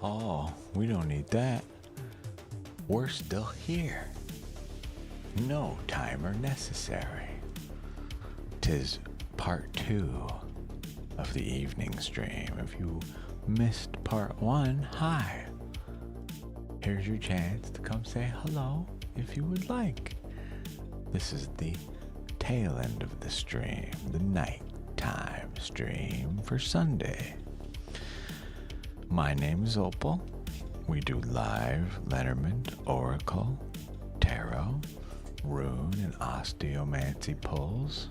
Oh, we don't need that. We're still here. No timer necessary. 'Tis part 2 of the evening stream. If you missed part 1, hi. Here's your chance to come say hello if you would like. This is the tail end of the stream, the nighttime stream for Sunday. My name is Opal. We do live Lenormand, Oracle, Tarot, Rune, and Osteomancy pulls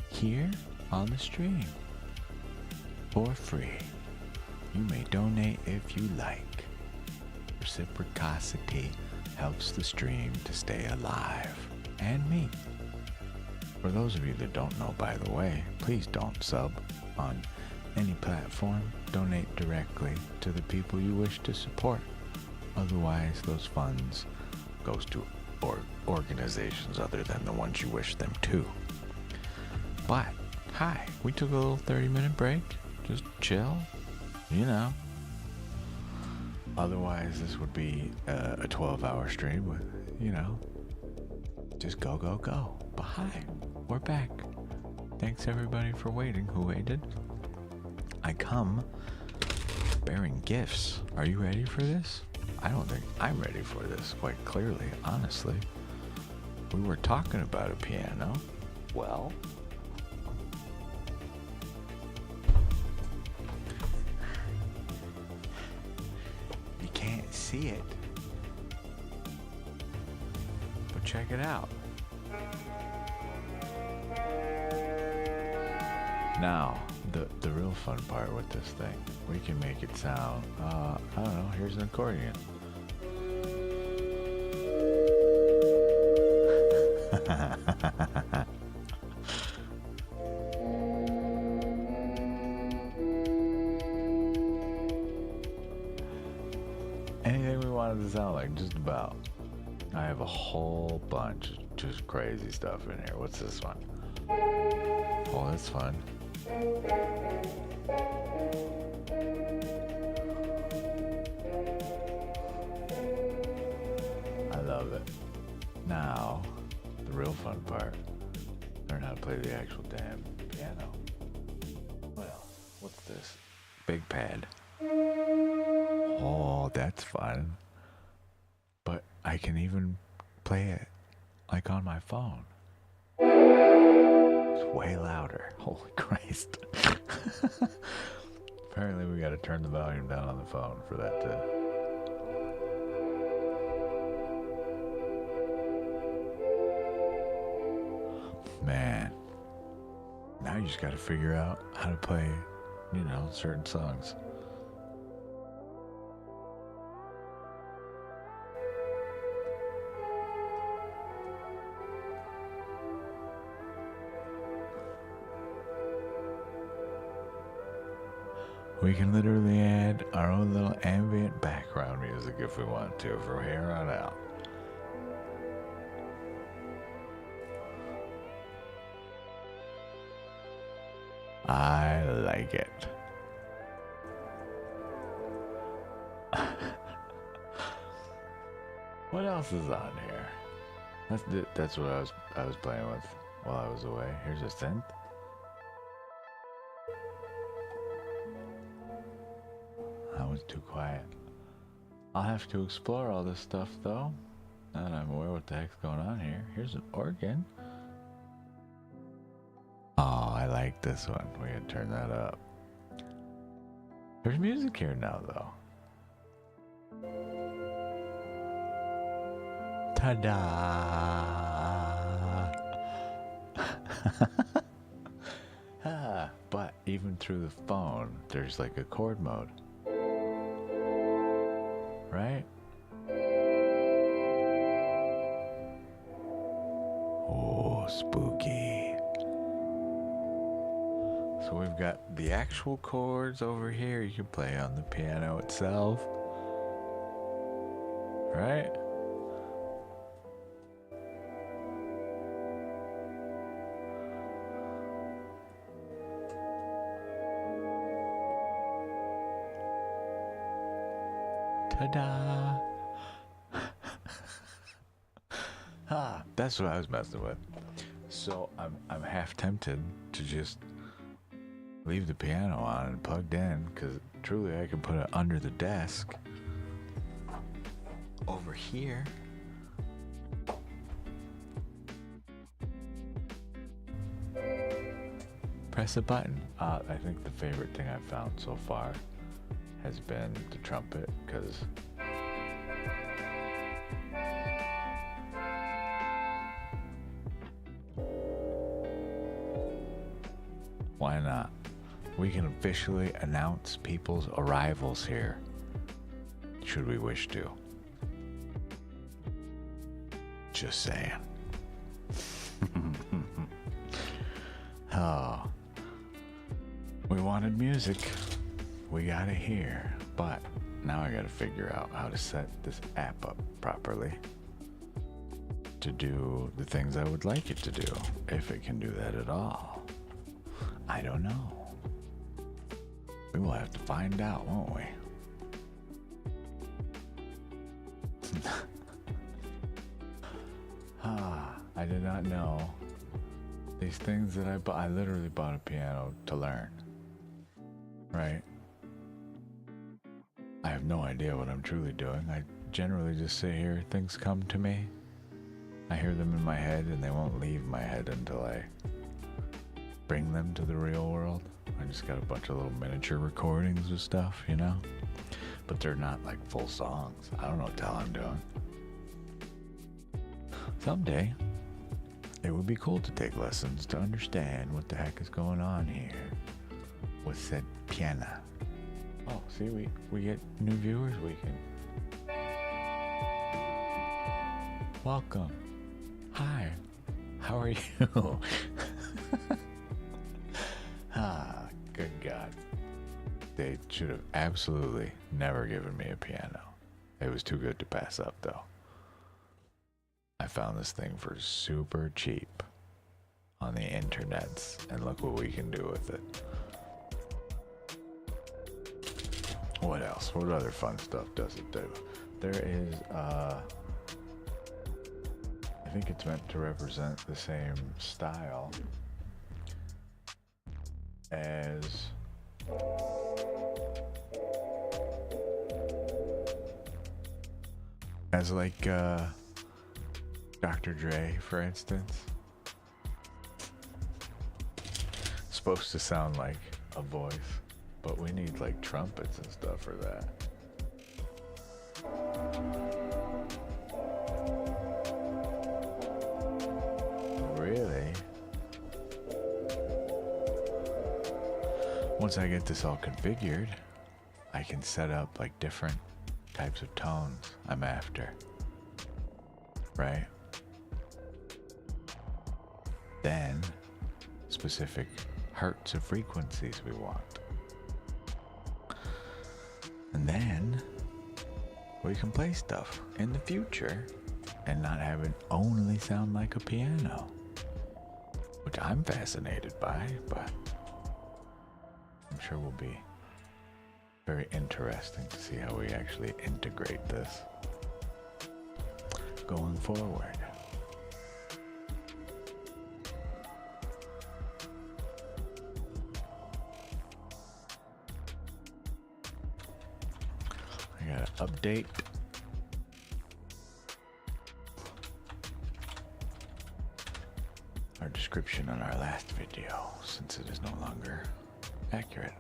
here on the stream for free. You may donate if you like. Reciprocity helps the stream to stay alive, and me. For those of you that don't know, by the way, please don't sub on any platform. Donate directly to the people you wish to support. Otherwise, those funds goes to organizations other than the ones you wish them to. But, hi, we took a little 30-minute break. Just chill, you know. Otherwise, this would be a 12-hour stream with, just go, go, go. But hi, we're back. Thanks everybody for waiting who waited. I come bearing gifts. Are you ready for this? I don't think I'm ready for this, quite clearly, honestly. We were talking about a piano. Well, you can't see it, but check it out. Now, the real fun part with this thing, we can make it sound, I don't know, here's an accordion. Anything we wanted to sound like, just about. I have a whole bunch of just crazy stuff in here. What's this one? Oh, that's fun. I love it. Now, the real fun part. Learn how to play the actual damn piano. Well, what's this? Big pad. Oh, that's fun. But I can even play it like on my phone. It's way louder. Holy Christ. Apparently we gotta turn the volume down on the phone for that to... Man. Now you just gotta figure out how to play, certain songs. We can literally add our own little ambient background music if we want to from here on out. I like it. What else is on here? That's what I was playing with while I was away. Here's a synth. That was too quiet. I'll have to explore all this stuff though. Now that I'm aware what the heck's going on here. Here's an organ. Oh, I like this one. We can turn that up. There's music here now though. Ta-da! But even through the phone, there's like a chord mode. Right? Oh, spooky. So we've got the actual chords over here. You can play on the piano itself. Right? Ta-da! That's what I was messing with. So I'm half tempted to just leave the piano on and plugged in, because truly I can put it under the desk over here. Press a button. I think the favorite thing I've found so far has been the trumpet, because why not? We can officially announce people's arrivals here, should we wish to. Just saying. Oh, we wanted music. We got it here, but now I gotta figure out how to set this app up properly to do the things I would like it to do, if it can do that at all. I don't know. We will have to find out, won't we? I did not know these things that I bought. I literally bought a piano to learn, right? I have no idea what I'm truly doing. I generally just sit here, things come to me. I hear them in my head and they won't leave my head until I bring them to the real world. I just got a bunch of little miniature recordings of stuff, you know? But they're not like full songs. I don't know what the hell I'm doing. Someday, it would be cool to take lessons to understand what the heck is going on here with said piano. Oh, see, we get new viewers. We can. Welcome. Hi. How are you? Good God. They should have absolutely never given me a piano. It was too good to pass up, though. I found this thing for super cheap on the internets, and look what we can do with it. What else? What other fun stuff does it do? There is, I think it's meant to represent the same style as like Dr. Dre, for instance. It's supposed to sound like a voice, but we need like trumpets and stuff for that. Really? Once I get this all configured, I can set up like different types of tones I'm after, right? Then specific hertz of frequencies we want. And then we can play stuff in the future and not have it only sound like a piano, which I'm fascinated by, but I'm sure will be very interesting to see how we actually integrate this going forward. I gotta update our description on our last video since it is no longer accurate.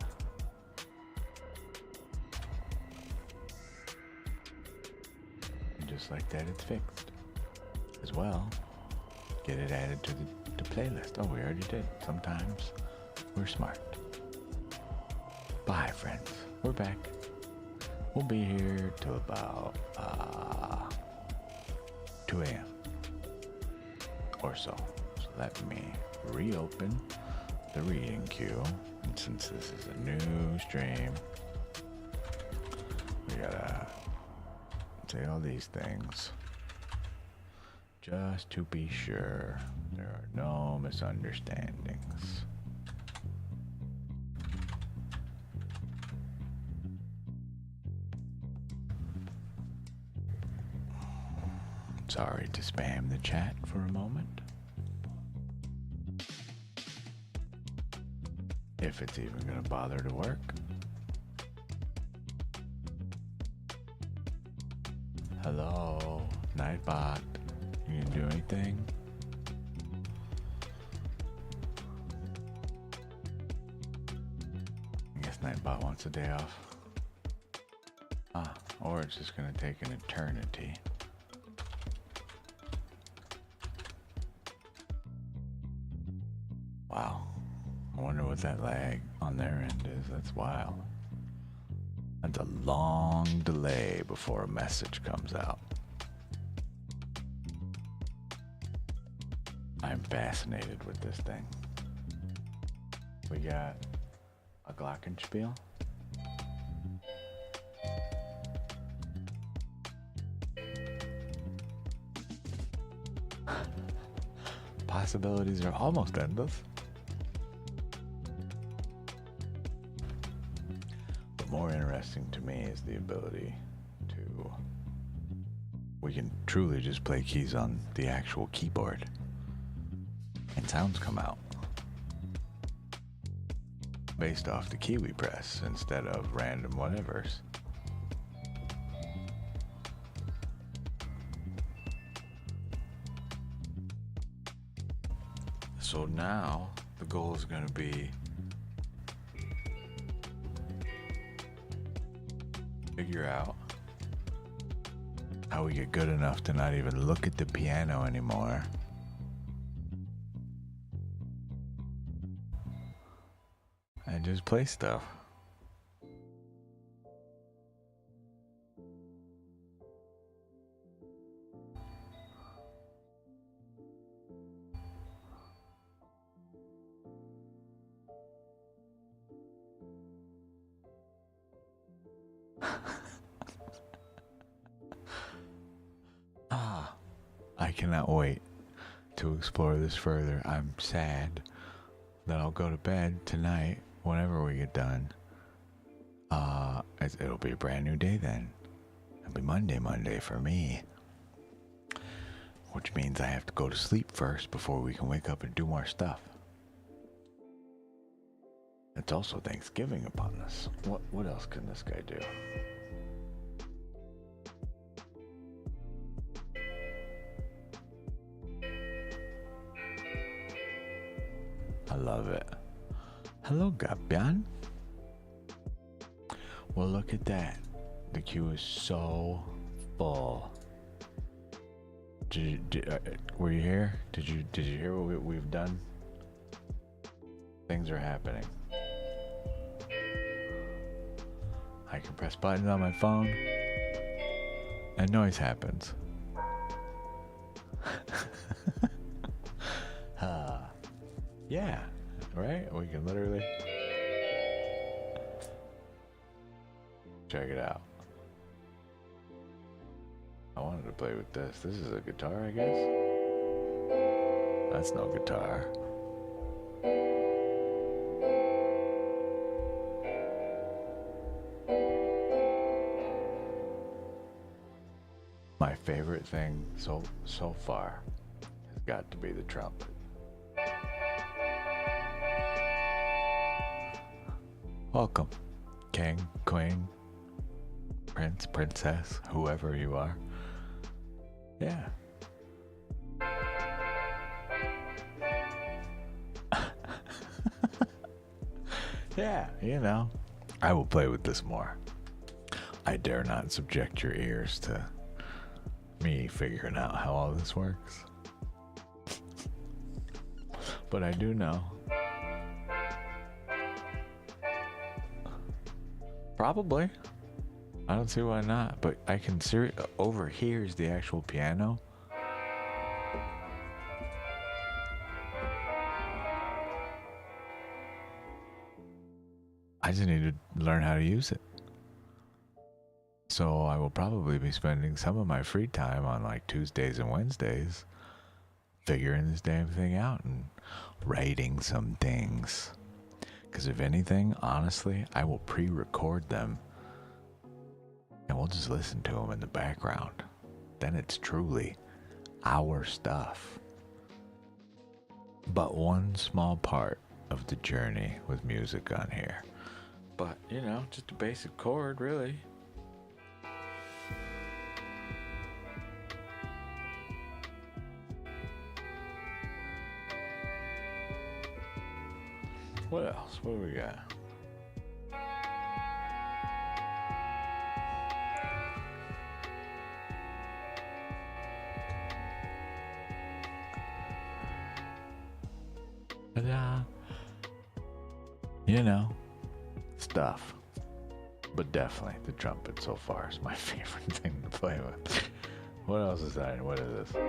And just like that, it's fixed. As well, get it added to the playlist. Oh, we already did. Sometimes we're smart. Bye, friends. We're back. We'll be here till about 2 a.m. or so. So let me reopen the reading queue. And since this is a new stream, we gotta say all these things just to be sure there are no misunderstandings. Sorry to spam the chat for a moment. If it's even gonna bother to work. Hello, Nightbot. You can do anything? I guess Nightbot wants a day off. Or it's just gonna take an eternity. Wow. I wonder what that lag on their end is. That's wild. That's a long delay before a message comes out. I'm fascinated with this thing. We got a glockenspiel. Possibilities are almost endless. But more interesting to me is the ability to... We can truly just play keys on the actual keyboard. And sounds come out. Based off the key we press instead of random whatevers. So now the goal is going to be figure out how we get good enough to not even look at the piano anymore. And just play stuff. I cannot wait to explore this further. I'm sad that I'll go to bed tonight whenever we get done. It'll be a brand new day then. It'll be Monday for me. Which means I have to go to sleep first before we can wake up and do more stuff. It's also Thanksgiving upon us. What else can this guy do? I love it. Hello, Gabian. Well, look at that. The queue is so full. Were you here? Did you hear what we've done? Things are happening. I can press buttons on my phone, and noise happens. Yeah, right? We can literally check it out. I wanted to play with this. This is a guitar, I guess? That's no guitar. My favorite thing so far has got to be the trumpet. Welcome, king, queen, prince, princess, whoever you are. Yeah. Yeah, you know, I will play with this more. I dare not subject your ears to me figuring out how all this works. But I do know. Probably. I don't see why not, but I can over here is the actual piano. I just need to learn how to use it. So I will probably be spending some of my free time on like Tuesdays and Wednesdays figuring this damn thing out and writing some things. Because if anything, honestly, I will pre-record them and we'll just listen to them in the background. Then it's truly our stuff. But one small part of the journey with music on here. But, you know, just a basic chord, really. What else? What do we got? Ta-da. You know, stuff. But definitely the trumpet so far is my favorite thing to play with. What else is that? What is this?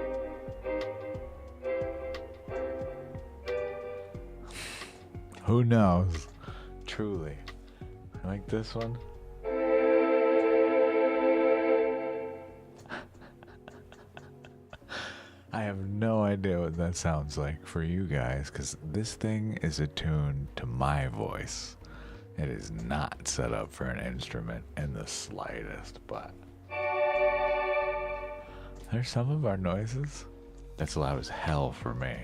Who knows? Truly. Like this one? I have no idea what that sounds like for you guys, because this thing is attuned to my voice. It is not set up for an instrument in the slightest, but there's some of our noises that's loud as hell for me.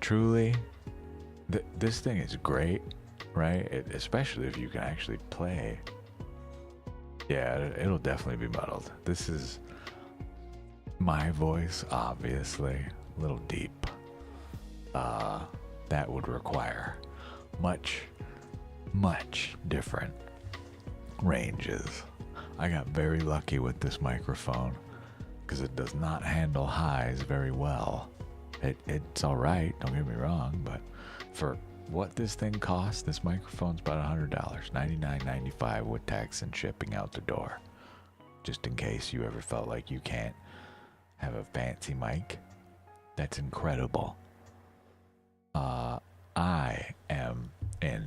Truly, this thing is great, right? Especially if you can actually play. Yeah, it'll definitely be muddled. This is my voice, obviously, a little deep. That would require much different ranges. I got very lucky with this microphone because it does not handle highs very well. It's all right, don't get me wrong, but for what this thing costs, this microphone's about $100, $99.95 with tax and shipping out the door. Just in case you ever felt like you can't have a fancy mic, that's incredible. I am in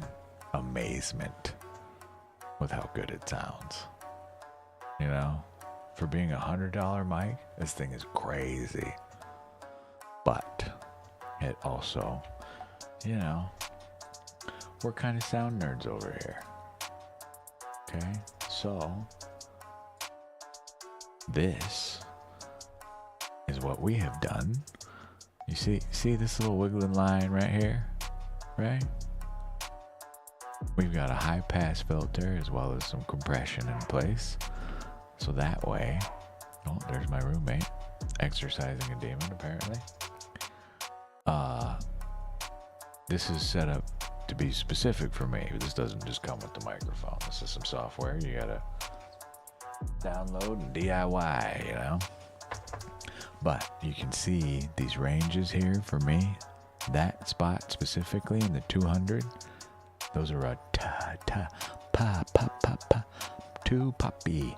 amazement with how good it sounds. You know, for being $100 mic, this thing is crazy. But it also, you know, we're kind of sound nerds over here. Okay, so this is what we have done. You see this little wiggling line right here, right? We've got a high pass filter as well as some compression in place. So that way, oh, there's my roommate exercising a demon apparently. This is set up to be specific for me. This doesn't just come with the microphone. This is some software you gotta download and DIY, you know? But you can see these ranges here for me. That spot specifically in the 200, those are a too poppy,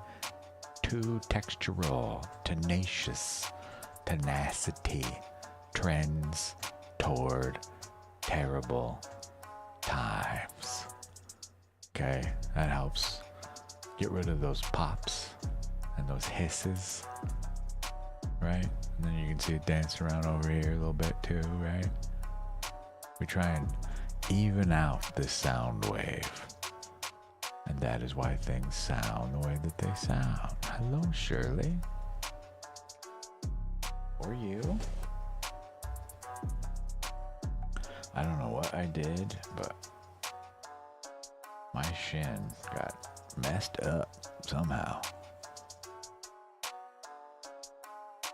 too textural, tenacious, tenacity, trends toward terrible times. Okay, that helps get rid of those pops and those hisses, right? And then you can see it dance around over here a little bit too, right? We try and even out this sound wave, and that is why things sound the way that they sound. Hello, Shirley. Or you? I don't know what I did, but my shin got messed up somehow.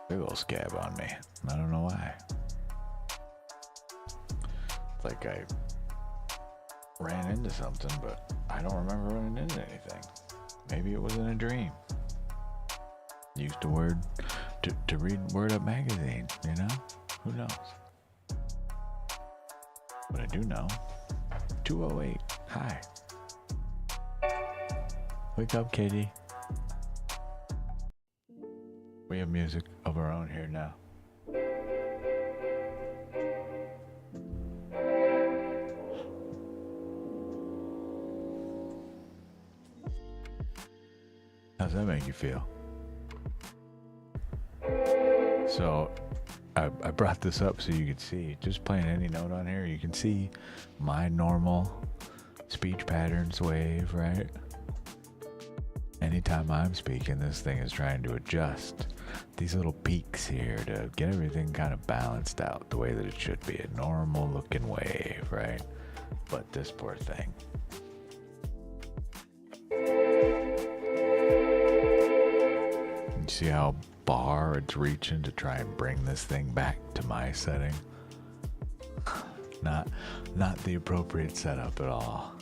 Big old scab on me. I don't know why. It's like I ran into something, but I don't remember running into anything. Maybe it was in a dream. Used to read Word Up magazine, you know? Who knows? But I do know. 208. Hi. Wake up, Katie. We have music of our own here now. How's that make you feel? So I brought this up so you could see, just playing any note on here, you can see my normal speech patterns wave, right? Anytime I'm speaking, this thing is trying to adjust these little peaks here to get everything kind of balanced out the way that it should be. A normal looking wave, right? But this poor thing. You see how far it's reaching to try and bring this thing back to my setting? Not the appropriate setup at all.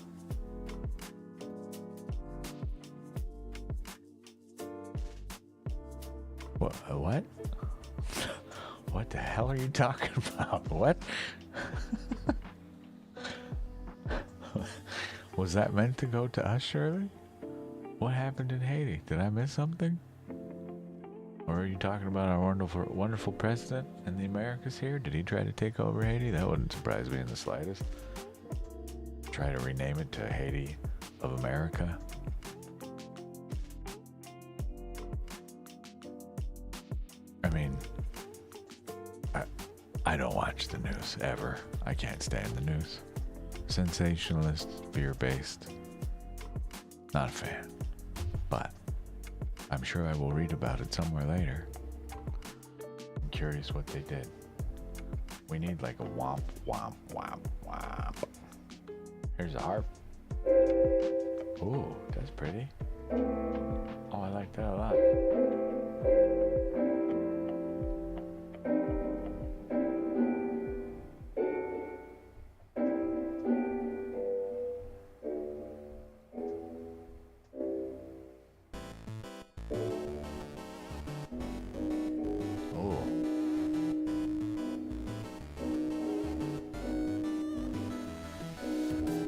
What? What the hell are you talking about? What? Was that meant to go to us, Shirley? What happened in Haiti? Did I miss something? Or are you talking about our wonderful president in the Americas here? Did he try to take over Haiti? That wouldn't surprise me in the slightest. Try to rename it to Haiti of America. I mean, I don't watch the news ever. I can't stand the news. Sensationalist, fear-based. Not a fan. But I'm sure I will read about it somewhere later. I'm curious what they did. We need like a womp, womp, womp, womp. Here's a harp. Ooh, that's pretty. Oh, I like that a lot.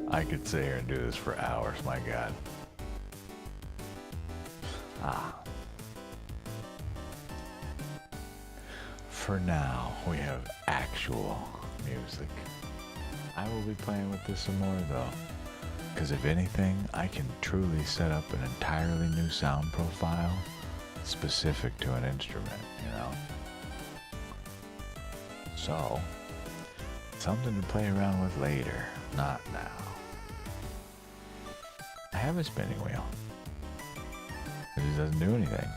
I could sit here and do this for hours, my God. For now, we have actual music. I will be playing with this some more though, because if anything, I can truly set up an entirely new sound profile specific to an instrument, you know? So, something to play around with later, not now. I have a spinning wheel. It just doesn't do anything.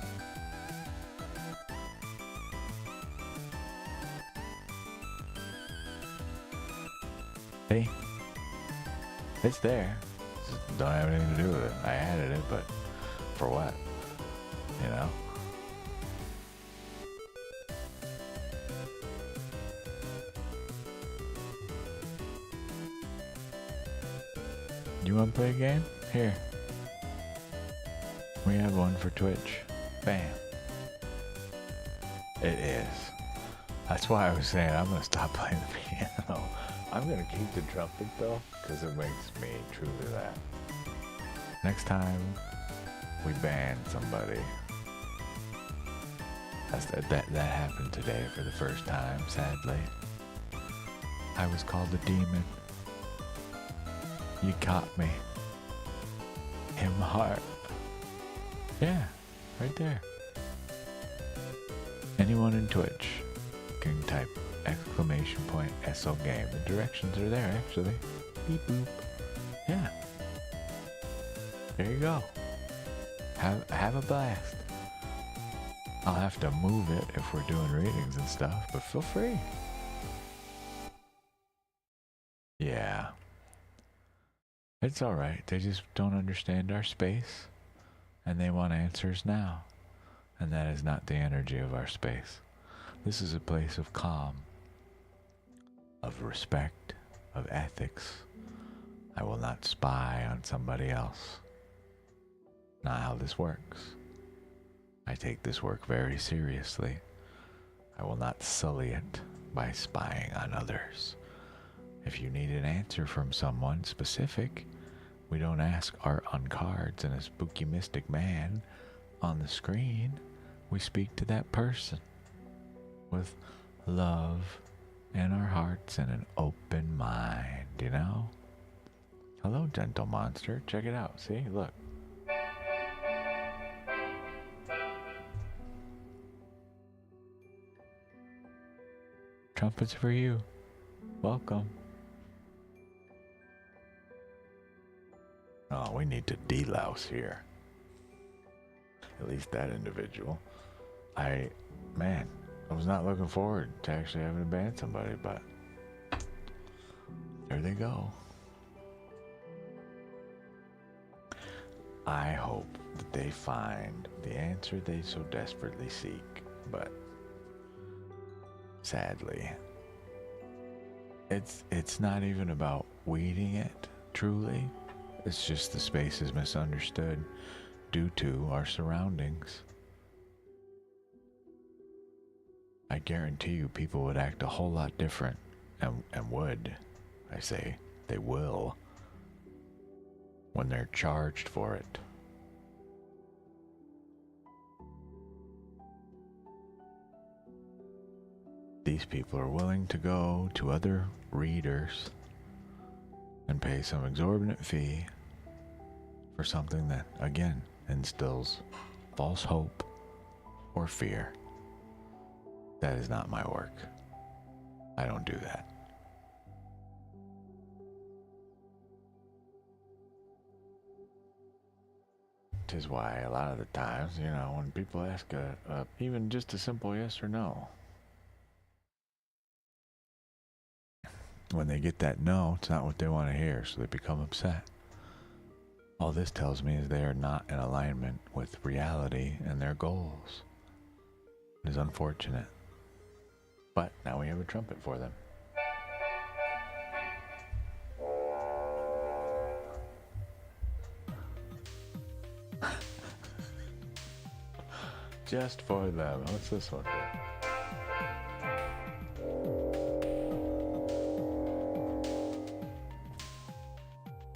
See? It's there. Just don't have anything to do with it. I added it, but for what? You know? You want to play a game? Here. We have one for Twitch. Bam. It is. That's why I was saying I'm going to stop playing the piano. I'm going to keep the trumpet though, because it makes me truly laugh. Next time we ban somebody. That happened today for the first time, sadly. I was called a demon. You caught me. In my heart. Yeah, right there. Anyone in Twitch can type !SO game. The directions are there actually. Beep boop. Yeah. There you go. Have a blast. I'll have to move it if we're doing readings and stuff, but feel free. Yeah. It's alright, they just don't understand our space, and they want answers now, and that is not the energy of our space. This is a place of calm, of respect, of ethics. I will not spy on somebody else. Not how this works. I take this work very seriously. I will not sully it by spying on others. If you need an answer from someone specific, we don't ask art on cards and a spooky mystic man on the screen. We speak to that person with love in our hearts and an open mind, you know? Hello, gentle monster. Check it out. See? Look. Trumpets for you. Welcome. Oh, we need to delouse here. at least that individual. Man, I was not looking forward to actually having to ban somebody, but there they go. I hope that they find the answer they so desperately seek, but sadly, it's not even about weeding it, truly. It's just the space is misunderstood due to our surroundings. I guarantee you people would act a whole lot different, and would, I say, they will, when they're charged for it. These people are willing to go to other readers and pay some exorbitant fee for something that, again, instills false hope or fear. That is not my work. I don't do that. Which is why a lot of the times, you know, when people ask even just a simple yes or no, when they get that no, it's not what they want to hear, so they become upset. All this tells me is they are not in alignment with reality and their goals. It is unfortunate. But now we have a trumpet for them. Just for them. What's this one for?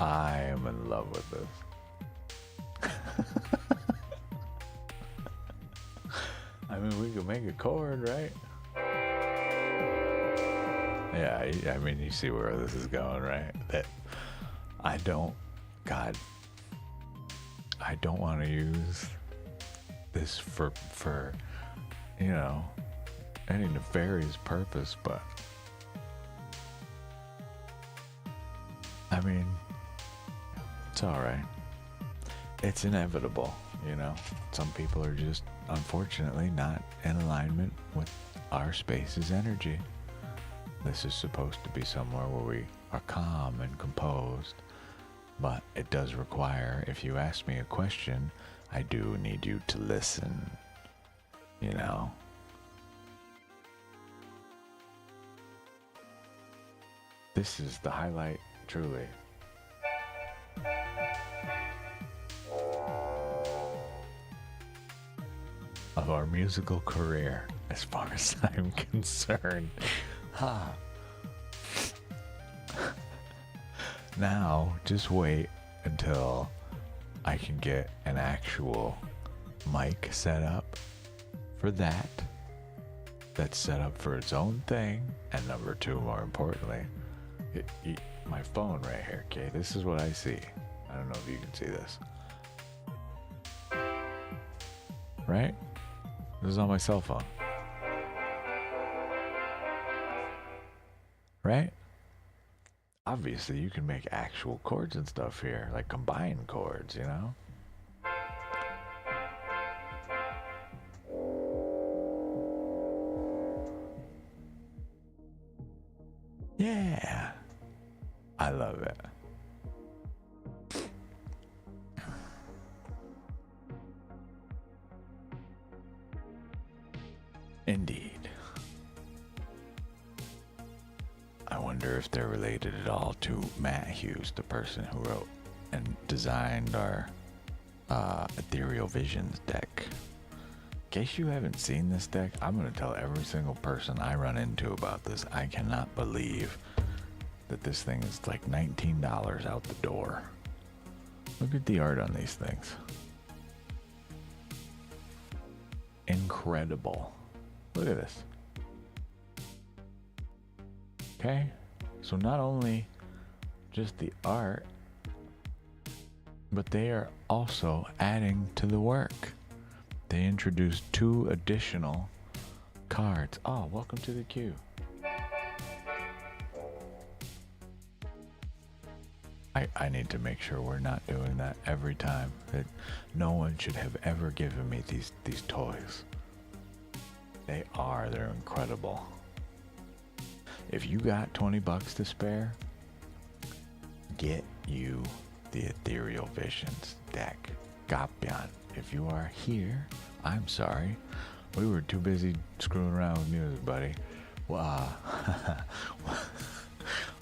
I am in love with this. I mean, we could make a chord, right? Yeah, I mean, you see where this is going, right? That I don't want to use this for you know, any nefarious purpose, but I mean, it's all right. It's inevitable, you know. Some people are just, unfortunately, not in alignment with our space's energy. This is supposed to be somewhere where we are calm and composed, but it does require, if you ask me a question, I do need you to listen, you know. This is the highlight, truly. Of our musical career, as far as I'm concerned. Ha. Now, just wait until I can get an actual mic set up for that. That's set up for its own thing. And number two, more importantly, my phone right here, okay? This is what I see. I don't know if you can see this. Right? This is on my cell phone. Right? Obviously, you can make actual chords and stuff here, like combined chords, you know? Yeah. I love it. Indeed. I wonder if they're related at all to Matt Hughes, the person who wrote and designed our Ethereal Visions deck. In case you haven't seen this deck, I'm going to tell every single person I run into about this. I cannot believe that this thing is like $19 out the door. Look at the art on these things. Incredible. Look at this. Okay, so not only just the art, but they are also adding to the work. They introduced 2 additional cards. Oh, welcome to the queue. I need to make sure we're not doing that every time. That no one should have ever given me these toys. They're incredible. If you got $20 to spare, get you the Ethereal Visions deck. Gapian. If you are here, I'm sorry. We were too busy screwing around with music, buddy. Well,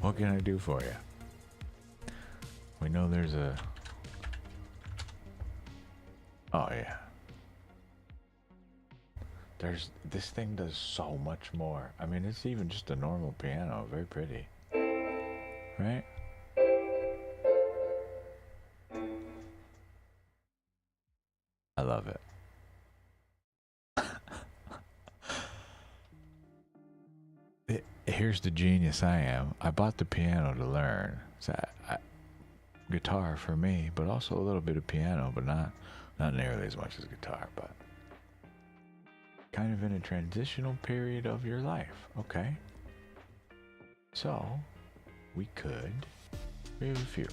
what can I do for you? We know there's a... Oh, yeah. This thing does so much more. I mean, it's even just a normal piano. Very pretty. Right? I love it. Here's the genius I am. I bought the piano to learn. So guitar for me, but also a little bit of piano, but not nearly as much as guitar, but kind of in a transitional period of your life, okay? So, we have a few.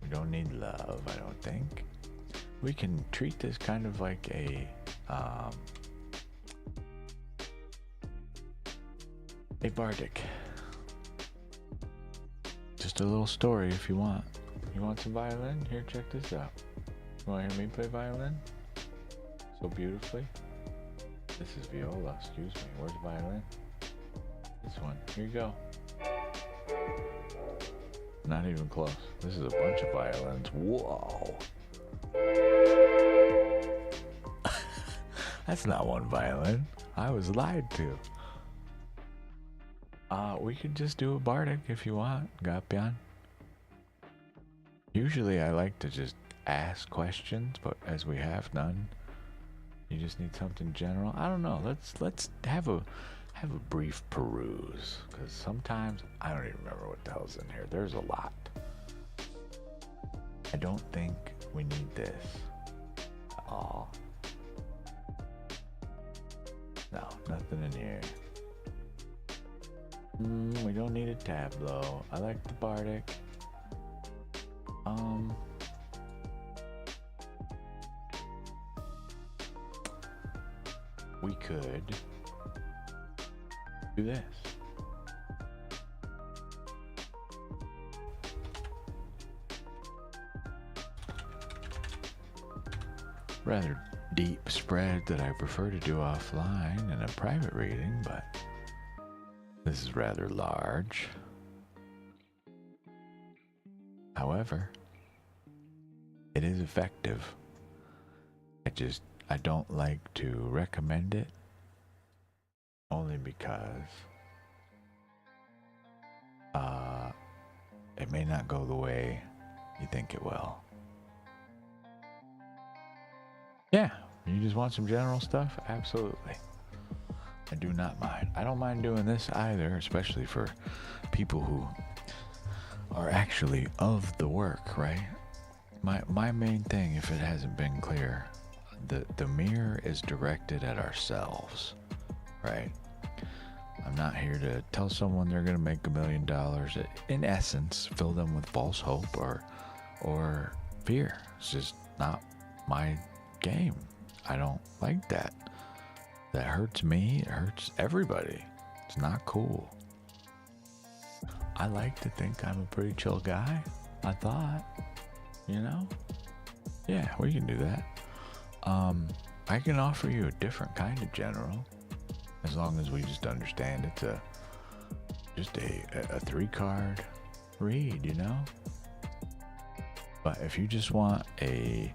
We don't need love, I don't think. We can treat this kind of like a bardic. Just a little story if you want. You want some violin? Here, check this out. You want to hear me play violin? So beautifully. This is viola, excuse me. Where's the violin? This one. Here you go. Not even close. This is a bunch of violins. Whoa. That's not one violin. I was lied to. We could just do a bardic if you want, Gapian. Usually I like to just ask questions, but as we have none, you just need something general. I don't know. Let's have a brief peruse, because sometimes I don't even remember what the hell's in here. There's a lot. I don't think we need this at all. No, nothing in here. We don't need a tableau. I like the bardic. We could do this. Rather deep spread that I prefer to do offline in a private reading, but this is rather large. However, it is effective. I don't like to recommend it, only because it may not go the way you think it will. Yeah, you just want some general stuff? Absolutely. I do not mind. I don't mind doing this either, especially for people who are actually of the work, right? My main thing, if it hasn't been clear, the mirror is directed at ourselves, right? I'm not here to tell someone they're going to make $1 million. In essence, fill them with false hope or fear. It's just not my game. I don't like that. That hurts me. It hurts everybody. It's not cool. I like to think I'm a pretty chill guy. I thought, you know? Yeah, we can do that. I can offer you a different kind of general, as long as we just understand it's just a 3-card read, you know? But if you just want a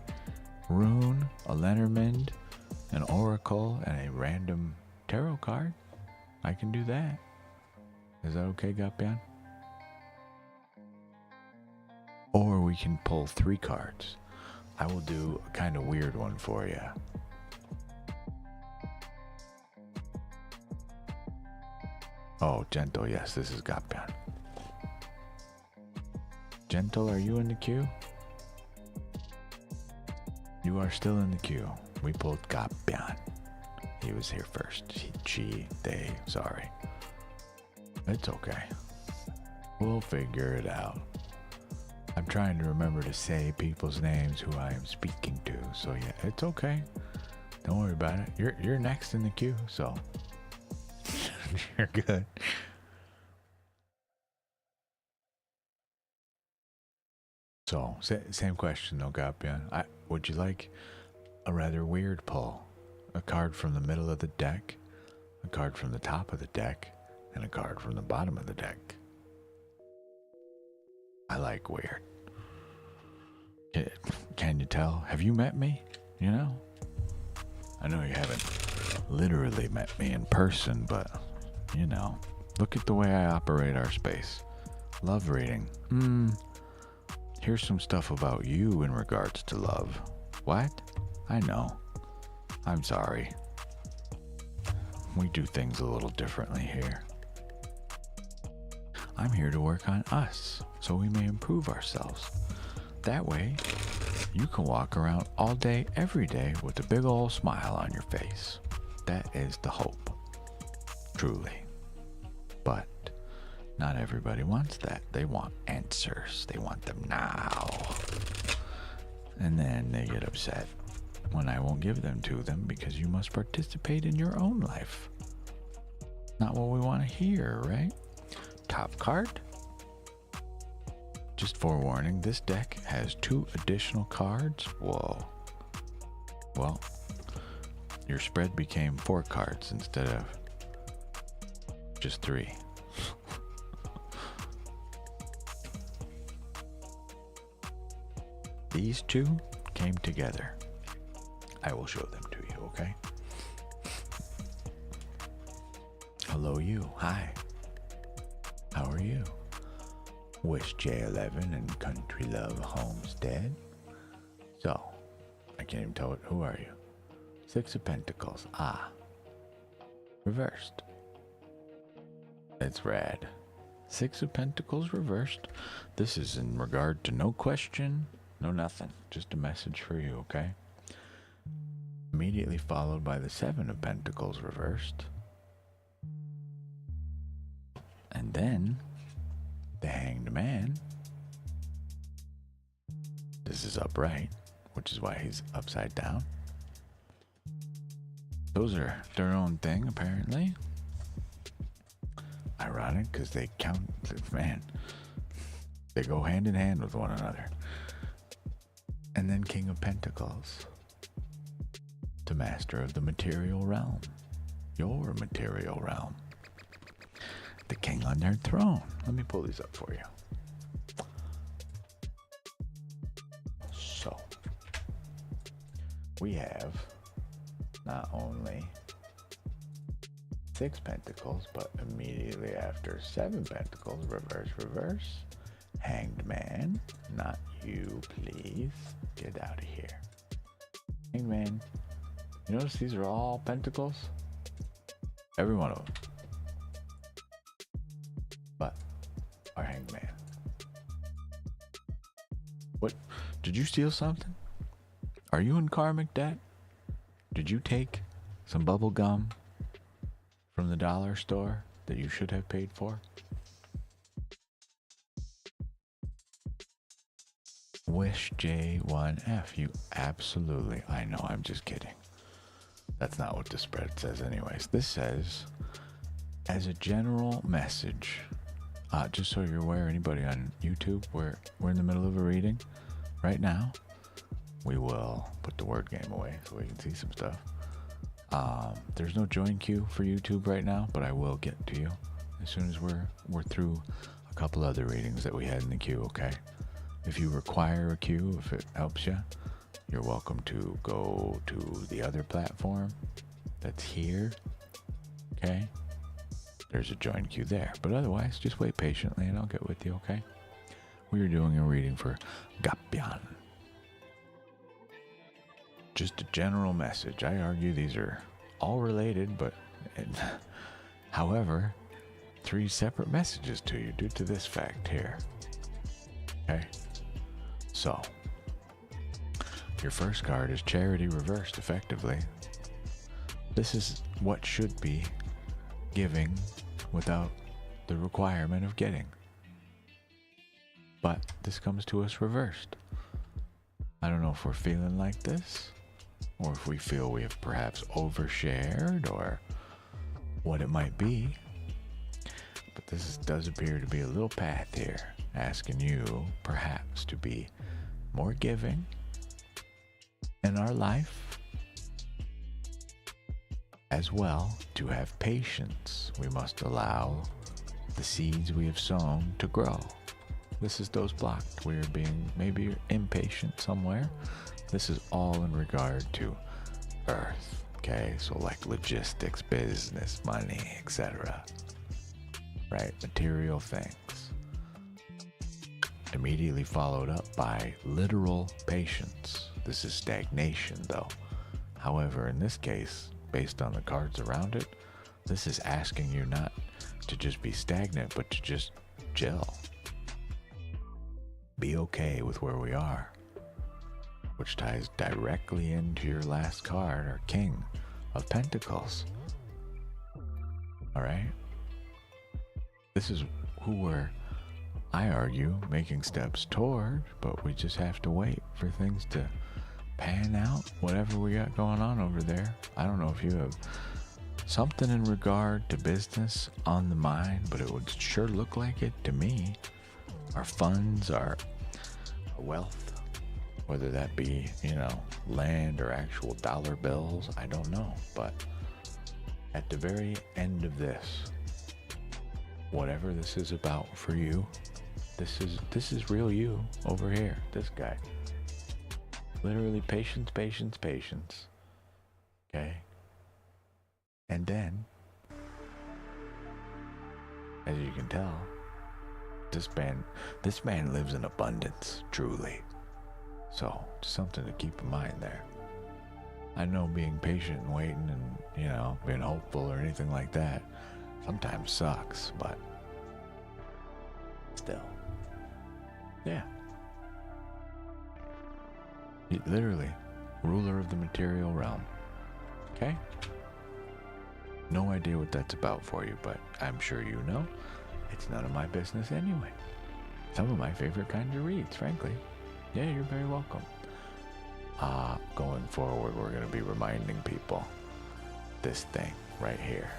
rune, a Lenormand, an oracle, and a random tarot card, I can do that. Is that okay, Gapian? Or we can pull 3 cards. I will do a kind of weird one for you. Oh, Gentle, yes, this is Gapian. Gentle, are you in the queue? You are still in the queue. We pulled Gapian. He was here first. They, sorry. It's okay. We'll figure it out. trying to remember to say people's names who I am speaking to. So yeah, it's okay. Don't worry about it. You're next in the queue, so you're good. So same question though, Gapian. Would you like a rather weird pull? A card from the middle of the deck, a card from the top of the deck, and a card from the bottom of the deck. I like weird. Can you tell? Have you met me? You know? I know you haven't literally met me in person, but, you know, look at the way I operate our space. Love reading. Here's some stuff about you in regards to love. What? I know. I'm sorry. We do things a little differently here. I'm here to work on us, so we may improve ourselves. That way, you can walk around all day, every day with a big old smile on your face. That is the hope. Truly. But not everybody wants that. They want answers. They want them now. And then they get upset when I won't give them to them because you must participate in your own life. Not what we want to hear, right? Top card. Just forewarning, this deck has 2 additional cards. Whoa. Well, your spread became 4 cards instead of just 3. These 2 came together. I will show them to you, okay? Hello, you. Hi. How are you? Wish J11 and Country Love Homestead. So, I can't even tell it. Who are you? 6 of Pentacles. Ah. Reversed. It's rad. 6 of Pentacles reversed. This is in regard to no question, no nothing. Just a message for you, okay? Immediately followed by the 7 of Pentacles reversed. And then the Hanged Man. This is upright, which is why he's upside down. Those are their own thing, apparently. Ironic, because they count, man, they go hand in hand with one another. And then King of Pentacles, the master of the material realm, your material realm. The king on their throne. Let me pull these up for you. So, we have not only 6 Pentacles, but immediately after 7 Pentacles, reverse, reverse. Hanged Man, not you, please. Get out of here. Hanged Man. You notice these are all Pentacles? Every one of them. But our Hanged Man. What? Did you steal something? Are you in karmic debt? Did you take some bubble gum from the dollar store that you should have paid for? Wish J1F. You absolutely. I know, I'm just kidding. That's not what the spread says anyways. This says, as a general message, just so you're aware, anybody on YouTube, we're in the middle of a reading right now. We will put the word game away so we can see some stuff. There's no join queue for YouTube right now, but I will get to you as soon as we're through a couple other readings that we had in the queue, okay? If you require a queue, if it helps you, you're welcome to go to the other platform that's here, okay? There's a join queue there, but otherwise, just wait patiently and I'll get with you, okay? We are doing a reading for Gapian. Just a general message. I argue these are all related, but however, 3 separate messages to you due to this fact here. Okay? So, your first card is Charity reversed, effectively. This is what should be giving without the requirement of getting. But this comes to us reversed. I don't know if we're feeling like this, or if we feel we have perhaps overshared, or what it might be. But this does appear to be a little path here, asking you perhaps to be more giving in our life, as well to have patience. We must allow the seeds we have sown to grow. This is those blocked. We're being maybe impatient somewhere. This is all in regard to earth, okay? So like logistics, business, money, etc. Right? Material things. Immediately followed up by literal patience. This is stagnation though. However, in this case, based on the cards around it, this is asking you not to just be stagnant, but to just gel. Be okay with where we are, which ties directly into your last card, or King of Pentacles. All right? This is who we're, I argue, making steps toward, but we just have to wait for things to pan out, whatever we got going on over there. I don't know if you have something in regard to business on the mind, but it would sure look like it to me. Our funds, our wealth, whether that be, land or actual dollar bills, I don't know. But at the very end of this, whatever this is about for you, this is real you over here, this guy. Literally patience, patience, patience. Okay? And then, as you can tell, this man lives in abundance, truly. So, just something to keep in mind there. I know being patient and waiting and, being hopeful or anything like that sometimes sucks, but still. Yeah. Literally, ruler of the material realm. Okay? No idea what that's about for you, but I'm sure you know. It's none of my business anyway. Some of my favorite kinds of reads, frankly. Yeah, you're very welcome. Going forward, we're going to be reminding people this thing right here.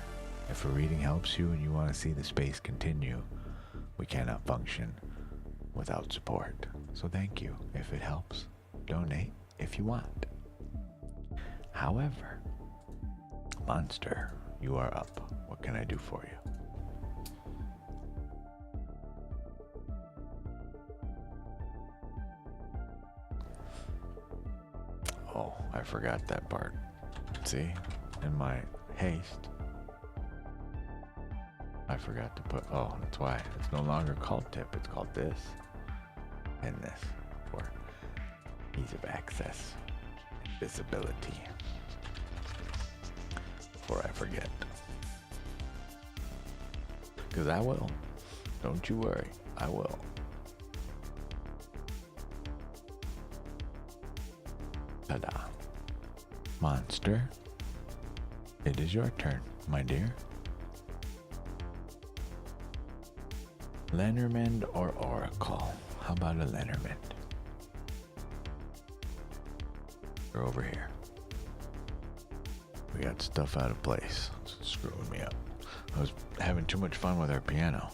If a reading helps you and you want to see the space continue, we cannot function without support. So thank you if it helps. Donate if you want. However, Monster, you are up. What can I do for you? Oh, I forgot that part. See, in my haste, I forgot to put, that's why. It's no longer called tip, it's called this and this for ease of access and visibility. Before I forget. Because I will. Don't you worry, I will. Ta-da. Monster, it is your turn, my dear. Lenormand or Oracle? How about a Lenormand? You're over here. We got stuff out of place. It's screwing me up. I was having too much fun with our piano.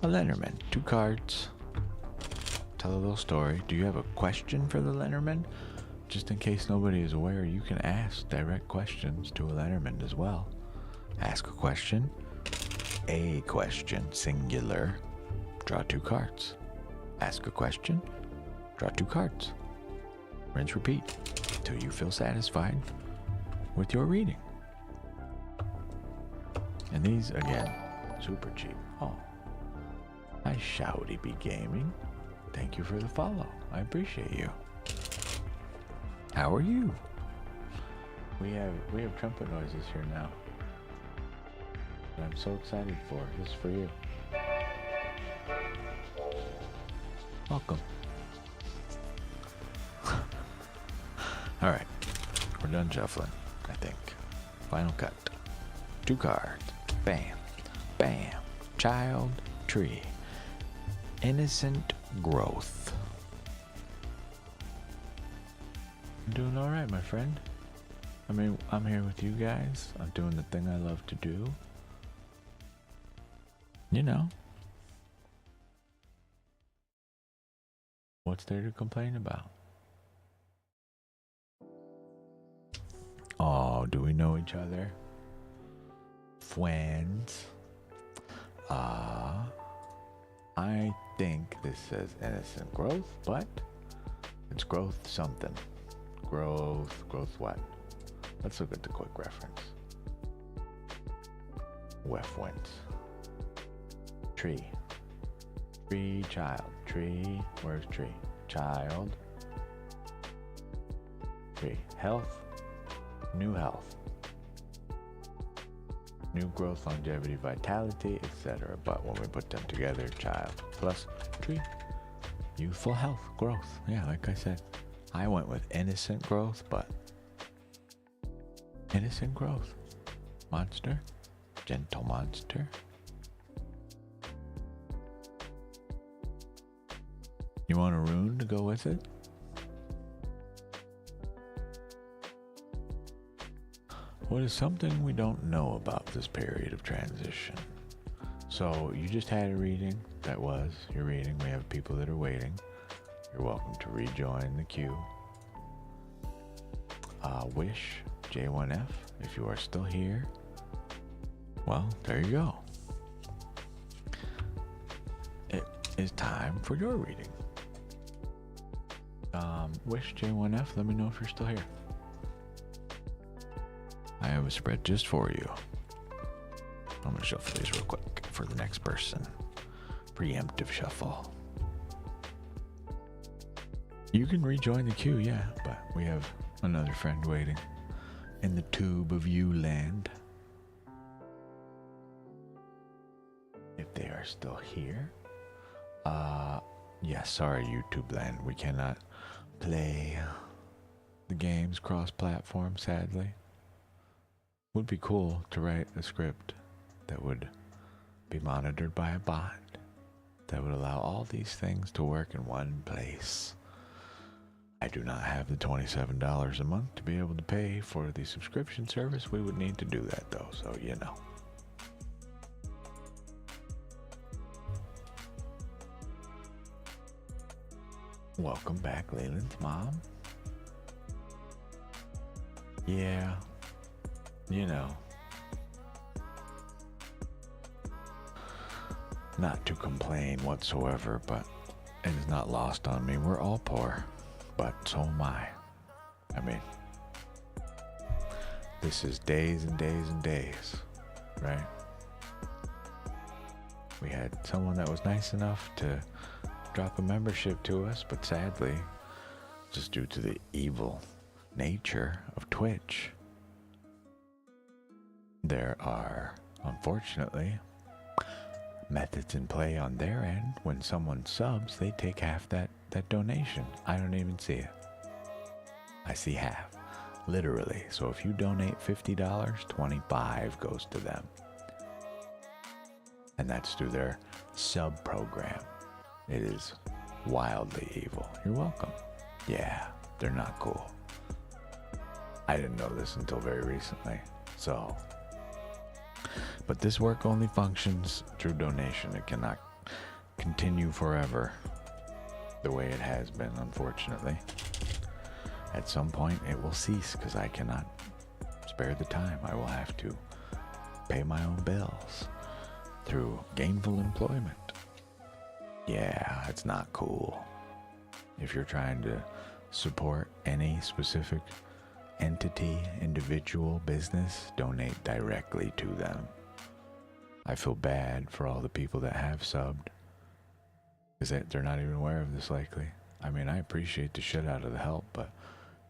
A Lenormand, 2 cards. Tell a little story. Do you have a question for the Lenormand? Just in case nobody is aware, you can ask direct questions to a Lenormand as well. Ask a question, singular. Draw 2 cards. Ask a question, draw 2 cards. Rinse, repeat, until you feel satisfied with your reading. And these, again, super cheap. Oh, hi Shouty Be Gaming. Thank you for the follow. I appreciate you. How are you? We have trumpet noises here now. And I'm so excited for. This is for you. Welcome. All right, we're done shuffling, I think. Final cut. 2 cards. Bam, bam. Child, tree. Innocent growth. I'm doing all right, my friend. I mean, I'm here with you guys. I'm doing the thing I love to do. You know. What's there to complain about? Oh, do we know each other? Friends. I think this says innocent growth, but it's growth something. Growth what? Let's look at the quick reference. Reference. Tree. Tree, child. Tree, where's tree? Child. Tree. Health. New health. New growth, longevity, vitality, etc. But when we put them together, child plus tree, youthful health, growth. Yeah, like I said, I went with innocent growth, but innocent growth. Monster, gentle monster. You want a rune to go with it? What is something we don't know about this period of transition? So you just had a reading. That was your reading. We have people that are waiting. You're welcome to rejoin the queue. Wish J1F, if you are still here, well, there you go. It is time for your reading. Wish J1F, let me know if you're still here. I have a spread just for you. I'm going to shuffle these real quick for the next person. Preemptive shuffle. You can rejoin the queue, yeah, but we have another friend waiting in the tube of you land. If they are still here. Yeah, sorry, YouTube land. We cannot play the games cross-platform, sadly. Would be cool to write a script that would be monitored by a bot that would allow all these things to work in one place. I do not have the $27 a month to be able to pay for the subscription service. We would need to do that though, so you know. Welcome back, Leyland's mom. Yeah. You know, not to complain whatsoever, but it is not lost on me. We're all poor, but so am I. I mean, this is days and days and days, right? We had someone that was nice enough to drop a membership to us, but sadly, just due to the evil nature of Twitch, there are, unfortunately, methods in play on their end. When someone subs, they take half that donation. I don't even see it. I see half, literally. So if you donate $50, $25 goes to them. And that's through their sub program. It is wildly evil. You're welcome. Yeah, they're not cool. I didn't know this until very recently. So, but this work only functions through donation. It cannot continue forever the way it has been, unfortunately. At some point, it will cease because I cannot spare the time. I will have to pay my own bills through gainful employment. Yeah, it's not cool. If you're trying to support any specific entity, individual, business, donate directly to them. I feel bad for all the people that have subbed, because they're not even aware of this likely. I mean, I appreciate the shit out of the help, but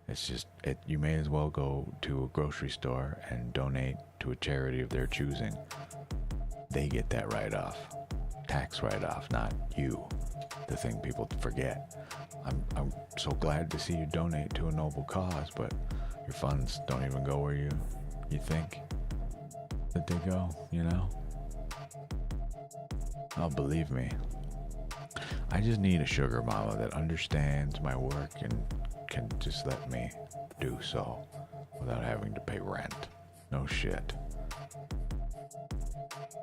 it's just, you may as well go to a grocery store and donate to a charity of their choosing. They get that write-off, tax write-off, not you, the thing people forget. I'm so glad to see you donate to a noble cause, but your funds don't even go where you think that they go, you know? Oh, believe me, I just need a sugar mama that understands my work and can just let me do so without having to pay rent. No shit.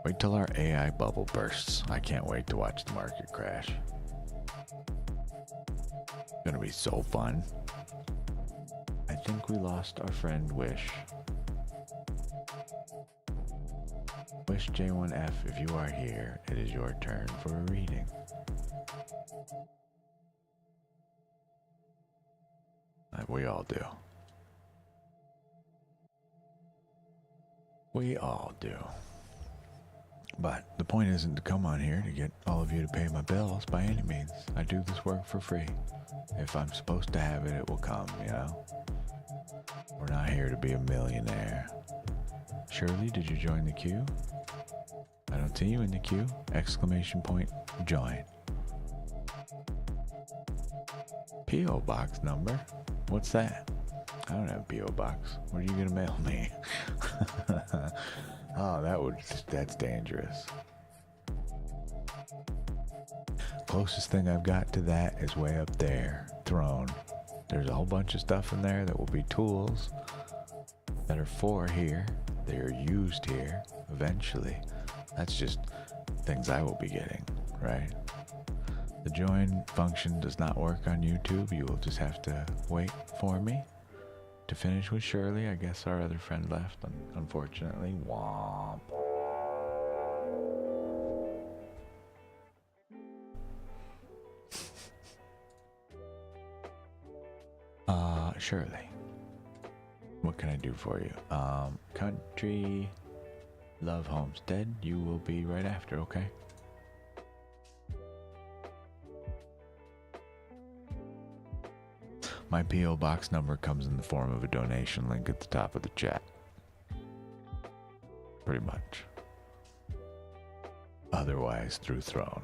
Wait till our AI bubble bursts. I can't wait to watch the market crash. It's gonna be so fun. I think we lost our friend Wish. Wish J1F, if you are here, it is your turn for a reading. We all do. We all do. But the point isn't to come on here to get all of you to pay my bills by any means. I do this work for free. If I'm supposed to have it, it will come, you know? We're not here to be a millionaire. Shirley, did you join the queue? I don't see you in the queue. Exclamation point, join. P.O. box number? What's that? I don't have a P.O. box. What are you gonna mail me? Oh, that's dangerous. Closest thing I've got to that is way up there, throne. There's a whole bunch of stuff in there that will be tools that are for here. They are used here eventually. That's just things I will be getting, right? The join function does not work on YouTube. You will just have to wait for me to finish with Shirley. I guess our other friend left, unfortunately. Womp. Shirley, what can I do for you? Country Love Homestead, you will be right after, okay? My P.O. box number comes in the form of a donation link at the top of the chat. Pretty much. Otherwise, through Throne.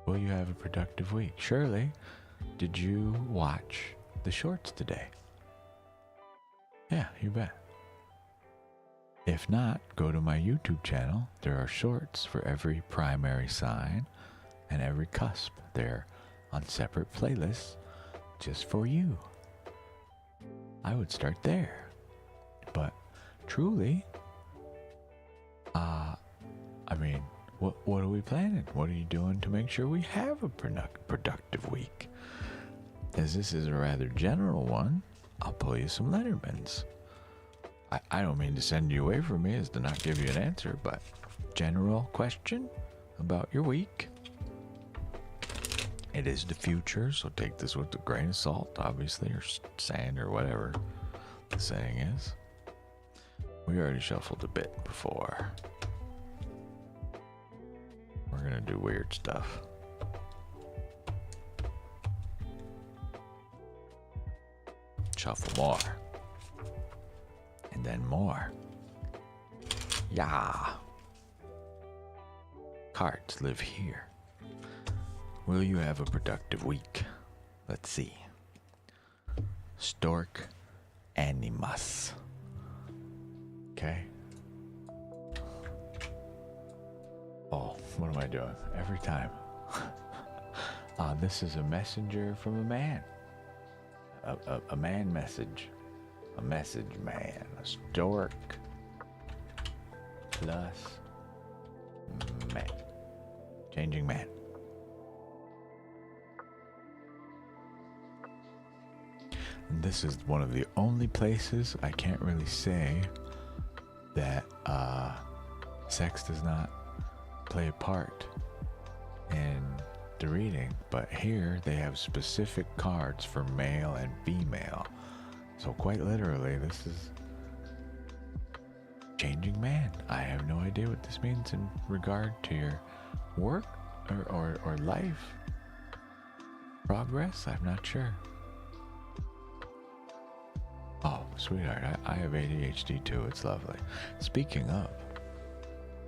Will you have a productive week? Shirley, did you watch the shorts today? Yeah, you bet. If not, go to my YouTube channel. There are shorts for every primary sign and every cusp. They're on separate playlists just for you. I would start there. But truly, I mean, what are we planning? What are you doing to make sure we have a productive week? As this is a rather general one, I'll pull you some Lenormands. I don't mean to send you away from me as to not give you an answer, but general question about your week. It is the future, so take this with a grain of salt, obviously, or sand, or whatever the saying is. We already shuffled a bit before. We're gonna do weird stuff. Shuffle more. And then more. Yeah. Cards live here. Will you have a productive week? Let's see. Stork Animus. Okay. Oh, what am I doing? Every time. This is a messenger from a man. A man message. A message man. A stork plus man. Changing man. And this is one of the only places I can't really say that sex does not play a part in the reading, but here they have specific cards for male and female. So quite literally, this is changing man. I have no idea what this means in regard to your work or life progress. I'm not sure. Oh, sweetheart, I have ADHD too. It's lovely. Speaking of,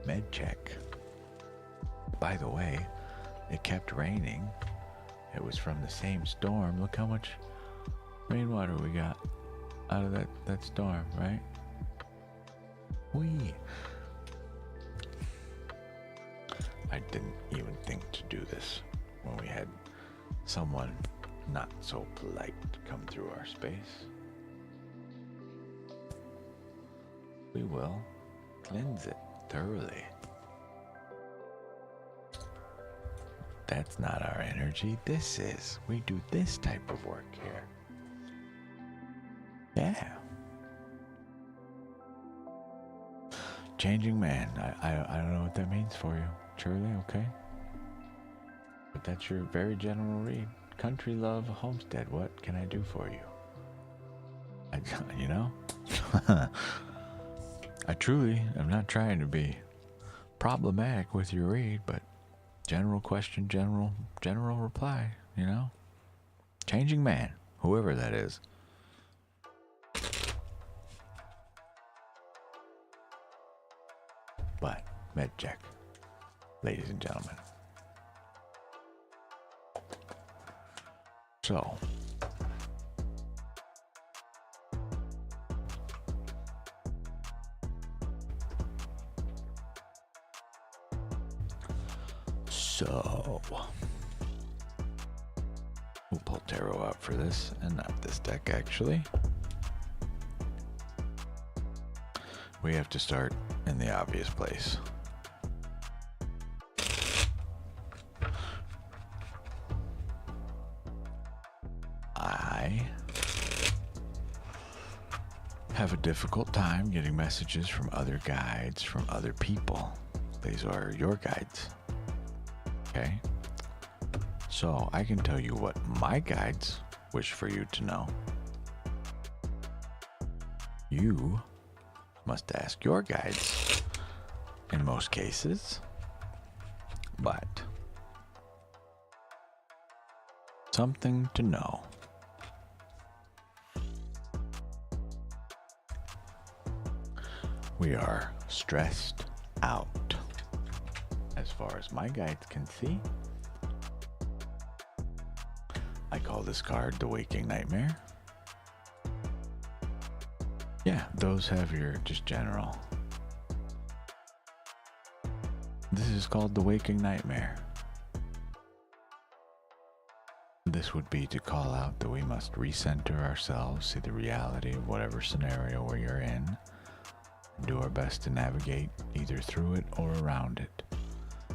med check. By the way, it kept raining. It was from the same storm. Look how much rainwater we got out of that storm, right? Whee! I didn't even think to do this when we had someone not so polite come through our space. We will cleanse it thoroughly. That's not our energy. This is. We do this type of work here. Yeah. Changing man. I don't know what that means for you. Shirley, okay? But that's your very general read. Country love, homestead. What can I do for you? You know? I truly am not trying to be problematic with your read, but general question, general reply, you know? Changing man, whoever that is. But, med check, ladies and gentlemen. So, we'll pull tarot out for this, and not this deck actually. We have to start in the obvious place. I have a difficult time getting messages from other guides, from other people. These are your guides. Okay? So I can tell you what my guides wish for you to know. You must ask your guides in most cases, but something to know. We are stressed out. As far as my guides can see, I call this card the Waking Nightmare. Yeah, those have your just general. This is called the Waking Nightmare. This would be to call out that we must recenter ourselves, see the reality of whatever scenario we are in, and do our best to navigate either through it or around it.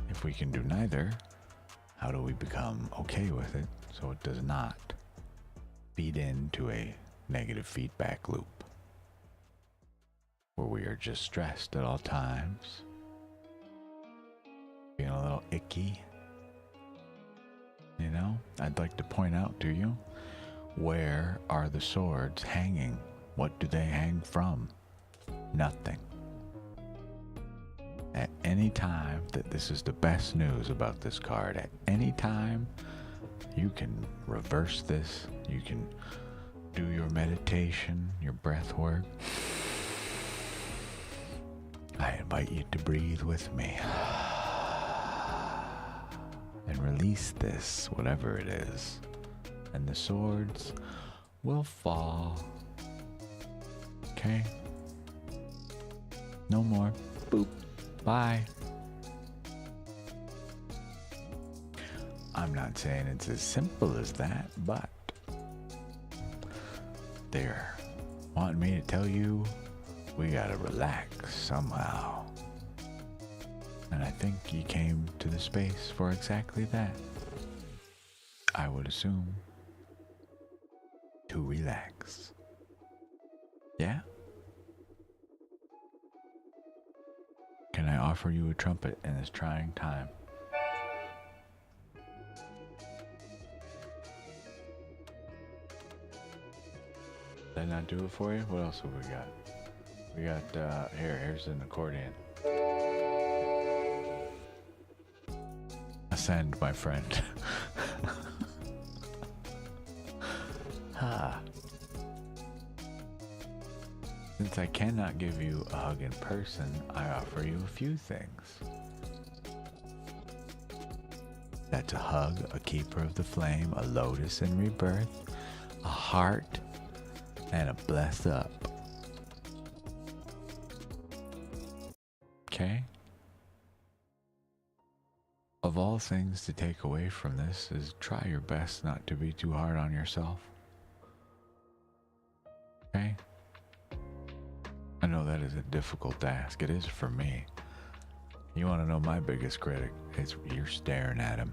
If we can do neither, how do we become okay with it so it does not feed into a negative feedback loop where we are just stressed at all times, being a little icky? You know, I'd like to point out to you, where are the swords hanging? What do they hang from? Nothing. At any time that this is the best news about this card, at any time you can reverse this, you can do your meditation, your breath work. I invite you to breathe with me and release this, whatever it is, and the swords will fall. Okay? No more. Boop. Bye. I'm not saying it's as simple as that, but they're wanting me to tell you we gotta relax somehow. And I think you came to the space for exactly that. I would assume to relax. Yeah? Can I offer you a trumpet in this trying time? Did I not do it for you? What else have we got? We got, here's an accordion. Ascend, my friend. Since I cannot give you a hug in person, I offer you a few things. That's a hug, a keeper of the flame, a lotus in rebirth, a heart, and a bless up. Okay? of all things to take away from this is try your best not to be too hard on yourself. Okay? I know that is a difficult task. It is for me. You want to know my biggest critic? It's you're staring at him.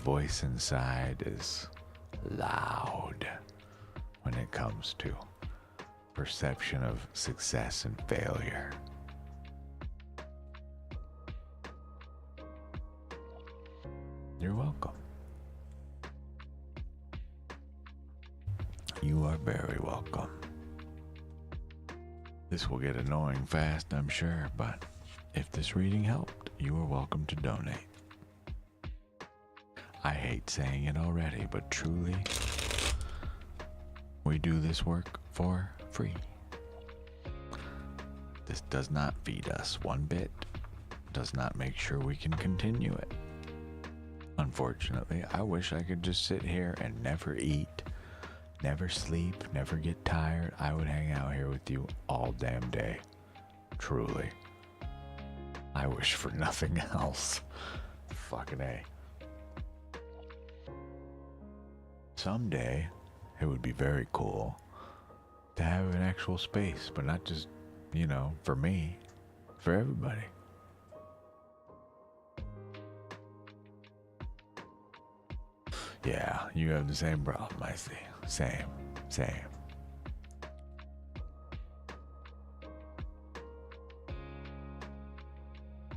Voice inside is loud when it comes to perception of success and failure. You're welcome. You are very welcome. This will get annoying fast, I'm sure, but if this reading helped, you are welcome to donate. I hate saying it already, but truly, we do this work for free. This does not feed us one bit, does not make sure we can continue it. Unfortunately, I wish I could just sit here and never eat, never sleep, never get tired. I would hang out here with you all damn day. Truly. I wish for nothing else. Fucking A. Someday, it would be very cool to have an actual space, but not just, you know, for me, for everybody. Yeah, you have the same problem, I see. Same.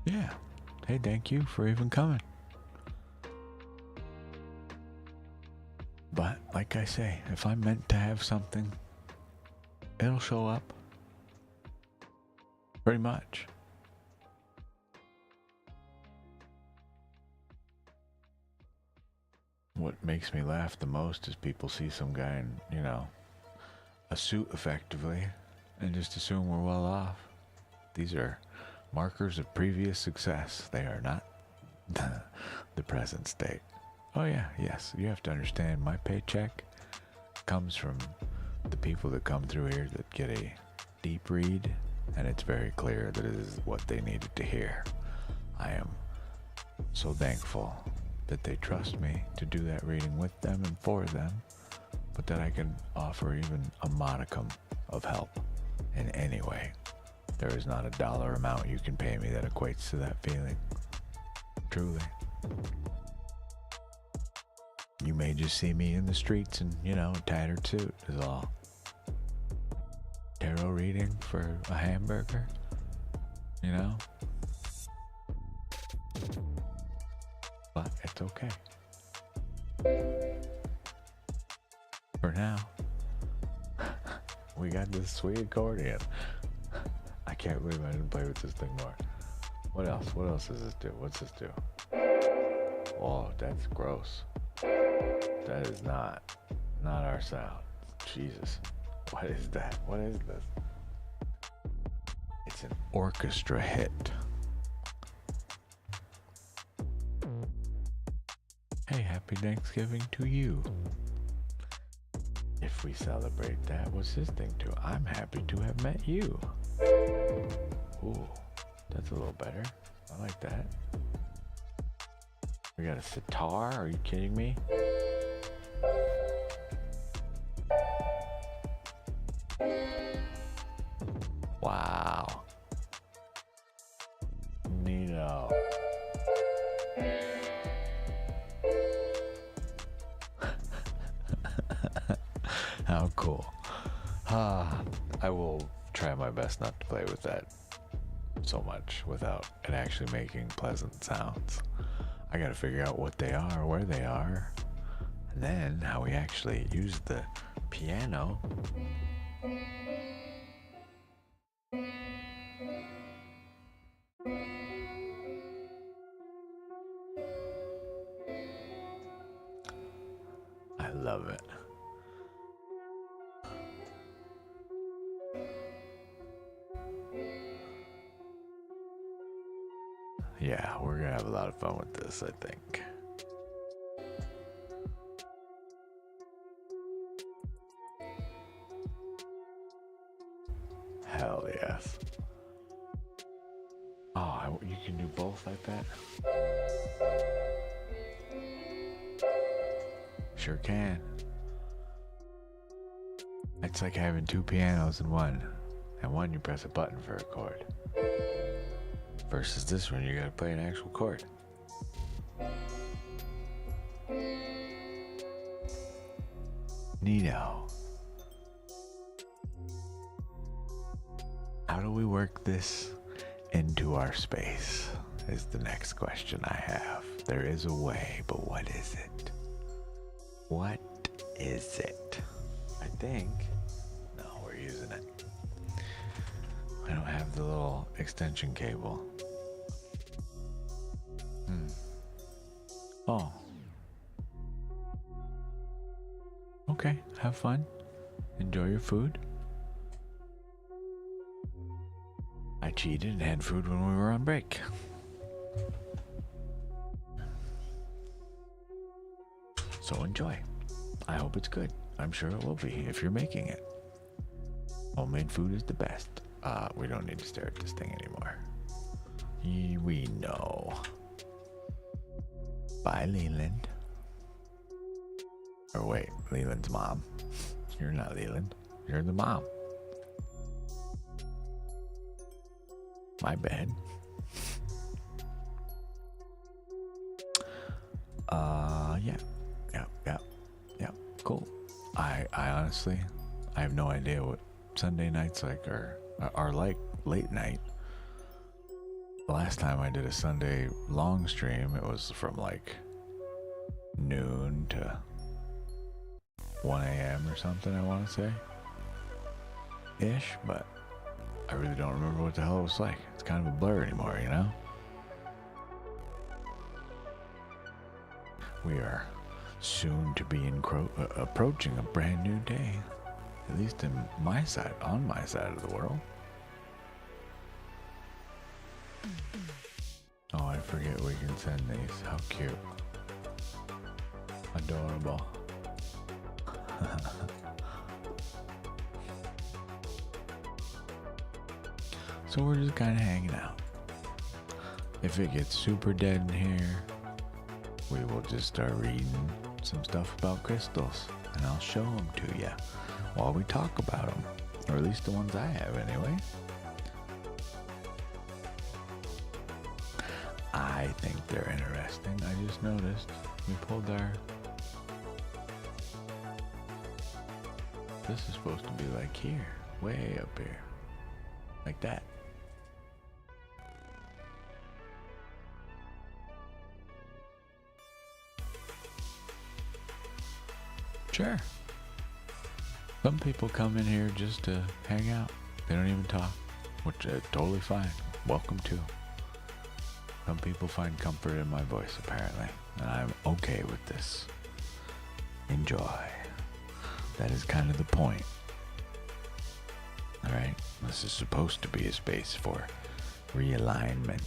Yeah. Hey, thank you for even coming. But, like I say, if I'm meant to have something, it'll show up. Pretty much. What makes me laugh the most is people see some guy in, you know, a suit effectively, and just assume we're well off. These are markers of previous success. They are not the present state. Oh yeah, yes, you have to understand my paycheck comes from the people that come through here that get a deep read, and it's very clear that it is what they needed to hear. I am so thankful that they trust me to do that reading with them and for them, but that I can offer even a modicum of help in any way. There is not a dollar amount you can pay me that equates to that feeling. Truly. You may just see me in the streets in, you know, a tattered suit is all. Tarot reading for a hamburger, you know? But it's okay. For now, we got this sweet accordion. I can't believe I didn't play with this thing more. What else? What else does this do? What's this do? Oh, that's gross. That is not our sound. Jesus. What is that? What is this? It's an orchestra hit. Hey, happy Thanksgiving to you. If we celebrate that, what's this thing to? I'm happy to have met you. Ooh, that's a little better. I like that. We got a sitar? Are you kidding me? Wow. Neato. How cool. I will try my best not to play with that so much without it actually making pleasant sounds. I gotta figure out what they are, where they are, and then how we actually use the piano. I love it. Yeah, we're gonna have a lot of fun with this, I think. Hell yes. Oh, you can do both, I bet. Sure can. It's like having two pianos in one. And one you press a button for a chord. Versus this one, you gotta play an actual chord. Neato. How do we work this into our space? Is the next question I have. There is a way, but what is it? What is it? I think. No, we're using it. I don't have the little extension cable. Oh. Okay, have fun. Enjoy your food. I cheated and had food when we were on break. So enjoy. I hope it's good. I'm sure it will be if you're making it. Homemade food is the best. We don't need to stare at this thing anymore. We know. Bye, Leland. Or wait, Leland's mom. You're not Leland. You're the mom. My bad. Yeah. Cool. I honestly, I have no idea what Sunday nights like are like late night. The last time I did a Sunday long stream, it was from like noon to 1 a.m. or something, I want to say. Ish, but I really don't remember what the hell it was like. It's kind of a blur anymore, you know? We are soon to be approaching a brand new day. At least on my side of the world. Oh, I forget we can send these. How cute. Adorable. So we're just kind of hanging out. If it gets super dead in here, we will just start reading some stuff about crystals, and I'll show them to you while we talk about them, or at least the ones I have anyway. I think they're interesting. I just noticed we pulled our... This is supposed to be like here, way up here, like that. Sure. Some people come in here just to hang out. They don't even talk, which is totally fine. Welcome to. Some people find comfort in my voice, apparently, and I'm okay with this. Enjoy. That is kind of the point. Alright, this is supposed to be a space for realignment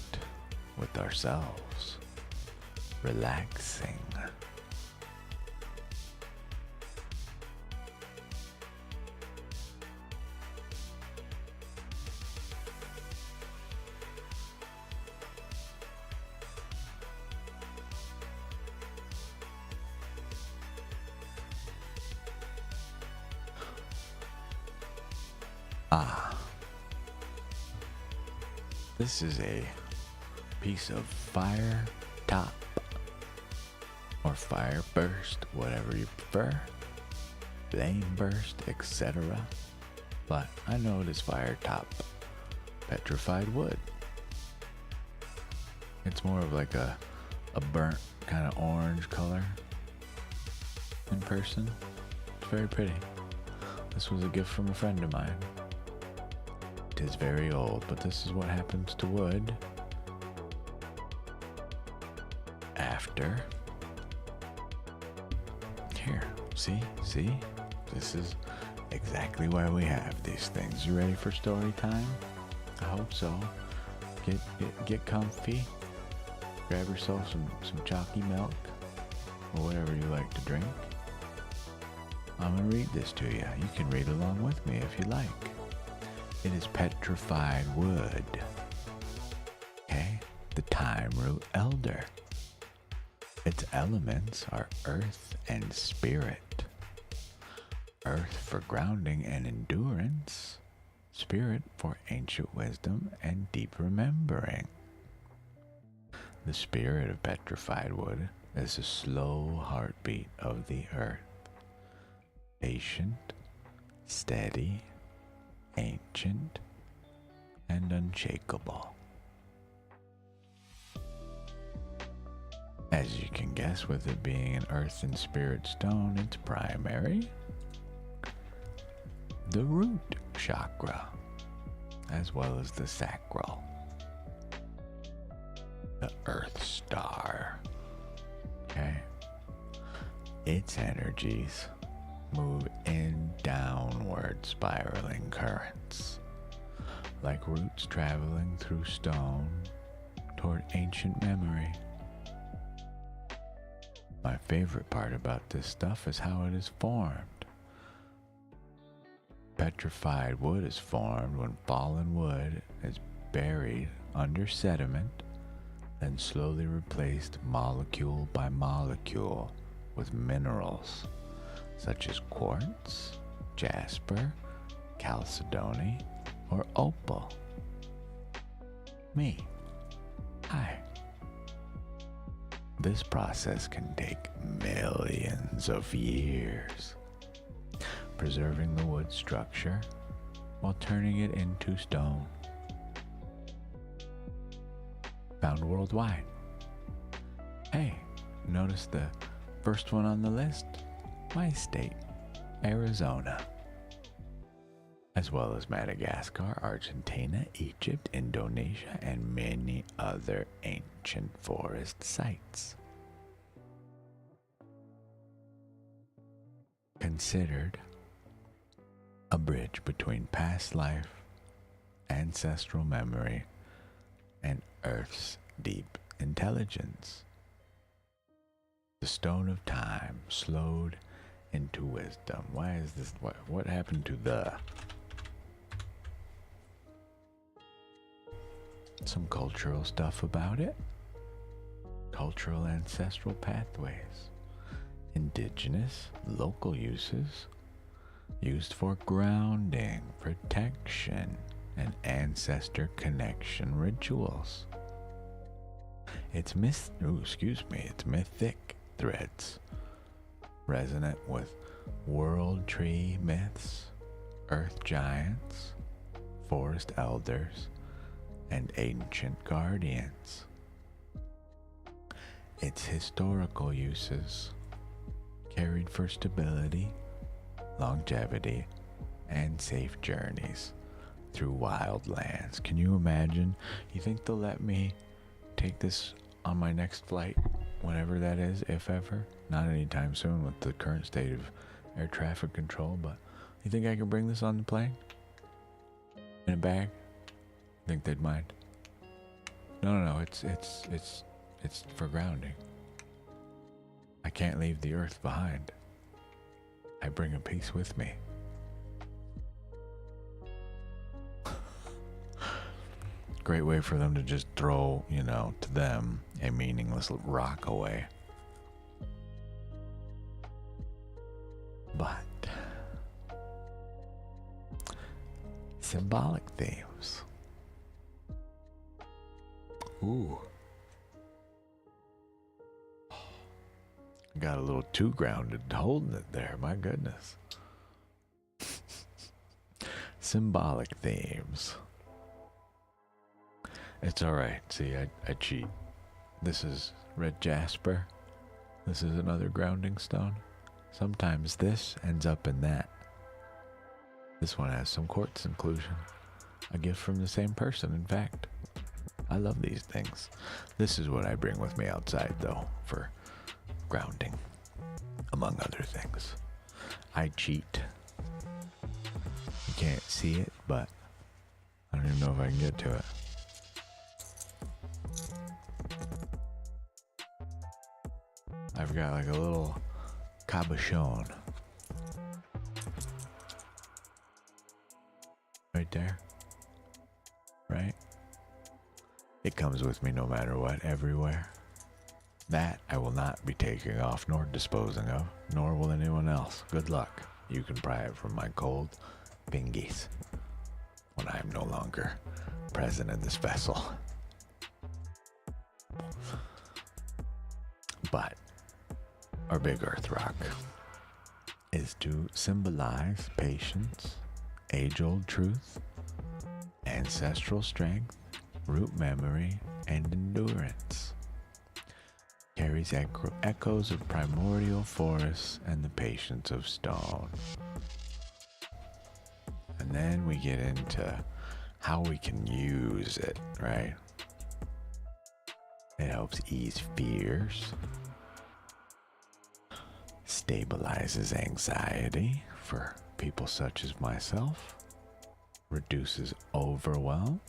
with ourselves. Relaxing. This is a piece of fire top or fire burst, whatever you prefer, flame burst, etc. But I know it is fire top petrified wood. It's more of like a burnt kind of orange color in person. It's very pretty. This was a gift from a friend of mine. It is very old, but this is what happens to wood after. Here, see? This is exactly why we have these things. You ready for story time? I hope so. Get comfy. Grab yourself some chalky milk or whatever you like to drink. I'm gonna read this to you. You can read along with me if you like. It is petrified wood. Okay? The time root elder. Its elements are earth and spirit. Earth for grounding and endurance. Spirit for ancient wisdom and deep remembering. The spirit of petrified wood is the slow heartbeat of the earth. Patient, steady, ancient, and unshakable. As you can guess, with it being an earth and spirit stone, it's primary, the root chakra, as well as the sacral, the earth star. Okay? Its energies move in downward spiraling currents, like roots traveling through stone toward ancient memory. My favorite part about this stuff is how it is formed. Petrified wood is formed when fallen wood is buried under sediment, then slowly replaced molecule by molecule with minerals such as quartz, jasper, chalcedony, or opal. Me. Hi. This process can take millions of years, preserving the wood structure while turning it into stone. Found worldwide. Hey, notice the first one on the list? My state, Arizona, as well as Madagascar, Argentina, Egypt, Indonesia, and many other ancient forest sites. Considered a bridge between past life, ancestral memory, and Earth's deep intelligence. The stone of time slowed into wisdom. Why is this? What happened to the? Some cultural stuff about it. Cultural ancestral pathways. Indigenous, local uses. Used for grounding, protection, and ancestor connection rituals. It's mythic threads, resonant with world tree myths, earth giants, forest elders, and ancient guardians. Its historical uses, carried for stability, longevity, and safe journeys through wild lands. Can you imagine? You think they'll let me take this on my next flight, whenever that is, if ever? Not anytime soon with the current state of air traffic control, but you think I can bring this on the plane? In a bag? Think they'd mind? No, it's for grounding. I can't leave the earth behind. I bring a piece with me. Great way for them to just throw, to them, a meaningless rock away. But symbolic themes. Ooh. Got a little too grounded holding it there, my goodness. Symbolic themes. It's alright, see, I cheat. This is red jasper. This is another grounding stone. Sometimes this ends up in that. This one has some quartz inclusion. A gift from the same person, in fact. I love these things. This is what I bring with me outside, though, for grounding, among other things. I cheat. You can't see it, but I don't even know if I can get to it. I've got like a little cabochon right there, right? It comes with me no matter what, everywhere. That I will not be taking off nor disposing of, nor will anyone else. Good luck. You can pry it from my cold fingies when I am no longer present in this vessel. But our big earth rock is to symbolize patience, age-old truth, ancestral strength, root memory, and endurance. Carries echoes of primordial forests and the patience of stone. And then we get into how we can use it, right? It helps ease fears, stabilizes anxiety for people such as myself, reduces overwhelm,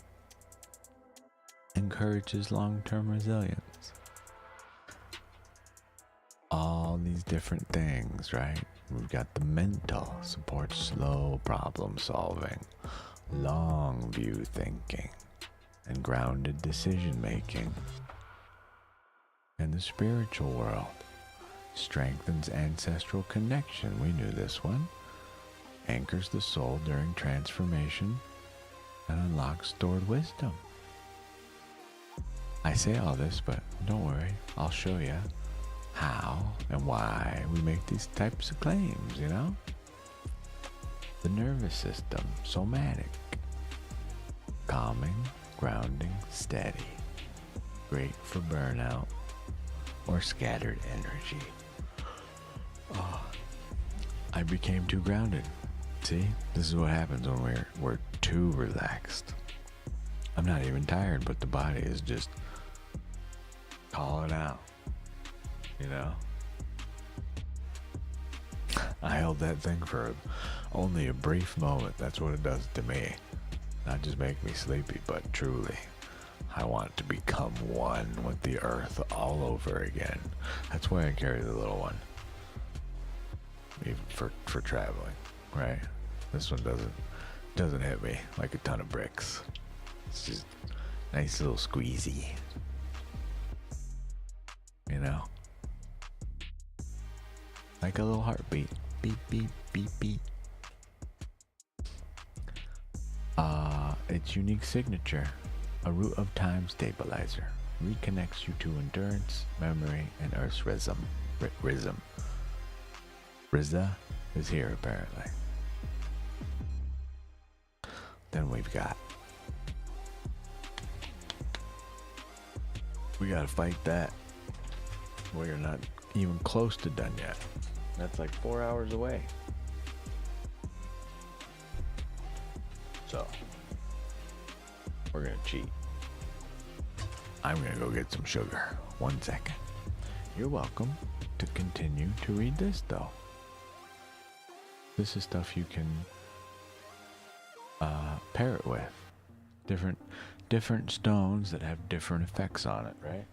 encourages long-term resilience. All these different things, right? We've got the mental, supports slow problem solving, long view thinking, and grounded decision making. And the spiritual world strengthens ancestral connection. We knew this one. Anchors the soul during transformation and unlocks stored wisdom. I say all this, but don't worry, I'll show you how and why we make these types of claims, you know? The nervous system, somatic, calming, grounding, steady, great for burnout or scattered energy. Oh, I became too grounded. See, this is what happens when we're too relaxed. I'm not even tired, but the body is just calling out. You know, I held that thing for only a brief moment. That's what it does to me. Not just make me sleepy, but truly, I want to become one with the earth all over again. That's why I carry the little one, even for traveling, right? This one doesn't hit me like a ton of bricks. It's just nice little squeezy, you know. Like a little heartbeat. Beep, beep, beep, beep. Its unique signature, a root of time stabilizer, reconnects you to endurance, memory, and Earth's rhythm. Rizza is here, apparently. Then we gotta fight that. We're not even close to done yet. That's like 4 hours away. So, we're gonna cheat. I'm gonna go get some sugar. 1 second. You're welcome to continue to read this, though. This is stuff you can pair it with. Different stones that have different effects on it, right?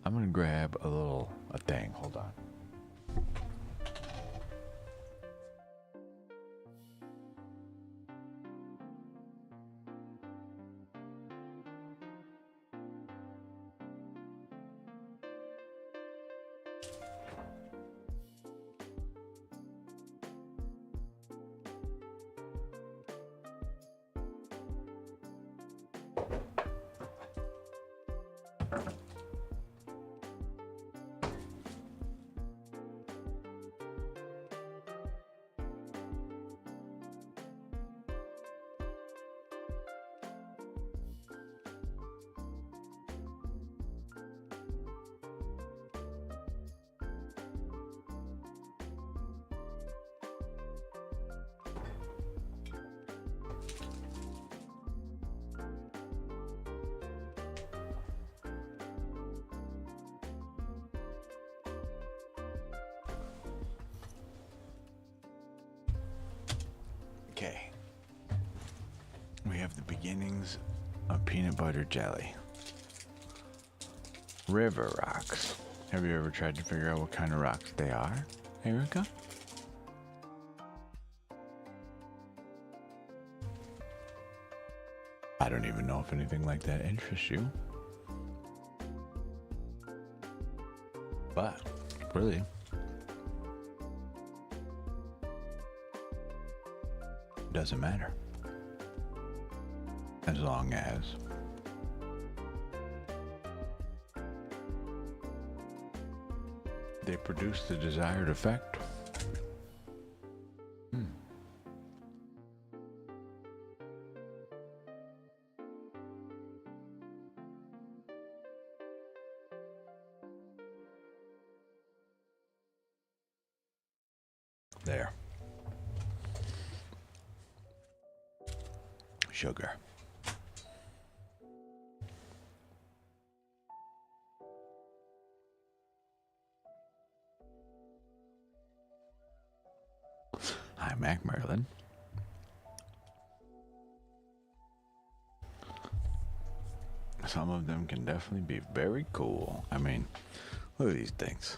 I'm gonna grab a thing. Hold on. Okay. We have the beginnings of peanut butter jelly. River rocks. Have you ever tried to figure out what kind of rocks they are, Erica? I don't even know if anything like that interests you. But really, doesn't matter as long as they produce the desired effect. There. Sugar. Hi, Mac Merlin. Some of them can definitely be very cool. I mean, look at these things.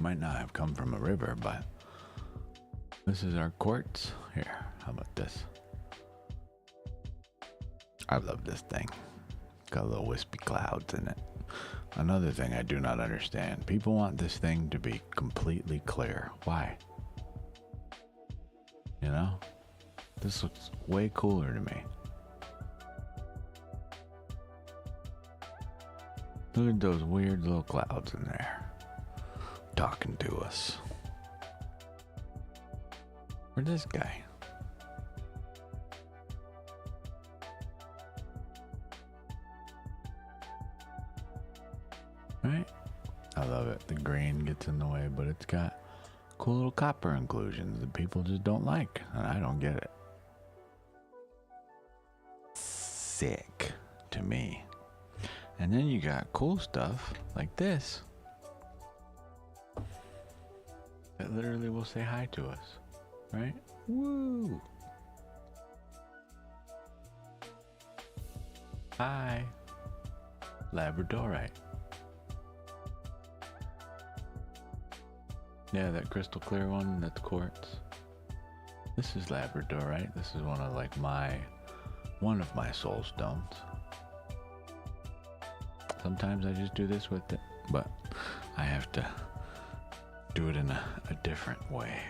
Might not have come from a river, but this is our quartz. Here, how about this? I love this thing. Got little wispy clouds in it. Another thing I do not understand. People want this thing to be completely clear. Why? You know? This looks way cooler to me. Look at those weird little clouds in there. Talking to us. Where's this guy? Right? I love it. The green gets in the way, but it's got cool little copper inclusions that people just don't like, and I don't get it. Sick to me. And then you got cool stuff like this that literally will say hi to us, right? Woo! Hi, Labradorite. Yeah, that crystal clear one, that's quartz. This is Labradorite. This is one of my soul stones. Sometimes I just do this with it, but I have to do it in a different way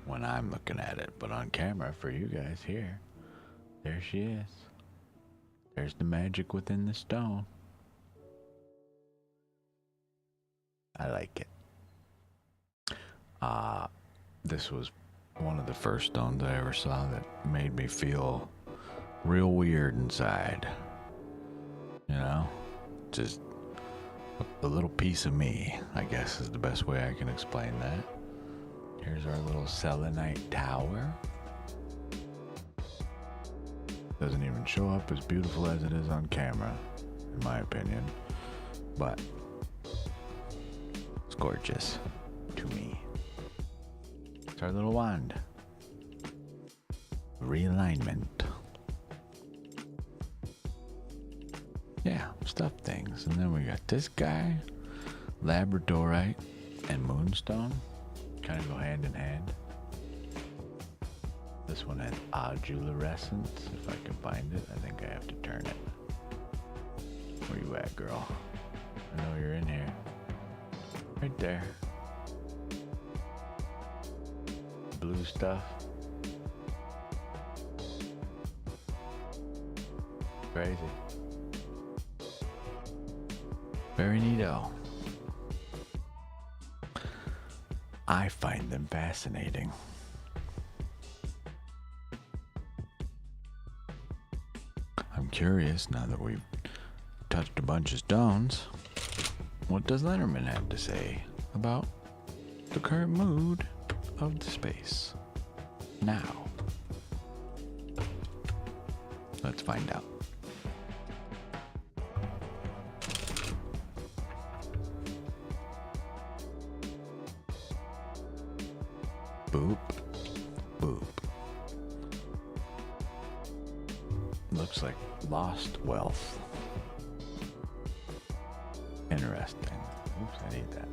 when I'm looking at it. But on camera for you guys here, there she is. There's the magic within the stone. I like it. This was one of the first stones I ever saw that made me feel real weird inside. You know? Just a little piece of me, I guess is the best way I can explain that. Here's our little selenite tower. Doesn't even show up as beautiful as it is on camera, in my opinion. But it's gorgeous to me. It's our little wand. Realignment. Yeah, stuff things. And then we got this guy, Labradorite and Moonstone. Kind of go hand in hand. This one has Audularescence. If I can find it, I think I have to turn it. Where you at, girl? I know you're in here. Right there. Blue stuff. Crazy. Very neato. I find them fascinating. I'm curious, now that we've touched a bunch of stones, what does Lenormand have to say about the current mood of the space now? Let's find out. Boop, boop. Looks like lost wealth. Interesting. Oops, I need that.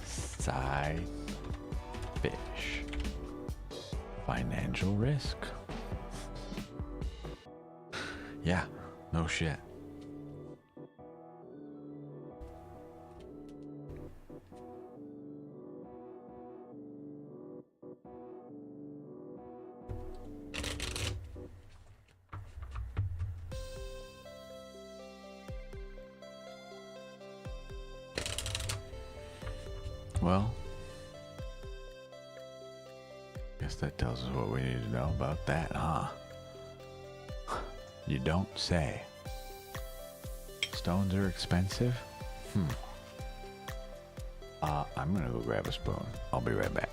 Side fish. Financial risk. Yeah, no shit. Well, guess that tells us what we need to know about that, huh? You don't say. Stones are expensive? I'm gonna go grab a spoon. I'll be right back.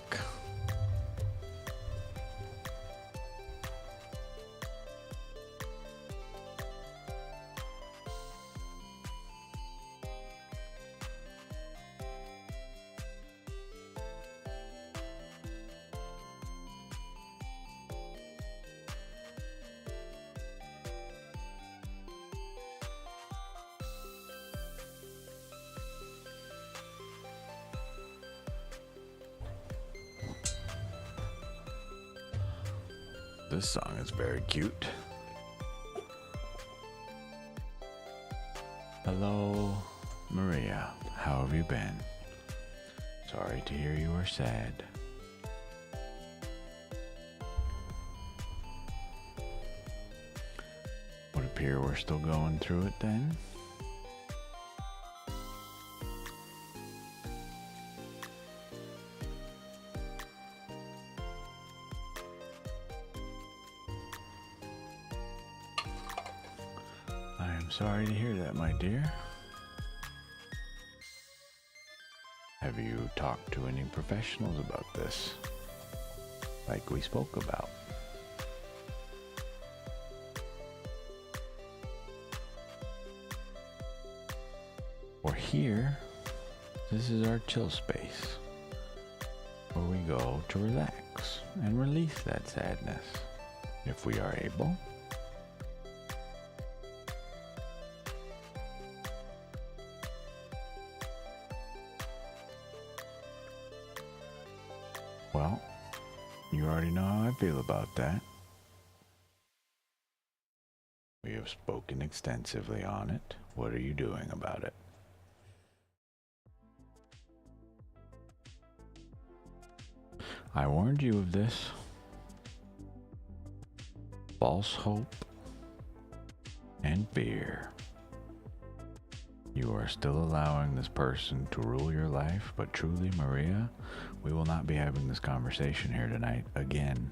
This song is very cute. Hello, Maria. How have you been? Sorry to hear you are sad. Would appear we're still going through it then. Sorry to hear that, my dear. Have you talked to any professionals about this? Like we spoke about? Or here, this is our chill space, where we go to relax and release that sadness, if we are able. Well, you already know how I feel about that. We have spoken extensively on it. What are you doing about it? I warned you of this. False hope and fear. You are still allowing this person to rule your life, but truly, Maria, we will not be having this conversation here tonight again.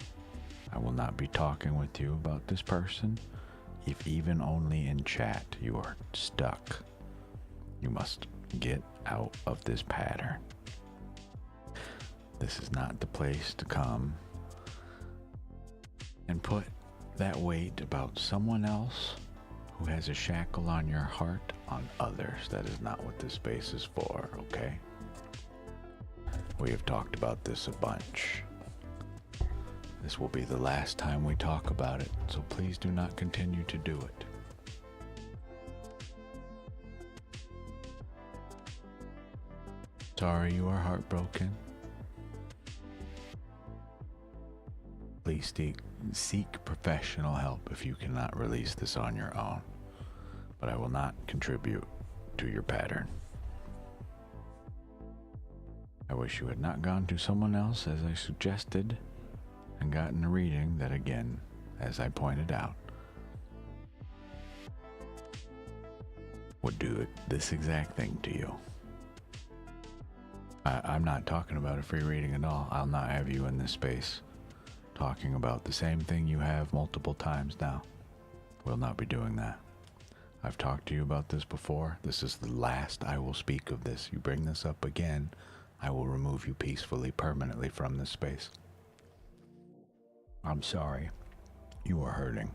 I will not be talking with you about this person, if even only in chat. You are stuck. You must get out of this pattern. This is not the place to come and put that weight about someone else who has a shackle on your heart on others. That is not what this space is for, okay? We have talked about this a bunch. This will be the last time we talk about it, so please do not continue to do it. Sorry you are heartbroken. Please seek professional help if you cannot release this on your own. But I will not contribute to your pattern. I wish you had not gone to someone else as I suggested and gotten a reading that, again, as I pointed out, would do this exact thing to you. I'm not talking about a free reading at all. I'll not have you in this space talking about the same thing you have multiple times now. We'll not be doing that. I've talked to you about this before. This is the last I will speak of this. You bring this up again, I will remove you peacefully, permanently from this space. I'm sorry. You are hurting.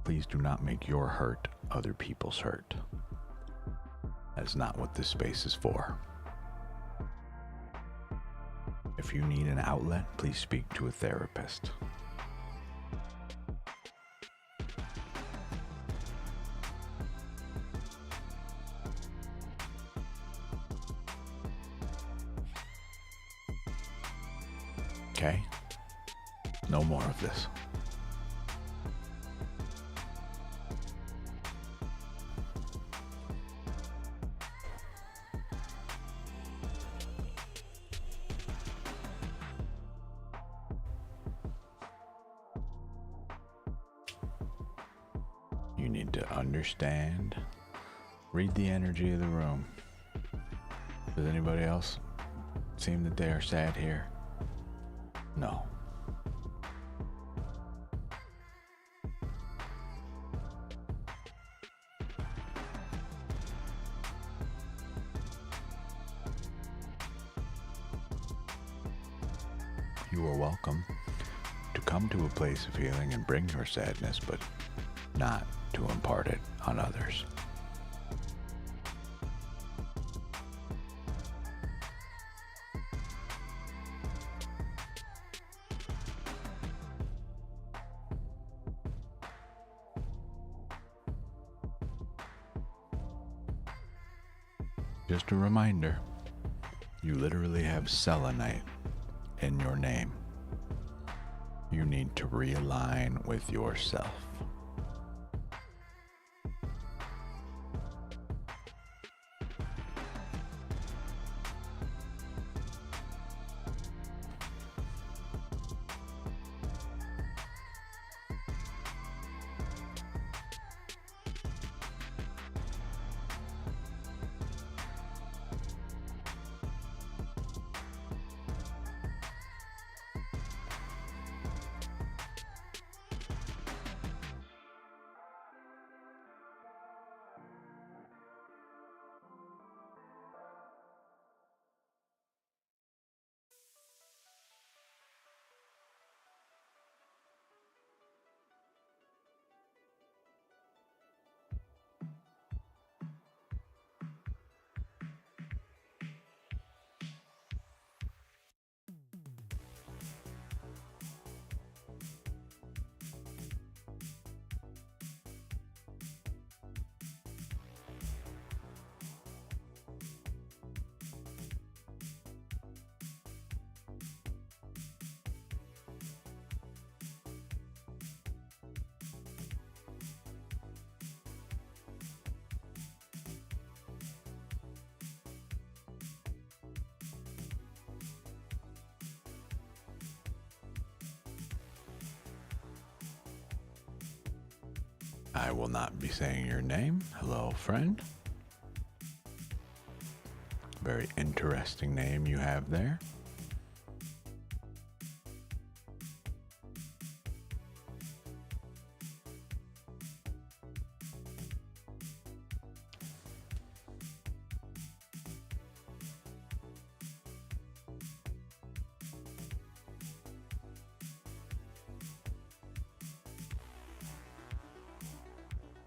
Please do not make your hurt other people's hurt. That is not what this space is for. If you need an outlet, please speak to a therapist. Okay? No more of this. You need to understand, read the energy of the room. Does anybody else seem that they are sad here? No. You are welcome to come to a place of healing and bring your sadness, but not to impart it on others. Just a reminder, you literally have selenite in your name. You need to realign with yourself. I will not be saying your name. Hello, friend. Very interesting name you have there.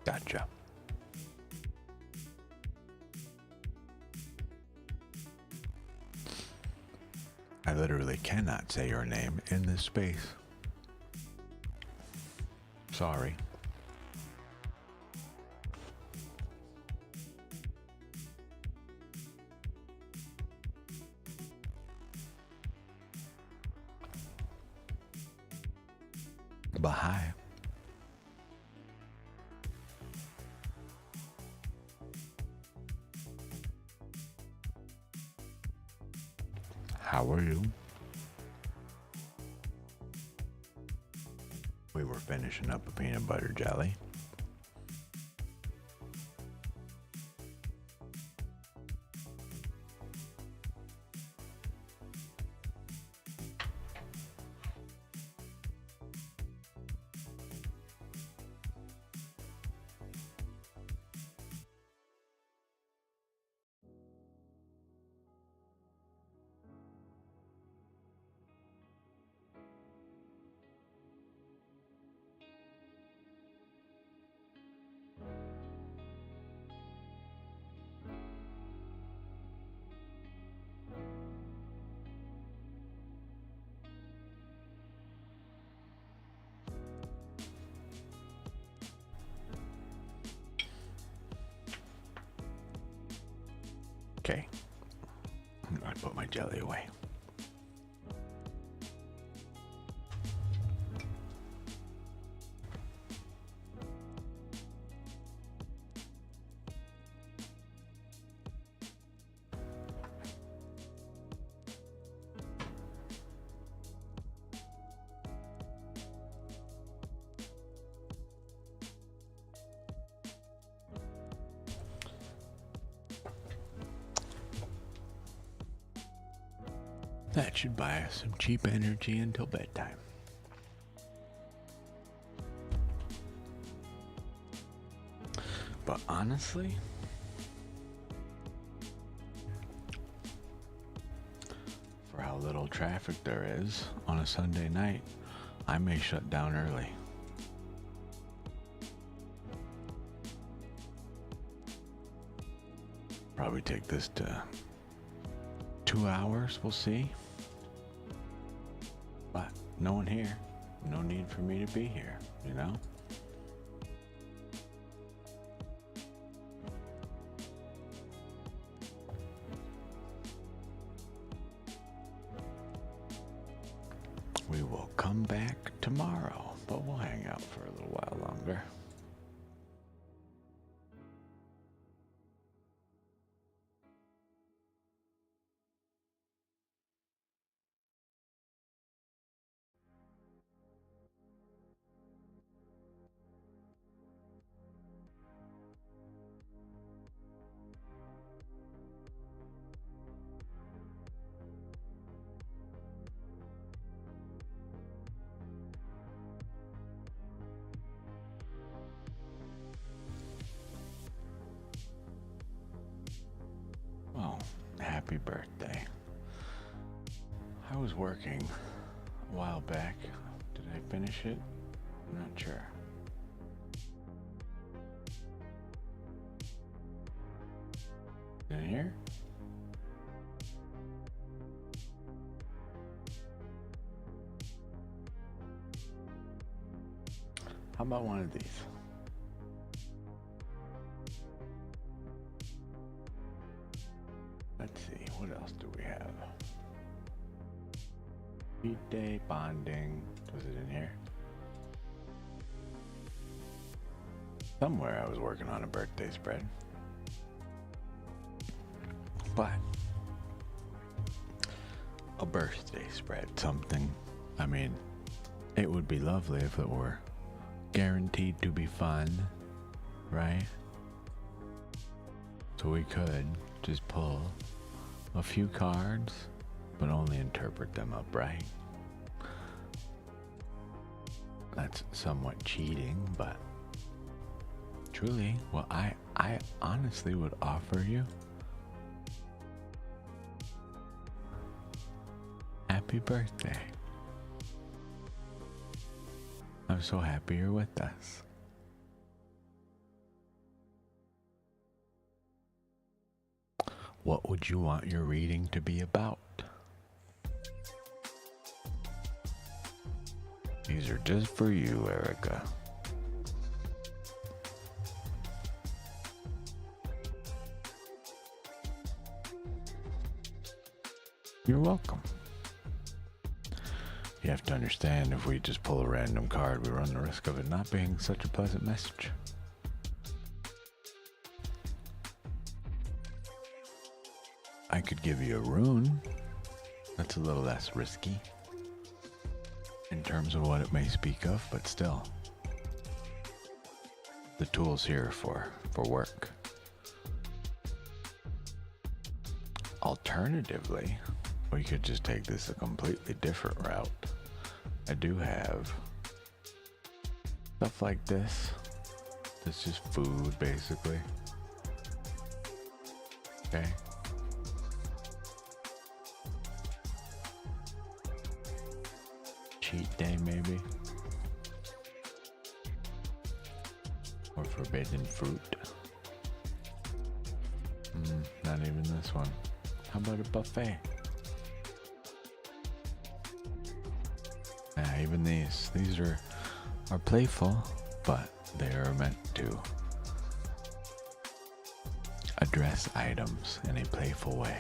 Gotcha. I literally cannot say your name in this space. Sorry. But hi. How are you? We were finishing up a peanut butter jelly. Okay, I'm going to put my jelly away. That should buy us some cheap energy until bedtime. But honestly, for how little traffic there is on a Sunday night, I may shut down early. Probably take this to 2 hours, we'll see. But no one here. No need for me to be here, you know? We will come back tomorrow, but we'll hang out for a little while longer. Oh, happy birthday. I was working a while back. Did I finish it? I'm not sure. In here? How about one of these? Let's see, what else do we have? Heat day, bonding. Was it in here? Somewhere I was working on a birthday spread. But a birthday spread, something. I mean, it would be lovely if it were guaranteed to be fun, right? So we could just pull a few cards, but only interpret them upright. That's somewhat cheating, but truly, what I honestly would offer you, happy birthday. I'm so happy you're with us. What would you want your reading to be about? These are just for you, Erica. You're welcome. You have to understand, if we just pull a random card, we run the risk of it not being such a pleasant message. I could give you a rune. That's a little less risky in terms of what it may speak of, but still, the tool's here for work. Alternatively, we could just take this a completely different route. I do have stuff like this. That's just food, basically. Okay. Cheat day, maybe. Or forbidden fruit. Not even this one. How about a buffet? Yeah, even these. These are playful, but they are meant to address items in a playful way.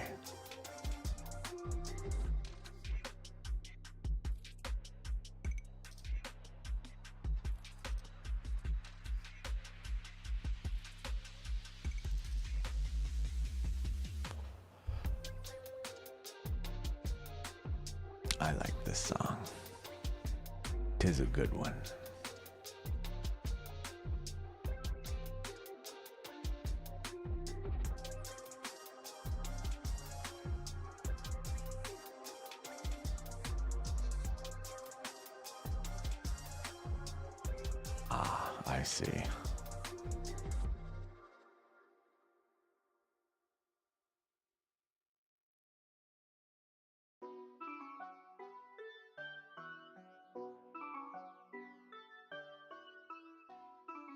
I like this song. 'Tis a good one. Ah, I see.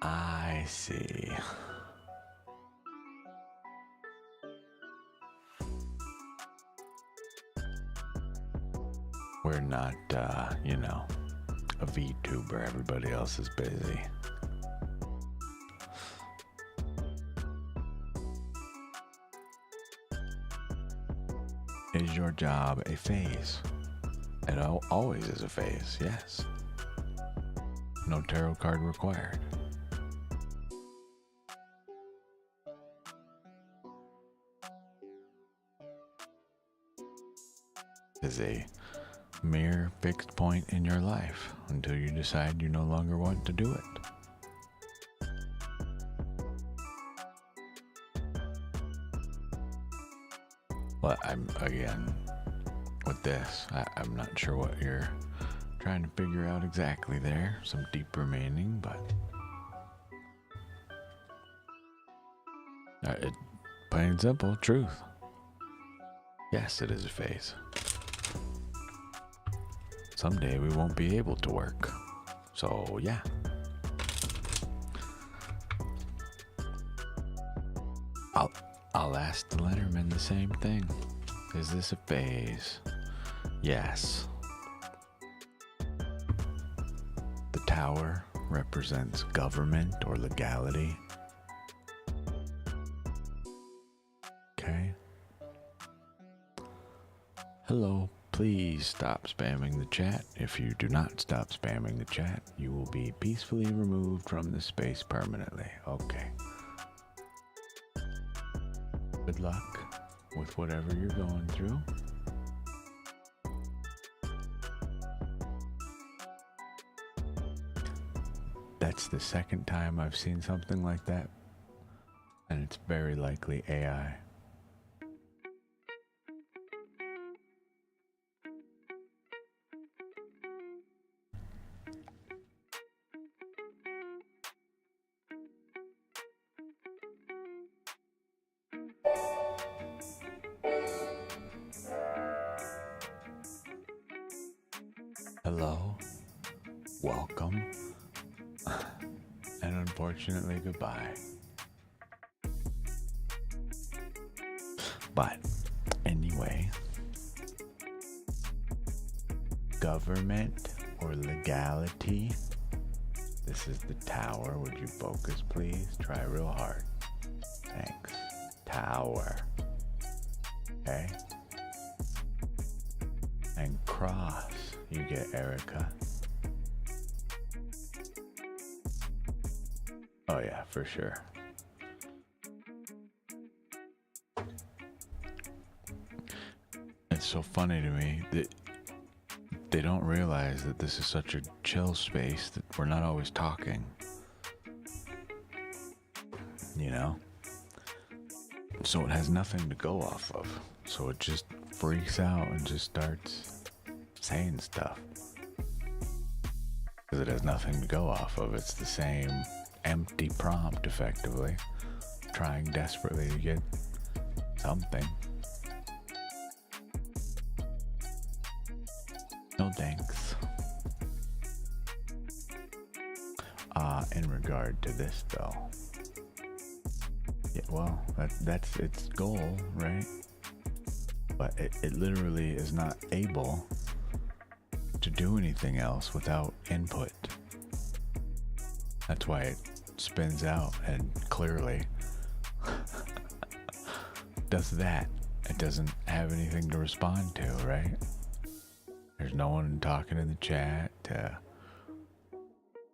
I see. We're not, you know, a VTuber. Everybody else is busy. Is your job a phase? It always is a phase, yes. No tarot card required. Is a mere fixed point in your life until you decide you no longer want to do it. Well, again, with this, I'm not sure what you're trying to figure out exactly there. Some deeper meaning, but plain and simple, truth. Yes, it is a phase. Someday we won't be able to work. So, yeah. I'll ask the Lenormand the same thing. Is this a phase? Yes. The tower represents government or legality. Okay. Hello. Please stop spamming the chat. If you do not stop spamming the chat, you will be peacefully removed from the space permanently. Okay. Good luck with whatever you're going through. That's the second time I've seen something like that, and it's very likely AI. Hello, welcome, and unfortunately goodbye. But anyway, government or legality. This is the tower. Would you focus, please? Try real hard. Thanks. Tower. Okay. And cross. You get Erica. Oh yeah, for sure. It's so funny to me that they don't realize that this is such a chill space that we're not always talking. You know? So it has nothing to go off of. So it just freaks out and just starts saying stuff. Because it has nothing to go off of. It's the same empty prompt, effectively. Trying desperately to get something. No thanks. In regard to this though. Yeah, well, that's its goal, right? But it literally is not able to do anything else without input. That's why it spins out and clearly does that. It doesn't have anything to respond to, right? There's no one talking in the chat to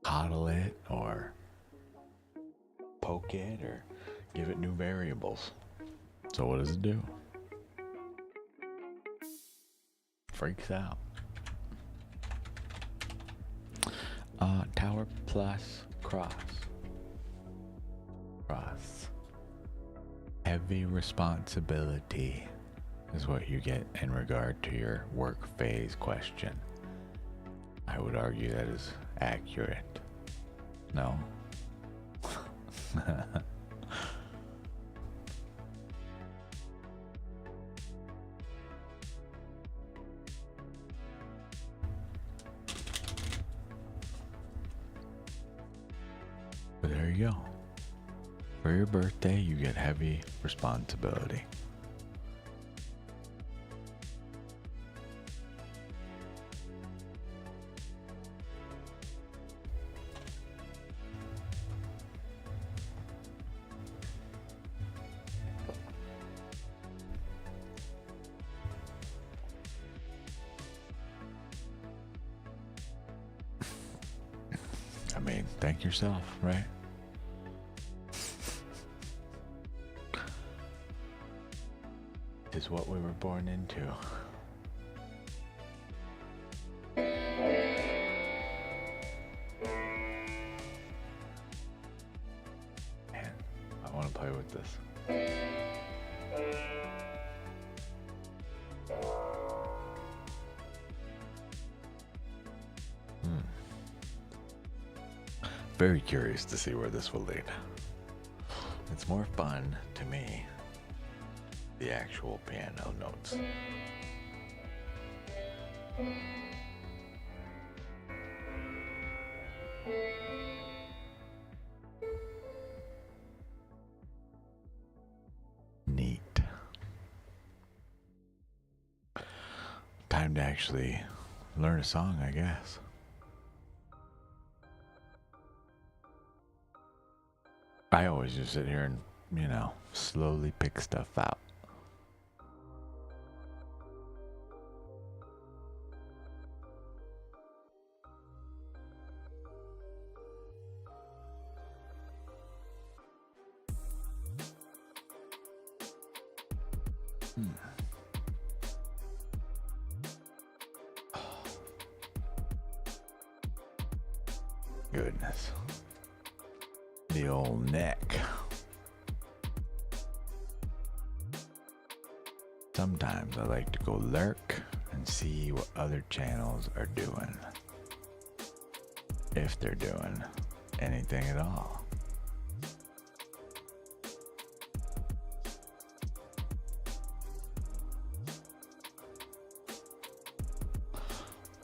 coddle it or poke it or give it new variables. So what does it do? Freaks out. Tower plus cross. Cross. Heavy responsibility is what you get in regard to your work phase question. I would argue that is accurate. No. But there you go. For your birthday, you get heavy responsibility. I mean, thank yourself, right? Is what we were born into. Man, I want to play with this. Very curious to see where this will lead. It's more fun to me, the actual piano notes. Neat. Time to actually learn a song, I guess. I always just sit here and, slowly pick stuff out. Goodness. The old neck. Sometimes I like to go lurk and see what other channels are doing. If they're doing anything at all.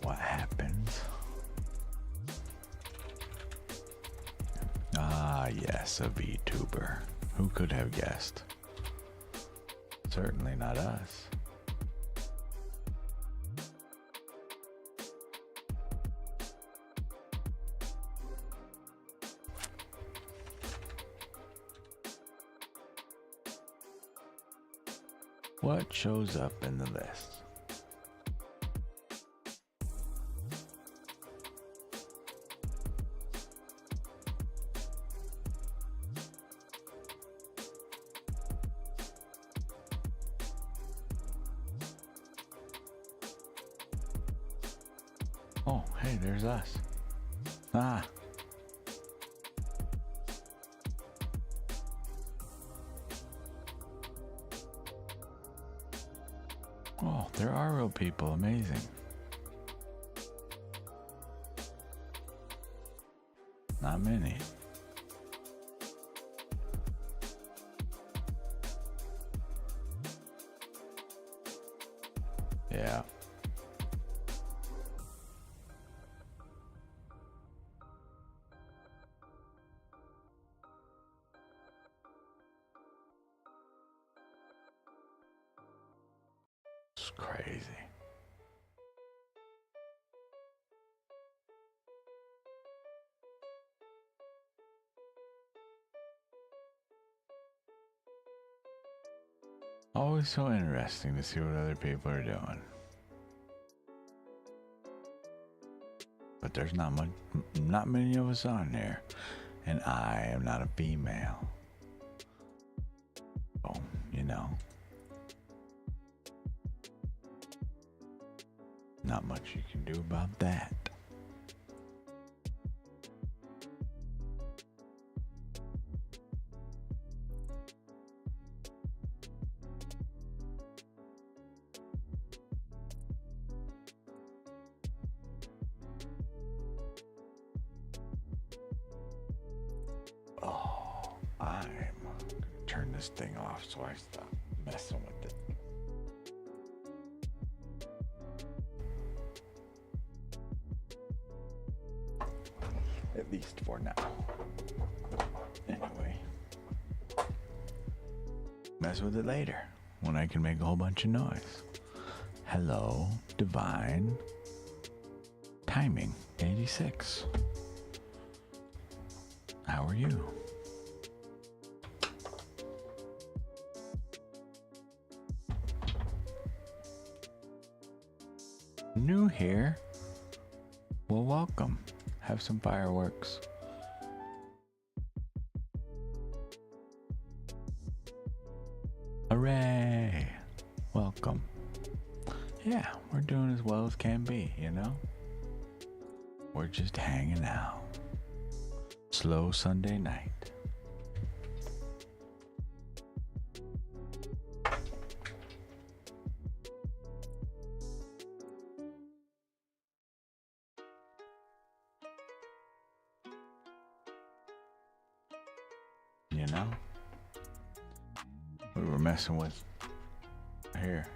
What happens? Ah, yes, a VTuber. Who could have guessed? Certainly not us. What shows up in the list? Oh, hey, there's us. Ah. Oh, there are real people. Amazing. Not many. Yeah. It's crazy. Always so interesting to see what other people are doing. But there's not many of us on there, and I am not a female. Oh, not much you can do about that. I'm gonna turn this thing off so I stop messing with it. At least for now. Anyway. Mess with it later when I can make a whole bunch of noise. Hello, Divine Timing 86. How are you? New here? Well, welcome. Have some fireworks. Hooray! Welcome. Yeah, we're doing as well as can be, you know? We're just hanging out. Slow Sunday night. You know? We were messing with here.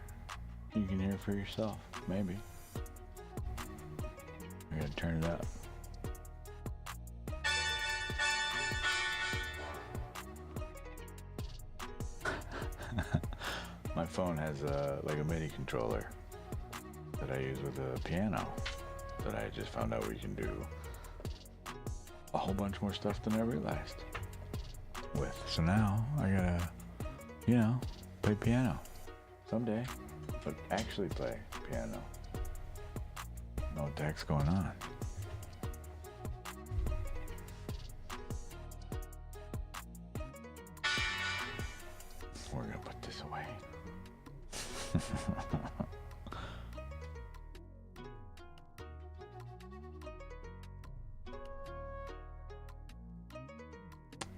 You can hear for yourself, maybe. I gotta turn it up. My phone has like a MIDI controller that I use with a piano that I just found out we can do a whole bunch more stuff than I realized with. So now I gotta, you know, play piano someday, but actually play piano. Know what the heck's going on. We're gonna put this away.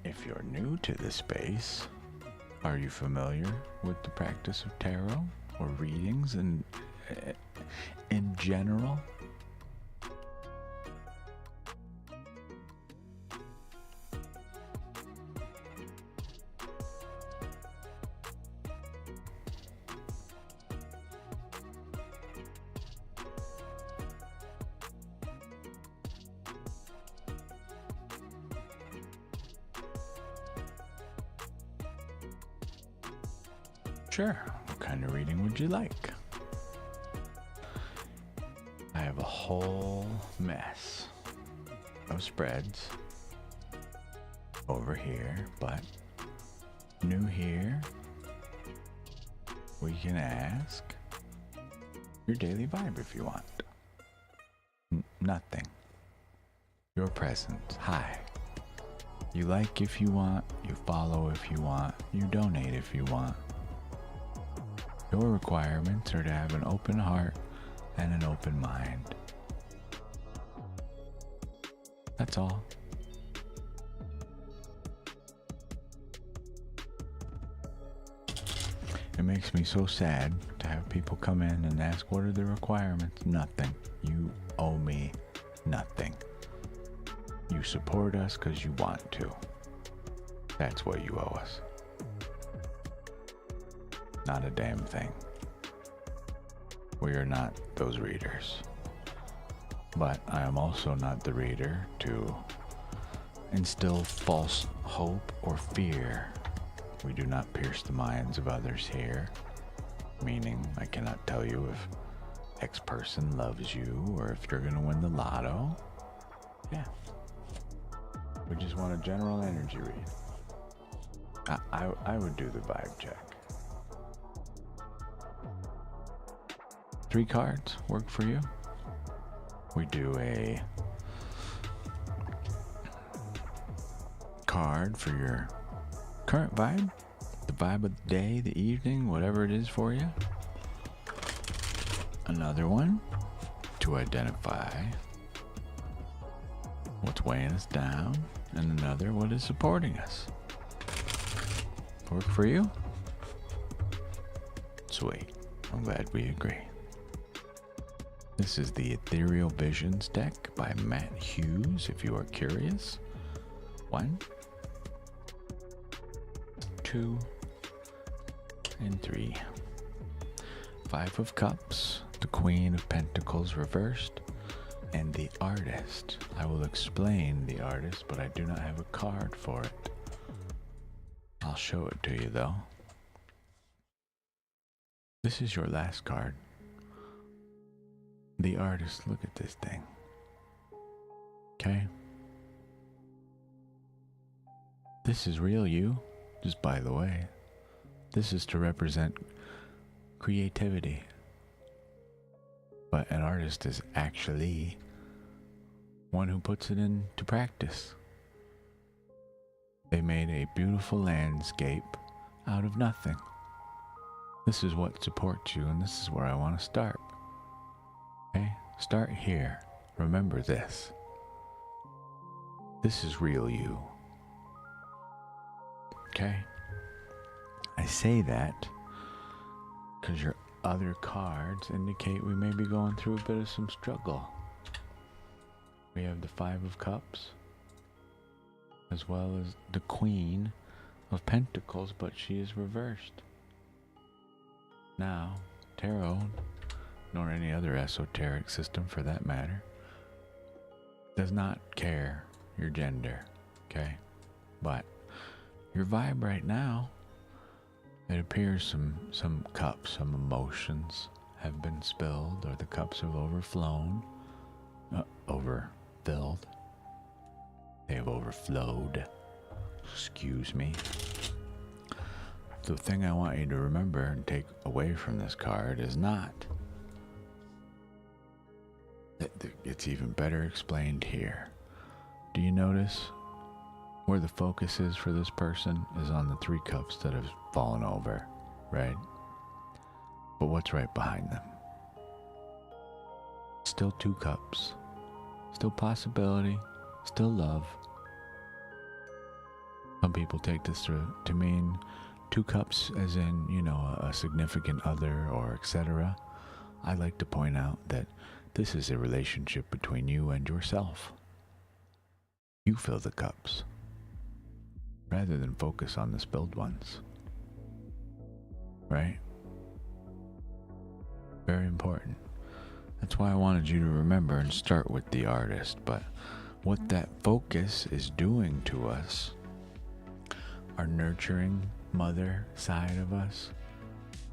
If you're new to this space, are you familiar with the practice of tarot or readings in general? Sure. What kind of reading would you like? I have a whole mess of spreads over here, but new here, we can ask your daily vibe if you want. Nothing. Your presence. Hi. You like if you want, you follow if you want, you donate if you want. Your requirements are to have an open heart and an open mind. That's all. It makes me so sad to have people come in and ask, what are the requirements? Nothing. You owe me nothing. You support us because you want to. That's what you owe us. Not a damn thing. We are not those readers. But I am also not the reader to instill false hope or fear. We do not pierce the minds of others here. Meaning, I cannot tell you if X person loves you or if you're going to win the lotto. Yeah. We just want a general energy read. I would do the vibe check. 3 cards work for you? We do a card for your current vibe, the vibe of the day, the evening, whatever it is for you. Another one to identify what's weighing us down, and another what is supporting us. Work for you? Sweet. I'm glad we agree. This is the Ethereal Visions deck by Matt Hughes, if you are curious. 1, 2 and 3. 5 of Cups, the Queen of Pentacles reversed, and the Artist. I will explain the Artist, but I do not have a card for it. I'll show it to you though. This is your last card. The Artist, look at this thing. Okay? This is real you, just by the way. This is to represent creativity. But an artist is actually one who puts it into practice. They made a beautiful landscape out of nothing. This is what supports you, and this is where I want to start. Okay? Start here. Remember this. This is real you. Okay? I say that because your other cards indicate we may be going through a bit of some struggle. We have the 5 of Cups, as well as the Queen of Pentacles, but she is reversed. Now, tarot, nor any other esoteric system for that matter, does not care your gender, okay? But your vibe right now, it appears some cups, some emotions have been spilled, or the cups have overflown, overfilled. They have overflowed. Excuse me. The thing I want you to remember and take away from this card is not. It's even better explained here. Do you notice where the focus is for this person is on the 3 cups that have fallen over, right? But what's right behind them? Still 2 cups. Still possibility. Still love. Some people take this to mean 2 cups as in, you know, a significant other or etc. I like to point out that this is a relationship between you and yourself. You fill the cups, rather than focus on the spilled ones. Right? Very important. That's why I wanted you to remember and start with the Artist. But what that focus is doing to us, our nurturing mother side of us,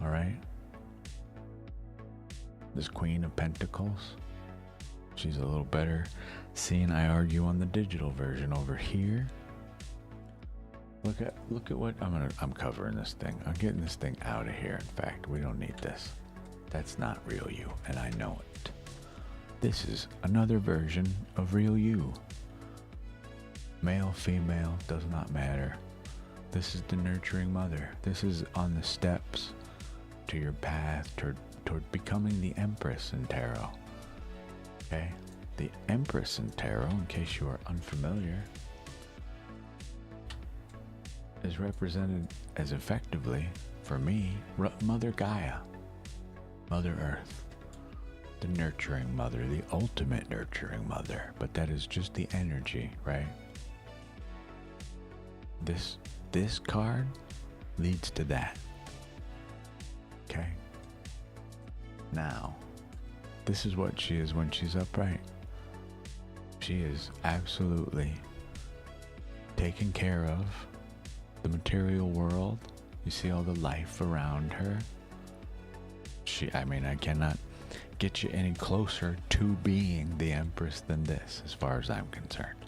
all right? This Queen of Pentacles, she's a little better seen, I argue, on the digital version over here. Look at what I'm covering this thing. I'm getting this thing out of here. In fact, we don't need this. That's not real you, and I know it. This is another version of real you. Male, female, does not matter. This is the nurturing mother. This is on the steps to your path toward becoming the Empress in tarot. Okay? The Empress in tarot, in case you are unfamiliar, is represented as effectively, for me, Mother Gaia, Mother Earth, the nurturing mother, the ultimate nurturing mother. But that is just the energy, right? This card leads to that. Okay? Now, this is what she is when she's upright. She is absolutely taken care of. The material world, you see all the life around her. I cannot get you any closer to being the Empress than this, as far as I'm concerned.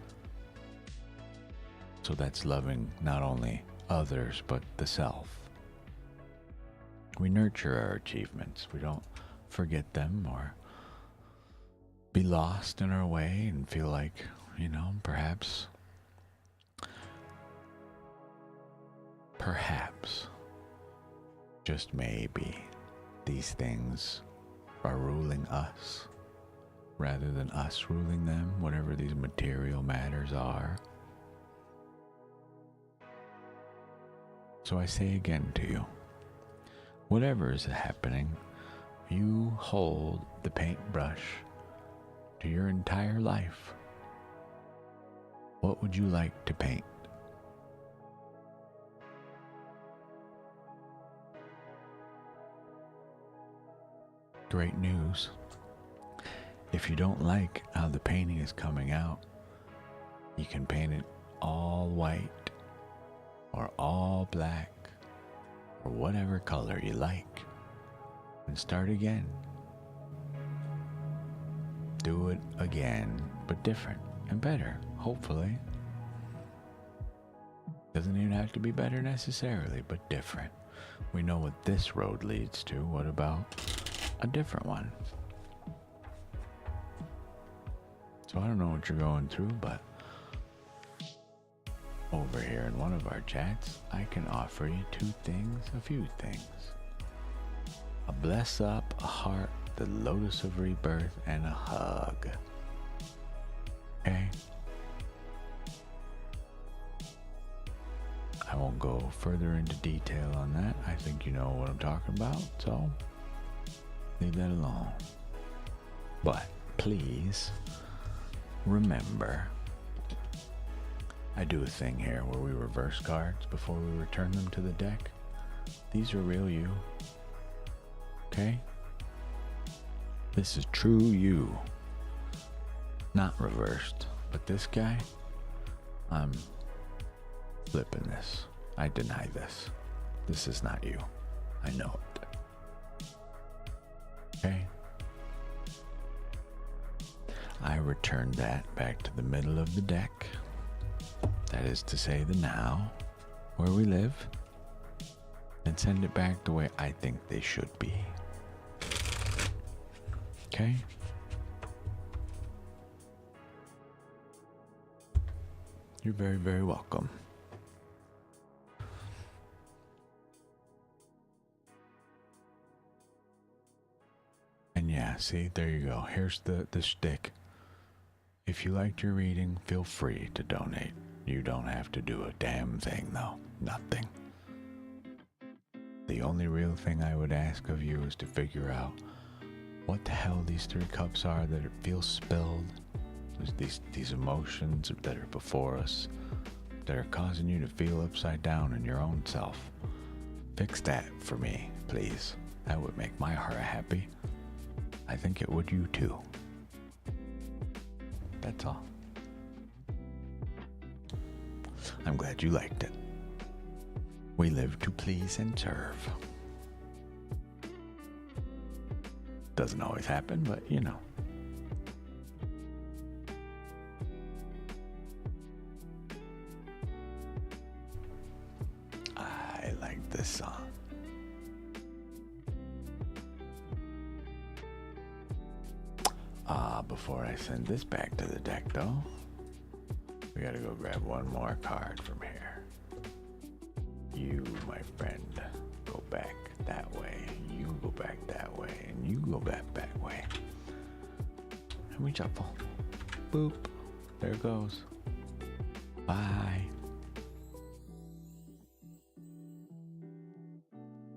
So that's loving not only others, but the self. We nurture our achievements. We don't forget them or be lost in our way and feel like, perhaps, just maybe, these things are ruling us rather than us ruling them, whatever these material matters are. So I say again to you, whatever is happening, you hold the paintbrush to your entire life. What would you like to paint? great news. If you don't like how the painting is coming out, you can paint it all white or all black or whatever color you like and start again. Do it again, but different and better, hopefully. Doesn't even have to be better necessarily, but different. We know what this road leads to. What about a different one? So I don't know what you're going through, but over here in one of our chats, I can offer you two things, a few things. A bless up, a heart, the lotus of rebirth, and a hug. Okay? I won't go further into detail on that. I think you know what I'm talking about, so leave that alone. But please remember, I do a thing here where we reverse cards before we return them to the deck. These are real you. Okay? This is true you. Not reversed. But this guy, I'm flipping this. I deny this. This is not you. I know it. Okay? I return that back to the middle of the deck. That is to say the now, where we live, and send it back the way I think they should be. Okay? You're very, very welcome. And yeah, see, there you go. Here's the shtick. If you liked your reading, feel free to donate. You don't have to do a damn thing, though. Nothing. The only real thing I would ask of you is to figure out what the hell these three cups are that it feels spilled. There's these emotions that are before us that are causing you to feel upside down in your own self. Fix that for me, please. That would make my heart happy. I think it would you too. That's all. I'm glad you liked it. We live to please and serve. Doesn't always happen, but you know. I like this song. Before I send this back to the deck, though, we gotta go grab one more card from here. You, my friend, go back that way. You go back that way. And you go back that way. And we shuffle. Boop. There it goes. Bye.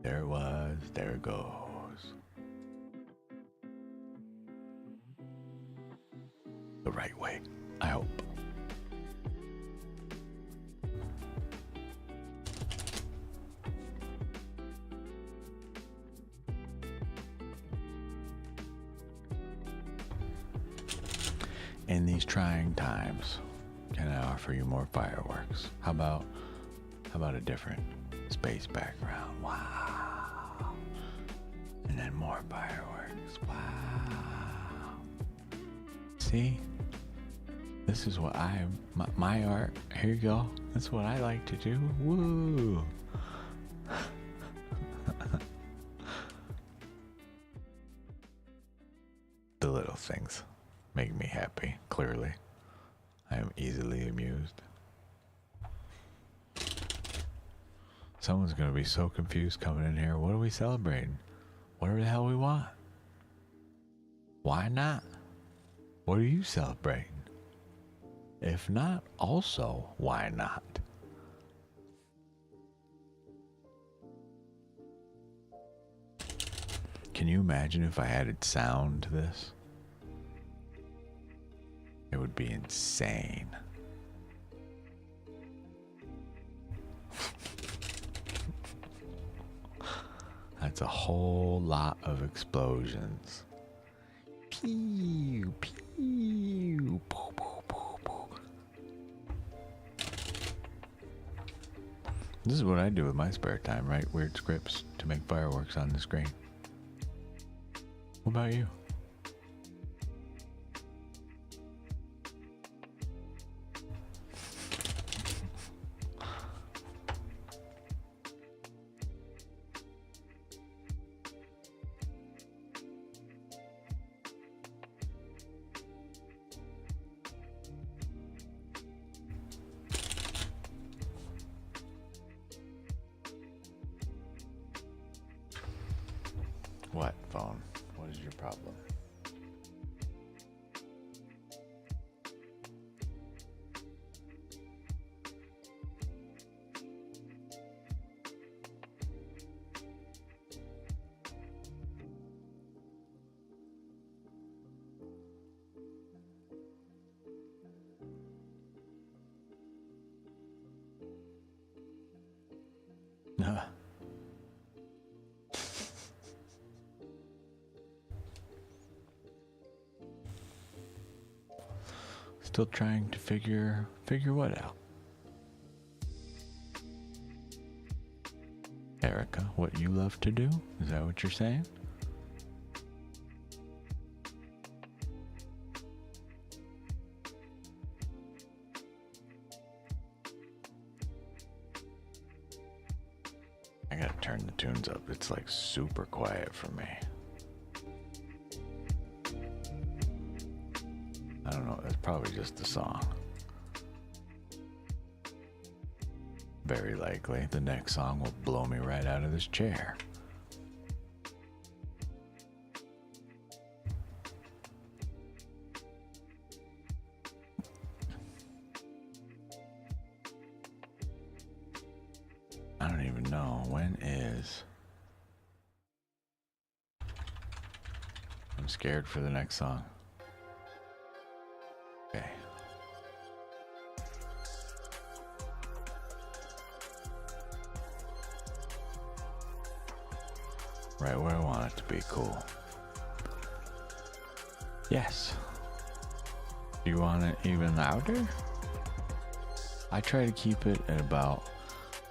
There it was. There it goes. The right way, I hope. In these trying times, can I offer you more fireworks? How about a different space background? Wow. And then more fireworks. Wow. See? This is what my art, here you go. That's what I like to do. Woo. The little things make me happy, clearly. I am easily amused. Someone's gonna be so confused coming in here. What are we celebrating? Whatever the hell we want. Why not? What are you celebrating? If not, also, why not? Can you imagine if I added sound to this? It would be insane. That's a whole lot of explosions. Pew, pew, poo, poo, poo, poo. This is what I do with my spare time, write weird scripts to make fireworks on the screen. What about you? What phone? What is your problem? Still trying to figure what out? Erica, what you love to do? Is that what you're saying? I gotta turn the tunes up. It's like super quiet for me. I don't know, that's probably just the song. Very likely the next song will blow me right out of this chair. I don't even know when is. I'm scared for the next song. Okay. Right where I want it to be. Cool. Yes. Do you want it even louder? I try to keep it at about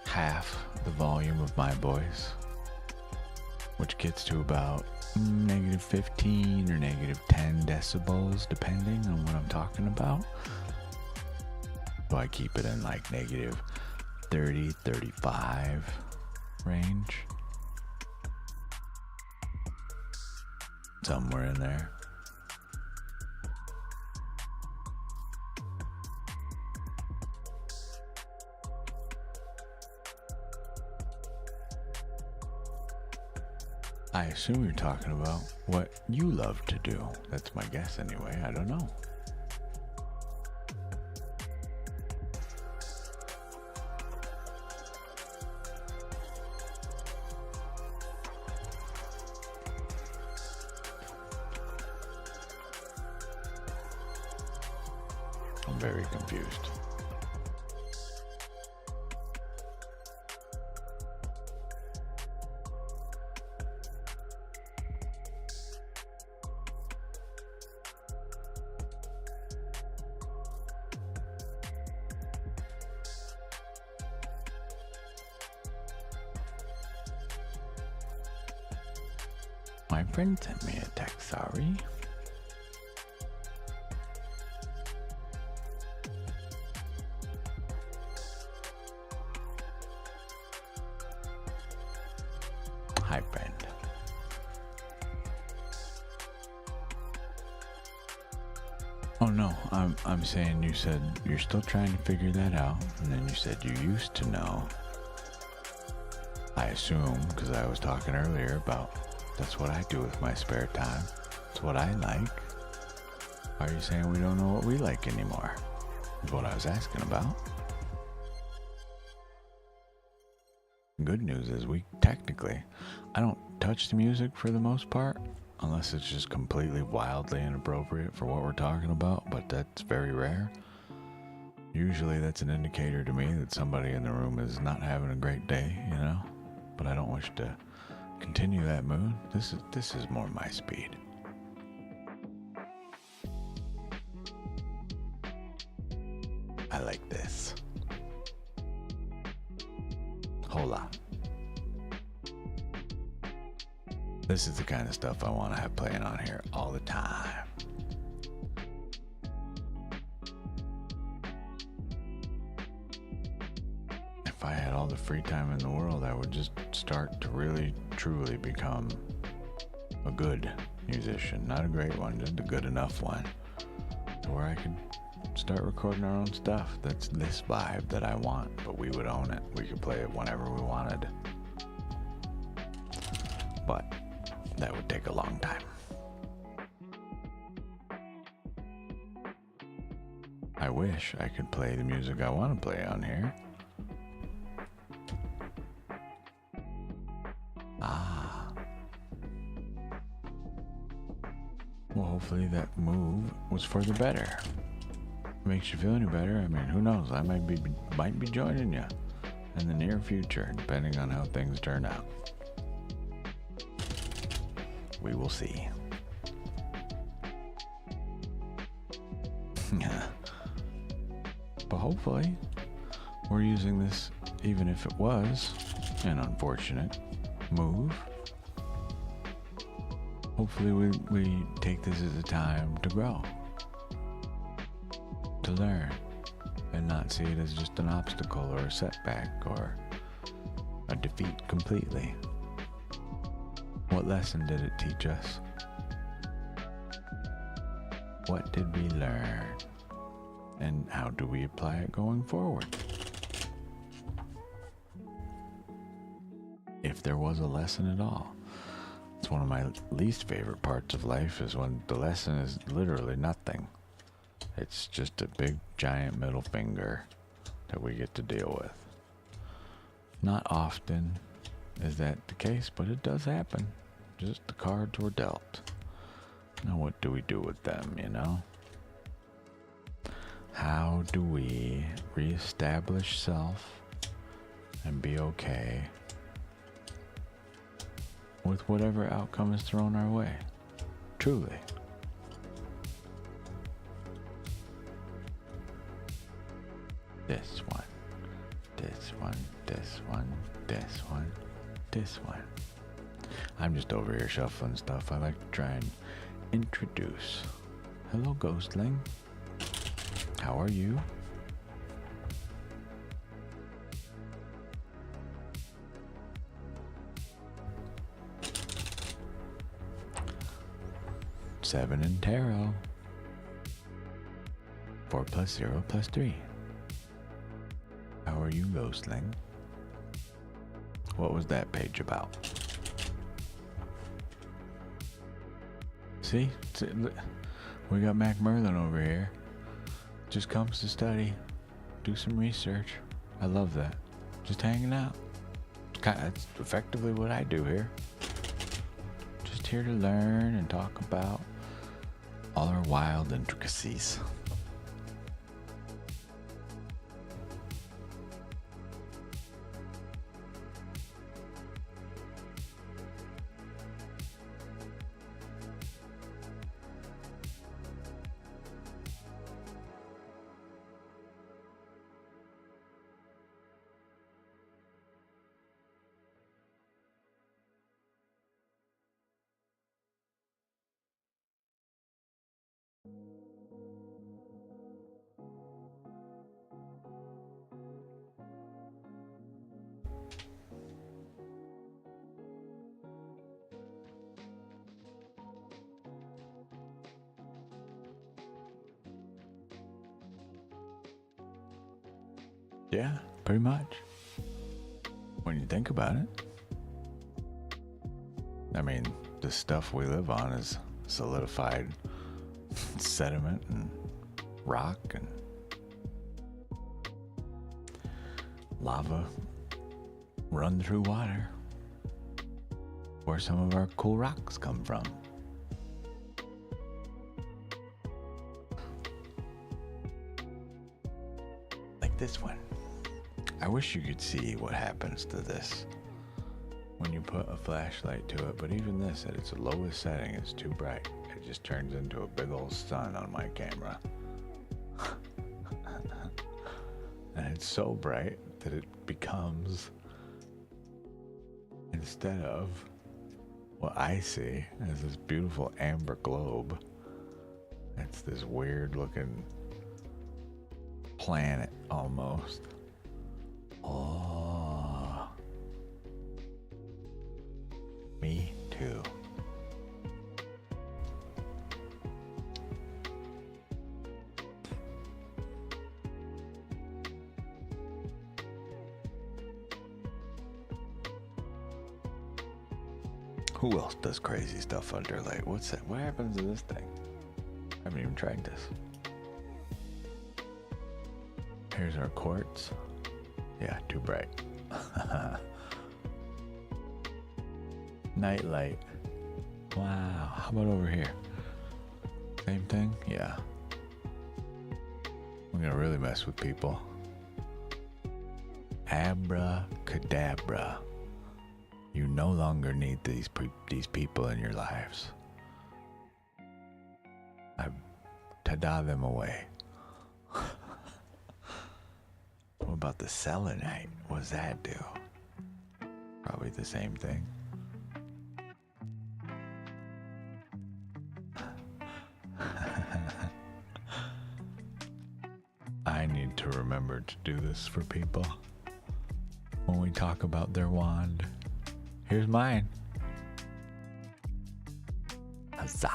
half the volume of my voice, which gets to about -15 or -10 decibels depending on what I'm talking about. So I keep it in like -30, 35 range. Somewhere in there. I assume you're talking about what you love to do. That's my guess anyway. I don't know. I'm very confused. My friend sent me a text, sorry. Hi, friend. Oh no, I'm saying you said you're still trying to figure that out, and then you said you used to know. I assume, because I was talking earlier about that's what I do with my spare time. It's what I like. Why are you saying we don't know what we like anymore? Is what I was asking about. Good news is I don't touch the music for the most part, unless it's just completely wildly inappropriate for what we're talking about, but that's very rare. Usually that's an indicator to me that somebody in the room is not having a great day, you know? But I don't wish to continue that mood. This is more my speed. I like this. Hola. This is the kind of stuff I want to have playing on here all the time. If I had all the free time in the world, I would just start to really, truly become a good musician. Not a great one, just a good enough one. To where I could start recording our own stuff. That's this vibe that I want, but we would own it. We could play it whenever we wanted. But that would take a long time. I wish I could play the music I want to play on here. Well, hopefully that move was for the better. Makes you feel any better? I mean, who knows? I might be joining you in the near future, depending on how things turn out. We will see. But hopefully, we're using this, even if it was an unfortunate move. Hopefully we take this as a time to grow, to learn, and not see it as just an obstacle or a setback or a defeat completely. What lesson did it teach us? What did we learn? And how do we apply it going forward? If there was a lesson at all. It's one of my least favorite parts of life is when the lesson is literally nothing. It's just a big giant middle finger that we get to deal with. Not often is that the case, but it does happen. Just the cards were dealt. Now what do we do with them, you know? How do we reestablish self and be okay with whatever outcome is thrown our way? Truly. This one, this one, this one, this one, this one. I'm just over here shuffling stuff. I like to try and introduce. Hello, Ghostling. How are you? Seven in tarot. 4 + 0 + 3. How are you, Ghostling? What was that page about? See? We got Mac Merlin over here. Just comes to study, do some research. I love that. Just hanging out. That's effectively what I do here. Just here to learn and talk about all our wild intricacies. Yeah, pretty much. When you think about it. I mean, the stuff we live on is solidified sediment and rock and lava run through water. Where some of our cool rocks come from. Like this one. I wish you could see what happens to this when you put a flashlight to it, but even this at its lowest setting is too bright. It just turns into a big old sun on my camera. And it's so bright that it becomes, instead of what I see as this beautiful amber globe, it's this weird looking planet almost. Oh, me too. Who else does crazy stuff under light? What's that? What happens to this thing? I haven't even tried this. Here's our quartz. Yeah, too bright. Night light. Wow. How about over here? Same thing? Yeah. We're gonna really mess with people. Abracadabra. You no longer need these people in your lives. I tada them away. What about the selenite? What does that do? Probably the same thing. I need to remember to do this for people when we talk about their wand. Here's mine. Huzzah!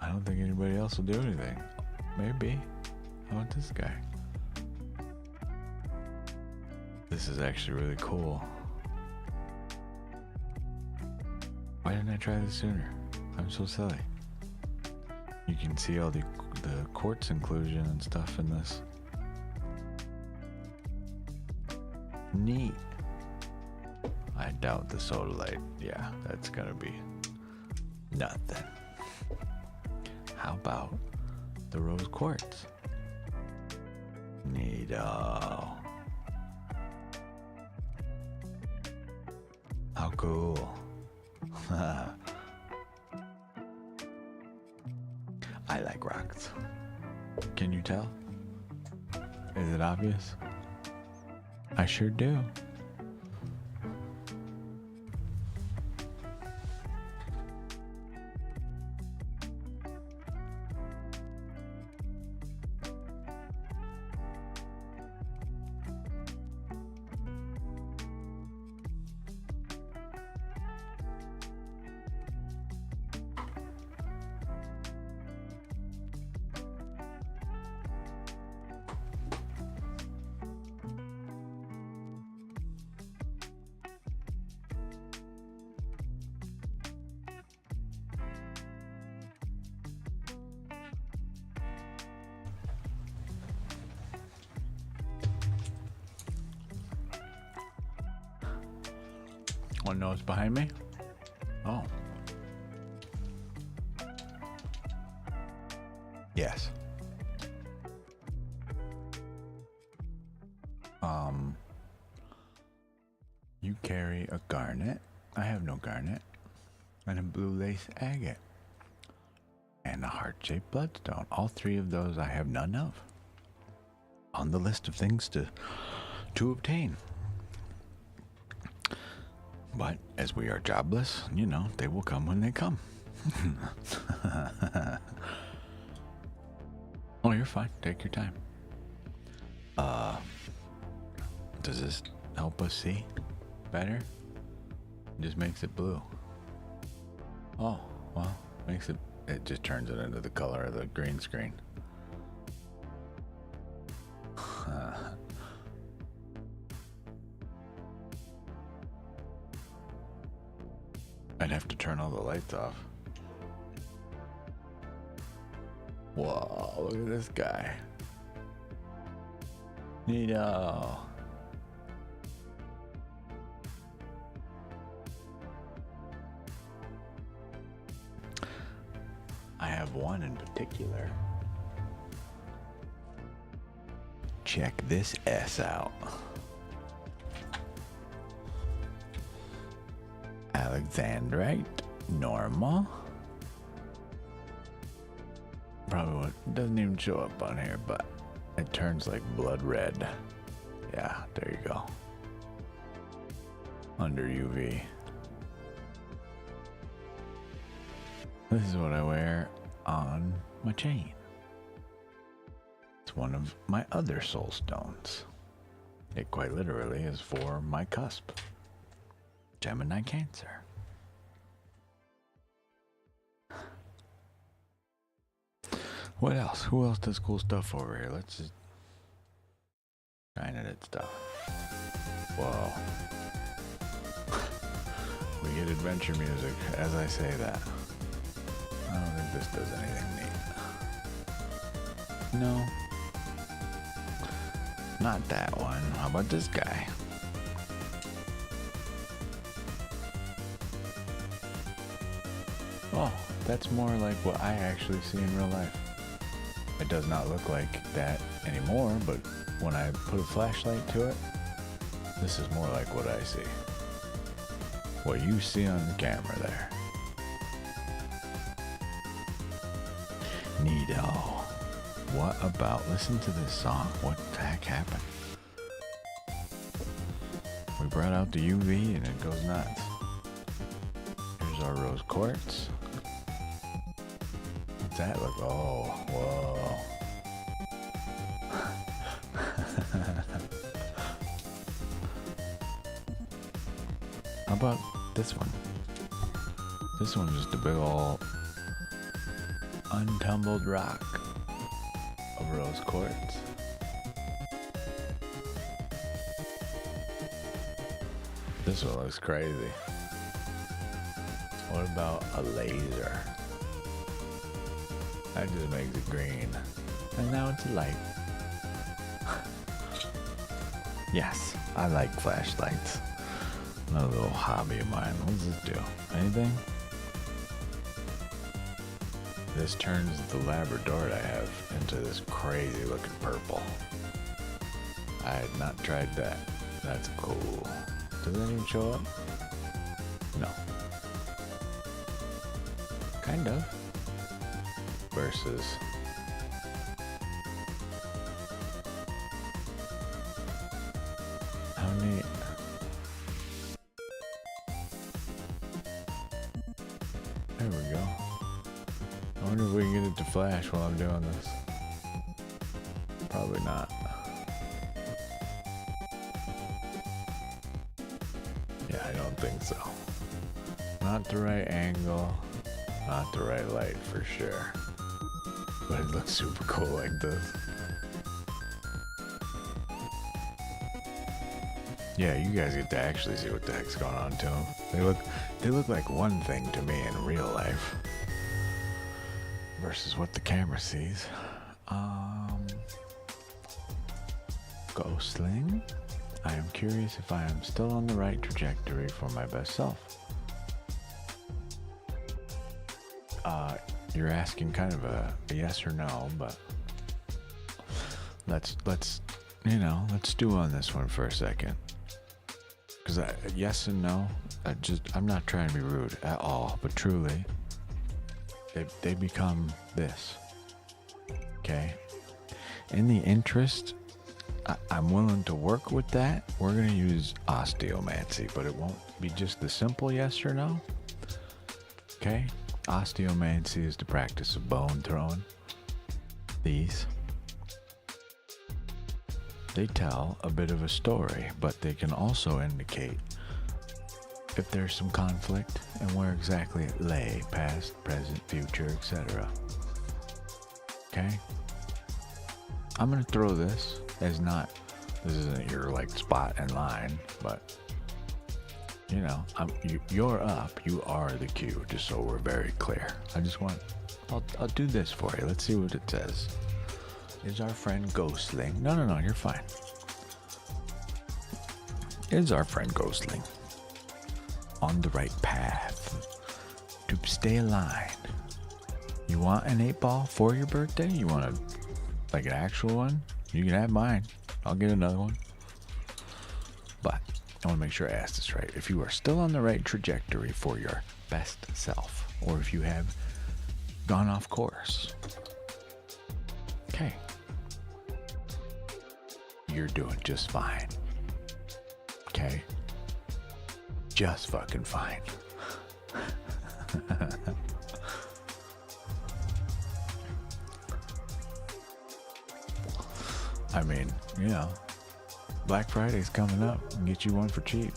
I don't think anybody else will do anything. Maybe. How about this guy? This is actually really cool. Why didn't I try this sooner? I'm so silly. You can see all the quartz inclusion and stuff in this. Neat. I doubt the sodalite. Yeah, that's gonna be nothing. How about the rose quartz? Neato. How cool. I like rocks. Can you tell? Is it obvious? I sure do. Want to know what's behind me? Oh. Yes. You carry a garnet. I have no garnet. And a blue lace agate. And a heart-shaped bloodstone. All three of those I have none of. On the list of things to obtain. But as we are jobless, you know, they will come when they come. Oh, you're fine. Take your time. Does this help us see better? It just makes it blue. Oh, well, it just turns it into the color of the green screen. I'd have to turn all the lights off. Whoa, look at this guy. Neato. I have one in particular. check this S out. Alexandrite, Norma. Probably what doesn't even show up on here, but it turns like blood red. Yeah, there you go. Under UV. This is what I wear on my chain. It's one of my other soul stones. It quite literally is for my cusp. Gemini Cancer. What else? Who else does cool stuff over here? Let's just shine at stuff. Whoa. We get adventure music as I say that. I don't think this does anything neat. No. Not that one. How about this guy? Oh, that's more like what I actually see in real life. It does not look like that anymore, but when I put a flashlight to it, this is more like what I see. What you see on the camera there. Neato. What about, listen to this song. What the heck happened? We brought out the UV and it goes nuts. Here's our rose quartz. What's that look? Oh, whoa. How about this one? This one's just a big ol' untumbled rock of rose quartz. This one looks crazy. What about a laser? That just makes it green. And now it's a light. Yes, I like flashlights. Another little hobby of mine. What does this do? Anything? This turns the Labrador I have into this crazy looking purple. I had not tried that. That's cool. Does that even show up? No. Kind of. Versus. How neat. There we go. I wonder if we can get it to flash while I'm doing this. Probably not. Yeah, I don't think so. Not the right angle, not the right light for sure. But it looks super cool like this. Yeah, you guys get to actually see what the heck's going on to them. They look like one thing to me in real life versus what the camera sees. Ghostling. I am curious if I am still on the right trajectory for my best self. You're asking kind of a yes or no, but let's stew on this one for a second. Because yes and no, I'm not trying to be rude at all, but truly, they become this. Okay? In the interest, I'm willing to work with that. We're going to use osteomancy, but it won't be just the simple yes or no. Okay? Osteomancy is the practice of bone throwing. These. They tell a bit of a story, but they can also indicate if there's some conflict and where exactly it lay, past, present, future, etc. Okay? I'm going to throw this as this isn't your like spot in line, but you're up, you are the cue, just so we're very clear. I'll do this for you. Let's see what it says. Is our friend Ghostling? No, you're fine. Is our friend Ghostling on the right path to stay aligned? You want an 8-ball for your birthday? You want like an actual one? You can have mine. I'll get another one. But I want to make sure I ask this right. If you are still on the right trajectory for your best self, or if you have gone off course, okay, you're doing just fine. Okay? Just fucking fine. I mean, you know, Black Friday's coming up. Get you one for cheap.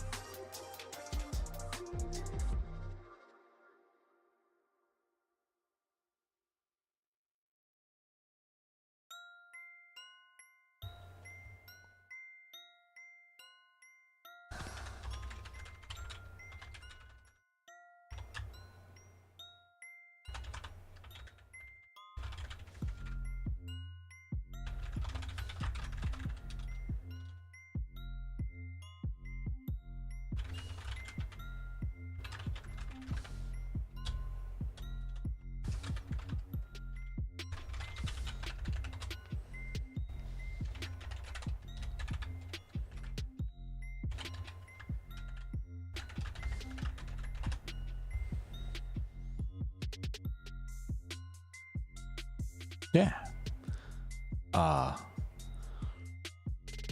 Yeah.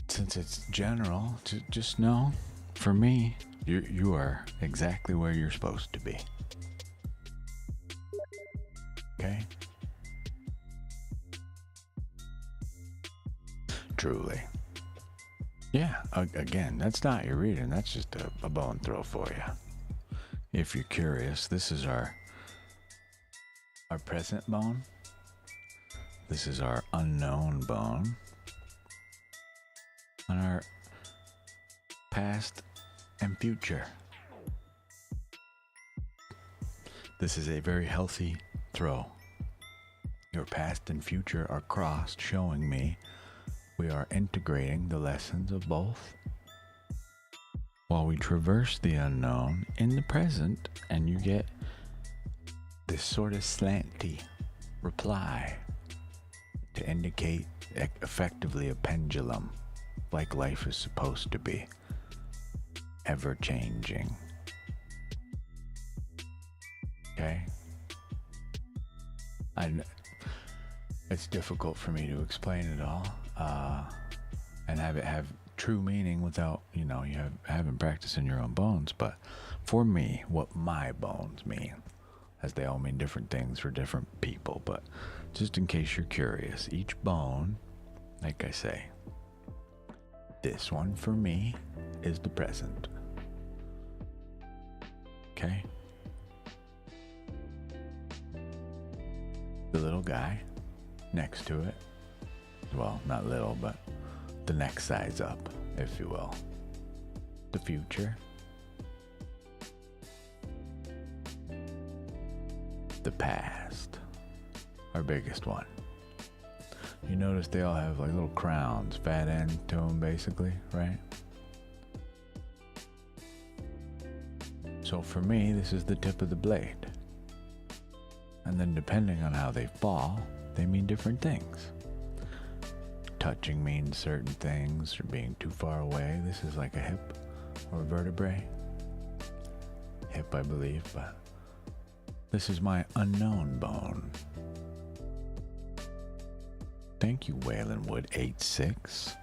Since it's general, just know, for me, you are exactly where you're supposed to be. Okay? Truly. Yeah, again, that's not your reading. That's just a bone throw for you. If you're curious, this is our present bone. This is our unknown bone. And our past and future. This is a very healthy throw. Your past and future are crossed, showing me we are integrating the lessons of both while we traverse the unknown in the present, and you get this sort of slanty reply to indicate effectively a pendulum, like life is supposed to be, ever changing. Okay? It's difficult for me to explain it all, and have it have true meaning without, you having practice in your own bones. But for me, what my bones mean, as they all mean different things for different people, but just in case you're curious, each bone, like I say, this one for me is the present. Okay? The little guy next to it, well, not little, but the next size up, if you will. The future. The past. Our biggest one. You notice they all have like little crowns, fat end to them basically, right? So for me, this is the tip of the blade. And then depending on how they fall, they mean different things. Touching means certain things, or being too far away. This is like a hip or vertebrae. Hip, I believe, but this is my unknown bone. Thank you, Waylandwood 86.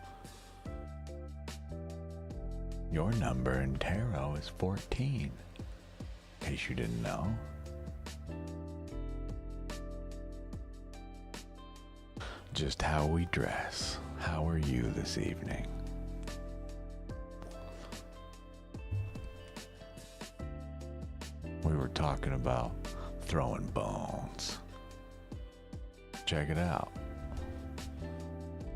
Your number in tarot is 14, in case you didn't know. Just how we dress. How are you this evening? We were talking about throwing bones. Check it out.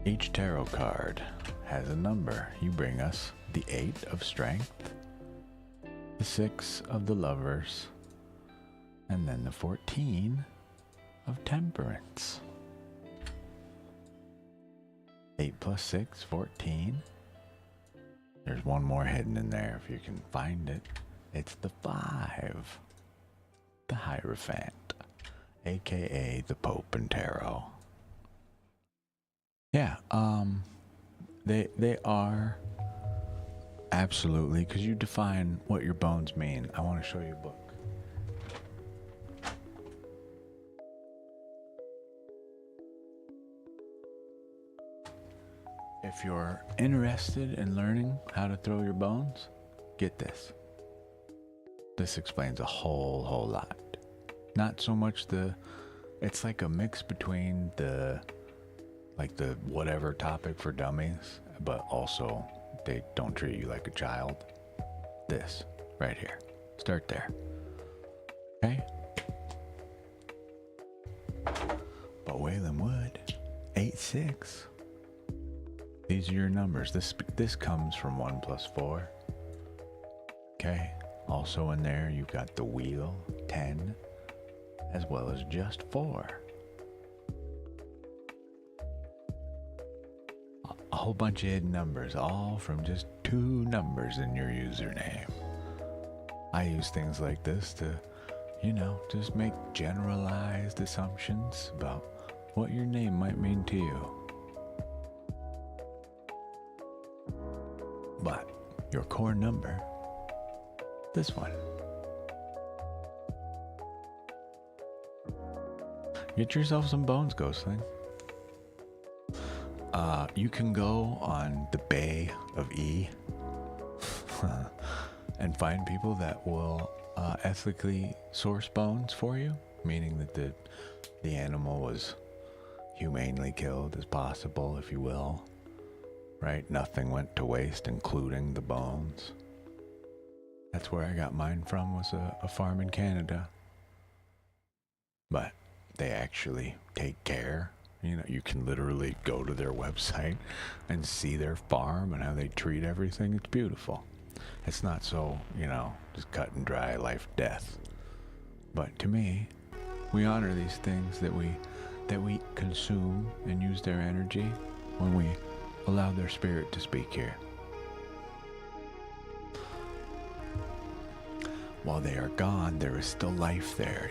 Each tarot card has a number. You bring us the 8 of strength, the 6 of the lovers, and then the 14 of temperance. 8 plus 6, 14. There's one more hidden in there if you can find it. It's the 5. The Hierophant, aka the Pope in tarot. Yeah, They are absolutely, because you define what your bones mean. I want to show you a book. If you're interested in learning how to throw your bones, get this. This explains a whole lot. Not so much it's like a mix between the whatever topic for dummies, but also they don't treat you like a child. This right here. Start there. Okay? But Waylon Wood, 8-6. These are your numbers. This comes from 1 plus 4. Okay? Also in there, you've got the wheel, 10, as well as just 4. A whole bunch of hidden numbers, all from just 2 numbers in your username. I use things like this to, just make generalized assumptions about what your name might mean to you. But your core number, this one. Get yourself some bones, Ghostling. You can go on the Bay of E and find people that will ethically source bones for you, meaning that the animal was humanely killed as possible, if you will. Right? Nothing went to waste, including the bones. That's where I got mine from, was a farm in Canada. But they actually take care. You can literally go to their website and see their farm and how they treat everything. It's beautiful. It's not so, just cut and dry, life, death. But to me, we honor these things that we consume and use their energy when we allow their spirit to speak here. While they are gone, there is still life there,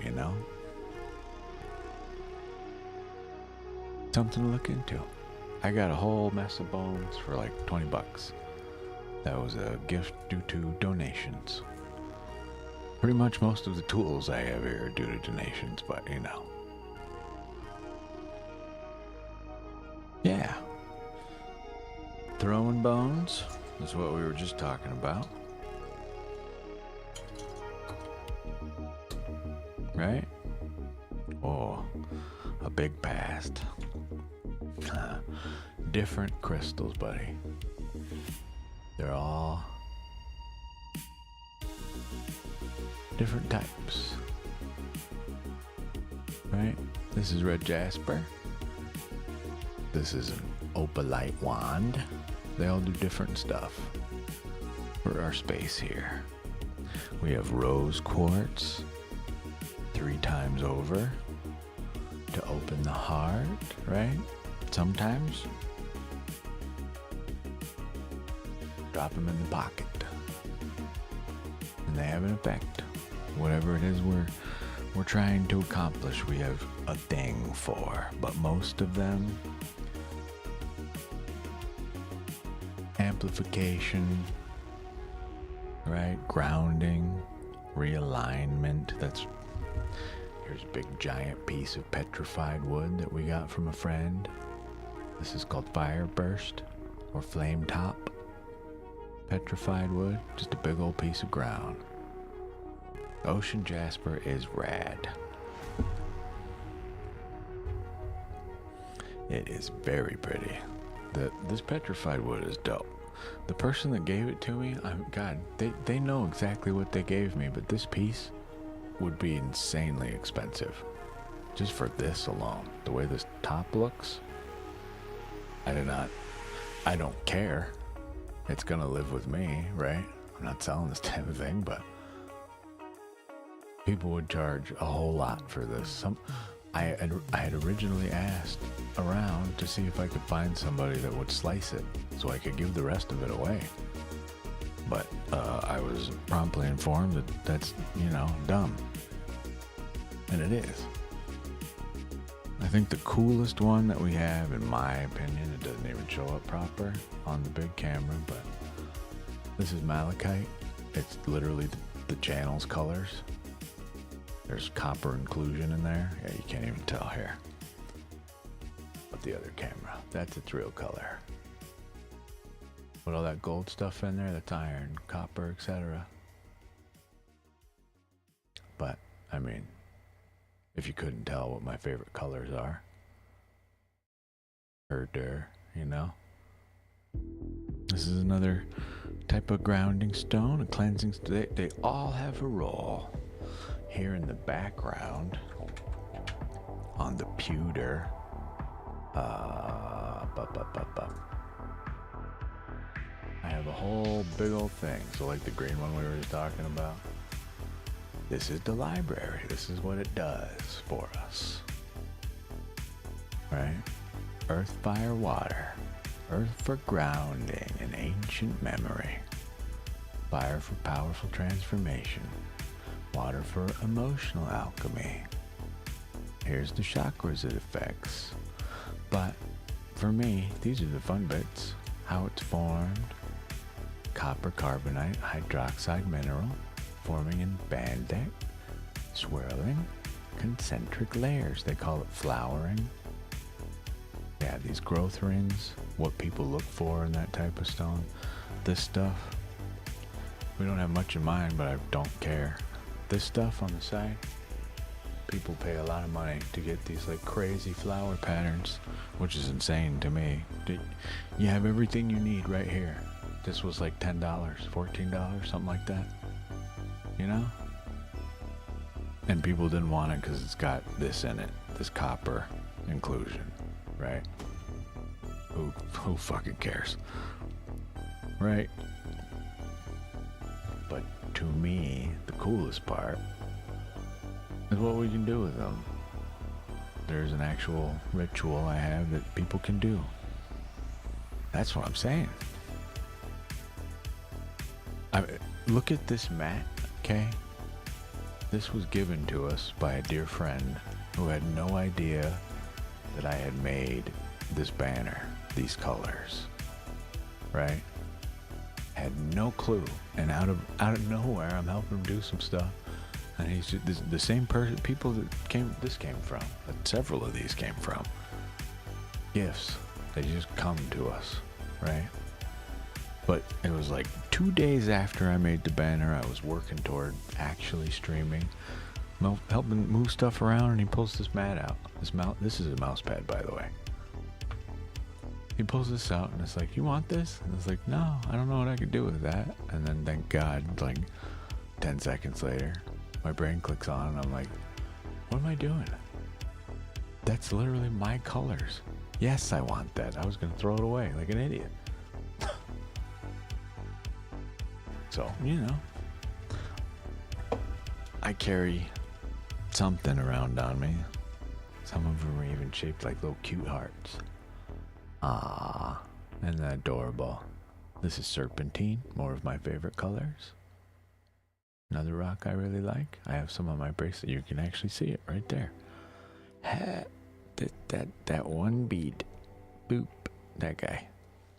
Something to look into. I got a whole mess of bones for like 20 bucks. That was a gift due to donations. Pretty much most of the tools I have here are due to donations, but Yeah. Throwing bones is what we were just talking about. Right? Oh, a big past. Different crystals, buddy. They're all different types. Right? This is red jasper. This is an opalite wand. They all do different stuff for our space here. We have rose quartz, 3 times over to open the heart, right? Sometimes drop them in the pocket and they have an effect. Whatever it is we're trying to accomplish, we have a thing for. But most of them, amplification, right? Grounding, realignment. Here's a big giant piece of petrified wood that we got from a friend. This is called fire burst or flame top. Petrified wood, just a big old piece of ground. Ocean jasper is rad. It is very pretty. This petrified wood is dope. The person that gave it to me, they know exactly what they gave me, but this piece would be insanely expensive. Just for this alone. The way this top looks, I don't care. It's gonna live with me, right? I'm not selling this type of thing, but people would charge a whole lot for this. I had originally asked around to see if I could find somebody that would slice it so I could give the rest of it away. But I was promptly informed that that's, dumb. And it is. I think the coolest one that we have, in my opinion, it doesn't even show up proper on the big camera, but this is malachite. It's literally the channel's colors. There's copper inclusion in there. Yeah, you can't even tell here. But the other camera, that's its real color. Put all that gold stuff in there, that's iron, copper, etc. But, I mean, if you couldn't tell what my favorite colors are, you know? This is another type of grounding stone, a cleansing stone. They all have a role. Here in the background, on the pewter, I have a whole big old thing. So like the green one we were just talking about, this is the library. This is what it does for us, right? Earth, fire, water. Earth for grounding and ancient memory. Fire for powerful transformation. Water for emotional alchemy. Here's the chakras it affects. But for me, these are the fun bits. How it's formed. Copper carbonate hydroxide mineral forming in banded, swirling, concentric layers. They call it flowering. Yeah, these growth rings, what people look for in that type of stone. This stuff, we don't have much in mind, but I don't care. This stuff on the side, people pay a lot of money to get these like crazy flower patterns, which is insane to me. You have everything you need right here. This was like $10, $14, something like that. You know? And people didn't want it because it's got this in it, this copper inclusion, right? Who fucking cares? Right? But to me, the coolest part is what we can do with them. There's an actual ritual I have that people can do. That's what I'm saying. Look at this mat, okay? This was given to us by a dear friend who had no idea that I had made this banner, these colors, right? Had no clue, and out of nowhere, I'm helping him do some stuff, and he's just, the same person, people that this came from, that several of these came from, gifts. They just come to us, right? But it was like 2 days after I made the banner, I was working toward actually streaming, helping move stuff around, and he pulls this mat out. This is a mouse pad, by the way. He pulls this out, and it's like, you want this? And it's like, no, I don't know what I could do with that. And then, thank God, like 10 seconds later, my brain clicks on, and I'm like, what am I doing? That's literally my colors. Yes, I want that. I was going to throw it away like an idiot. So, you know, I carry something around on me. Some of them are even shaped like little cute hearts. Ah, and they're adorable. This is serpentine, more of my favorite colors. Another rock I really like. I have some on my bracelet. You can actually see it right there. That one bead. Boop. That guy.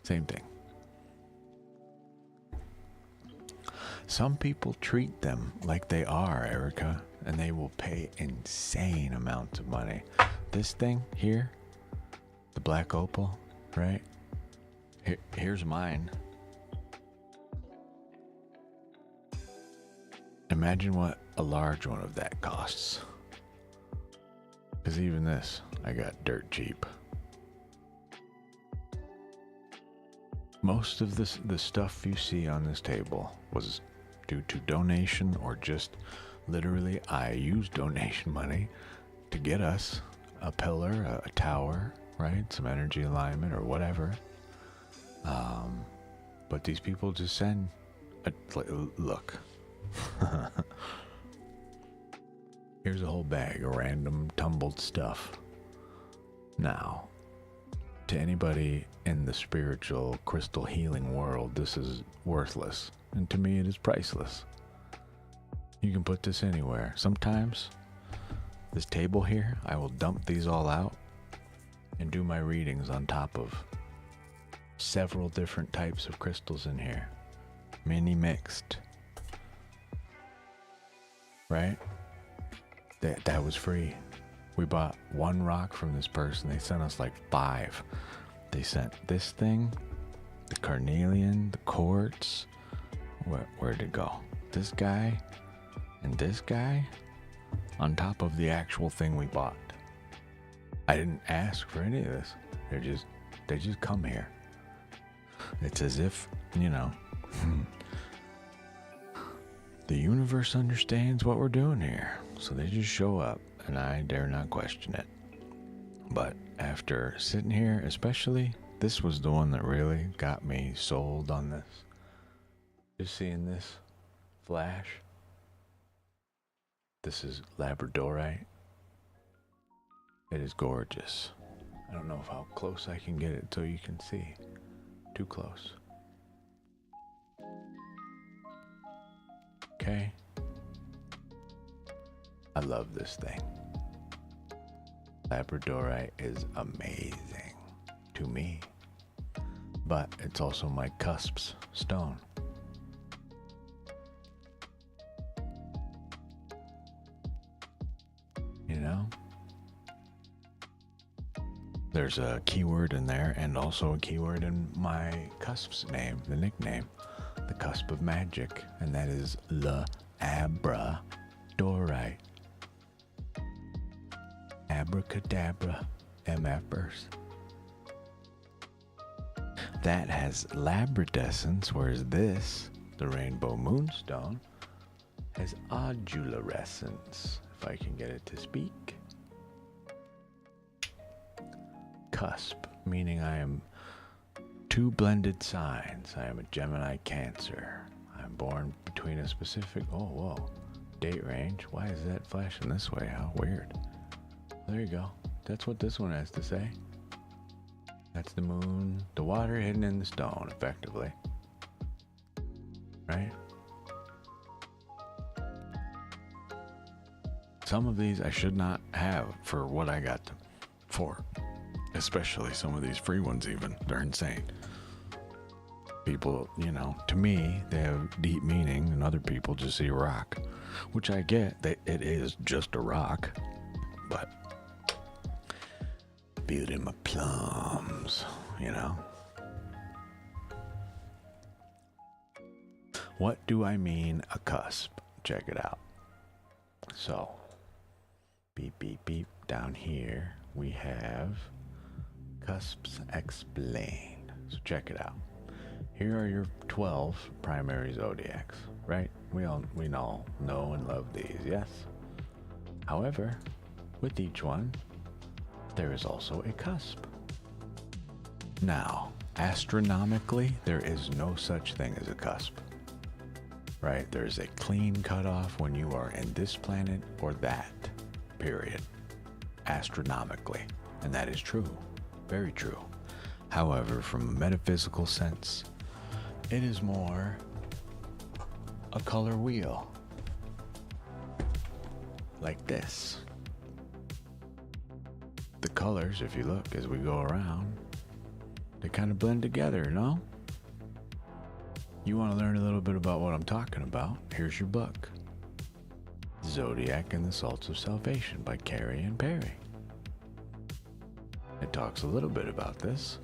Same thing. Some people treat them like they are, Erica, and they will pay insane amounts of money. This thing here, the black opal, right? Here's mine. Imagine what a large one of that costs. Because even this, I got dirt cheap. Most of the stuff you see on this table was due to donation, or just literally I used donation money to get us a pillar, a tower, right? Some energy alignment or whatever. But these people just send, look. Here's a whole bag of random tumbled stuff. Now, to anybody in the spiritual crystal healing world, this is worthless. And to me, it is priceless. You can put this anywhere. Sometimes this table here, I will dump these all out and do my readings on top of several different types of crystals in here. Mini mixed. Right? That was free. We bought one rock from this person. They sent us like 5. They sent this thing, the carnelian, the quartz. Where'd it go? This guy and this guy on top of the actual thing we bought. I didn't ask for any of this. They just come here. It's as if, you know, the universe understands what we're doing here. So they just show up, and I dare not question it. But after sitting here, especially, this was the one that really got me sold on this. Just seeing this flash. This is labradorite. It is gorgeous. I don't know how close I can get it so you can see. Too close. Okay. I love this thing. Labradorite is amazing to me, but it's also my cusps stone. You know? There's a keyword in there and also a keyword in my cusp's name, the nickname, the cusp of magic, and that is labradorite. Abracadabra, MF verse. That has labradescence, whereas this, the rainbow moonstone, has odularescence, if I can get it to speak. Cusp, meaning I am 2 blended signs. I am a Gemini Cancer. I'm born between a specific, date range. Why is that flashing this way? How weird. There you go. That's what this one has to say. That's the moon, the water hidden in the stone, effectively. Right? Some of these I should not have for what I got them for. Especially some of these free ones even. They're insane. People, you know, to me, they have deep meaning, and other people just see a rock. Which I get, that it is just a rock. But building my plums, you know. What do I mean a cusp? Check it out. So, beep, beep, beep. Down here, we have cusps explained. So check it out. Here are your 12 primary zodiacs, right? We all know and love these, yes? However, with each one, there is also a cusp. Now, astronomically, there is no such thing as a cusp, right? There's a clean cutoff when you are in this planet or that, period, astronomically. And that is true, very true. However, from a metaphysical sense, it is more a color wheel, like this. The colors, if you look as we go around, they kind of blend together, no? You want to learn a little bit about what I'm talking about? Here's your book, Zodiac and the Salts of Salvation by Carrie and Perry. It talks a little bit about this,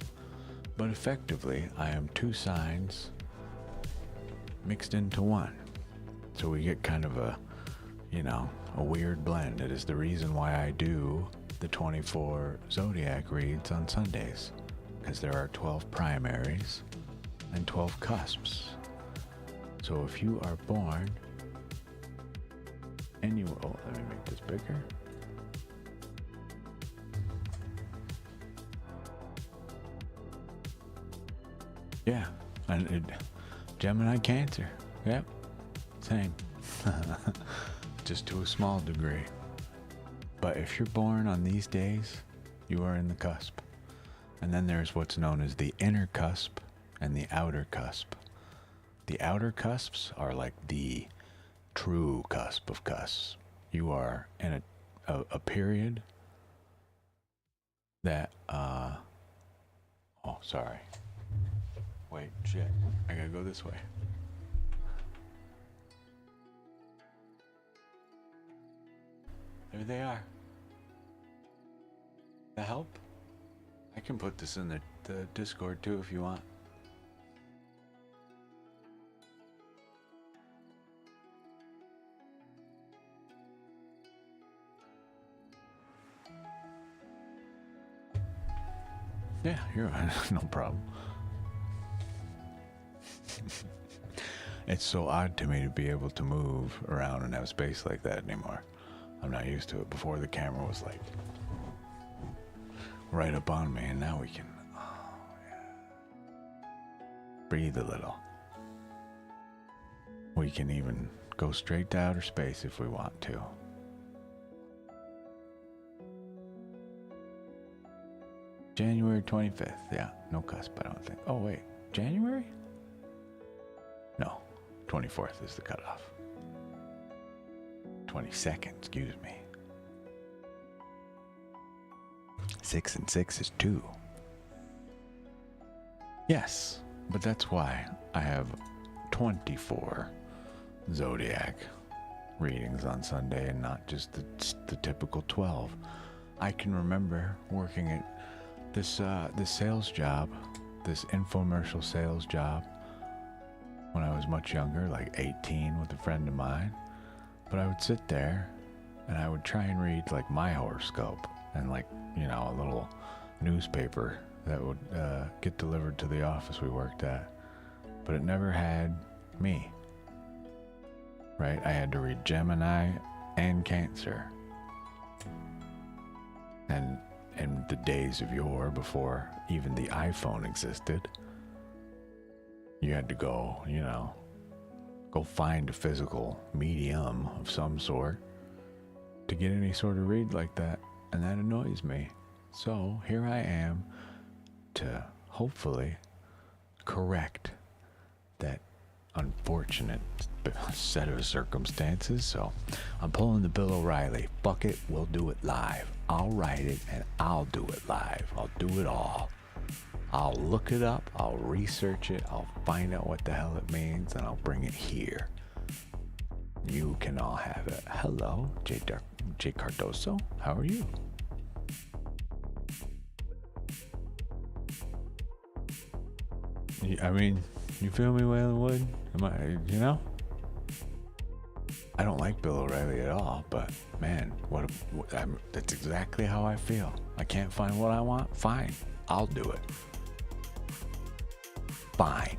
but effectively, I am 2 signs mixed into one. So we get kind of a, you know, a weird blend. It is the reason why I do the 24 zodiac reads on Sundays, because there are 12 primaries and 12 cusps. So if you are born and you, let me make this bigger. Yeah, and Gemini Cancer, yep, same, just to a small degree. But if you're born on these days, you are in the cusp. And then there's what's known as the inner cusp and the outer cusp. The outer cusps are like the true cusp of cusps. You are in a period that oh, sorry. Wait, shit. I gotta go this way. There they are. The help? I can put this in the Discord too if you want. Yeah, you're right. No problem. It's so odd to me to be able to move around and have space like that anymore. I'm not used to it. Before, the camera was like right up on me, and now we can breathe a little. We can even go straight to outer space if we want to. January 25th, yeah, no cusp, I don't think. Oh wait, January? No, 24th is the cutoff. 22nd, excuse me. 6 and 6 is 2. Yes, but that's why I have 24 zodiac readings on Sunday and not just the typical 12. I can remember working at this sales job, this infomercial sales job, when I was much younger, like 18, with a friend of mine. But I would sit there and I would try and read like my horoscope and like, you know, a little newspaper that would get delivered to the office we worked at. But it never had me, right? I had to read Gemini and Cancer. And in the days of yore, before even the iPhone existed, you had to go, you know, go find a physical medium of some sort to get any sort of read like that, and that annoys me. So here I am to hopefully correct that unfortunate set of circumstances. So I'm pulling the Bill O'Reilly. Fuck it, we'll do it live. I'll write it and I'll do it live. I'll do it all. I'll look it up, I'll research it, I'll find out what the hell it means, and I'll bring it here. You can all have it. Hello, J Cardoso, how are you? I mean, you feel me, Waylon Wood? Am I, you know? I don't like Bill O'Reilly at all, but man, that's exactly how I feel. I can't find what I want? Fine, I'll do it. Fine.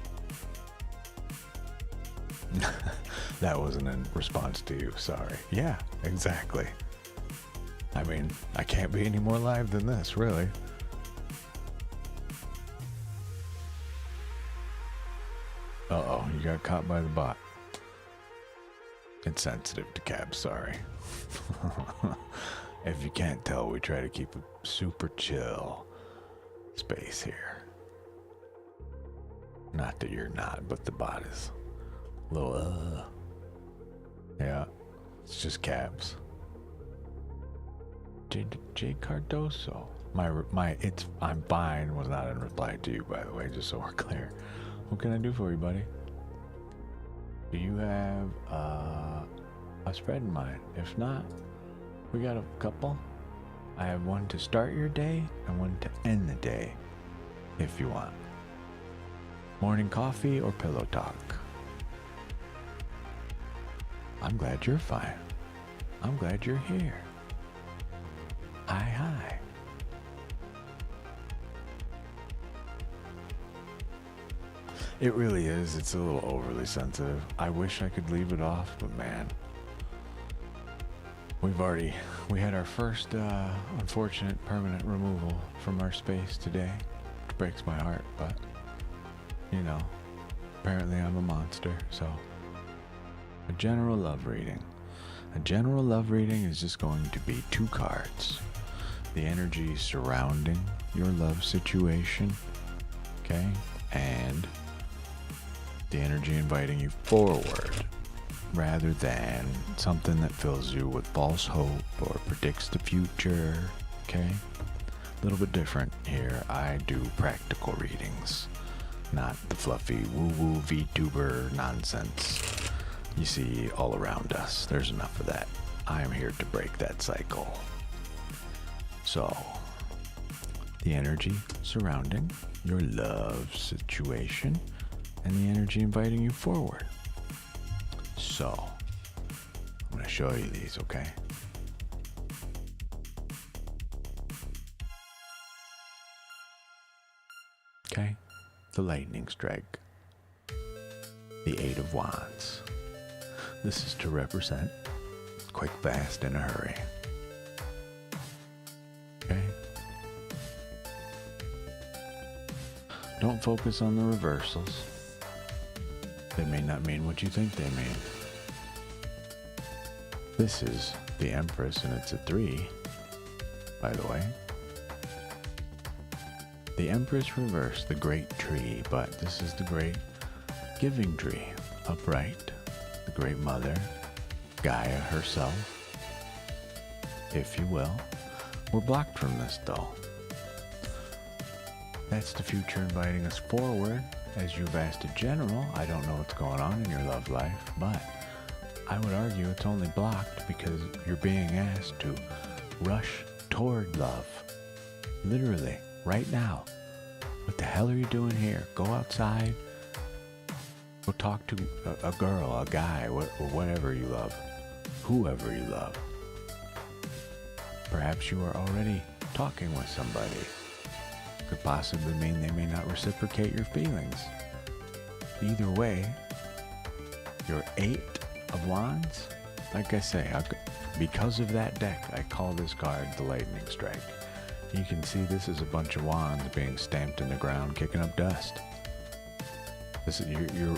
That wasn't in response to you, sorry. Yeah, exactly. I mean, I can't be any more live than this, really. Uh-oh, you got caught by the bot. Insensitive to cabs, sorry. If you can't tell, we try to keep a super chill space here. Not that you're not, but the bot is a little, yeah, it's just cabs. J Cardoso. I'm fine was not in reply to you, by the way, just so we're clear. What can I do for you, buddy? Do you have a spread in mind? If not, we got a couple. I have one to start your day and one to end the day, if you want. Morning coffee or pillow talk? I'm glad you're fine. I'm glad you're here. Hi. It really is. It's a little overly sensitive. I wish I could leave it off, but man, we had our first unfortunate permanent removal from our space today. It breaks my heart, but you know, apparently I'm a monster, so. A general love reading. A general love reading is just going to be 2 cards. The energy surrounding your love situation, okay? And the energy inviting you forward rather than something that fills you with false hope or predicts the future. Okay? A little bit different here. I do practical readings, not the fluffy woo-woo VTuber nonsense you see all around us. There's enough of that. I am here to break that cycle. So, the energy surrounding your love situation and the energy inviting you forward. So, I'm going to show you these, okay? Okay, the lightning strike, the Eight of Wands. This is to represent quick, fast, in a hurry. Okay? Don't focus on the reversals. They may not mean what you think they mean. This is the Empress, and it's a 3, by the way. The Empress reversed, the great tree, but this is the great giving tree, upright, the great mother, Gaia herself, if you will. We're blocked from this, though. That's the future inviting us forward. As you've asked a general, I don't know what's going on in your love life, but I would argue it's only blocked because you're being asked to rush toward love. Literally, right now. What the hell are you doing here? Go outside. Go talk to a girl, a guy, or whatever you love. Whoever you love. Perhaps you are already talking with somebody. Could possibly mean they may not reciprocate your feelings. Either way, your 8 of Wands, like I say, because of that deck, I call this card the Lightning Strike. You can see this is a bunch of wands being stamped in the ground, kicking up dust. This is,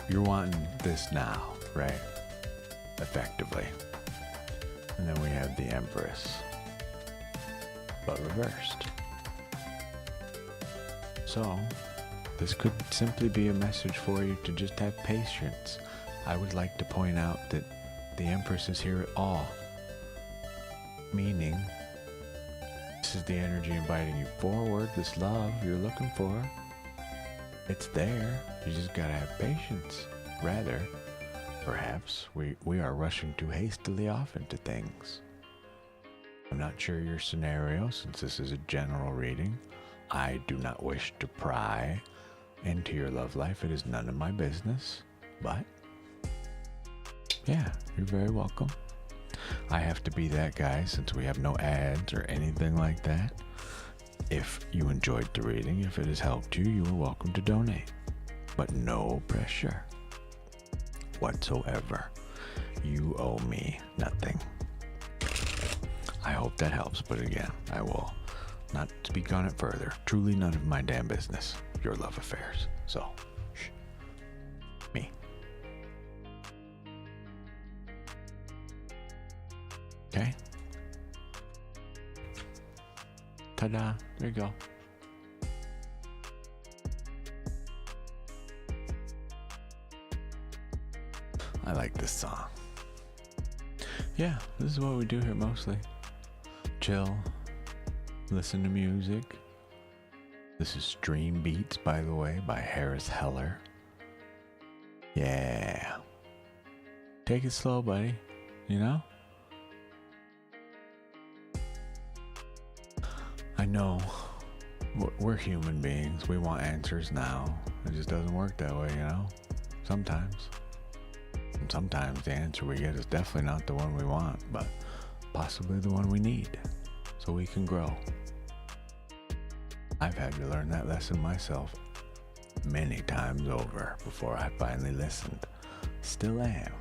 you're wanting this now, right? Effectively. And then we have the Empress, but reversed. So, this could simply be a message for you to just have patience. I would like to point out that the Empress is here at all. Meaning, this is the energy inviting you forward, this love you're looking for. It's there. You just gotta have patience. Rather, perhaps we are rushing too hastily off into things. I'm not sure your scenario, since this is a general reading. I do not wish to pry into your love life. It is none of my business. But, yeah, you're very welcome. I have to be that guy since we have no ads or anything like that. If you enjoyed the reading, if it has helped you, you are welcome to donate. But no pressure whatsoever. You owe me nothing. I hope that helps, but again, I will not speak on it further. Truly none of my damn business. Your love affairs. So, shh. Me. Okay? Ta-da. There you go. I like this song. Yeah, this is what we do here mostly. Chill. Listen to music. This is Stream Beats, by the way, by Harris Heller. Yeah. Take it slow, buddy. You know? I know. We're human beings. We want answers now. It just doesn't work that way, you know? Sometimes. And sometimes the answer we get is definitely not the one we want, but possibly the one we need, so we can grow. I've had to learn that lesson myself many times over before I finally listened. Still am.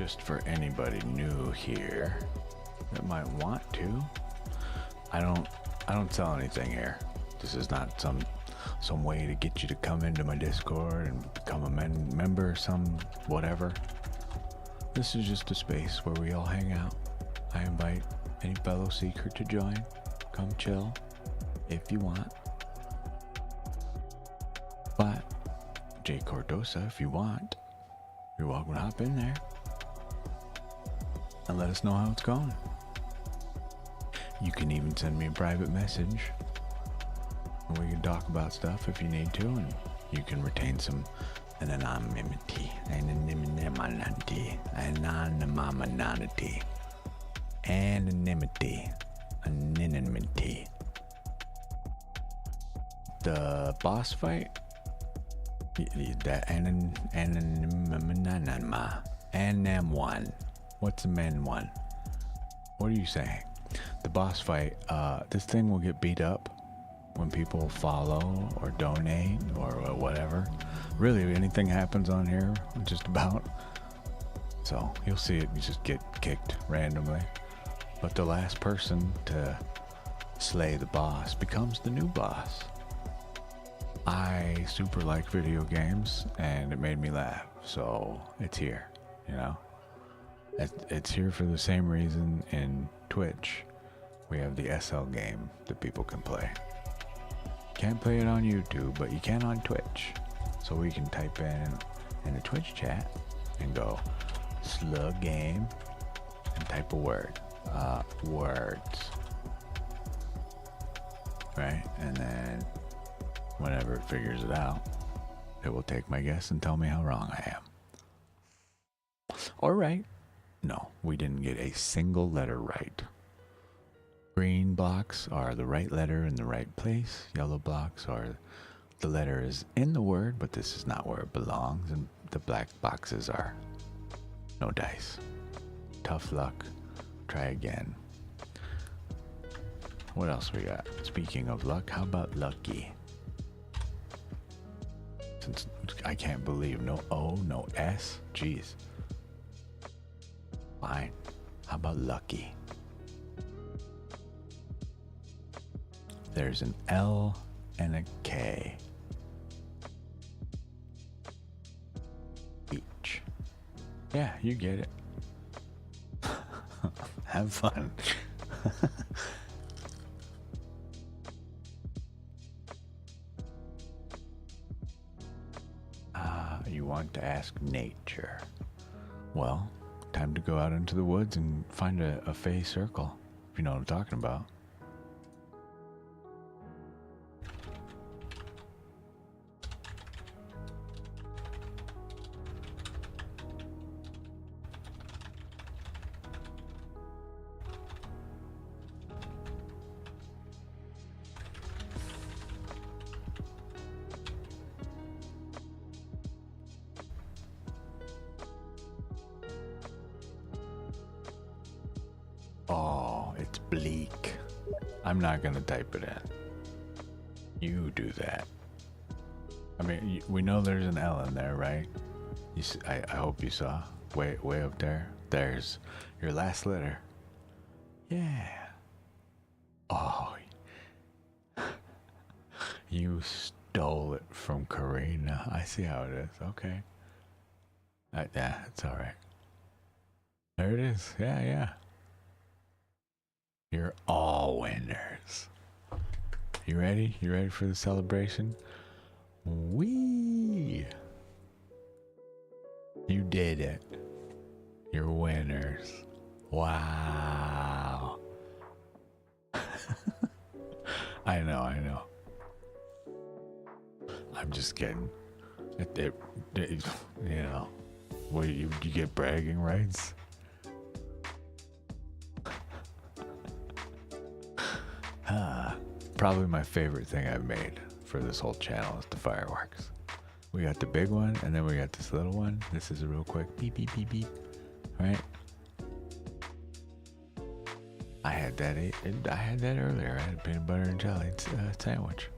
just for anybody new here that might want to, I don't sell anything here. This is not some way to get you to come into my Discord and become a member, some whatever. This is just a space where we all hang out. I invite any fellow seeker to join. Come chill if you want. But Jay Cordosa, if you want, you're welcome to hop in there and let us know how it's going. You can even send me a private message and we can talk about stuff if you need to, and you can retain some anonymity. The boss fight, that NM1. What's a men one? What are you saying? The boss fight, this thing will get beat up when people follow or donate or whatever. Really, anything happens on here, just about. So you'll see it, you just get kicked randomly. But the last person to slay the boss becomes the new boss. I super like video games and it made me laugh, so it's here, you know? It's here for the same reason in Twitch. We have the SL game that people can play. Can't play it on YouTube, but you can on Twitch. So we can type in the Twitch chat and go slug game and type a word. Words. Right? And then whenever it figures it out, it will take my guess and tell me how wrong I am. Or right. No, we didn't get a single letter right. Green blocks are the right letter in the right place. Yellow blocks are the letter is in the word, but this is not where it belongs. And the black boxes are no dice. Tough luck. Try again. What else we got? Speaking of luck, how about lucky? Since I can't believe no O, no S. Jeez. Fine. How about lucky? There's an L and a K each. Yeah, you get it. Have fun. You want to ask nature. Well, time to go out into the woods and find a fey circle, if you know what I'm talking about. Oh, it's bleak. I'm not gonna type it in. You do that. I mean, we know there's an L in there, right? You see, I hope you saw. Way up there. There's your last letter. Yeah. Oh. You stole it from Karina. I see how it is. Okay. Yeah, it's all right. There it is. Yeah. You're all winners. You ready? You ready for the celebration? Wee! You did it. You're winners. Wow. I know. I'm just kidding. You know, what, you get bragging rights? Probably my favorite thing I've made for this whole channel is the fireworks. We got the big one, and then we got this little one. This is a real quick beep, beep, beep, beep. Right? I had that earlier. I had a peanut butter and jelly sandwich.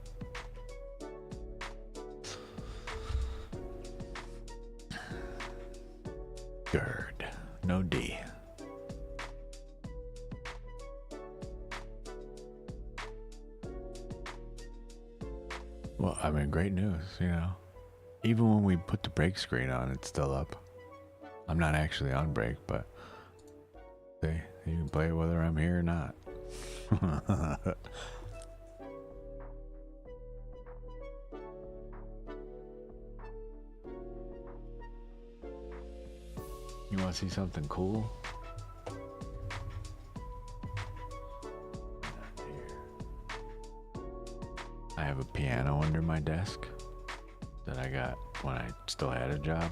Well, I mean, great news, you know. Even when we put the break screen on, it's still up. I'm not actually on break, but see, you can play it whether I'm here or not. You want to see something cool? I have a piano under my desk that I got when I still had a job.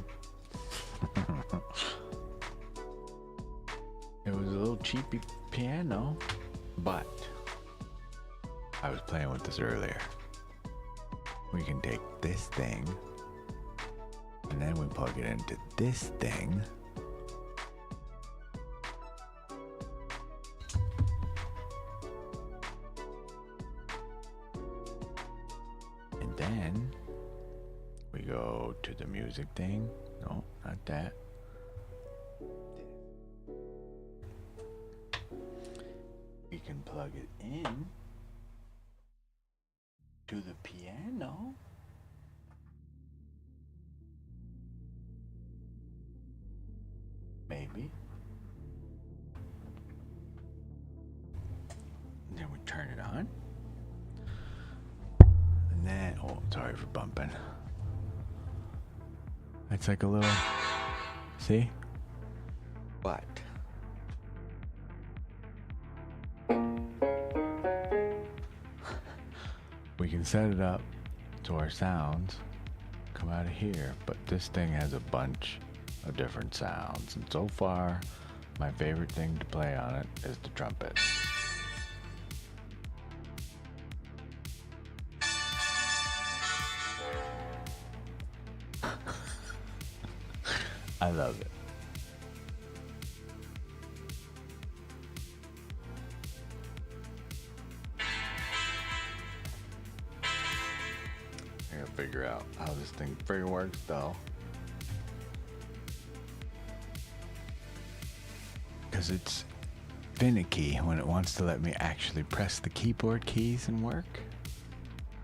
It was a little cheapy piano, but I was playing with this earlier. We can take this thing and then we plug it into this thing. And then we go to the music thing. No, not that. We can plug it in to the piano. Maybe. And then we turn it on. And then, oh, sorry for bumping. It's like a little, see? What? We can set it up so our sounds come out of here, but this thing has a bunch of different sounds, and so far my favorite thing to play on it is the trumpet. I love it. I gotta figure out how this thing freaking works though. Because it's finicky when it wants to let me actually press the keyboard keys and work.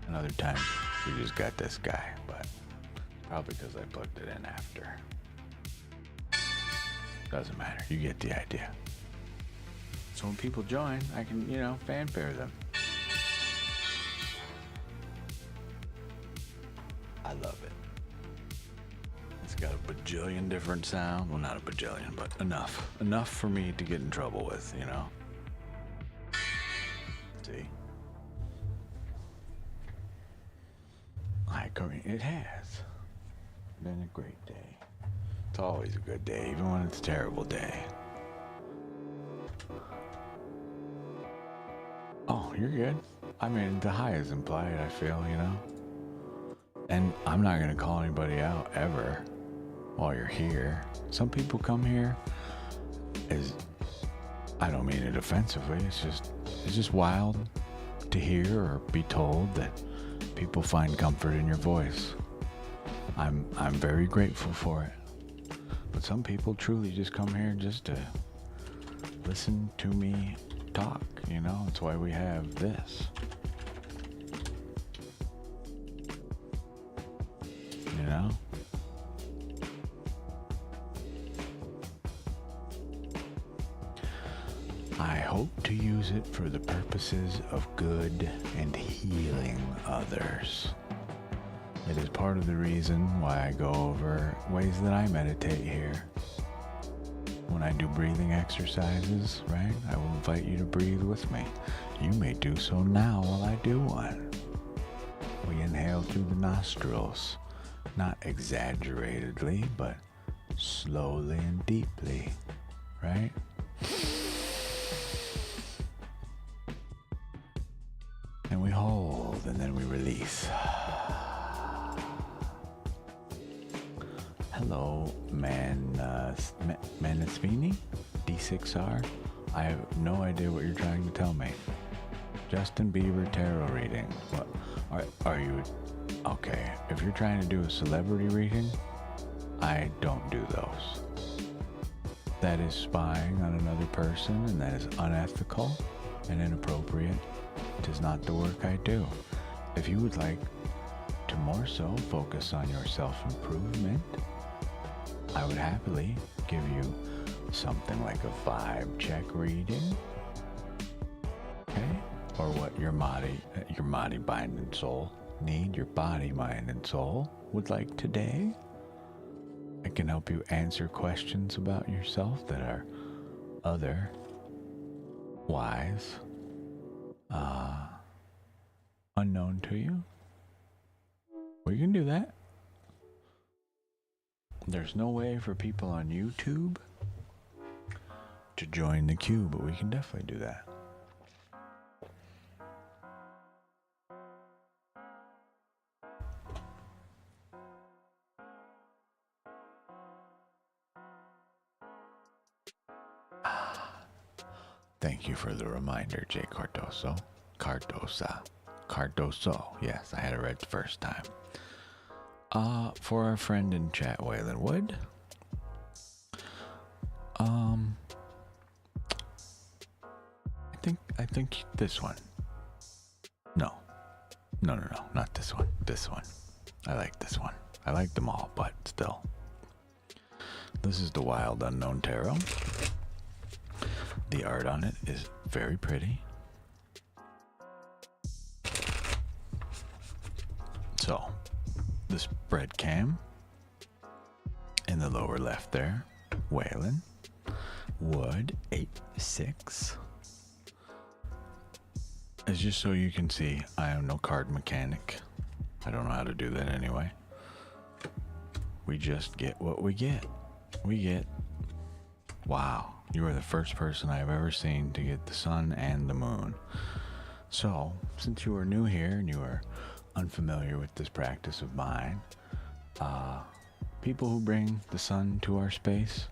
And other times we just got this guy, but probably because I plugged it in after. Doesn't matter, you get the idea. So when people join, I can, you know, fanfare them. I love it. It's got a bajillion different sounds. Well, not a bajillion, but enough. Enough for me to get in trouble with, you know? See? It has been a great day. It's always a good day, even when it's a terrible day. Oh, you're good. I mean, the high is implied, I feel, you know? And I'm not gonna call anybody out ever while you're here. Some people come here as, I don't mean it offensively, it's just wild to hear or be told that people find comfort in your voice. I'm very grateful for it. But some people truly just come here just to listen to me talk, you know? That's why we have this. You know? I hope to use it for the purposes of good and healing others. It is part of the reason why I go over ways that I meditate here. When I do breathing exercises, right, I will invite you to breathe with me. You may do so now while I do one. We inhale through the nostrils, not exaggeratedly, but slowly and deeply, right? And we hold, and then we release. Hello, Manasvini, D6R. I have no idea what you're trying to tell me. Justin Bieber tarot reading. What are you? Okay, if you're trying to do a celebrity reading, I don't do those. That is spying on another person, and that is unethical and inappropriate. It is not the work I do. If you would like to more so focus on your self-improvement, I would happily give you something like a vibe check reading, okay? Or what your body, mind, and soul need, your body, mind, and soul would like today. I can help you answer questions about yourself that are otherwise unknown to you. We can do that. There's no way for people on YouTube to join the queue, but we can definitely do that. Thank you for the reminder, Jay Cardoso. Cardoso. Yes, I had it right the first time. For our friend in chat, Waylon Wood. I think this one. No, not this one. This one. I like this one. I like them all, but still. This is the Wild Unknown Tarot. The art on it is very pretty. So, the spread cam in the lower left there, Waylon Wood 86. It's just so you can see I am no card mechanic. I don't know how to do that anyway. We just get what we get. Wow, you are the first person I've ever seen to get the sun and the moon. So, since you are new here and you are unfamiliar with this practice of mine, people who bring the sun to our space,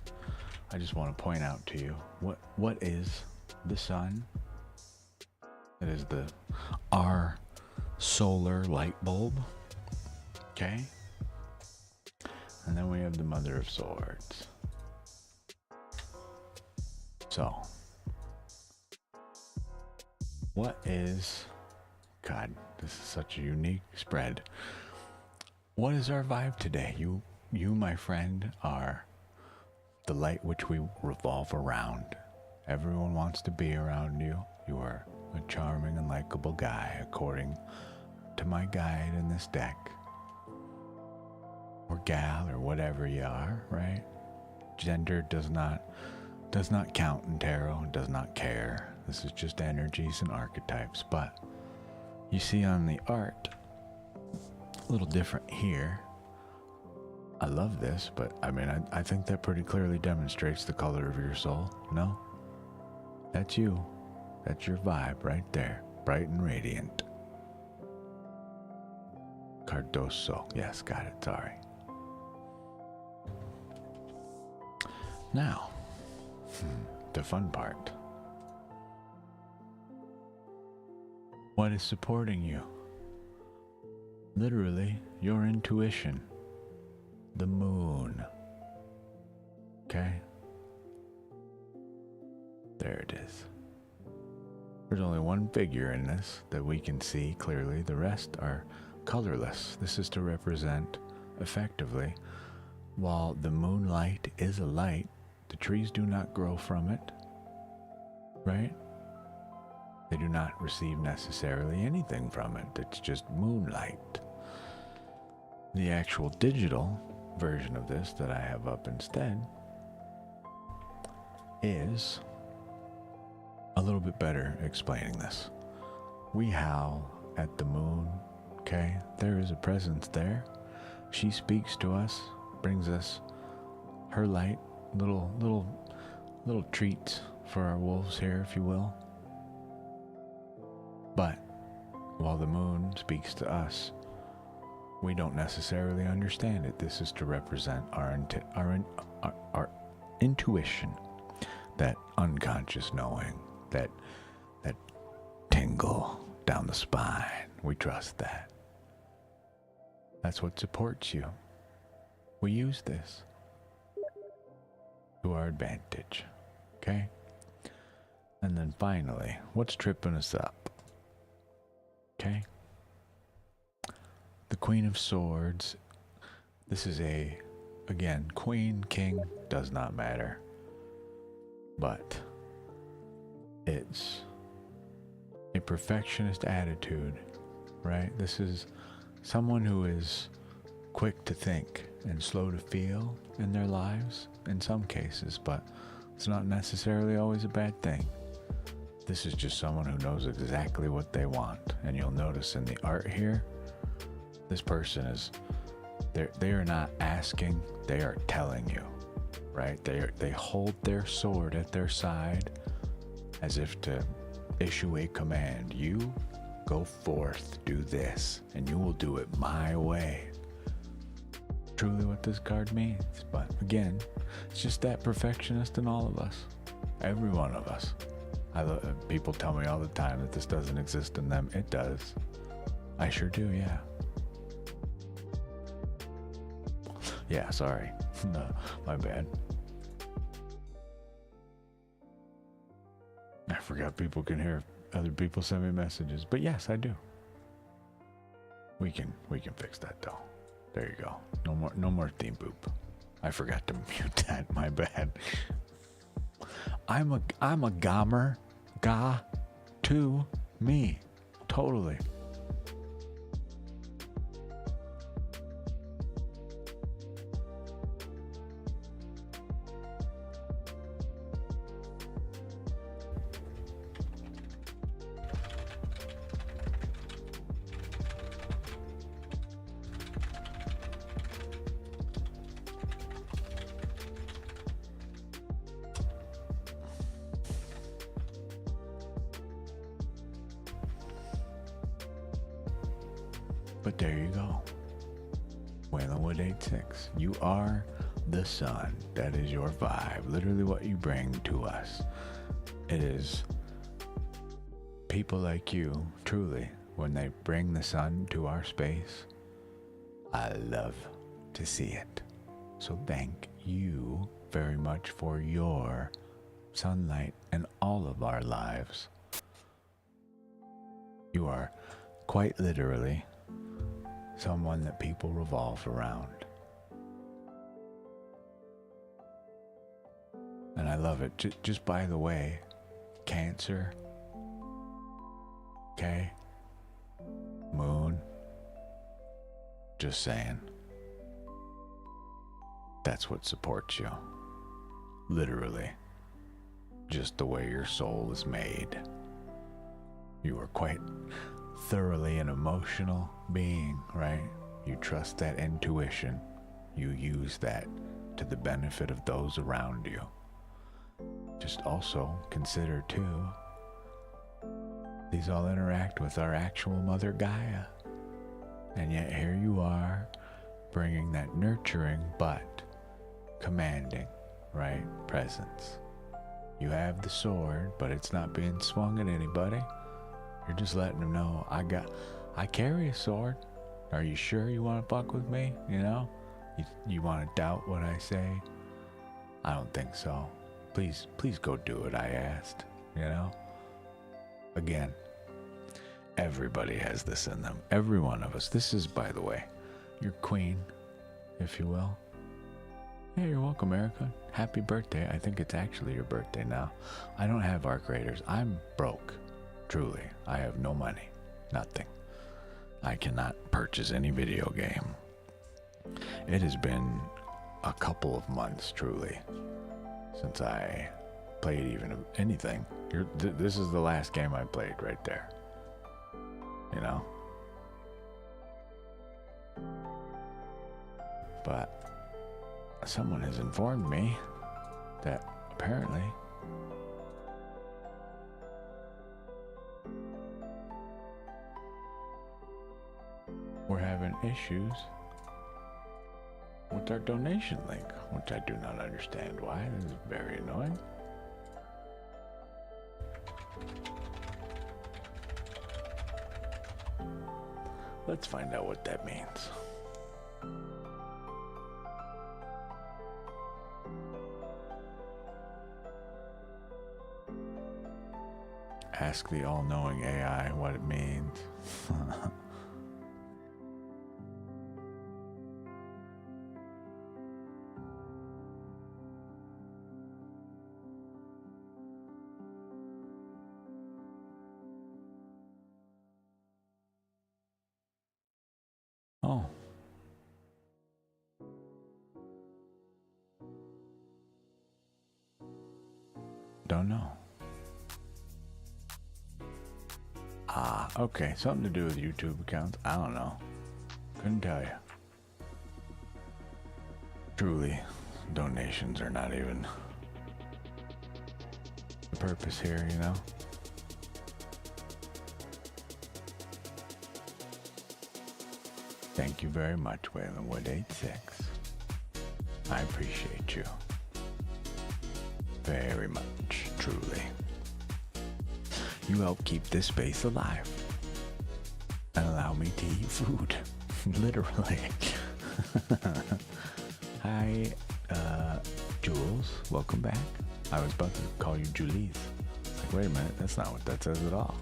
I just want to point out to you what is the sun. It is our solar light bulb, okay? And then we have the Mother of Swords. So, what is, God, this is such a unique spread. What is our vibe today? You, my friend, are the light which we revolve around. Everyone wants to be around you. You are a charming and likable guy, according to my guide in this deck. Or gal, or whatever you are, right? Gender does not count in tarot, does not care. This is just energies and archetypes. But you see on the art, a little different here. I love this, but I mean, I think that pretty clearly demonstrates the color of your soul. No? That's you. That's your vibe right there. Bright and radiant. Cardoso. Yes, got it. Sorry. Now, the fun part. What is supporting you? Literally, your intuition. The moon. Okay? There it is. There's only one figure in this that we can see clearly. The rest are colorless. This is to represent, effectively, while the moonlight is a light, the trees do not grow from it, right? They do not receive necessarily anything from it. It's just moonlight. The actual digital version of this that I have up instead is a little bit better explaining this. We howl at the moon, okay? There is a presence there. She speaks to us, brings us her light, little treats for our wolves here, if you will. But while the moon speaks to us, we don't necessarily understand it. This is to represent our intuition, that unconscious knowing, that tingle down the spine. We trust that. That's what supports you. We use this to our advantage, okay? And then finally, what's tripping us up? Okay? The Queen of Swords. This is again, queen, king, does not matter. But it's a perfectionist attitude, right? This is someone who is quick to think and slow to feel in their lives in some cases, but it's not necessarily always a bad thing. This is just someone who knows exactly what they want. And you'll notice in the art here, this person is, they are not asking, they are telling you, right? They hold their sword at their side as if to issue a command. You go forth, do this, and you will do it my way. Truly what this card means. But again, it's just that perfectionist in all of us. Every one of us. People tell me all the time that this doesn't exist in them. It does. I sure do, yeah. Yeah, sorry. No, my bad. I forgot people can hear other people send me messages. But yes, I do. We can fix that though. There you go. No more theme boop. I forgot to mute that, my bad. I'm a gamer. Ga to me. Totally. But there you go. Whalenwood 86. You are the sun. That is your vibe. Literally what you bring to us. It is people like you, truly, when they bring the sun to our space, I love to see it. So thank you very much for your sunlight in all of our lives. You are quite literally someone that people revolve around. And I love it. Just by the way, Cancer, okay? Moon, just saying. That's what supports you. Literally. Just the way your soul is made. You are quite thoroughly an emotional being, right? You trust that intuition. You use that to the benefit of those around you. Just also consider too, these all interact with our actual Mother Gaia. And yet here you are, bringing that nurturing but commanding, right, presence. You have the sword, but it's not being swung at anybody. You're just letting them know, I carry a sword. Are you sure you want to fuck with me? You know? You want to doubt what I say? I don't think so. Please go do it, I asked. You know? Again, everybody has this in them. Every one of us. This is, by the way, your queen, if you will. Yeah, you're welcome, Erica. Happy birthday. I think it's actually your birthday now. I don't have arc raiders. I'm broke. Truly, I have no money, nothing. I cannot purchase any video game. It has been a couple of months, truly, since I played even anything. This is the last game I played right there. You know? But someone has informed me that apparently we're having issues with our donation link, which I do not understand why. This is very annoying. Let's find out what that means. Ask the all-knowing AI what it means. Oh. Don't know. Ah, okay. Something to do with YouTube accounts. I don't know. Couldn't tell you. Truly, donations are not even the purpose here, you know? Thank you very much, Waylon Wood 86. I appreciate you. Very much, truly. You help keep this space alive and allow me to eat food. Literally. Hi, Jules. Welcome back. I was about to call you Julie's. It's like, wait a minute, that's not what that says at all.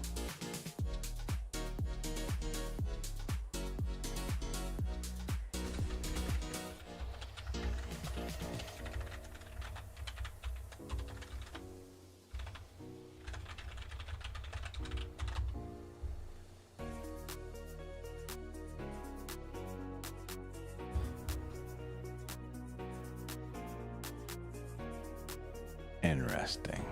Interesting.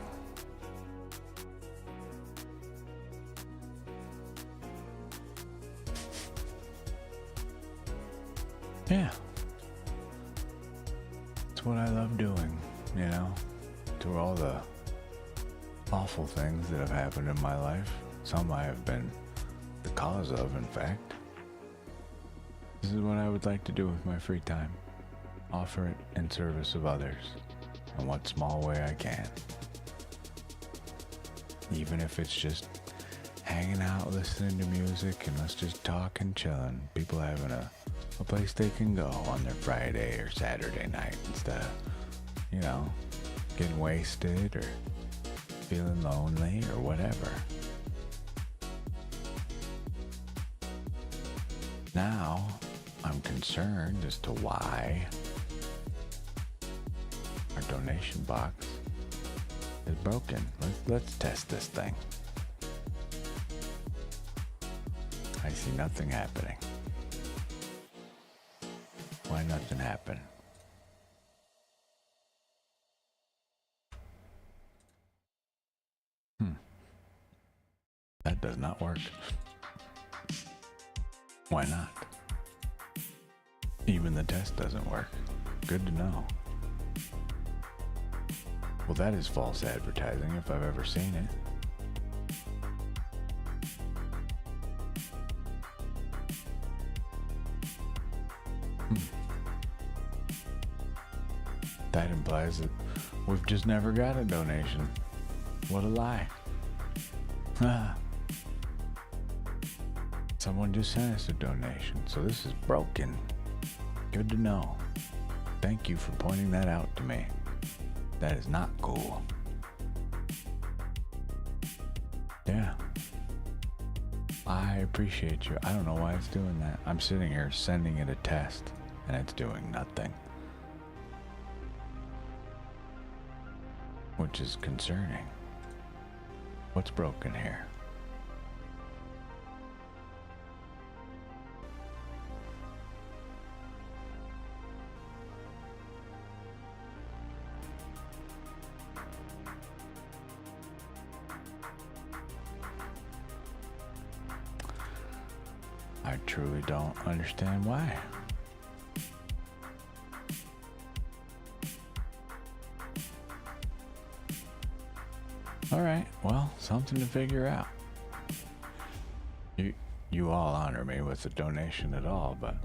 Yeah. It's what I love doing, you know? Through all the awful things that have happened in my life. Some I have been the cause of, in fact. This is what I would like to do with my free time. Offer it in service of others. In what small way I can. Even if it's just hanging out, listening to music, and us just talking, chilling. People having a place they can go on their Friday or Saturday night instead of, you know, getting wasted or feeling lonely or whatever. Now, I'm concerned as to why our donation box is broken. Let's test this thing. I see nothing happening. Why nothing happen? That does not work. Why not? Even the test doesn't work. Good to know. Well, that is false advertising if I've ever seen it. That implies that we've just never got a donation. What a lie. Someone just sent us a donation, so this is broken. Good to know. Thank you for pointing that out to me. That is not cool. Yeah. I appreciate you. I don't know why it's doing that. I'm sitting here sending it a test, and it's doing nothing. Which is concerning. What's broken here? I truly don't understand why. All right, well, something to figure out. You all honor me with a donation at all, but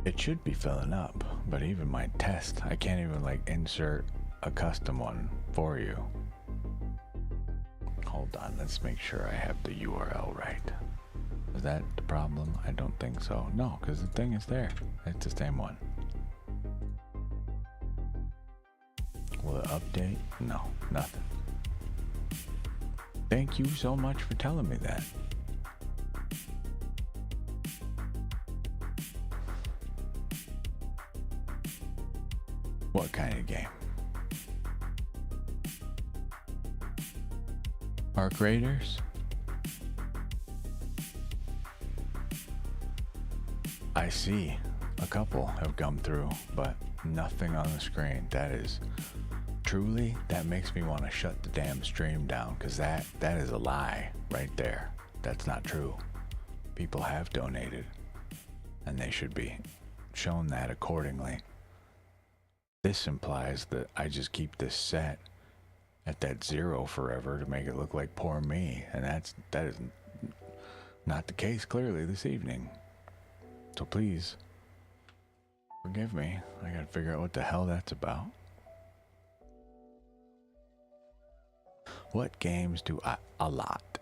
it should be filling up. But even my test, I can't even like insert a custom one for you. Hold on, let's make sure I have the URL right. Is that the problem? I don't think so. No, because the thing is there. It's the same one. Will it update? No, nothing. Thank you so much for telling me that. What kind of game? Arc Raiders? I see a couple have come through, but nothing on the screen. That is truly, that makes me want to shut the damn stream down, because that is a lie right there. That's not true. People have donated, and they should be shown that accordingly. This implies that I just keep this set at that 0 forever to make it look like poor me, and that is not the case clearly this evening. So please forgive me. I gotta figure out what the hell that's about. What games do I? A lot.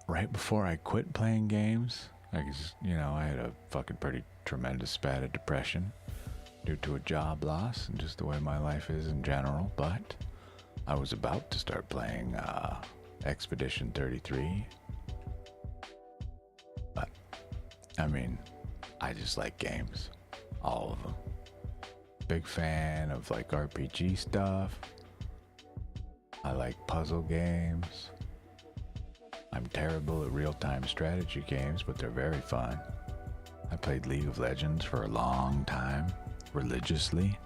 Right before I quit playing games, I had a fucking pretty tremendous spat of depression due to a job loss and just the way my life is in general, but I was about to start playing Expedition 33. But, I mean, I just like games. All of them. Big fan of like RPG stuff. I like puzzle games. I'm terrible at real-time strategy games, but they're very fun. I played League of Legends for a long time, religiously.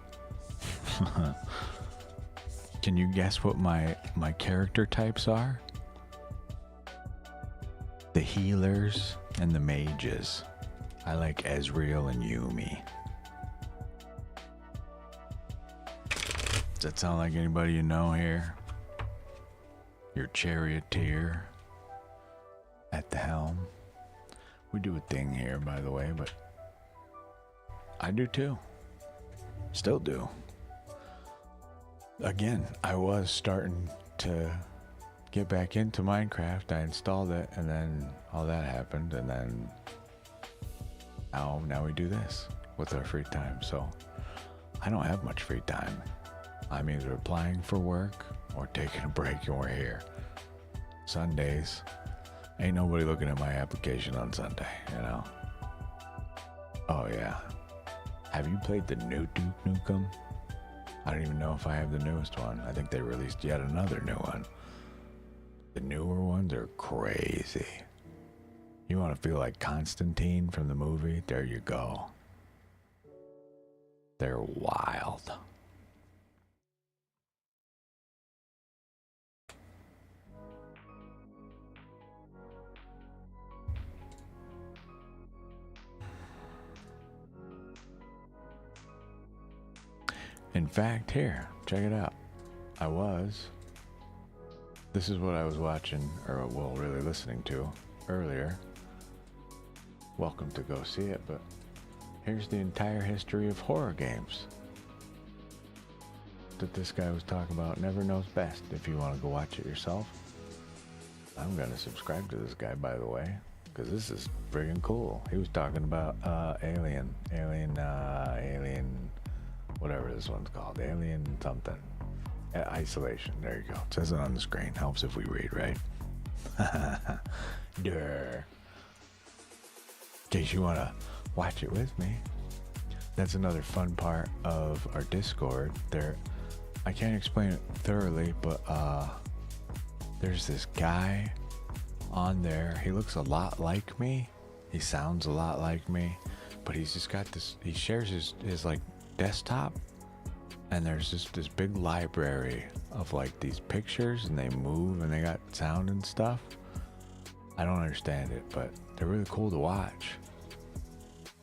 Can you guess what my character types are? The healers and the mages. I like Ezreal and Yuumi. Does that sound like anybody you know here? Your charioteer at the helm. We do a thing here, by the way, but I do too. Still do. Again, I was starting to get back into Minecraft. I installed it, and then all that happened, and then now we do this with our free time. So I don't have much free time. I'm either applying for work or taking a break, and we're here. Sundays, ain't nobody looking at my application on Sunday, you know? Oh yeah. Have you played the new Duke Nukem? I don't even know if I have the newest one. I think they released yet another new one. The newer ones are crazy. You want to feel like Constantine from the movie? There you go. They're wild. In fact, here, check it out. This is what I was watching, or well, really listening to earlier. Welcome to go see it, but here's the entire history of horror games that this guy was talking about. Never knows best. If you want to go watch it yourself, I'm gonna subscribe to this guy, by the way, because this is friggin' cool. He was talking about Alien, whatever this one's called, Alien something. Isolation, there you go. It says it on the screen. Helps if we read, right? Durr. In case you want to watch it with me. That's another fun part of our Discord. I can't explain it thoroughly, but there's this guy on there. He looks a lot like me. He sounds a lot like me, but he's just got this, he shares his like desktop, and there's just this big library of like these pictures, and they move and they got sound and stuff. I don't understand it, but they're really cool to watch.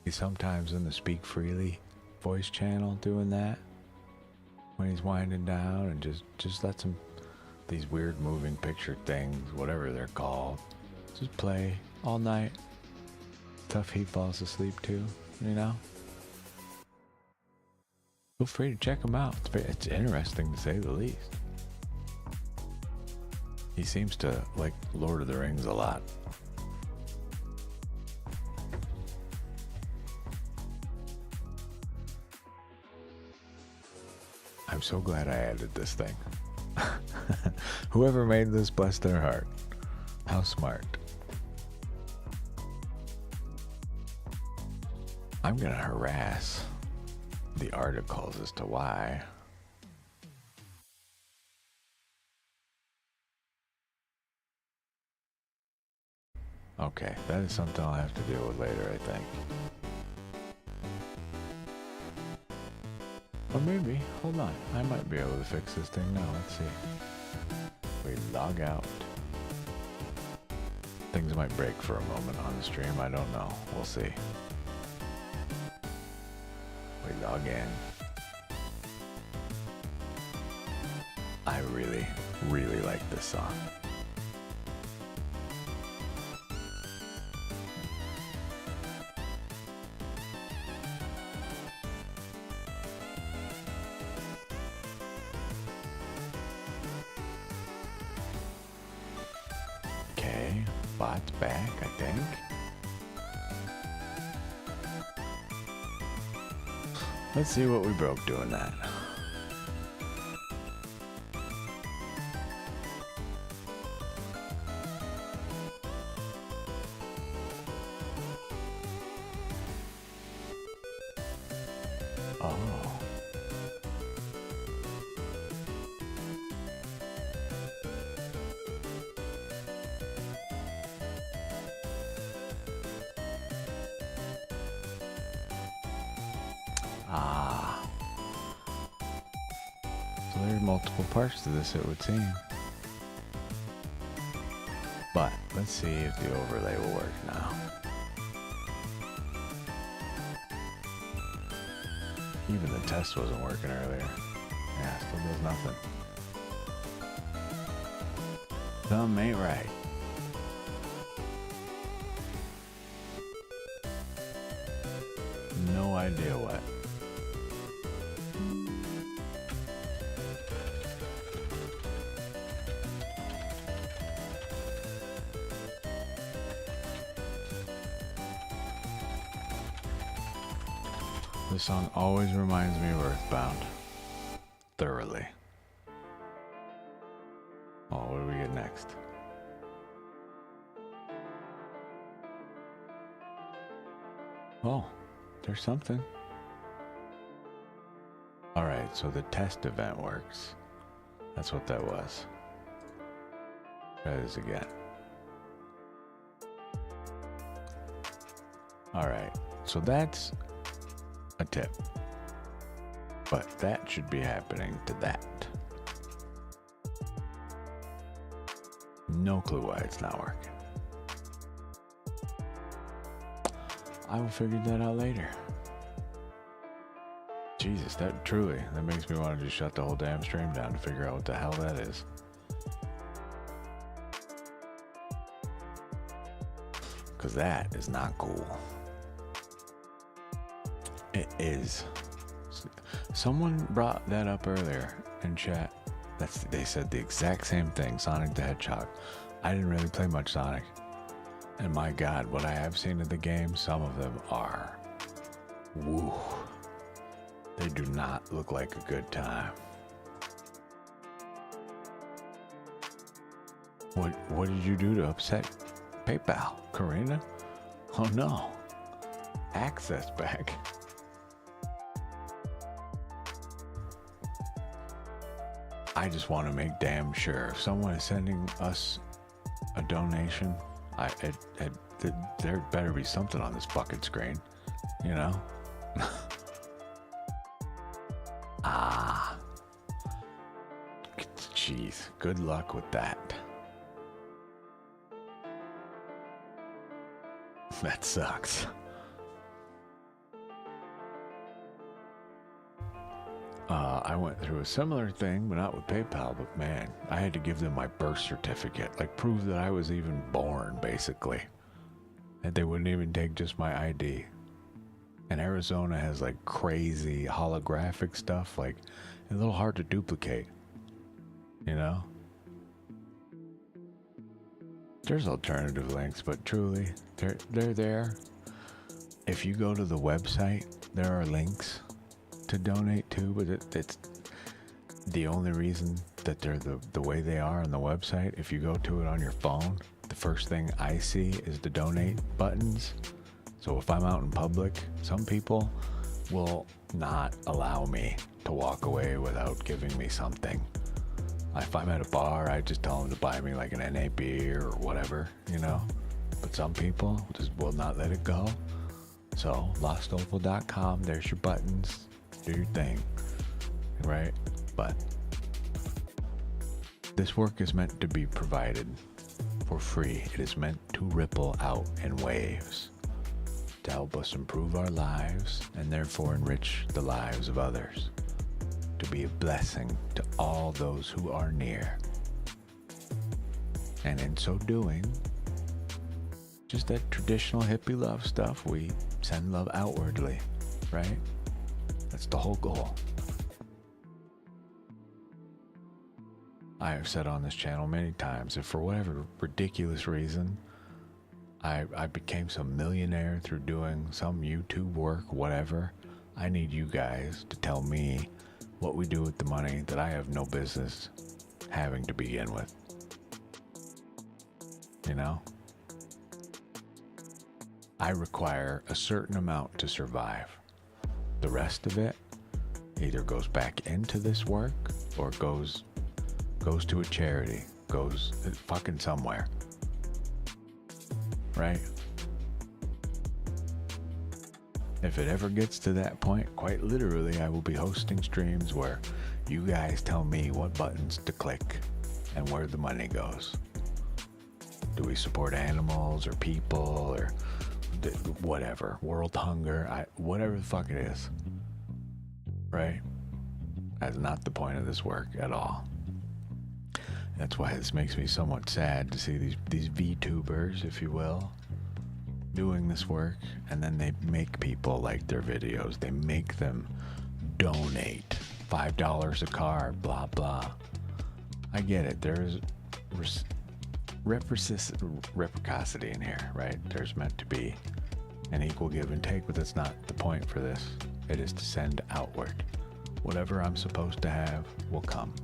He's sometimes in the Speak Freely voice channel doing that when he's winding down, and just lets him, these weird moving picture things, whatever they're called, just play all night. Tough he falls asleep too, you know? Feel free to check him out. It's interesting to say the least. He seems to like Lord of the Rings a lot. I'm so glad I added this thing. Whoever made this, bless their heart. How smart. I'm gonna harass the articles as to why. Okay, that is something I'll have to deal with later, I think. Or maybe, hold on, I might be able to fix this thing now. Let's see. We log out. Things might break for a moment on the stream, I don't know. We'll see. We log in. I really, really like this song. Okay, bot's back, I think. Let's see what we broke doing that. Oh. Ah. So there's multiple parts to this, it would seem. But let's see if the overlay will work now. Even the test wasn't working earlier. Yeah, still does nothing. Something ain't right. No idea what. This song always reminds me of Earthbound. Thoroughly. Oh, what do we get next? Oh, there's something. Alright, so the test event works. That's what that was. Try this again. Alright, so that's a tip. But that should be happening to that. No clue why it's not working. I will figure that out later. Jesus, that makes me want to just shut the whole damn stream down to figure out what the hell that is. Because that is not cool. It is. Someone brought that up earlier in chat. They said the exact same thing, Sonic the Hedgehog. I didn't really play much Sonic. And my God, what I have seen of the game, some of them are, woo. They do not look like a good time. What did you do to upset PayPal, Karina? Oh no. Access back. I just want to make damn sure if someone is sending us a donation, there better be something on this bucket screen, you know? Ah. Jeez, good luck with that. That sucks. I went through a similar thing, but not with PayPal, but man, I had to give them my birth certificate, like prove that I was even born, basically. And they wouldn't even take just my ID. And Arizona has like crazy holographic stuff, like a little hard to duplicate, you know? There's alternative links, but truly, they're there. If you go to the website, there are links to donate to, but it's the only reason that they're the way they are on the website. If you go to it on your phone, the first thing I see is the donate buttons. So if I'm out in public, some people will not allow me to walk away without giving me something. If I'm at a bar, I just tell them to buy me like an NA beer or whatever, you know? But some people just will not let it go. So, lostopal.com, there's your buttons. Do your thing. Right? But this work is meant to be provided for free. It is meant to ripple out in waves to help us improve our lives and therefore enrich the lives of others. To be a blessing to all those who are near. And in so doing, just that traditional hippie love stuff, we send love outwardly, right? That's the whole goal. I have said on this channel many times, if for whatever ridiculous reason, I became some millionaire through doing some YouTube work, whatever, I need you guys to tell me what we do with the money that I have no business having to begin with. You know? I require a certain amount to survive. The rest of it either goes back into this work or goes to a charity, goes fucking somewhere. Right? If it ever gets to that point, quite literally, I will be hosting streams where you guys tell me what buttons to click and where the money goes. Do we support animals or people or whatever, world hunger, whatever the fuck it is, right? That's not the point of this work at all. That's why this makes me somewhat sad to see these VTubers, if you will, doing this work, and then they make people like their videos. They make them donate $5 a card, blah blah. I get it. There's reciprocity in here, right? There's meant to be an equal give and take, but that's not the point for this. It is to send outward. Whatever I'm supposed to have will come.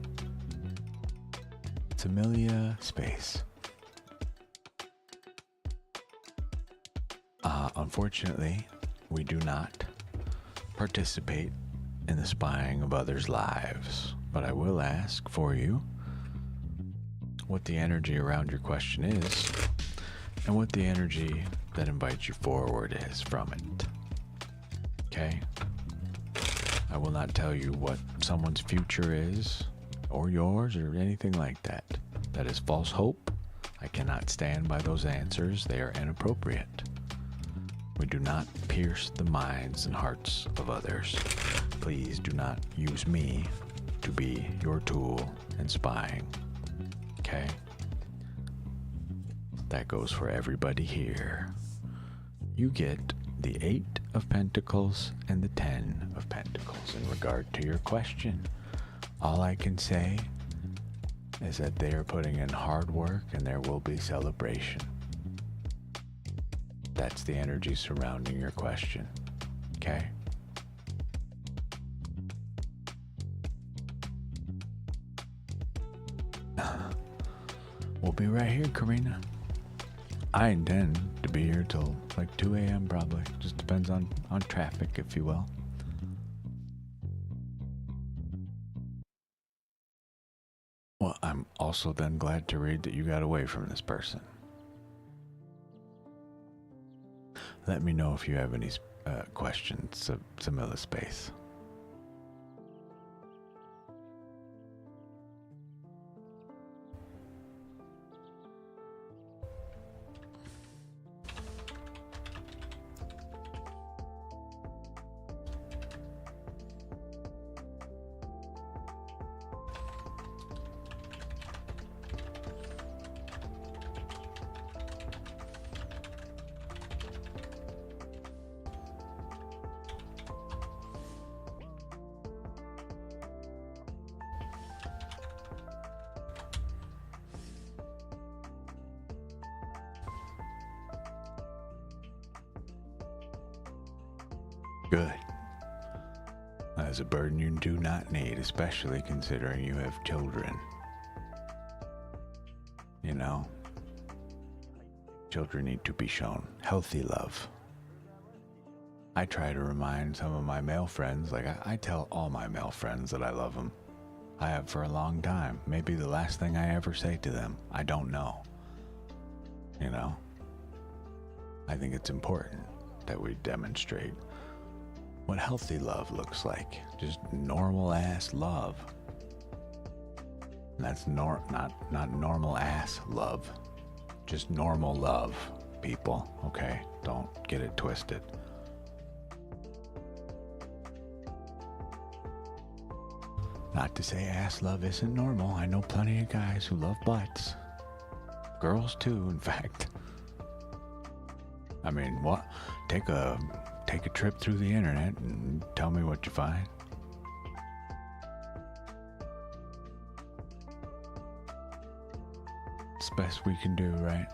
Similia space. Unfortunately, we do not participate in the spying of others' lives, but I will ask for you what the energy around your question is and what the energy that invites you forward is from it. Okay? I will not tell you what someone's future is or yours or anything like that. That is false hope. I cannot stand by those answers. They are inappropriate. We do not pierce the minds and hearts of others. Please do not use me to be your tool in spying. Okay? That goes for everybody here. You get the 8 of Pentacles and the 10 of Pentacles in regard to your question. All I can say is that they are putting in hard work and there will be celebration. That's the energy surrounding your question. Okay? We'll be right here, Karina. I intend to be here till like 2 a.m. probably. Just depends on traffic, if you will. Well, I'm also then glad to read that you got away from this person. Let me know if you have any questions of Samilla Space. Good. That is a burden you do not need, especially considering you have children. You know, children need to be shown healthy love. I try to remind some of my male friends, like I tell all my male friends that I love them. I have for a long time. Maybe the last thing I ever say to them, I don't know. You know? I think it's important that we demonstrate what healthy love looks like. Just normal ass love. And that's not normal ass love. Just normal love, people. Okay? Don't get it twisted. Not to say ass love isn't normal. I know plenty of guys who love butts. Girls too, in fact. I mean, what? Take a trip through the internet and tell me what you find. It's the best we can do, right?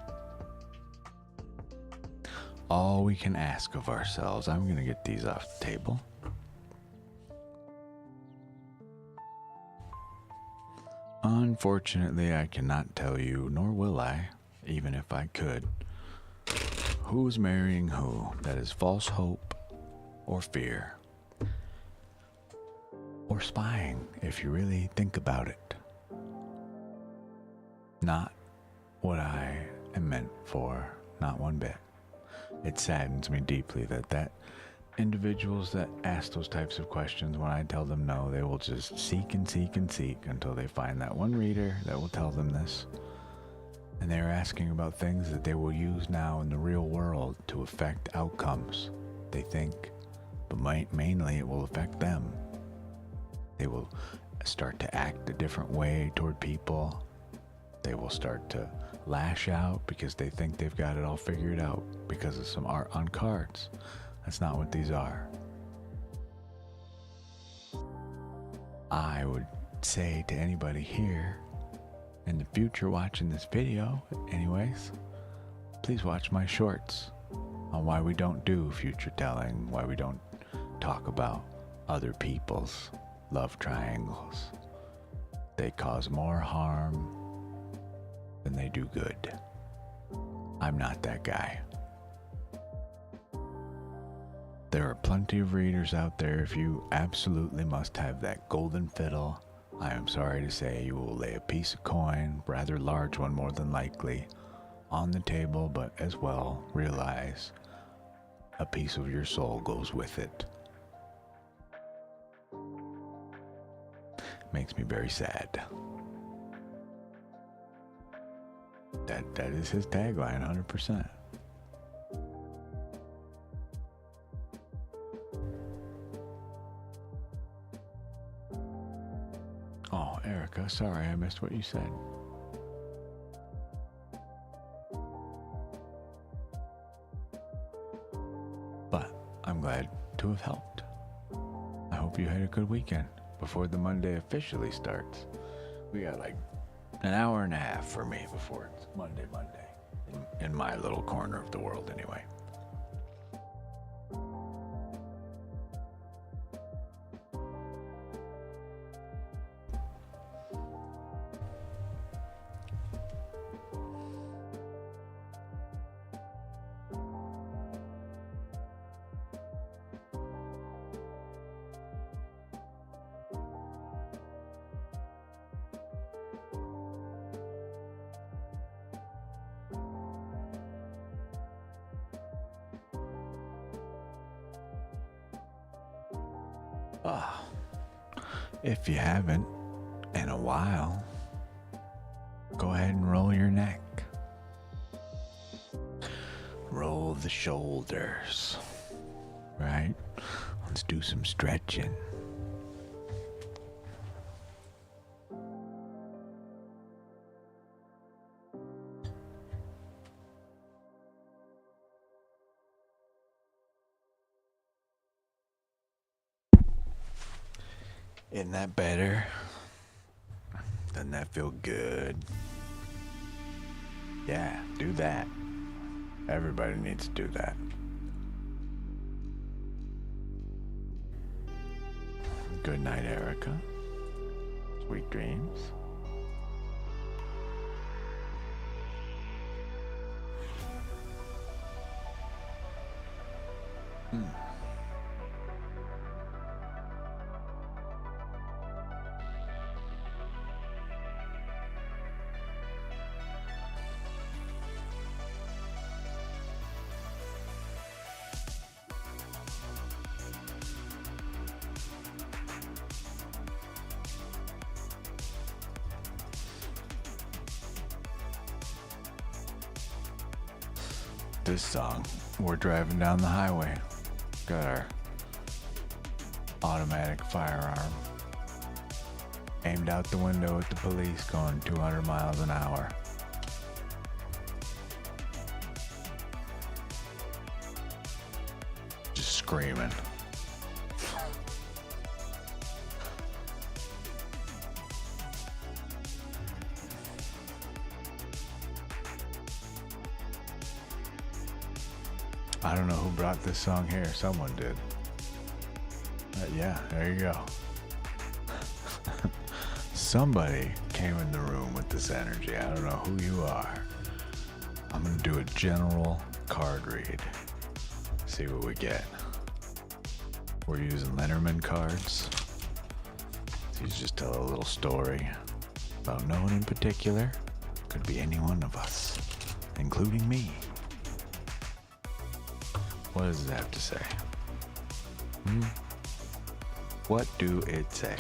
All we can ask of ourselves. I'm gonna get these off the table. Unfortunately, I cannot tell you, nor will I, even if I could, who's marrying who. That is false hope or fear. Or spying, if you really think about it. Not what I am meant for, not one bit. It saddens me deeply that individuals that ask those types of questions, when I tell them no, they will just seek and seek and seek until they find that one reader that will tell them this. And they're asking about things that they will use now in the real world to affect outcomes, they think, but mainly it will affect them. They will start to act a different way toward people. They will start to lash out because they think they've got it all figured out because of some art on cards. That's not what these are. I would say to anybody here in the future watching this video, anyways, please watch my shorts on why we don't do future telling, why we don't talk about other people's love triangles. They cause more harm than they do good. I'm not that guy. There are plenty of readers out there. If you absolutely must have that golden fiddle, I am sorry to say you will lay a piece of coin, rather large one more than likely, on the table, but as well realize a piece of your soul goes with it. Makes me very sad. That is his tagline, 100%. Oh, Erica, sorry I missed what you said. But I'm glad to have helped. I hope you had a good weekend before the Monday officially starts. We got like an hour and a half for me before it's Monday. In my little corner of the world, anyway. If you haven't in a while, go ahead and roll your neck. Roll the shoulders, right? Let's do some stretching. Isn't that better? Doesn't that feel good? Yeah, do that. Everybody needs to do that. Good night, Erica. Sweet dreams. This song, we're driving down the highway. Got our automatic firearm aimed out the window at the police going 200 miles an hour. Just screaming. I don't know who brought this song here. Someone did. Yeah, there you go. Somebody came in the room with this energy. I don't know who you are. I'm going to do a general card read. See what we get. We're using Lenormand cards. These just tell a little story about no one in particular. Could be any one of us, including me. What does it have to say? What do it say?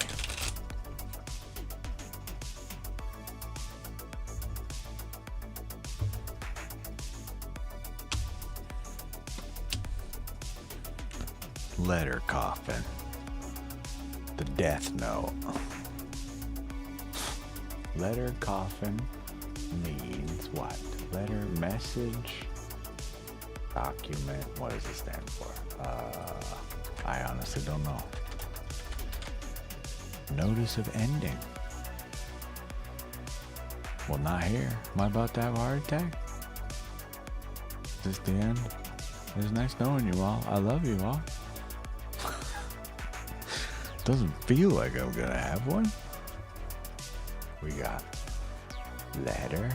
Letter coffin. The death note. Letter coffin means what? Letter, message, document. What does it stand for? I honestly don't know. Notice of ending. Well, not here. Am I about to have a heart attack? Is this the end? It was nice knowing you all. I love you all. Doesn't feel like I'm gonna have one. We got letter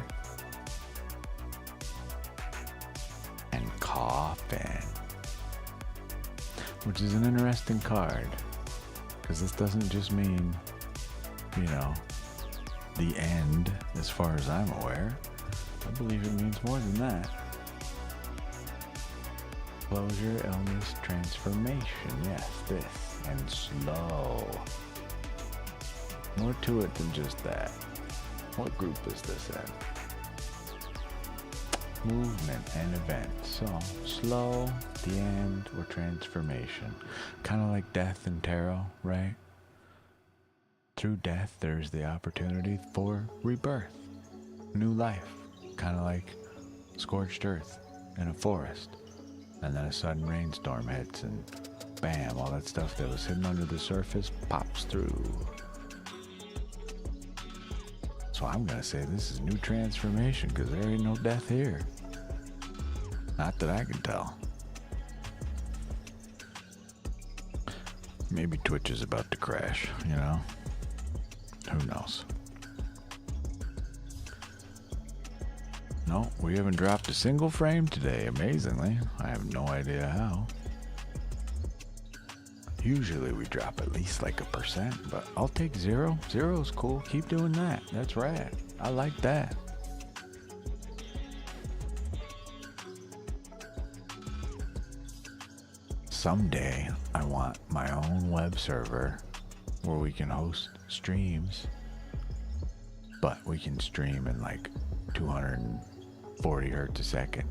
and coffin, which is an interesting card, because this doesn't just mean, you know, the end as far as I'm aware. I believe it means more than that. Closure, illness, transformation. Yes, this. And slow. More to it than just that. What group is this in? Movement and event. So, slow, the end, or transformation. Kind of like death in tarot, right? Through death, there's the opportunity for rebirth. New life. Kind of like scorched earth in a forest. And then a sudden rainstorm hits and bam, all that stuff that was hidden under the surface pops through. So I'm gonna say this is new transformation, because there ain't no death here. Not that I can tell. Maybe Twitch is about to crash, you know? Who knows? No, we haven't dropped a single frame today, amazingly. I have no idea how. Usually we drop at least like 1%, but I'll take 0. 0's cool. Keep doing that. That's rad. I like that. Someday I want my own web server where we can host streams, but we can stream in like 240 hertz a second.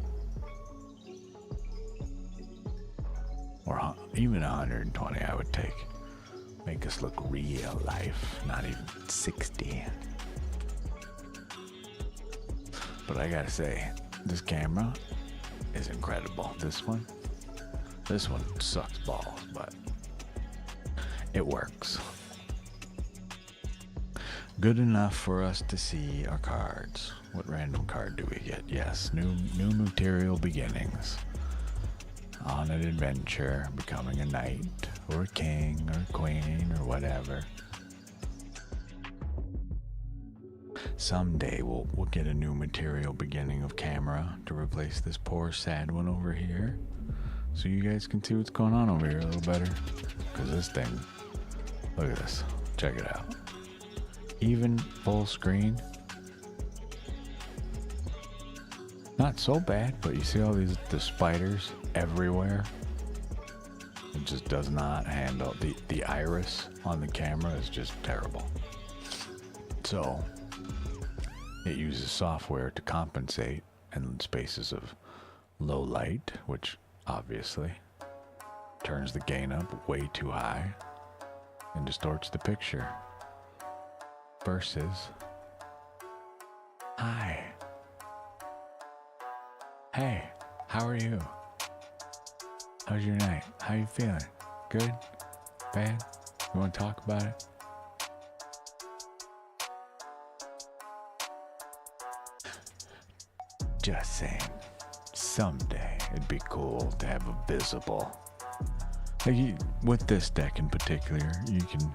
Or even 120 I would take. Make us look real life, not even 60. But I gotta say, this camera is incredible. This one sucks balls, but it works. Good enough for us to see our cards. What random card do we get? Yes, new material beginnings. On an adventure, becoming a knight, or a king, or a queen, or whatever. Someday we'll get a new material beginning of camera to replace this poor sad one over here. So you guys can see what's going on over here a little better. Because this thing, look at this, check it out. Even full screen. Not so bad, but you see all the spiders everywhere. It just does not handle the iris on the camera is just terrible. So it uses software to compensate in spaces of low light, which obviously turns the gain up way too high and distorts the picture, versus hi, hey, how are you? How's your night? How you feeling? Good? Bad? You want to talk about it? Just saying, someday it'd be cool to have a visible. Like with this deck in particular, you can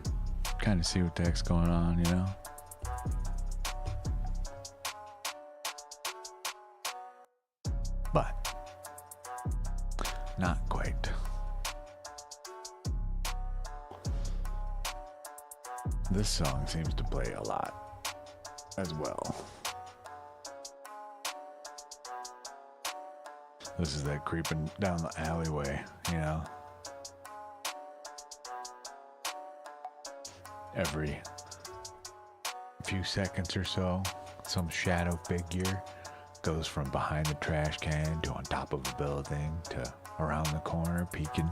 kind of see what the heck's going on, you know? But not quite. This song seems to play a lot as well. This is that creeping down the alleyway, you know? Every few seconds or so, some shadow figure goes from behind the trash can to on top of a building to around the corner peeking.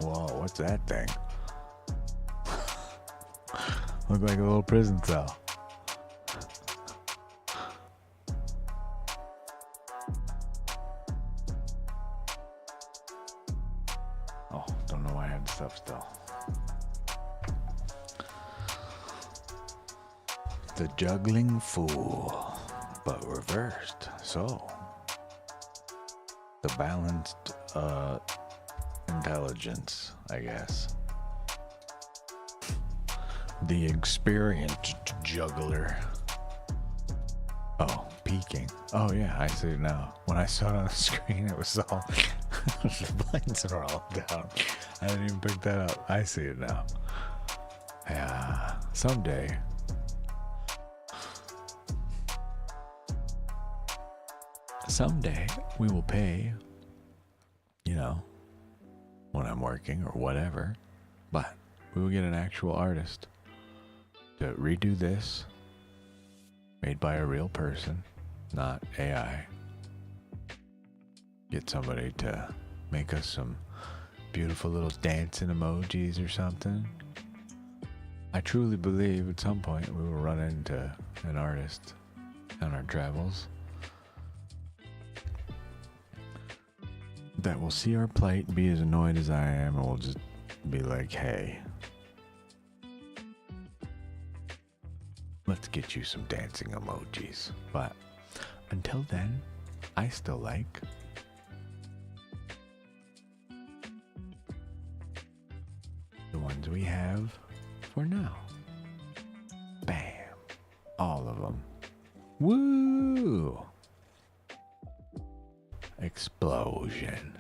Whoa, what's that thing? Look like a little prison cell. Oh, don't know why I have the stuff still. The juggling fool, but reversed. So, the balanced intelligence, I guess. The experienced juggler. Oh, peeking. Oh yeah, I see it now. When I saw it on the screen, it was all the blinds are all down. I didn't even pick that up. I see it now. Yeah, someday. Someday we will pay, you know, when I'm working or whatever, but we will get an actual artist to redo this, made by a real person, not AI. Get somebody to make us some beautiful little dancing emojis or something. I truly believe at some point we will run into an artist on our travels that will see our plight, be as annoyed as I am, and will just be like, hey, let's get you some dancing emojis. But until then, I still like the ones we have for now. Bam. All of them. Woo! Explosion.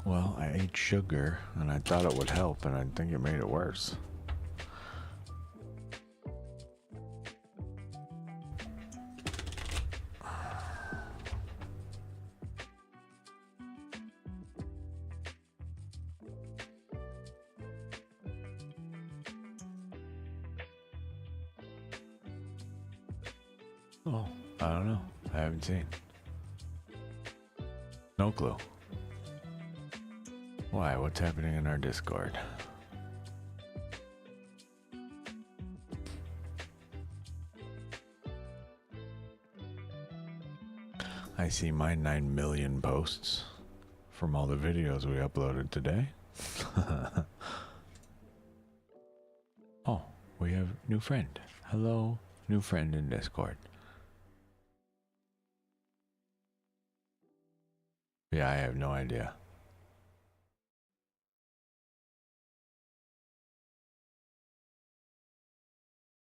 Well, I ate sugar and I thought it would help, and I think it made it worse. Oh, I don't know. I haven't seen. No clue. Why? What's happening in our Discord? I see my 9 million posts from all the videos we uploaded today. Oh, we have new friend. Hello, new friend in Discord. Yeah, I have no idea.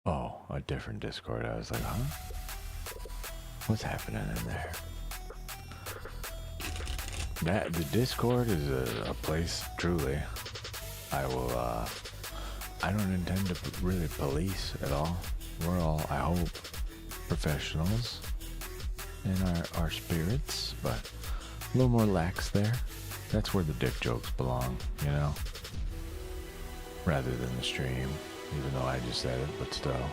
Oh, a different Discord. I was like, huh? What's happening in there? The Discord is a place, truly. I will I don't intend to really police at all. We're all, I hope, professionals in our spirits, but a little more lax there. That's where the dick jokes belong, you know? Rather than the stream, even though I just said it, but still.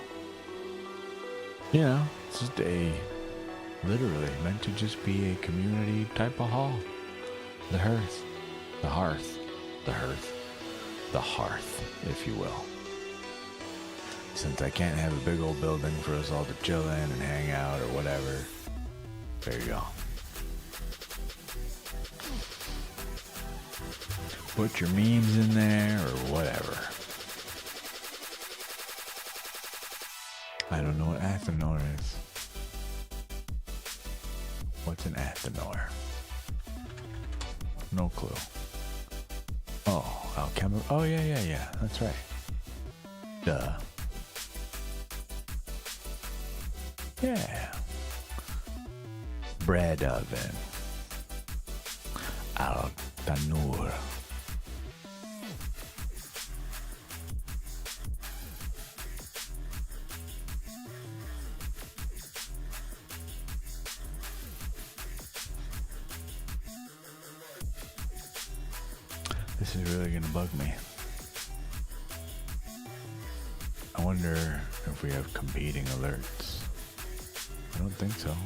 You know, it's just literally meant to just be a community type of hall. The hearth, if you will. Since I can't have a big old building for us all to chill in and hang out or whatever, there you go. Put your memes in there or whatever. I don't know what Athenor is. What's an Athenor? No clue. Oh, alchemical. Oh, yeah. That's right. Duh. Yeah. Bread oven. Al-Tanur. This is really gonna bug me. I wonder if we have competing alerts. I don't think so.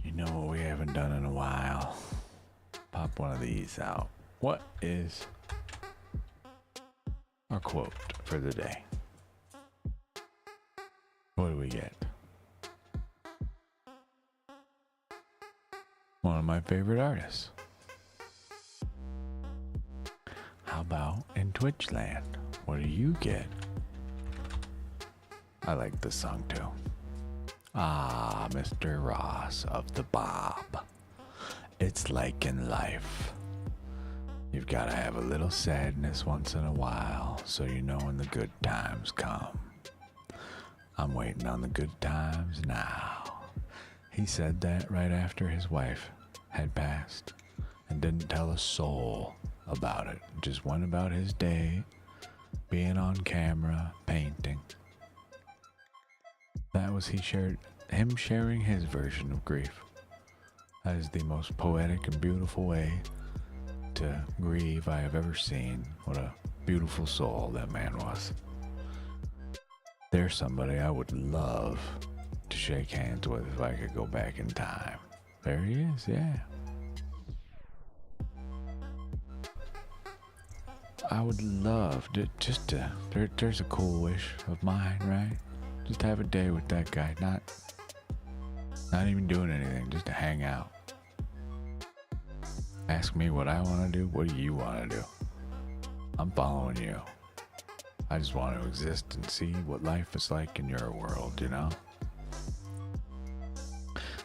You know what we haven't done in a while? Pop one of these out. What is our quote for the day? What do we get? One of my favorite artists. How about in Twitch land? What do you get? I like this song too. Ah, Mr. Ross of the Bob. It's like in life. You've got to have a little sadness once in a while so you know when the good times come. I'm waiting on the good times now. He said that right after his wife had passed and didn't tell a soul about it. Just went about his day, being on camera, painting. That was him sharing his version of grief. That is the most poetic and beautiful way to grieve I have ever seen. What a beautiful soul that man was. There's somebody I would love to shake hands with if I could go back in time. There he is, yeah. I would love there's a cool wish of mine, right? Just have a day with that guy, not even doing anything, just to hang out. Ask me what I want to do. What do you want to do? I'm following you. I just want to exist and see what life is like in your world, you know?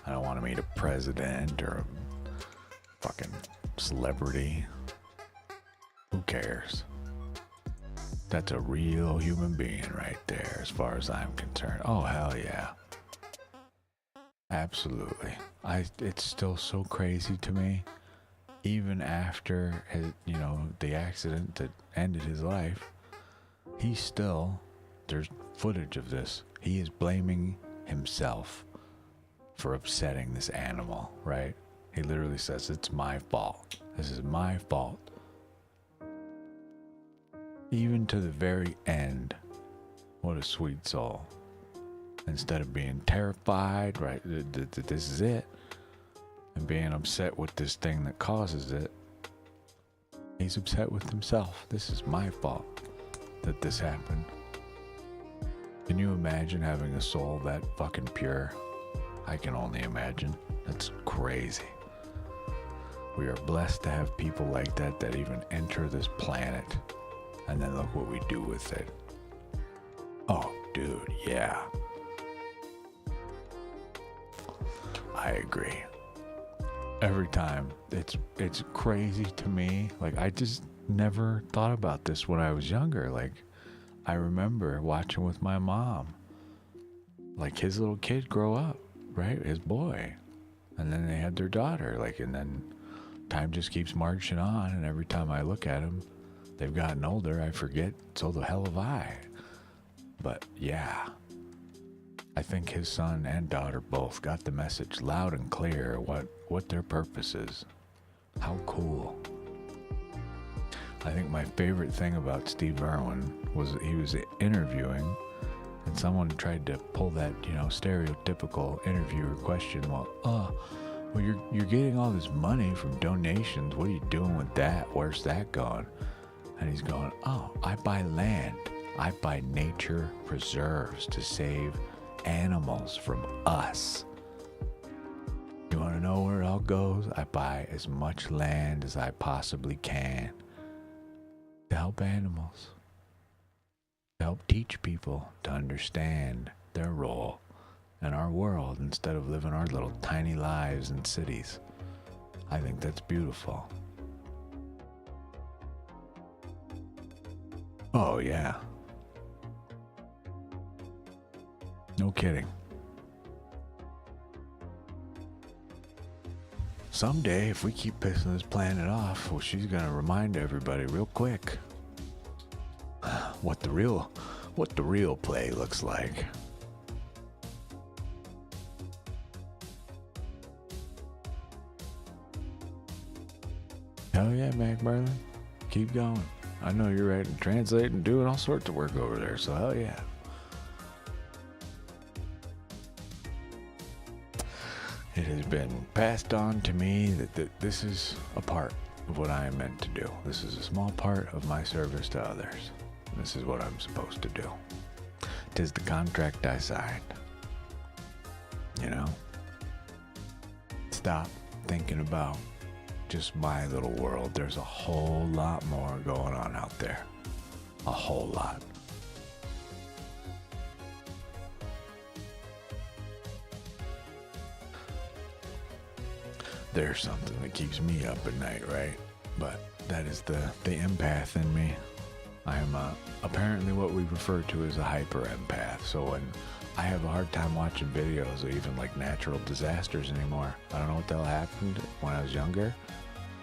I don't want to meet a president or a fucking celebrity. Who cares? That's a real human being right there as far as I'm concerned. Oh, hell yeah. Absolutely. It's still so crazy to me. Even after the accident that ended his life, there's footage of this. He is blaming himself for upsetting this animal, right? He literally says, it's my fault. This is my fault. Even to the very end. What a sweet soul. Instead of being terrified, right, that this is it, and being upset with this thing that causes it, he's upset with himself. This is my fault that this happened. Can you imagine having a soul that fucking pure? I can only imagine. That's crazy. We are blessed to have people like that even enter this planet. And then look what we do with it. Oh, dude, yeah. I agree. Every time, it's crazy to me. Like, I just never thought about this when I was younger. Like, I remember watching with my mom, like his little kid grow up, right? His boy. And then they had their daughter, like, and then time just keeps marching on. And every time I look at them, they've gotten older. I forget, so the hell have I. But yeah, I think his son and daughter both got the message loud and clear what their purpose is. How cool. I think my favorite thing about Steve Irwin was he was interviewing, and someone tried to pull that, stereotypical interviewer question. Well, you're getting all this money from donations. What are you doing with that? Where's that going? And he's going, oh, I buy land. I buy nature preserves to save animals from us. You want to know where it all goes? I buy as much land as I possibly can to help animals, to help teach people to understand their role in our world instead of living our little tiny lives in cities. I think that's beautiful. Oh, yeah. No kidding. Someday, if we keep pissing this planet off, well, she's gonna remind everybody real quick what the real play looks like. Hell yeah, Mac Merlin. Keep going. I know you're writing, translating, doing all sorts of work over there, so hell yeah. It has been passed on to me that this is a part of what I am meant to do. This is a small part of my service to others. This is what I'm supposed to do. 'Tis the contract I signed. Stop thinking about just my little world. There's a whole lot more going on out there. A whole lot. There's something that keeps me up at night, right? But that is the empath in me. I am apparently what we refer to as a hyper empath. So when I have a hard time watching videos of even like natural disasters anymore. I don't know what the hell happened when I was younger.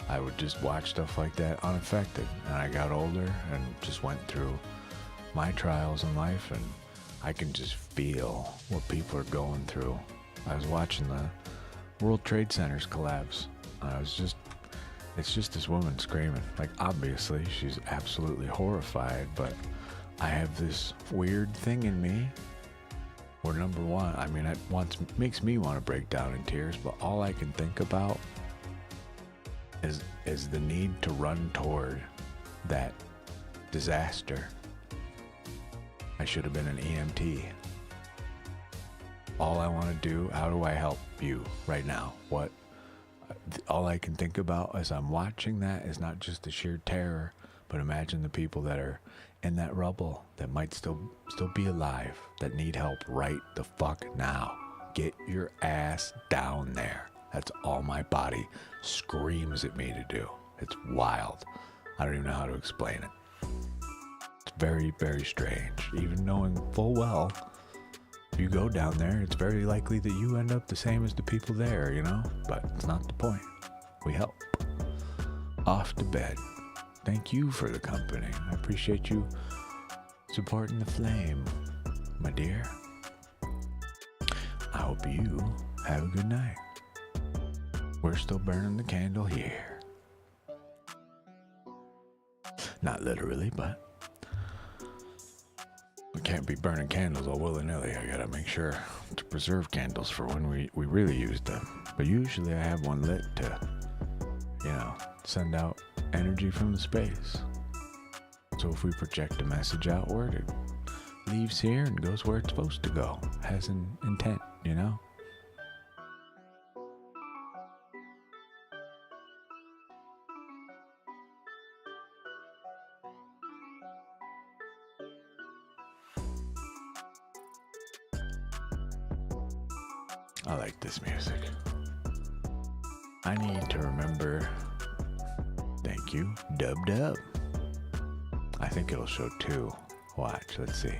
I would just watch stuff like that unaffected. And I got older and just went through my trials in life, and I can just feel what people are going through. I was watching the World Trade Centers collapse. It's just this woman screaming. Like, obviously, she's absolutely horrified, but I have this weird thing in me where, number one, it makes me want to break down in tears, but all I can think about is the need to run toward that disaster. I should have been an EMT. All I want to do, how do I help you right now? All I can think about as I'm watching that is not just the sheer terror, but imagine the people that are in that rubble that might still be alive, that need help right the fuck now. Get your ass down there. That's all my body screams at me to do. It's wild. I don't even know how to explain it. It's very, very strange. Even knowing full well, if you go down there, it's very likely that you end up the same as the people there, But it's not the point. We help. Off to bed. Thank you for the company. I appreciate you supporting the flame, my dear. I hope you have a good night. We're still burning the candle here. Not literally, but we can't be burning candles all willy-nilly. I gotta make sure to preserve candles for when we really use them. But usually I have one lit to, send out energy from the space. So if we project a message outward, it leaves here and goes where it's supposed to go. Has an intent, I like this music. I need to remember. Thank you, Dub. I think it'll show 2. Watch, let's see.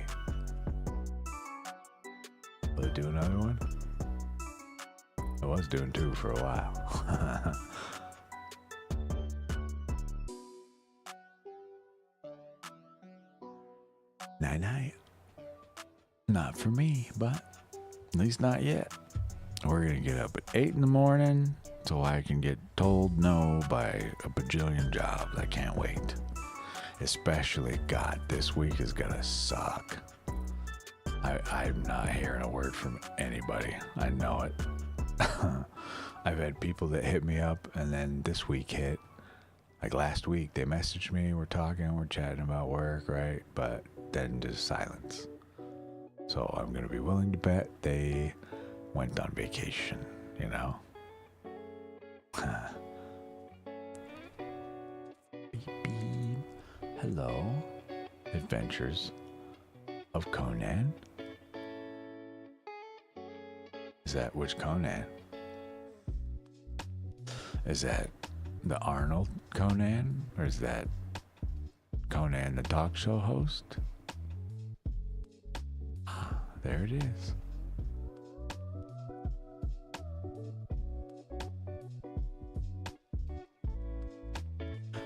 Will it do another one? I was doing 2 for a while. Night night. Not for me, but at least not yet. We're gonna get up at 8 in the morning so I can get told no by a bajillion jobs. I can't wait. Especially, God, this week is gonna suck. I'm not hearing a word from anybody. I know it. I've had people that hit me up, and then this week hit. Like last week, they messaged me, we're talking, we're chatting about work, right? But then just silence. So I'm gonna be willing to bet they went on vacation, you know? Beep, beep. Hello, Adventures of Conan. Is that which Conan? Is that the Arnold Conan? Or is that Conan the talk show host? Ah, there it is.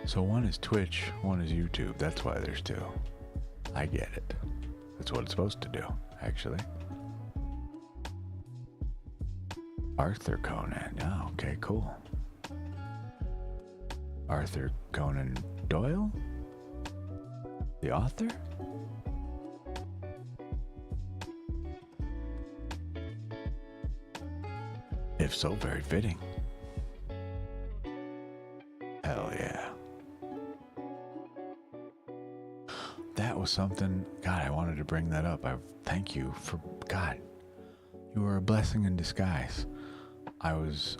So one is Twitch, one is YouTube. That's why there's 2. I get it. That's what it's supposed to do, actually. Arthur Conan. Oh, okay, cool. Arthur Conan Doyle? The author? If so, very fitting. Hell yeah. That was something, God, I wanted to bring that up. I thank you for, God, you were a blessing in disguise. I was,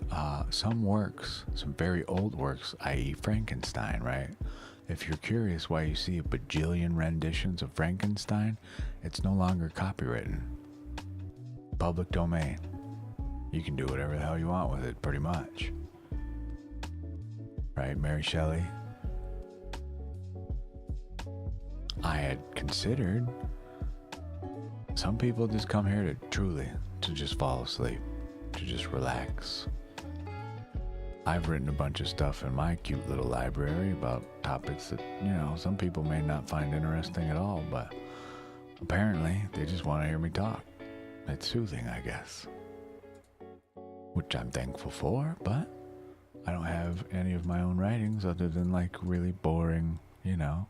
some works, some very old works, i.e. Frankenstein, right? If you're curious why you see a bajillion renditions of Frankenstein, it's no longer copywritten. Public domain. You can do whatever the hell you want with it, pretty much. Right, Mary Shelley? I had considered, some people just come here to just fall asleep, to just relax. I've written a bunch of stuff in my cute little library about topics that, you know, some people may not find interesting at all, but apparently they just want to hear me talk. It's soothing, I guess. Which I'm thankful for, but I don't have any of my own writings other than like really boring, you know,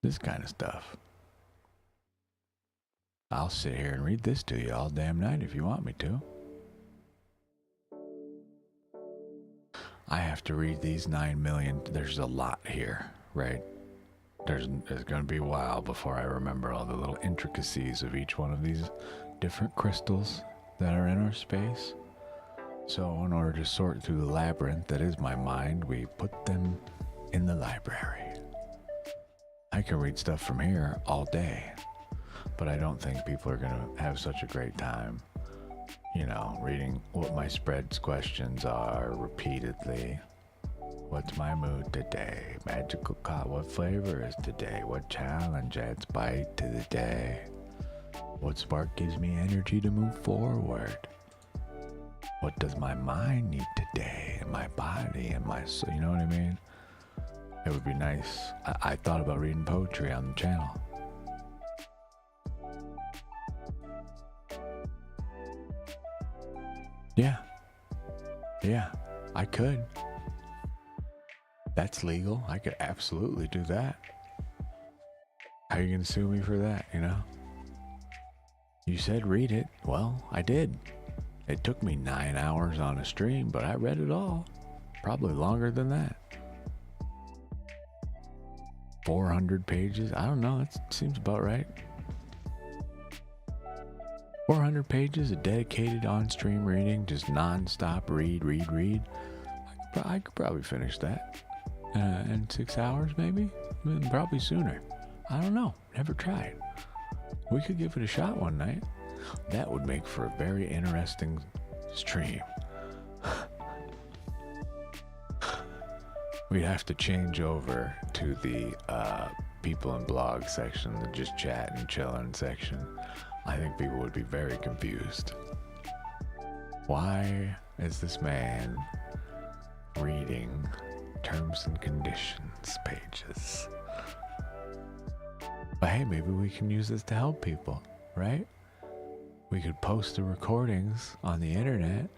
this kind of stuff. I'll sit here and read this to you all damn night if you want me to. I have to read these 9 million. There's a lot here, right? There's going to be a while before I remember all the little intricacies of each one of these different crystals that are in our space. So in order to sort through the labyrinth that is my mind, we put them in the library. I can read stuff from here all day, but I don't think people are going to have such a great time, you know, reading what my spreads questions are repeatedly. What's my mood today? Magical what flavor is today? What challenge adds bite to the day? What spark gives me energy to move forward? What does my mind need today? And my body and my soul, you know what I mean? It would be nice. I thought about reading poetry on the channel. Yeah, I could. That's legal. I could absolutely do that. How are you gonna sue me for that, you know? You said read it. Well, I did. It took me 9 hours on a stream, but I read it all. Probably longer than that. 400 pages? I don't know. That seems about right. 400 pages of dedicated on-stream reading, just non-stop read. I could probably finish that in 6 hours, maybe? Probably sooner. I don't know. Never tried. We could give it a shot one night. That would make for a very interesting stream. We'd have to change over to the people in blog section, the just chat and chilling section, I think people would be very confused. Why is this man reading terms and conditions pages? But hey, maybe we can use this to help people, right? We could post the recordings on the internet.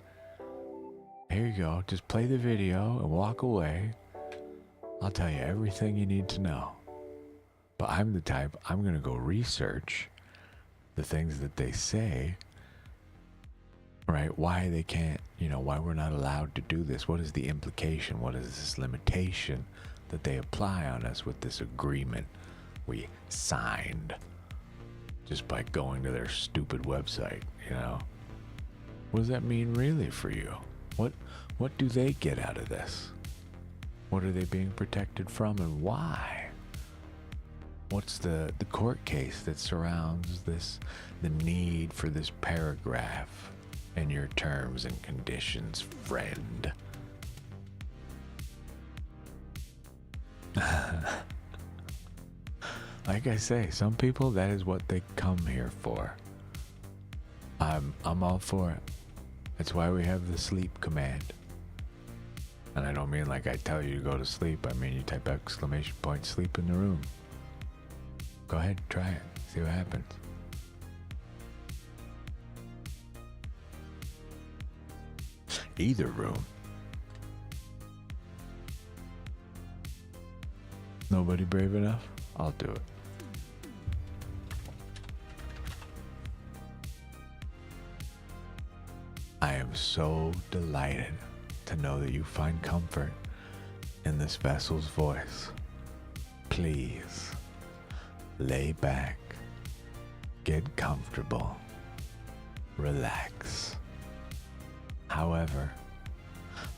Here you go, just play the video and walk away. I'll tell you everything you need to know. But I'm the type, I'm going to go research the things that they say, right? Why they can't, why we're not allowed to do this. What is the implication? What is this limitation that they apply on us with this agreement we signed just by going to their stupid website, What does that mean really for you? What do they get out of this? What are they being protected from and why? What's the court case that surrounds this, the need for this paragraph in your terms and conditions, friend? Like I say, some people, that is what they come here for. I'm all for it. That's why we have the sleep command. And I don't mean like I tell you to go to sleep. I mean you type exclamation point, sleep in the room. Go ahead, try it. See what happens. Either room. Nobody brave enough? I'll do it. I am so delighted to know that you find comfort in this vessel's voice. Please, lay back, get comfortable, relax. However,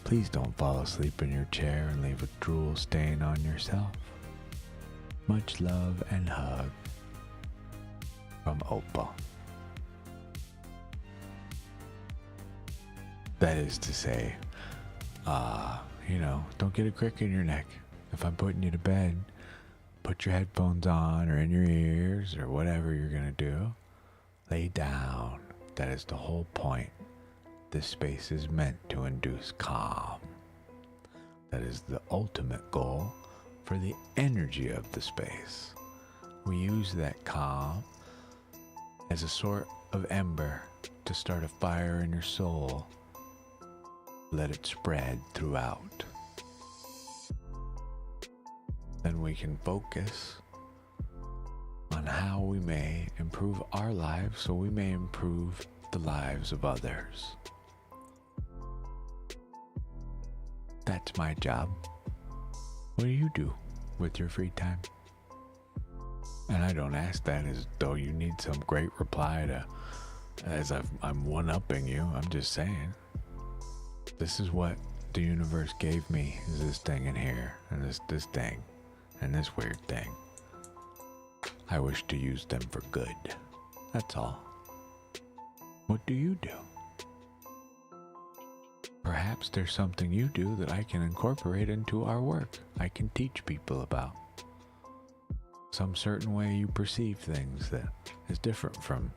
please don't fall asleep in your chair and leave a drool stain on yourself. Much love and hug from Opal. That is to say, don't get a crick in your neck. If I'm putting you to bed, put your headphones on or in your ears or whatever you're going to do. Lay down. That is the whole point. This space is meant to induce calm. That is the ultimate goal for the energy of the space. We use that calm as a sort of ember to start a fire in your soul. Let it spread throughout. Then we can focus on how we may improve our lives so we may improve the lives of others. That's my job. What do you do with your free time? And I don't ask that as though you need some great reply I'm one-upping you. I'm just saying. This is what the universe gave me, is this thing in here, and this thing, and this weird thing. I wish to use them for good. That's all. What do you do? Perhaps there's something you do that I can incorporate into our work. I can teach people about. Some certain way you perceive things that is different from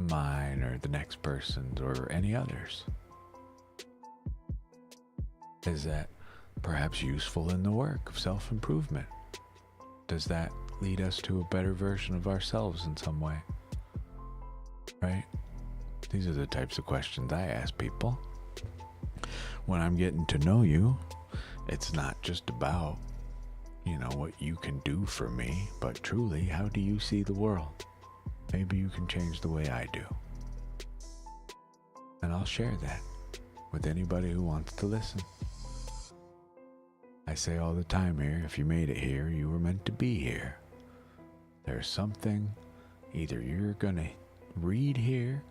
mine or the next person's or any others. Is that perhaps useful in the work of self-improvement? Does that lead us to a better version of ourselves in some way? Right? These are the types of questions I ask people. When I'm getting to know you, it's not just about, what you can do for me, but truly, how do you see the world? Maybe you can change the way I do. And I'll share that with anybody who wants to listen. I say all the time here, if you made it here, you were meant to be here. There's something either you're going to read here,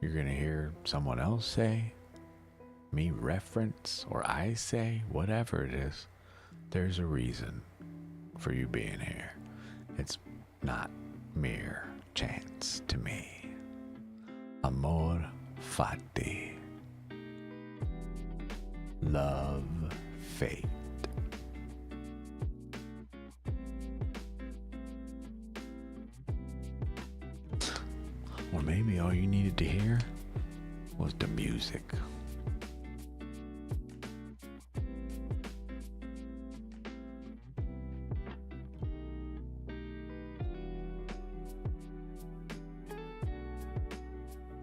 you're going to hear someone else say, me reference, or I say, whatever it is, there's a reason for you being here. It's not mere chance to me. Amor fati. Love, fate. Or maybe all you needed to hear was the music.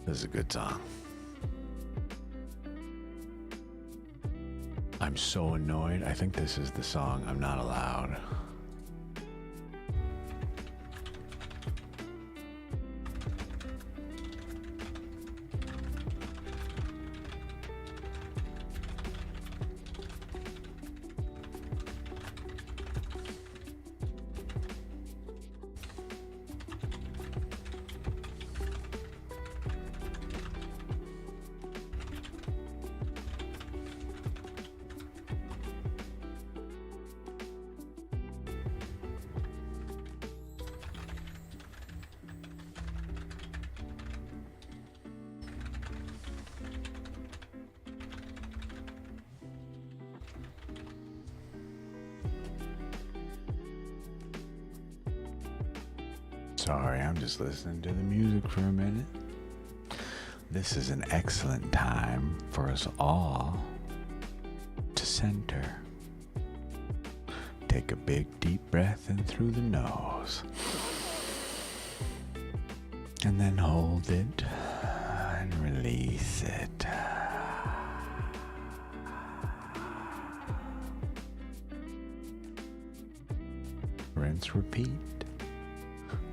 This is a good song. I'm so annoyed. I think this is the song I'm not allowed. Sorry, I'm just listening to the music for a minute. This is an excellent time for us all to center. Take a big deep breath in through the nose. And then hold it and release it. Rinse, repeat.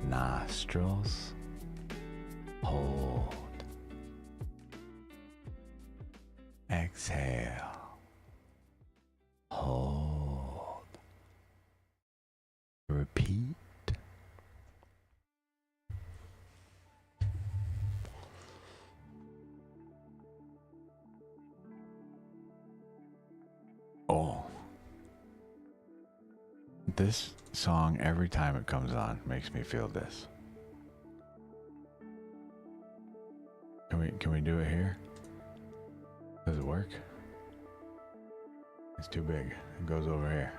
Nostrils, hold, exhale, hold, repeat. Oh, this song, every time it comes on, makes me feel this. Can we do it here? Does it work? It's too big. It goes over here.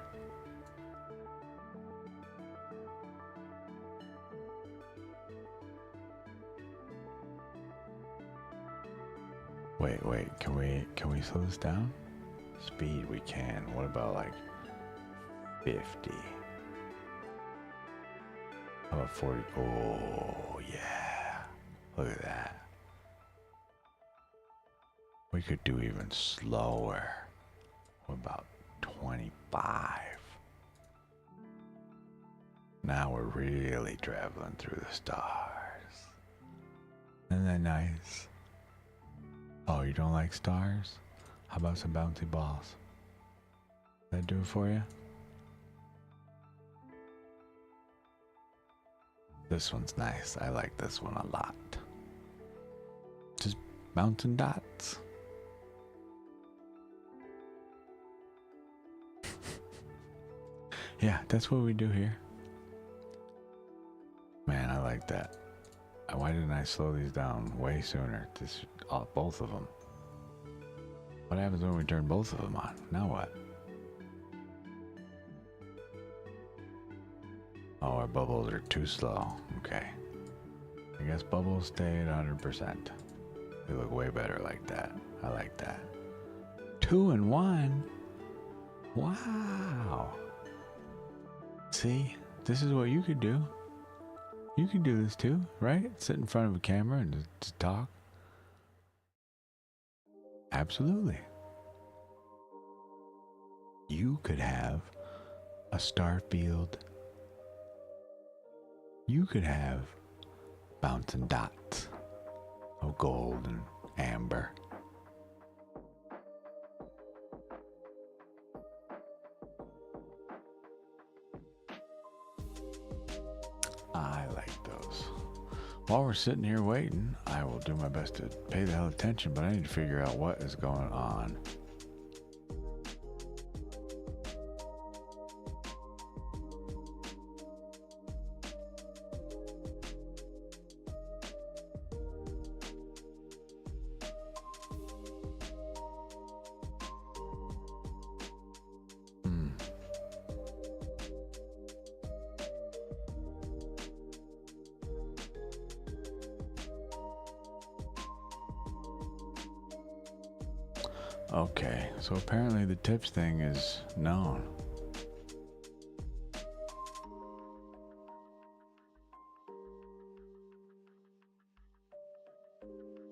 Wait, can we slow this down? Speed we can. What about like 50? How about 40? Oh, yeah. Look at that. We could do even slower. What about 25? Now we're really traveling through the stars. Isn't that nice? Oh, you don't like stars? How about some bouncy balls? That do it for you? This one's nice. I like this one a lot. Just bouncing dots. Yeah, that's what we do here. Man, I like that. Why didn't I slow these down way sooner? Both of them. What happens when we turn both of them on? Now what? Oh, our bubbles are too slow. Okay. I guess bubbles stay at 100%. They look way better like that. I like that. 2 and 1. Wow. See, this is what you could do. You could do this too, right? Sit in front of a camera and just talk. Absolutely. You could have a star field. You could have bouncing dots of gold and amber. I like those. While we're sitting here waiting, I will do my best to pay the hell attention, but I need to figure out what is going on. Okay, so apparently the tips thing is known.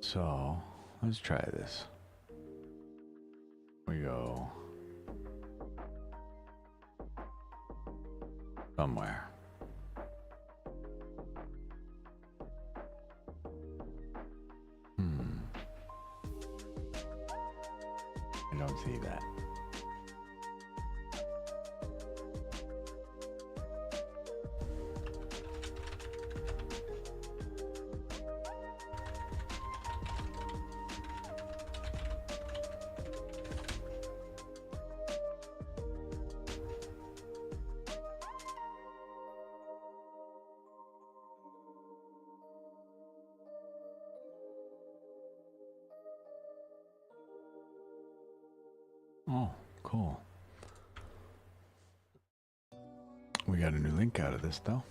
So, let's try this. We go somewhere. I don't see that. Oh, cool. We got a new link out of this, though.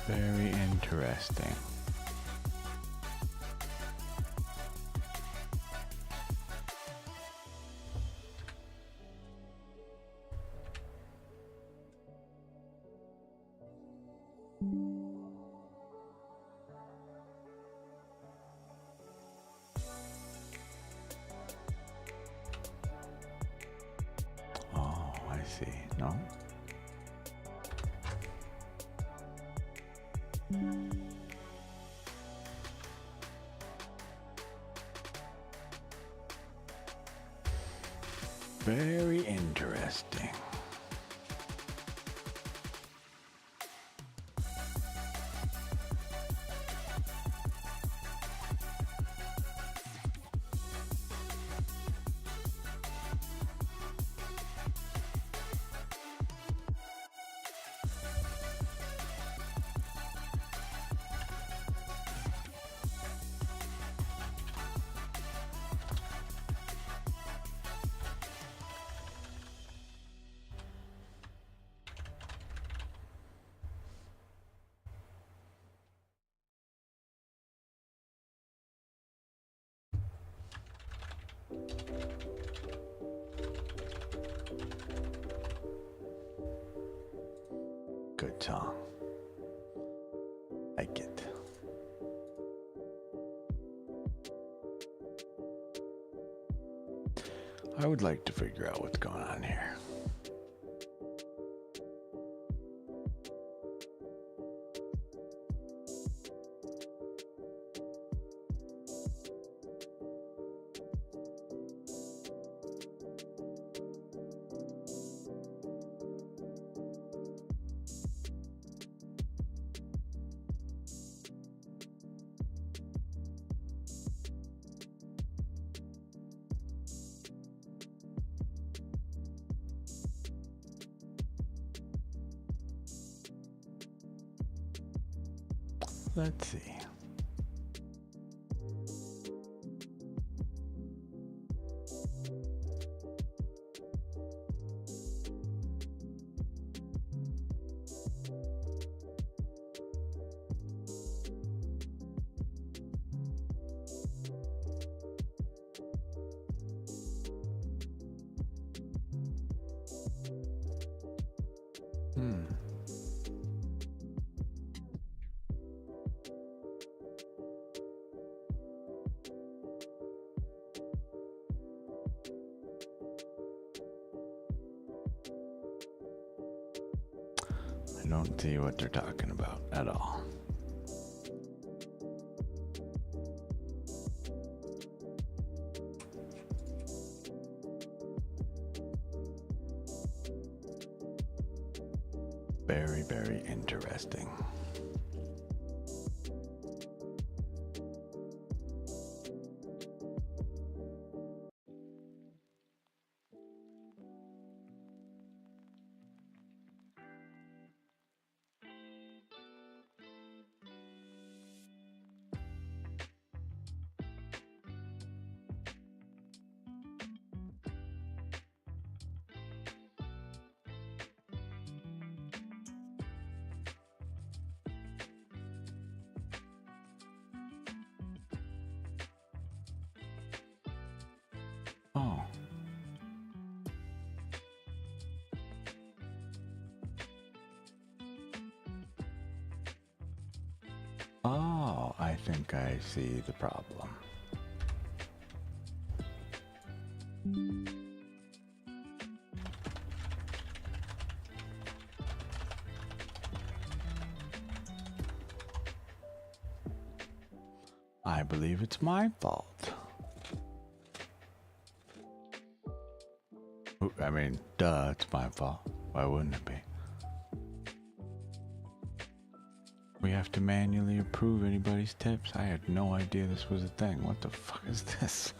Very interesting. Oh, I see. No? Very interesting. Good song. Like it. I would like to figure out what's going on here. Let's see. I don't see what they're talking about at all. Very, very interesting. Oh. Oh, I think I see the problem. I believe it's my fault. I mean, duh, it's my fault. Why wouldn't it be? We have to manually approve anybody's tips. I had no idea this was a thing. What the fuck is this?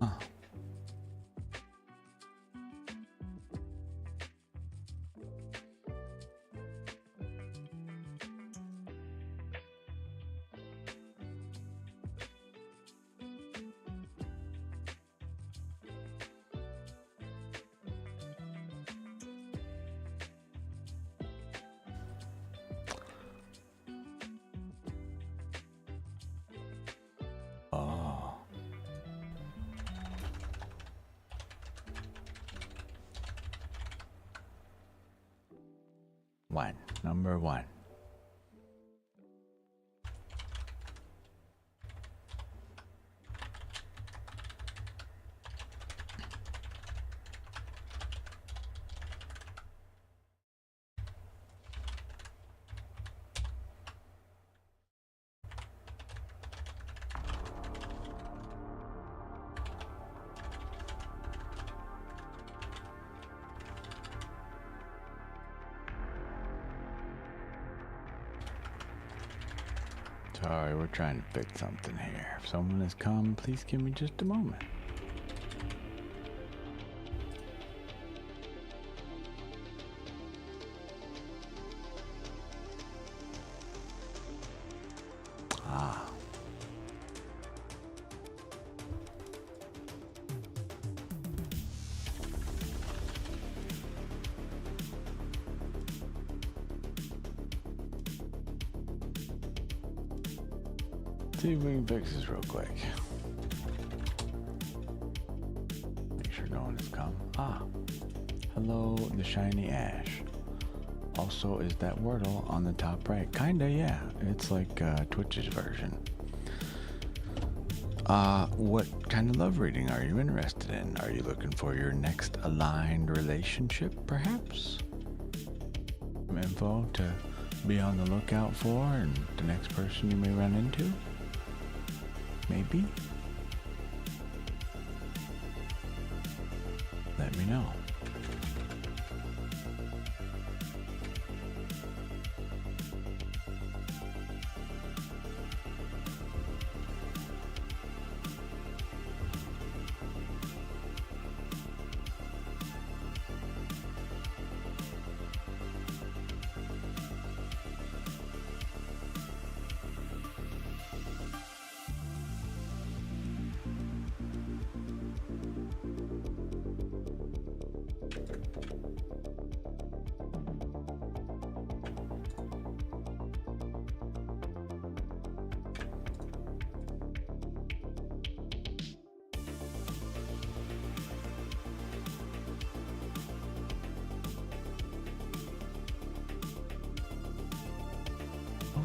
Huh. Oh. One. Number one. Sorry, we're trying to fix something here. If someone has come, please give me just a moment. Ah. See if we can fix this real quick. Make sure no one has come. Ah. Hello, the shiny ash. Also, is that Wordle on the top right? Kinda, yeah. It's like Twitch's version. What kind of love reading are you interested in? Are you looking for your next aligned relationship, perhaps? Some info to be on the lookout for and the next person you may run into? Maybe? Let me know.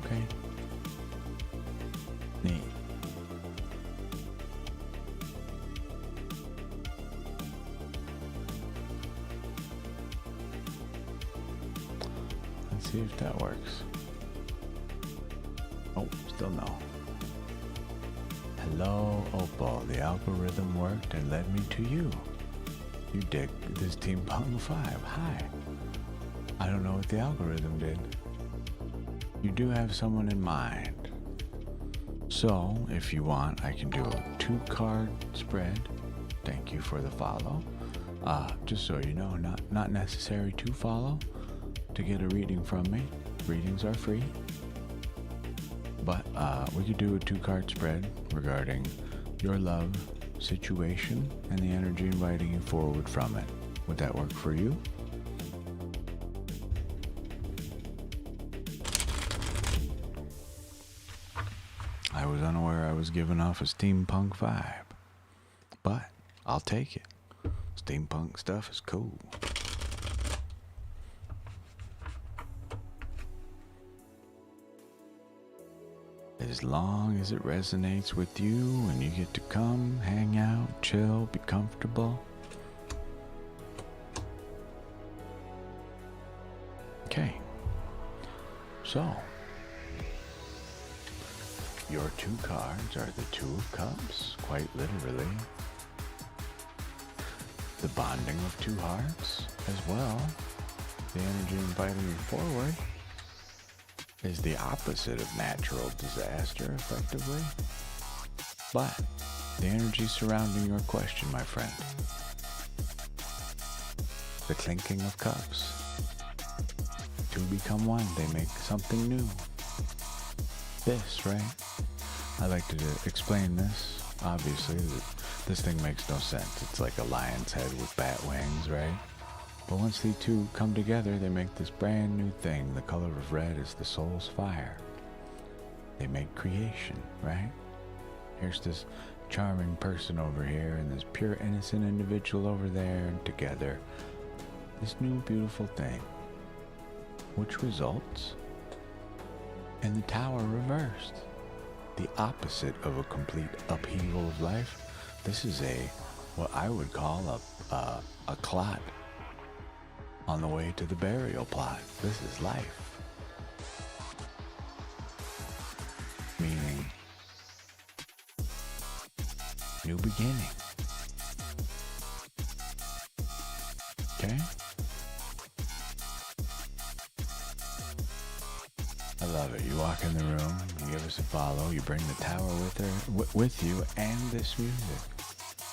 Okay. Neat. Let's see if that works. still no. Hello, Opal. The algorithm worked and led me to you. You dig this Team Pong 5. Hi. I don't know what the algorithm did. You do have someone in mind. So, if you want, I can do a 2-card spread. Thank you for the follow. Just so you know, not necessary to follow to get a reading from me. Readings are free. But we could do a 2-card spread regarding your love situation and the energy inviting you forward from it. Would that work for you? I was unaware I was giving off a steampunk vibe, but I'll take it. Steampunk stuff is cool. As long as it resonates with you and you get to come, hang out, chill, be comfortable. Okay. So, your 2 cards are the 2 of Cups, quite literally. The bonding of 2 hearts as well. The energy inviting you forward is the opposite of natural disaster, effectively. But the energy surrounding your question, my friend. The clinking of cups. 2 become 1, they make something new. This, right? I like to explain this. Obviously, this thing makes no sense. It's like a lion's head with bat wings, right? But once the 2 come together, they make this brand new thing. The color of red is the soul's fire. They make creation, right? Here's this charming person over here and this pure innocent individual over there, and together, this new beautiful thing, which results in the tower reversed. The opposite of a complete upheaval of life. This is what I would call a clot on the way to the burial plot. This is life. Meaning, new beginning. Okay? I love it. You walk in the room, you give us a follow, you bring the tower with you, and this music.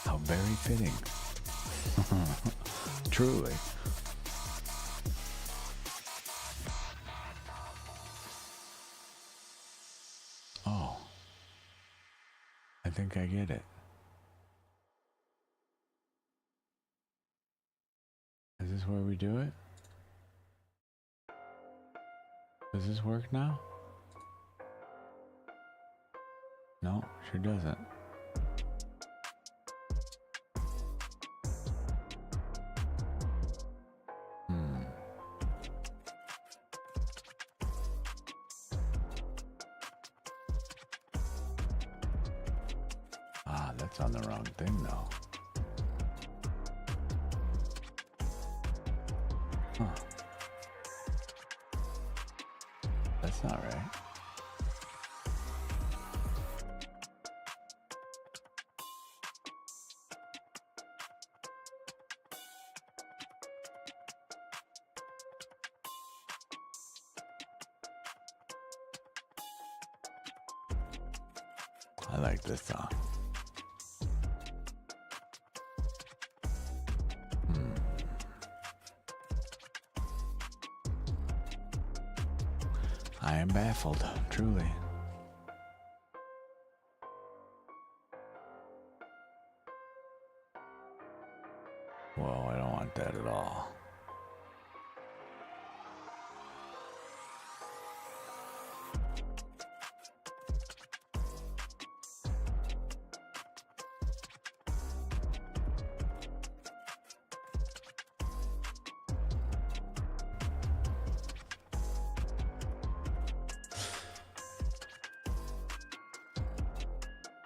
How very fitting. Truly. Oh. I think I get it. Is this where we do it? Does this work now? No, sure doesn't. That's on the wrong thing though. Huh. That's not right. I like this song. I am baffled, truly. Whoa, I don't want that at all.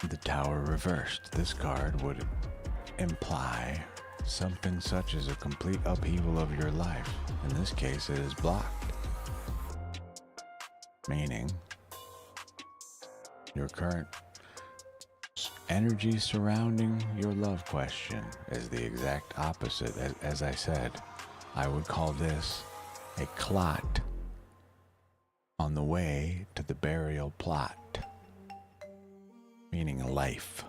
The tower reversed. This card would imply something such as a complete upheaval of your life. In this case, it is blocked. Meaning, Your current energy surrounding your love question is the exact opposite. As I said, I would call this a clot on the way to the burial plot, meaning life.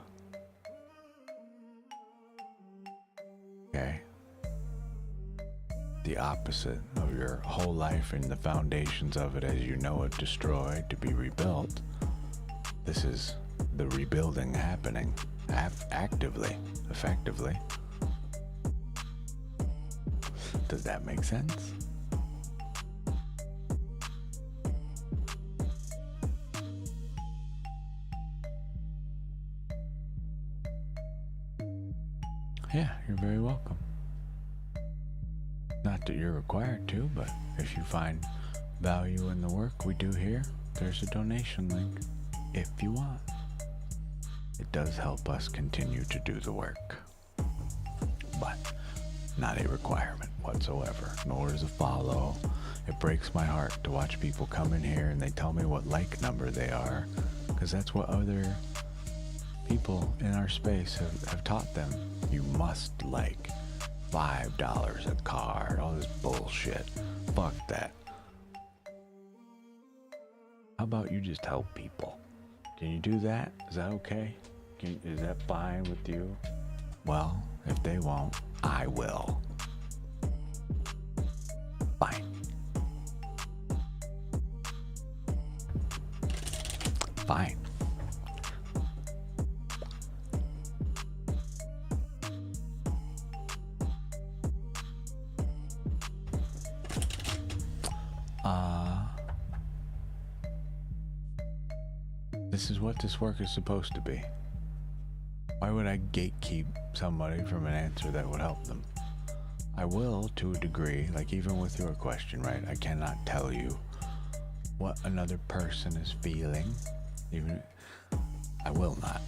Okay? The opposite of your whole life and the foundations of it as you know it destroyed to be rebuilt. This is the rebuilding happening actively, effectively. Does that make sense? Yeah, you're very welcome. Not that you're required to, but if you find value in the work we do here, there's a donation link if you want. It does help us continue to do the work, but not a requirement whatsoever, nor is a follow. It breaks my heart to watch people come in here and they tell me what like number they are, because that's what other people in our space have taught them. You must like $5 a card, all this bullshit. Fuck that. How about you just help people? Can you do that? Is that okay? Is that fine with you? Well, if they won't, I will. Fine. Fine. This is what this work is supposed to be. Why would I gatekeep somebody from an answer that would help them? I will, to a degree, like even with your question, right? I cannot tell you what another person is feeling. Even I will not.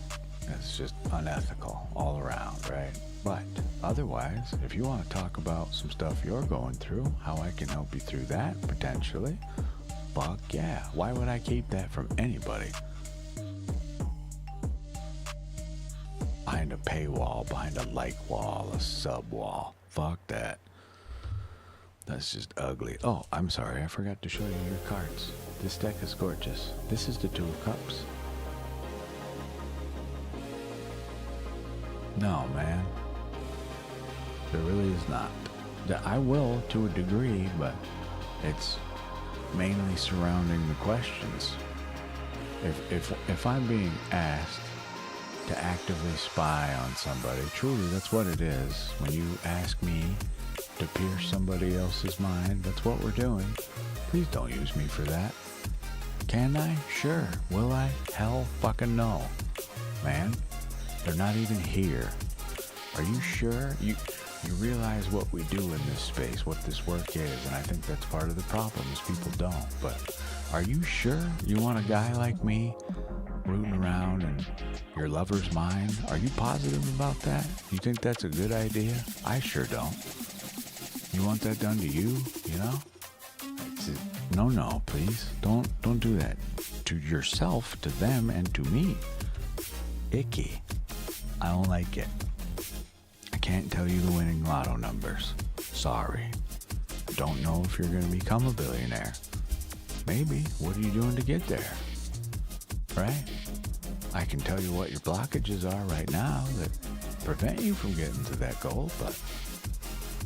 It's just unethical all around, right? But otherwise, if you want to talk about some stuff you're going through, how I can help you through that, potentially, fuck yeah. Why would I keep that from anybody? Behind a paywall, behind a like wall, a sub wall. Fuck that. That's just ugly. Oh, I'm sorry. I forgot to show you your cards. This deck is gorgeous. This is the Two of Cups. No, man. There really is not. I will to a degree, but it's mainly surrounding the questions. If I'm being asked to actively spy on somebody, truly that's what it is. When you ask me to pierce somebody else's mind, that's what we're doing. Please don't use me for that. Can I? Sure. Will I? Hell fucking no. Man, they're not even here. Are you sure? You realize what we do in this space, what this work is, and I think that's part of the problem is people don't. But are you sure you want a guy like me rooting around in your lover's mind? Are you positive about that? You think that's a good idea? I sure don't. You want that done to you, you know? No, please. Don't do that to yourself, to them, and to me. Icky. I don't like it. I can't tell you the winning lotto numbers. Sorry. Don't know if you're going to become a billionaire. Maybe. What are you doing to get there? Right? I can tell you what your blockages are right now that prevent you from getting to that goal, but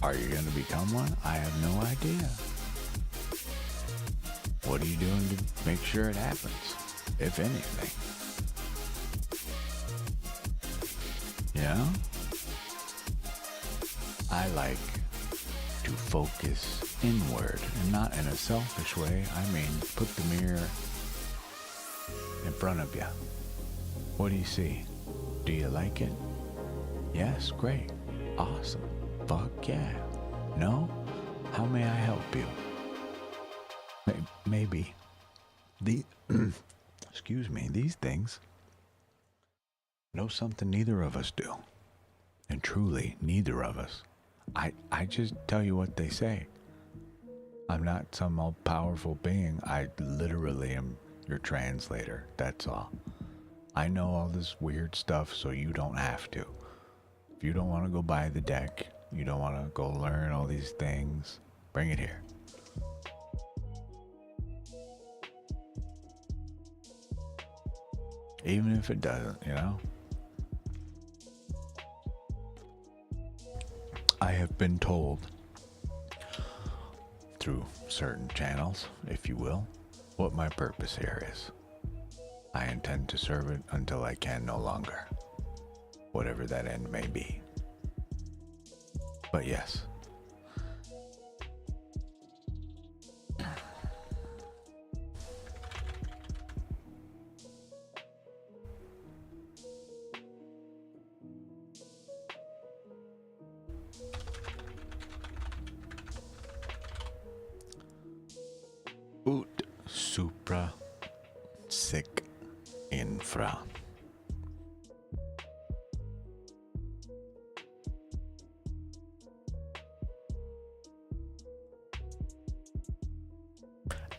are you going to become one? I have no idea. What are you doing to make sure it happens, if anything? You know? I like to focus inward, and not in a selfish way. I mean, put the mirror in front of you. What do you see? Do you like it? Yes, great. Awesome. Fuck yeah. No? How may I help you? Maybe. Excuse me, these things know something neither of us do. And truly, neither of us. I just tell you what they say. I'm not some all-powerful being. I literally am your translator. That's all. I know all this weird stuff, so you don't have to. If you don't want to go buy the deck, you don't want to go learn all these things, bring it here. Even if it doesn't, you know? I have been told through certain channels, if you will, what my purpose here is. I intend to serve it until I can no longer, whatever that end may be. But yes. Ut supra sic infra.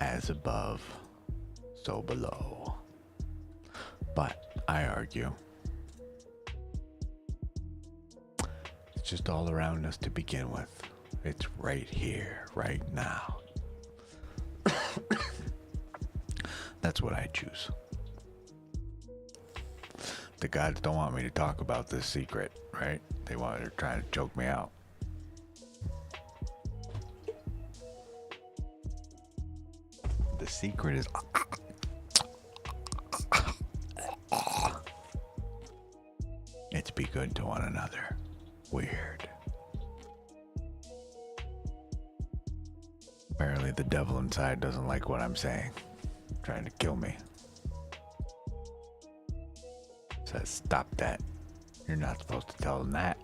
As above, so below. But I argue it's just all around us to begin with. It's right here, right now. That's what I choose. The gods don't want me to talk about this secret, right? They're trying to choke me out. The secret is it's be good to one another. Weird. Apparently the devil inside doesn't like what I'm saying. Trying to kill me. Says, stop that. You're not supposed to tell them that.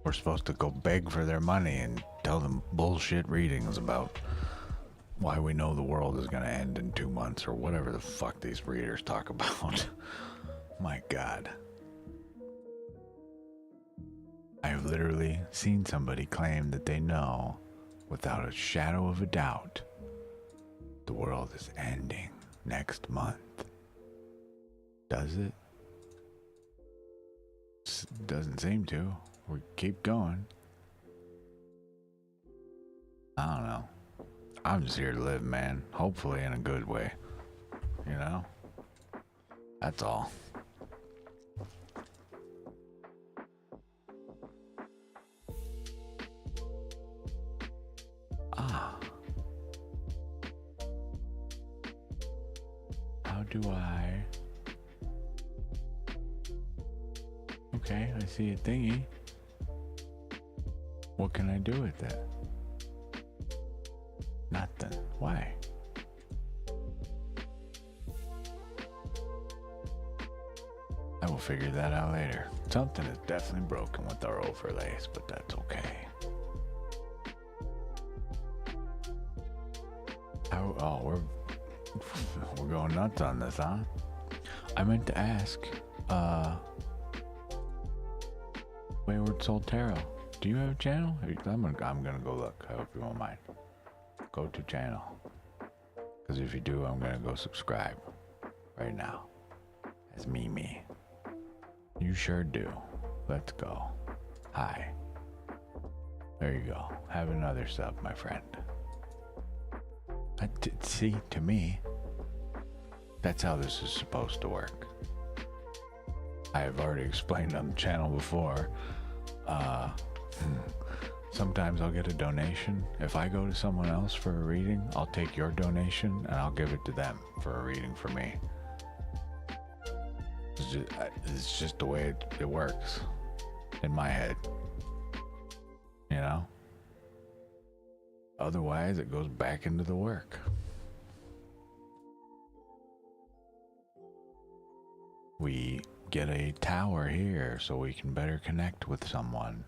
We're supposed to go beg for their money and tell them bullshit readings about why we know the world is going to end in 2 months or whatever the fuck these readers talk about. My God. I have literally seen somebody claim that they know without a shadow of a doubt the world is ending next month. Does it? Doesn't seem to. We keep going. I don't know. I'm just here to live, man. Hopefully in a good way. You know? That's all. How do I... Okay, I see a thingy. What can I do with it? Nothing. Why? I will figure that out later. Something is definitely broken with our overlays, but that's okay. Oh, we're going nuts on this, huh? I meant to ask, Wayward Soul Tarot, do you have a channel? I'm gonna go look. I hope you won't mind. Go to channel, because if you do, I'm gonna go subscribe right now. That's me. You sure do. Let's go. Hi. There you go. Have another sub, my friend. See, to me, that's how this is supposed to work. I have already explained on the channel before. Sometimes I'll get a donation. If I go to someone else for a reading, I'll take your donation and I'll give it to them for a reading for me. It's just the way it works in my head. You know? Otherwise, it goes back into the work. We get a tower here so we can better connect with someone.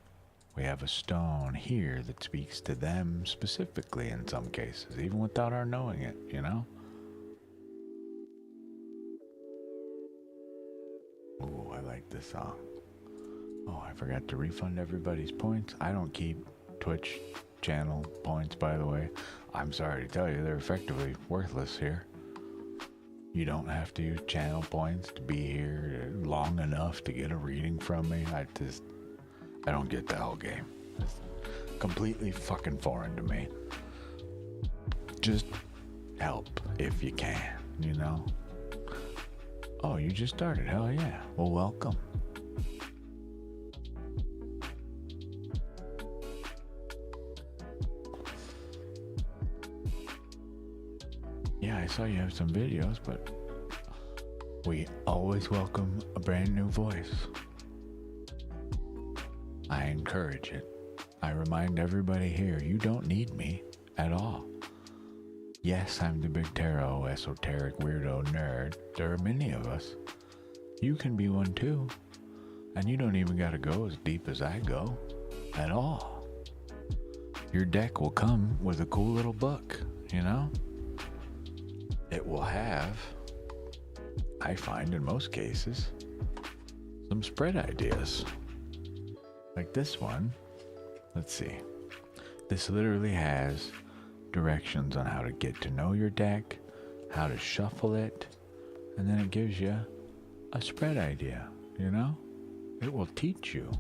We have a stone here that speaks to them specifically in some cases, even without our knowing it, you know? Ooh, I like this song. Oh, I forgot to refund everybody's points. I don't keep Twitch channel points, by the way. I'm sorry to tell you, they're effectively worthless here. You don't have to use channel points to be here long enough to get a reading from me. I don't get the whole game. It's completely fucking foreign to me. Just help if you can, you know? Oh, you just started. Hell yeah. Well, welcome. Yeah, I saw you have some videos, but we always welcome a brand new voice. I encourage it. I remind everybody here, you don't need me at all. Yes, I'm the big tarot, esoteric, weirdo nerd. There are many of us. You can be one too. And you don't even gotta go as deep as I go at all. Your deck will come with a cool little book, you know? It will have, I find in most cases, some spread ideas. Like this one. Let's see. This literally has directions on how to get to know your deck, how to shuffle it, and then it gives you a spread idea, you know? It will teach you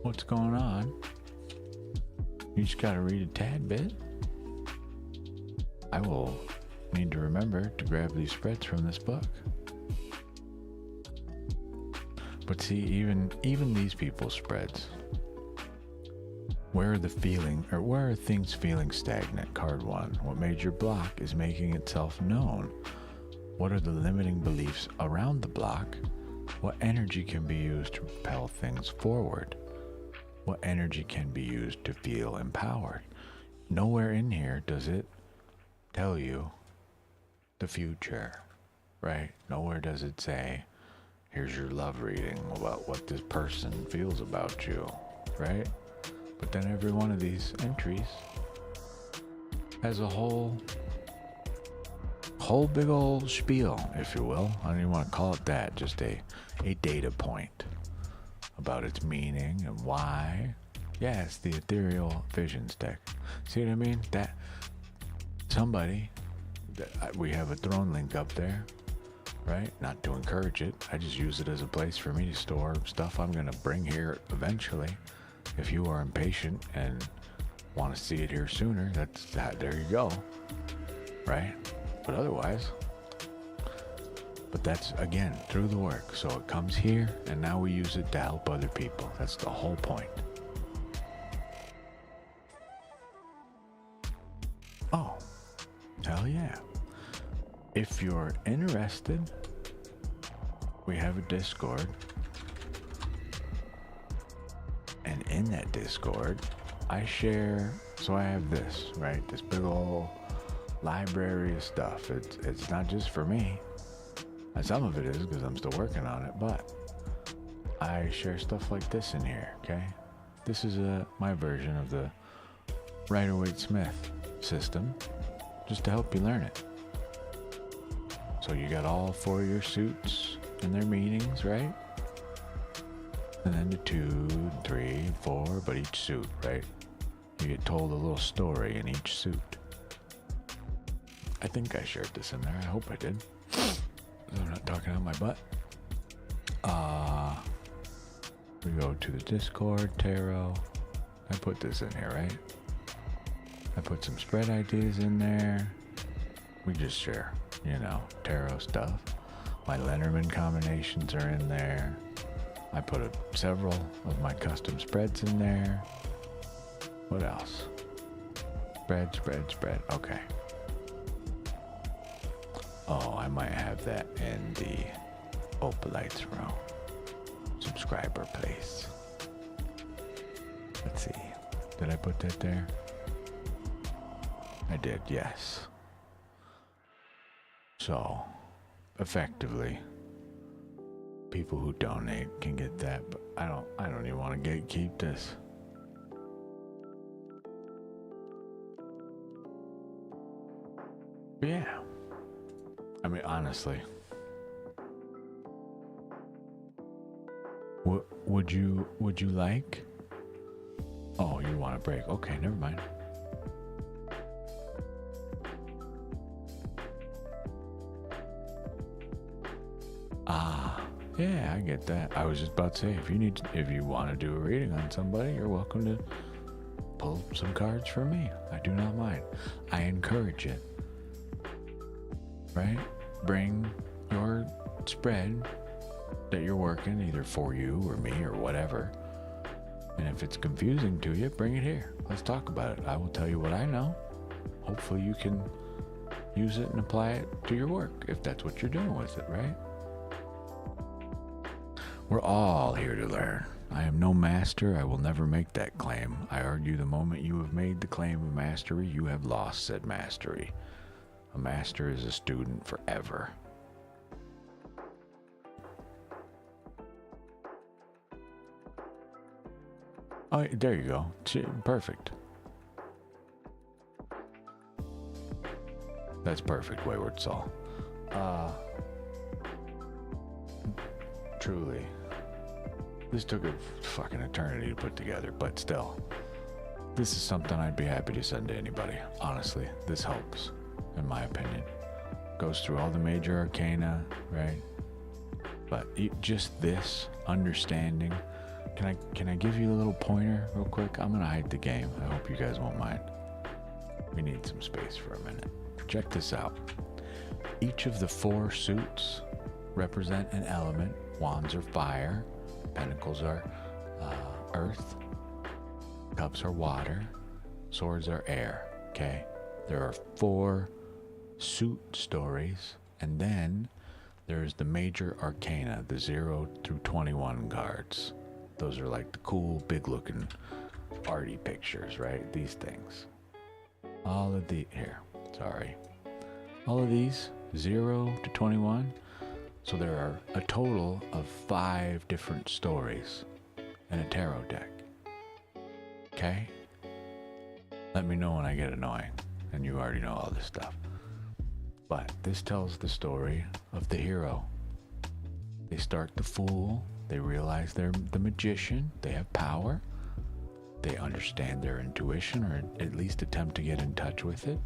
what's going on. You just gotta read a tad bit. I will need to remember to grab these spreads from this book. But see, even these people's spreads, where are things feeling stagnant? Card 1. What major block is making itself known? What are the limiting beliefs around the block? What energy can be used to propel things forward? What energy can be used to feel empowered? Nowhere in here does it tell you the future, right? Nowhere does it say, here's your love reading about what this person feels about you, right? But then every one of these entries has a whole big old spiel, if you will. I don't even want to call it that, just a data point about its meaning and why. Yeah, it's the ethereal visions deck. See what I mean? That somebody, we have a throne link up there, right? Not to encourage it. I just use it as a place for me to store stuff I'm going to bring here eventually. If you are impatient and want to see it here sooner, there you go, right? But otherwise, that's again through the work. So it comes here, and now we use it to help other people. That's the whole point. Oh, hell yeah. If you're interested, we have a Discord. And in that Discord, I share, so I have this, right? This big old library of stuff. It's not just for me. And some of it is because I'm still working on it, but I share stuff like this in here, okay? This is my version of the Rider-Waite-Smith system, just to help you learn it. So you got all 4 of your suits and their meanings, right? And then the 2, 3, 4, but each suit, right? You get told a little story in each suit. I think I shared this in there. I hope I did. I'm not talking out my butt. We go to the Discord, tarot. I put this in here, right? I put some spread ideas in there. We just share, tarot stuff. My Lenormand combinations are in there. I put several of my custom spreads in there. What else? Spread. Okay. Oh, I might have that in the Opalites room. Subscriber place. Let's see. Did I put that there? I did, yes. So, effectively, people who donate can get that, but I don't even want to gatekeep this. But yeah. I mean, honestly, would you like? Oh, you want a break? Okay, never mind. Yeah, I get that. I was just about to say, if you want to do a reading on somebody, you're welcome to pull some cards for me. I do not mind. I encourage it. Right? Bring your spread that you're working, either for you or me or whatever. And if it's confusing to you, bring it here. Let's talk about it. I will tell you what I know. Hopefully you can use it and apply it to your work if that's what you're doing with it, right? We're all here to learn. I am no master. I will never make that claim. I argue the moment you have made the claim of mastery, you have lost said mastery. A master is a student forever. Oh, there you go. Perfect. That's perfect, Wayward Soul. Truly. This took a fucking eternity to put together, but still. This is something I'd be happy to send to anybody. Honestly, this helps, in my opinion. Goes through all the major arcana, right? But just this understanding. Can I give you a little pointer real quick? I'm gonna hide the game. I hope you guys won't mind. We need some space for a minute. Check this out. Each of the 4 suits represent an element. Wands are fire, pentacles are earth, cups are water, swords are air. Okay? There are 4 suit stories, and then there's the major arcana, the 0 through 21 cards. Those are like the cool, big-looking, arty pictures, right? These things. All of the all of these 0 to 21. So there are a total of 5 different stories in a tarot deck. Okay? Let me know when I get annoying, and you already know all this stuff. But this tells the story of the hero. They start the fool. They realize they're the magician. They have power. They understand their intuition, or at least attempt to get in touch with it.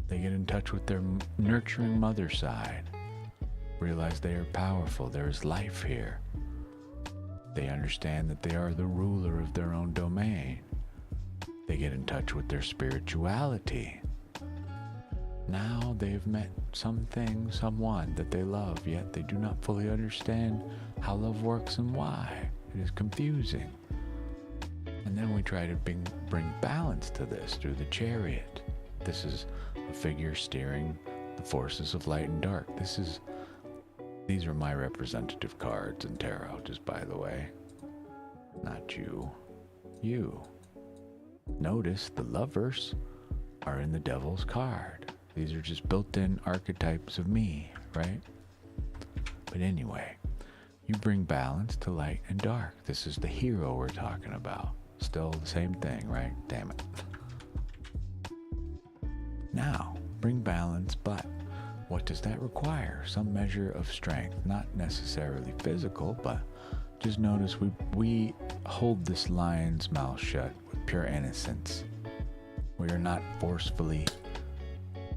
They get in touch with their nurturing mother side. Realize they are powerful. There is life here. They understand that they are the ruler of their own domain. They get in touch with their spirituality. Now they've met something, someone that they love, yet they do not fully understand how love works and why. It is confusing. And then we try to bring balance to this through the Chariot. This is a figure steering the forces of light and dark. These are my representative cards in tarot, just by the way. Not you. You. Notice the lovers are in the Devil's card. These are just built-in archetypes of me, right? But anyway, you bring balance to light and dark. This is the hero we're talking about. Still the same thing, right? Damn it. Now, bring balance, but what does that require? Some measure of strength, not necessarily physical, but just notice we hold this lion's mouth shut with pure innocence. We are not forcefully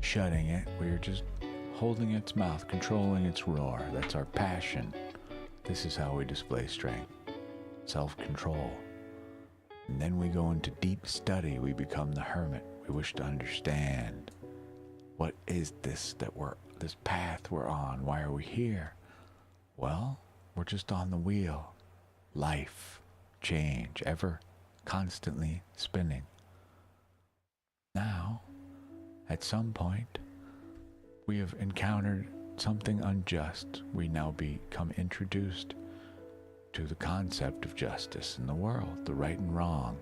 shutting it. We are just holding its mouth, controlling its roar. That's our passion. This is how we display strength, self-control. And then we go into deep study. We become the hermit. We wish to understand, what is this this path we're on? Why are we here? Well, we're just on the wheel. Life, change, ever constantly spinning. Now, at some point, we have encountered something unjust. We now become introduced to the concept of justice in the world, the right and wrong.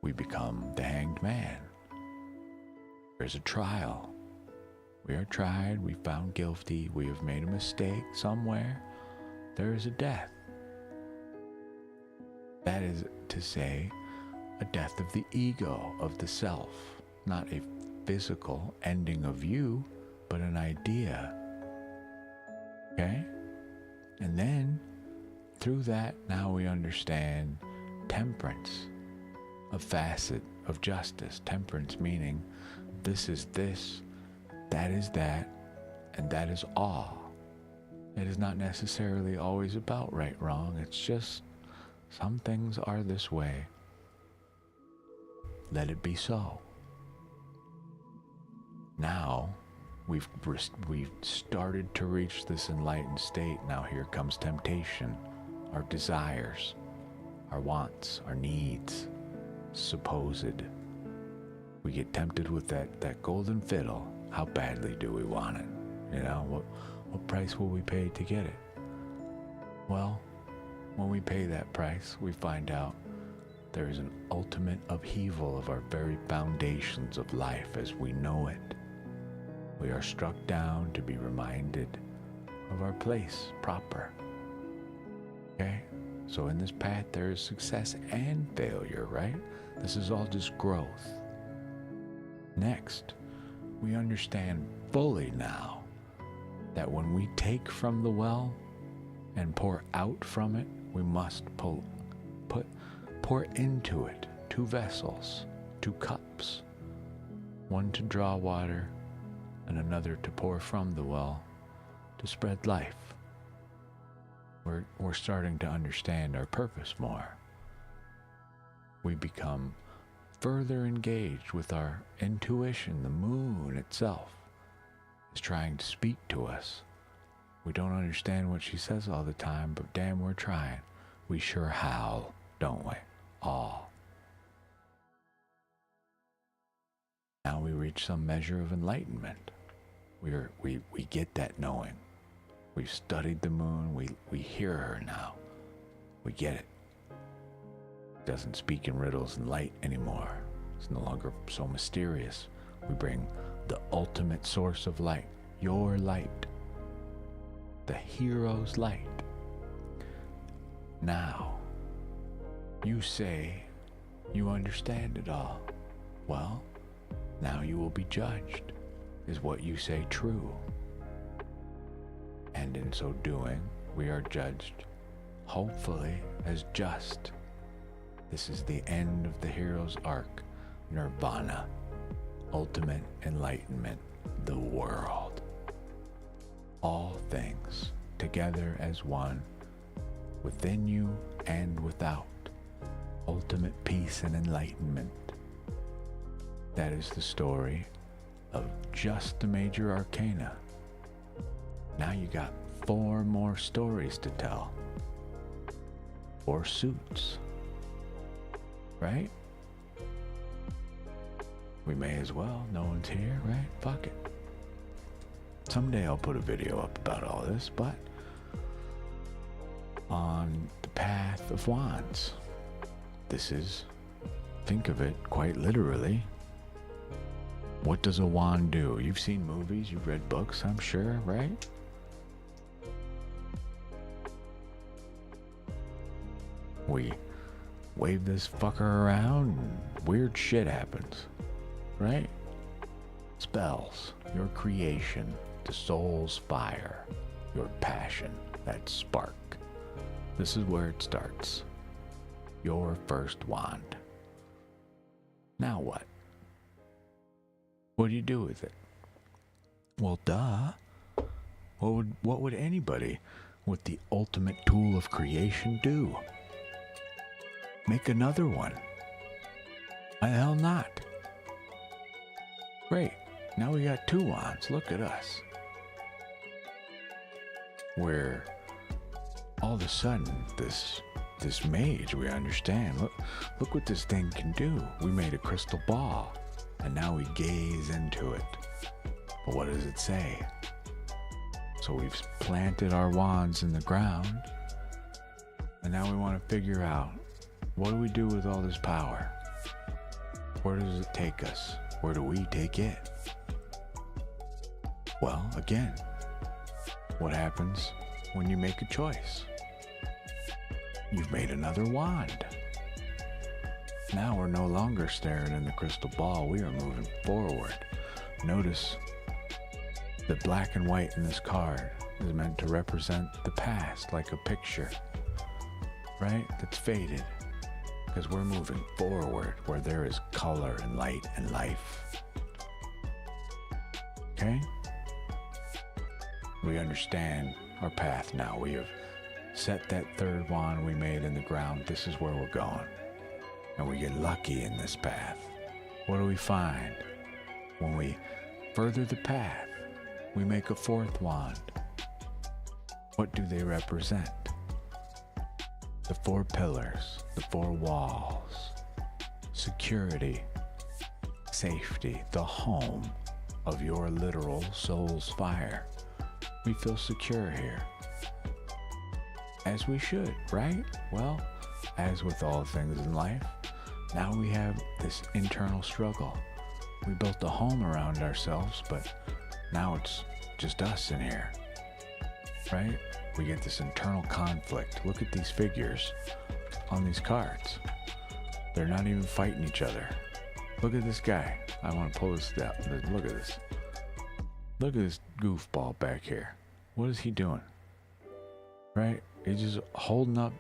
We become the hanged man. There's a trial. We are tried, we found guilty, we have made a mistake somewhere. There is a death. That is to say, a death of the ego, of the self. Not a physical ending of you, but an idea. Okay? And then, through that, now we understand temperance, a facet of justice. Temperance meaning, this is this, that is that, and that is all. It is not necessarily always about right, wrong. It's just some things are this way. Let it be so. Now, we've started to reach this enlightened state. Now here comes temptation, our desires, our wants, our needs, supposed. We get tempted with that golden fiddle. How badly do we want it? You know, what price will we pay to get it? Well, when we pay that price, we find out there is an ultimate upheaval of our very foundations of life as we know it. We are struck down to be reminded of our place proper. Okay? So in this path, there is success and failure, right? This is all just growth. Next, we understand fully now that when we take from the well and pour out from it, we must pour into it 2 vessels, 2 cups, one to draw water and another to pour from the well to spread life. We're starting to understand our purpose more. We become further engaged with our intuition. The moon itself is trying to speak to us. We don't understand what she says all the time, but damn, we're trying. We sure howl, don't we? All. Now we reach some measure of enlightenment. We get that knowing. We've studied the moon. We hear her now. We get it. Doesn't speak in riddles and light anymore. It's no longer so mysterious. We bring the ultimate source of light, your light, the hero's light. Now, you say you understand it all. Well, now you will be judged. Is what you say true? And in so doing, we are judged, hopefully, as just. This is the end of the hero's arc, nirvana, ultimate enlightenment, the world. All things together as one, within you and without, ultimate peace and enlightenment. That is the story of just the major arcana. Now you got 4 more stories to tell. 4 suits. Right? We may as well. No one's here, right? Fuck it. Someday I'll put a video up about all this, but on the path of wands, this is, think of it quite literally, what does a wand do? You've seen movies, you've read books, I'm sure, right? We wave this fucker around and weird shit happens, right? Spells, your creation, the soul's fire, your passion, that spark. This is where it starts. Your first wand. Now what? What do you do with it? Well, duh. What would anybody with the ultimate tool of creation do? Make another one. Why the hell not? Great. Now we got 2 wands. Look at us. Where all of a sudden this mage, we understand. Look what this thing can do. We made a crystal ball. And now we gaze into it. But what does it say? So we've planted our wands in the ground. And now we want to figure out, what do we do with all this power? Where does it take us? Where do we take it? Well, again, what happens when you make a choice? You've made another wand. Now we're no longer staring in the crystal ball. We are moving forward. Notice the black and white in this card is meant to represent the past, like a picture, right? That's faded. Because we're moving forward where there is color and light and life. Okay? We understand our path now. We have set that third wand we made in the ground. This is where we're going. And we get lucky in this path. What do we find? When we further the path, we make a fourth wand. What do they represent? The four pillars, the four walls, security, safety, the home of your literal soul's fire. We feel secure here. As we should, right? Well, as with all things in life, now we have this internal struggle. We built a home around ourselves, but now it's just us in here, right? We get this internal conflict. Look at these figures on these cards. They're not even fighting each other. Look at this guy. I want to pull this down. Look at this. Look at this goofball back here. What is he doing? Right? He's just holding up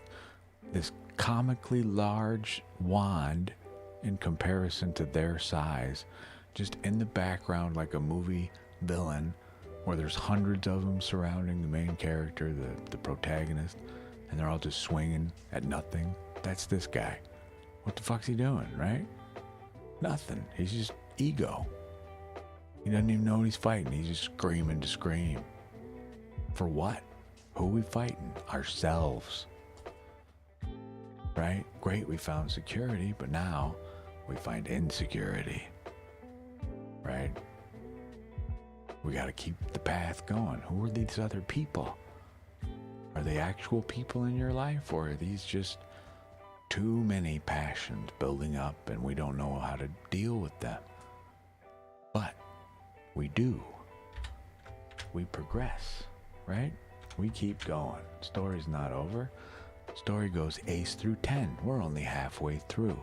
this comically large wand in comparison to their size, just in the background like a movie villain where there's hundreds of them surrounding the main character, the protagonist, and they're all just swinging at nothing. That's this guy. What the fuck's he doing, right? Nothing. He's just ego. He doesn't even know what he's fighting. He's just screaming to scream. For what? Who are we fighting? Ourselves. Right? Great, we found security, but now we find insecurity. Right? We got to keep the path going. Who are these other people? Are they actual people in your life, or are these just too many passions building up and we don't know how to deal with them? But we do. We progress, right? We keep going. Story's not over. Story goes ace through 10. We're only halfway through.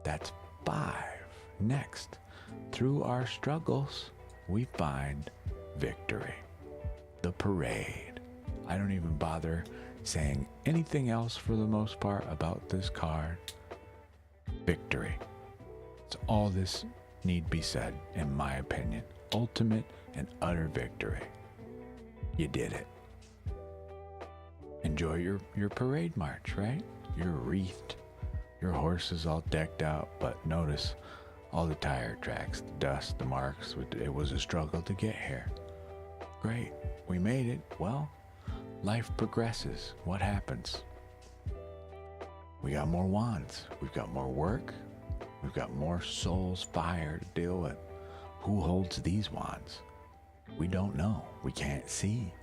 That's 5. Next, through our struggles, we find victory. The parade. I don't even bother saying anything else for the most part about this card. Victory. It's all this need be said, in my opinion. Ultimate and utter victory. You did it. Enjoy your parade march, right? You're wreathed. Your horse is all decked out, but notice all the tire tracks, the dust, the marks. It was a struggle to get here. Great, we made it. Well, life progresses. What happens? We got more wands. We've got more work. We've got more soul's fire to deal with. Who holds these wands? We don't know. We can't see.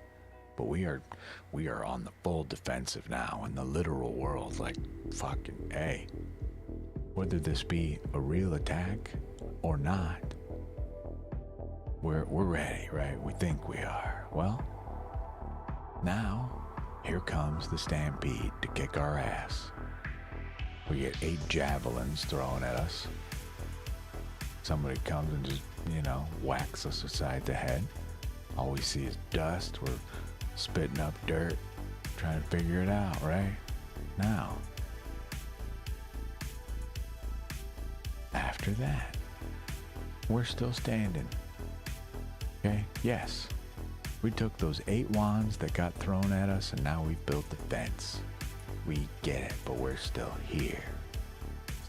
But we are on the full defensive now in the literal world, like fucking A. Whether this be a real attack or not, we're ready, right? We think we are. Well, now here comes the stampede to kick our ass. We get 8 javelins thrown at us. Somebody comes and just, whacks us aside the head. All we see is dust. We're spitting up dirt, trying to figure it out, right? Now, after that, we're still standing. Okay? Yes. We took those 8 wands that got thrown at us, and now we've built the fence. We get it, but we're still here.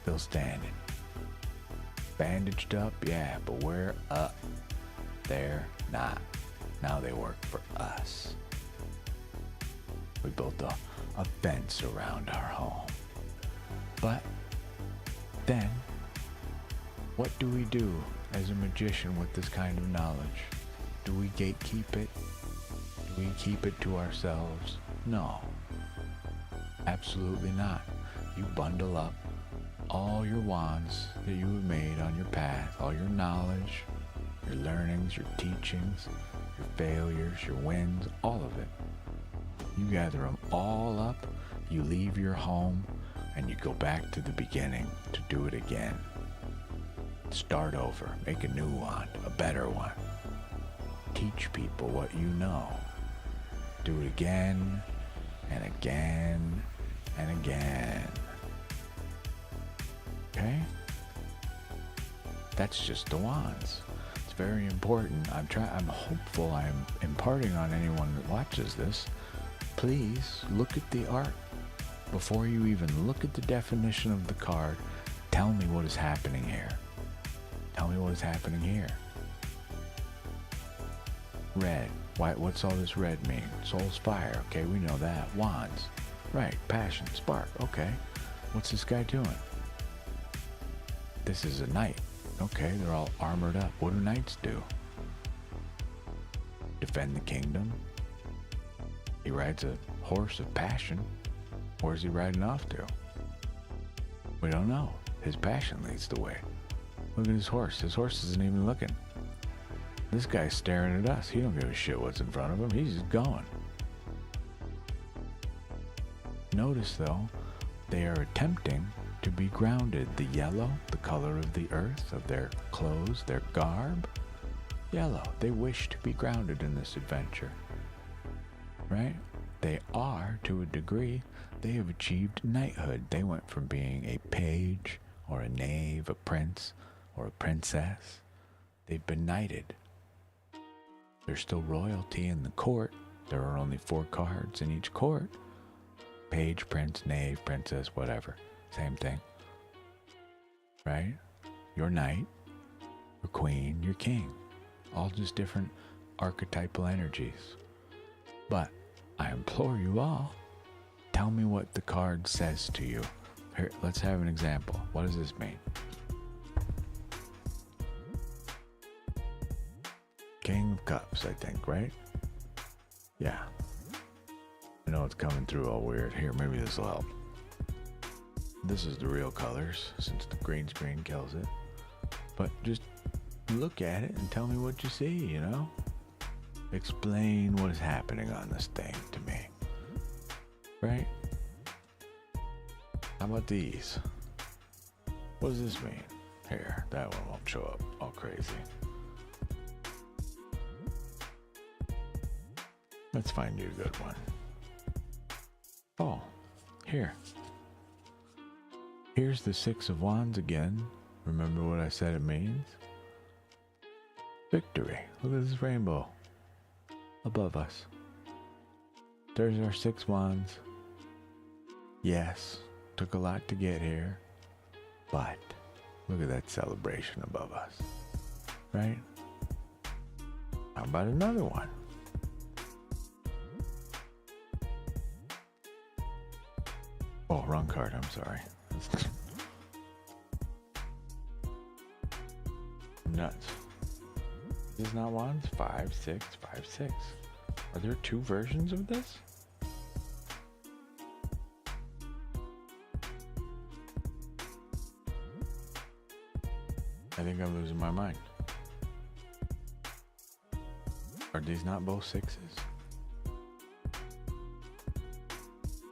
Still standing. Bandaged up, yeah, but we're up. They're not. Now they work for us. We built a fence around our home. But then, what do we do as a magician with this kind of knowledge? Do we gatekeep it? Do we keep it to ourselves? No. Absolutely not. You bundle up all your wands that you have made on your path, all your knowledge, your learnings, your teachings, your failures, your wins, all of it. You gather them all up, you leave your home, and you go back to the beginning to do it again. Start over, make a new one, a better one. Teach people what you know. Do it again and again and again. Okay? That's just the wands. it's very important. I'm hopeful I'm imparting on anyone that watches this. Please look at the art before you even look at the definition of the card. Tell me what is happening here. Tell me what is happening here. Red. What's all this red mean? Soul's fire. Okay, we know that. Wands. Right. Passion. Spark. Okay. What's this guy doing? This is a knight. Okay, they're all armored up. What do knights do? Defend the kingdom. He rides a horse of passion. Where's he riding off to? We don't know. His passion leads the way. Look at his horse. His horse isn't even looking. This guy's staring at us. He don't give a shit what's in front of him. He's just going. Notice, though, they are attempting to be grounded. The yellow, the color of the earth, of their clothes, their garb. Yellow. They wish to be grounded in this adventure. Right? They are, to a degree, they have achieved knighthood. They went from being a page, or a knave, a prince, or a princess. They've been knighted. There's still royalty in the court. There are only 4 cards in each court. Page, prince, knave, princess, whatever. Same thing. Right? Your knight, your queen, your king. All just different archetypal energies. But I implore you all, tell me what the card says to you. Here, let's have an example. What does this mean? King of Cups, I think, right? Yeah. I know it's coming through all weird. Here, maybe this will help. This is the real colors, since the green screen kills it. But just look at it and tell me what you see, you know? Explain what is happening on this thing to me. Right? How about these? What does this mean? Here, that one won't show up all crazy. Let's find you a good one. Oh, here. Here's the 6 of Wands again. Remember what I said it means? Victory. Look at this rainbow above us. There's our 6 wands. Yes, took a lot to get here, but look at that celebration above us, right? How about another one? Oh, wrong card, I'm sorry. Nuts. This is not wands? 5, 6, 5, 6. Are there 2 versions of this? I think I'm losing my mind. Are these not both 6s?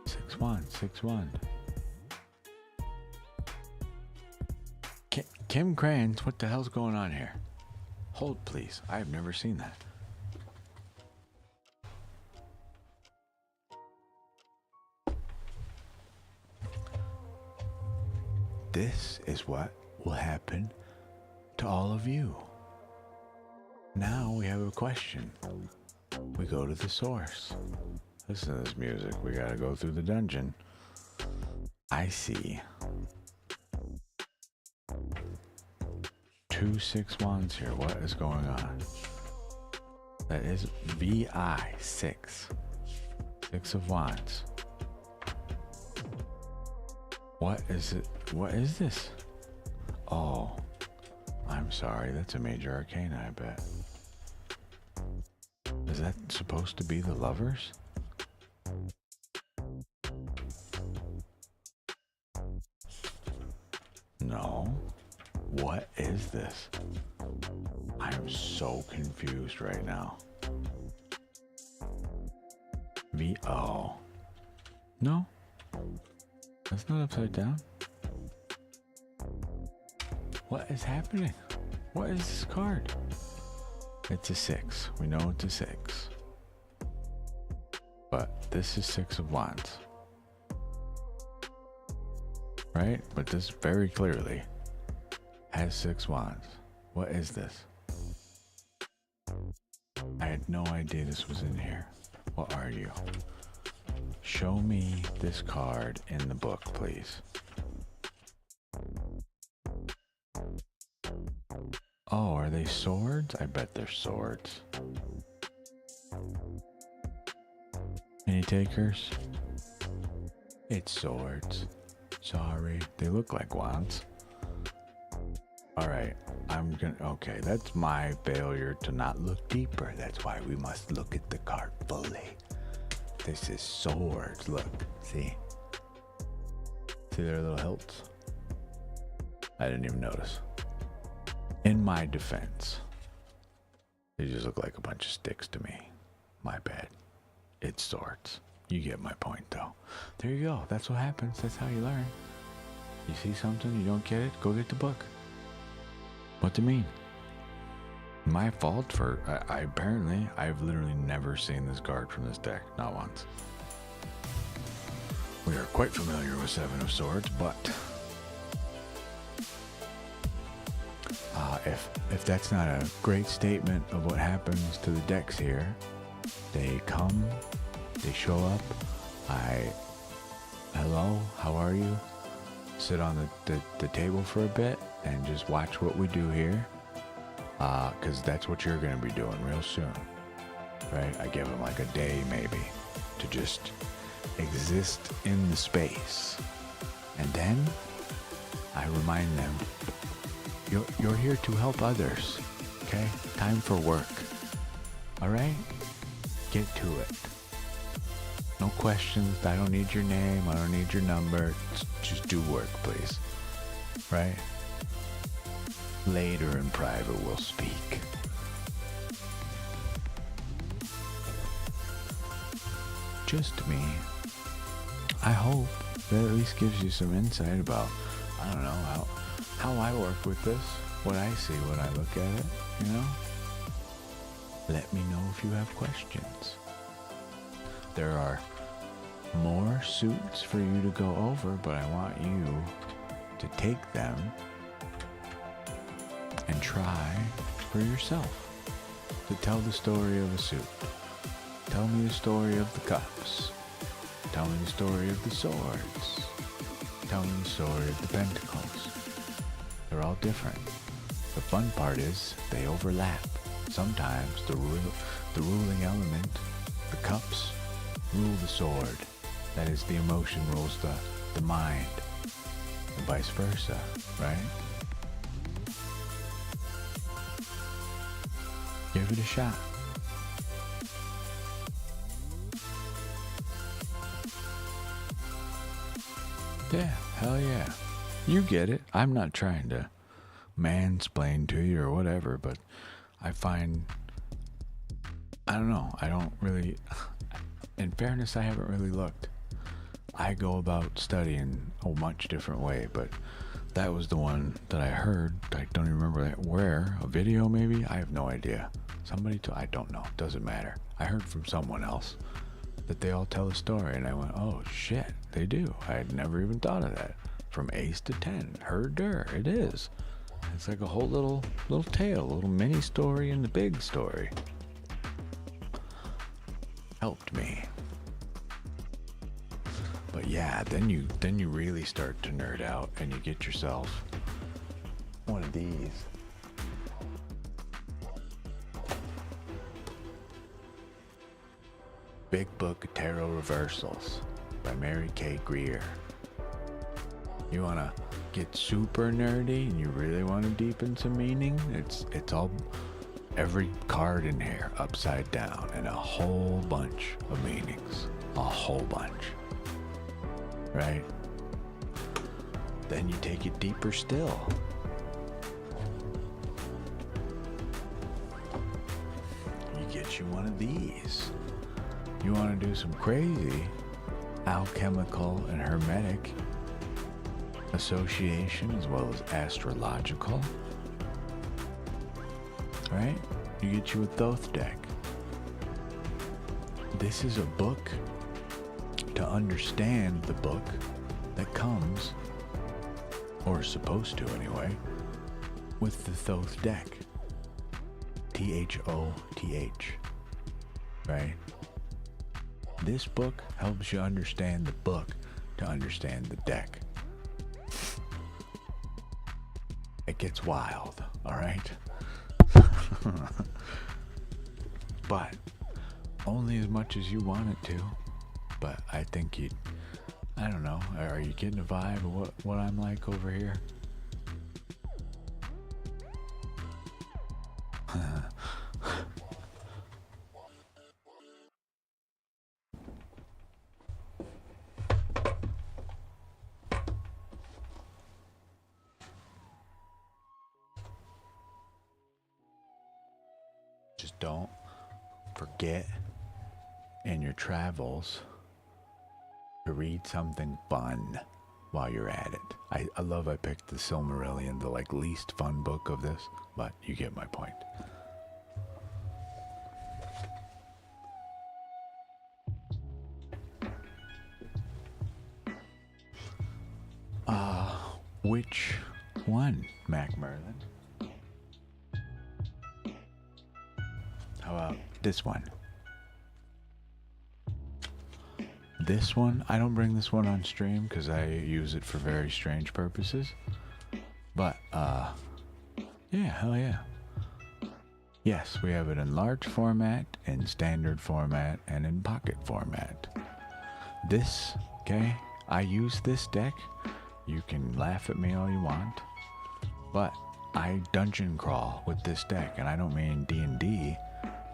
6 wands, 6 wand. Kim Kranz, what the hell's going on here? Hold, please. I have never seen that. This is what will happen to all of you. Now we have a question. We go to the source. Listen to this music. We gotta go through the dungeon. I see 2 6 wands here. What is going on? That is VI 6. 6 of wands. What is it? What is this? Oh, I'm sorry. That's a major arcana, I bet. Is that supposed to be the lovers? No. What is this? I am so confused right now. VO. No. That's not upside down. What is happening? What is this card? It's a 6. We know it's a 6. But this is 6 of wands. Right? But this very clearly has 6 wands. What is this? I had no idea this was in here. What are you? Show me this card in the book, please. Oh, are they swords? I bet they're swords. Any takers? It's swords. Sorry, they look like wands. Alright, okay, that's my failure to not look deeper. That's why we must look at the card fully. This is swords, look, see? See their little hilts? I didn't even notice. In my defense, they just look like a bunch of sticks to me. My bad. It's swords. You get my point, though. There you go. That's what happens. That's how you learn. You see something, you don't get it, go get the book. What do you mean? My fault for, I've literally never seen this card from this deck. Not once. We are quite familiar with Seven of Swords, but if that's not a great statement of what happens to the decks here, they come, they show up, hello, how are you? Sit on the table for a bit and just watch what we do here, because that's what you're going to be doing real soon, right? I give them like a day maybe to just exist in the space, and then I remind them, you're here to help others, okay? Time for work, all right? Get to it. No questions. I don't need your name. I don't need your number. Just do work, please. Right? Later in private, we'll speak. Just me. I hope that at least gives you some insight about, I don't know, how I work with this, what I see when I look at it, you know? Let me know if you have questions. There are more suits for you to go over, but I want you to take them and try for yourself to tell the story of a suit. Tell me the story of the cups. Tell me the story of the swords. Tell me the story of the pentacles. They're all different. The fun part is they overlap. Sometimes the ruling element, the cups, rule the sword. That is, the emotion rules the mind, and vice versa, right? Give it a shot. Yeah, hell yeah. You get it. I'm not trying to mansplain to you or whatever, but I find, I don't know, I don't really, in fairness, I haven't really looked. I go about studying a much different way, but that was the one that I heard. I don't even remember where, a video maybe? I have no idea. Somebody I don't know, doesn't matter. I heard from someone else that they all tell a story, and I went, oh shit, they do. I had never even thought of that. From ace to 10, herder, it is. It's like a whole little tale, a little mini story in the big story. Helped me. But yeah, then you really start to nerd out and you get yourself one of these. Big Book of Tarot Reversals by Mary K. Greer. You want to get super nerdy and you really want to deepen some meaning? It's all, every card in here upside down and a whole bunch of meanings. A whole bunch. Right? Then you take it deeper still. You get you one of these. You want to do some crazy alchemical and hermetic association as well as astrological. Right? You get you a Thoth deck. This is a book to understand the book that comes, or is supposed to anyway, with the Thoth deck. Thoth. right? This book helps you understand the book to understand the deck. It gets wild, all right? But only as much as you want it to. But I think I don't know, are you getting a vibe of what I'm like over here? Just don't forget in your travels to read something fun while you're at it. I love I picked the Silmarillion, the like least fun book of this, but you get my point. Which one, Mac Merlin? How about this one? This one, I don't bring this one on stream because I use it for very strange purposes. But, yeah, hell yeah. Yes, we have it in large format, in standard format, and in pocket format. This, okay, I use this deck. You can laugh at me all you want, but I dungeon crawl with this deck, and I don't mean D&D.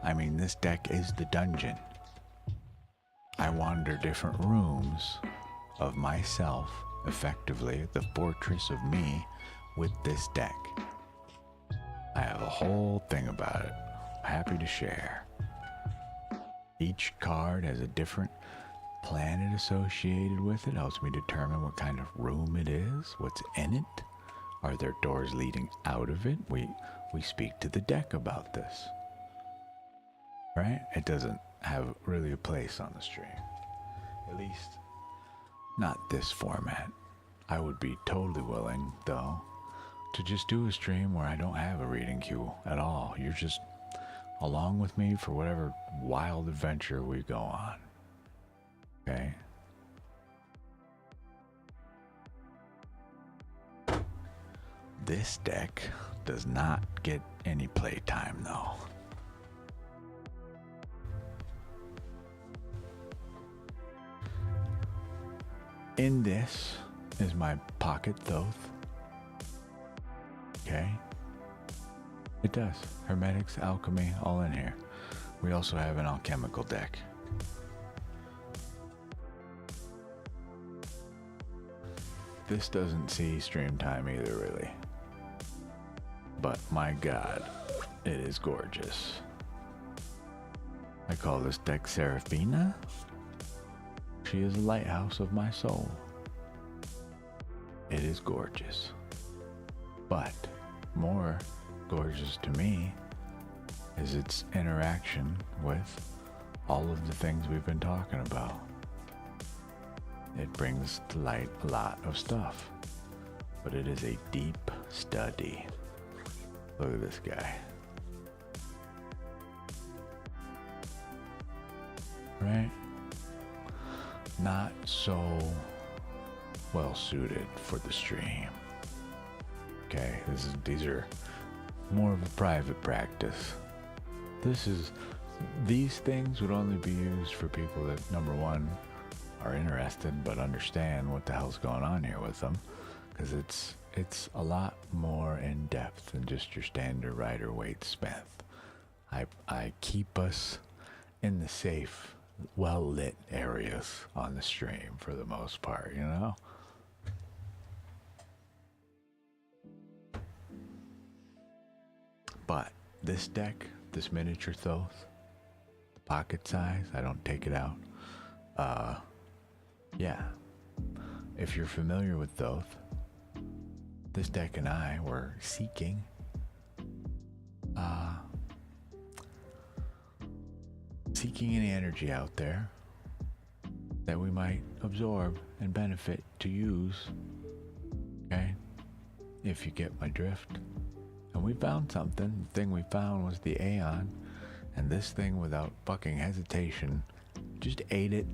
I mean this deck is the dungeon. I wander different rooms of myself, effectively, the fortress of me, with this deck. I have a whole thing about it. Happy to share. Each card has a different planet associated with it. Helps me determine what kind of room it is, what's in it. Are there doors leading out of it? We speak to the deck about this. Right? It doesn't have really a place on the stream. At least, not this format. I would be totally willing, though, to just do a stream where I don't have a reading queue at all. You're just along with me for whatever wild adventure we go on. Okay? This deck does not get any playtime, though. In this is my pocket Thoth. Okay? It does. Hermetics, alchemy, all in here. We also have an alchemical deck. This doesn't see stream time either, really. But my god, it is gorgeous. I call this deck Seraphina. She is a lighthouse of my soul. It is gorgeous. But more gorgeous to me is its interaction with all of the things we've been talking about. It brings to light a lot of stuff, but it is a deep study. Look at this guy. Right? Not so well suited for the stream. Okay, these are more of a private practice. These things would only be used for people that, number one, are interested but understand what the hell's going on here with them, because it's a lot more in depth than just your standard Rider-Waite Smith. I keep us in the safe, well-lit areas on the stream for the most part, you know? But this deck, this miniature Thoth, the pocket size, I don't take it out. Yeah. If you're familiar with Thoth, this deck and I were seeking any energy out there that we might absorb and benefit to use. Okay? If you get my drift. And we found something. The thing we found was the Aeon, And this thing, without fucking hesitation, just ate it.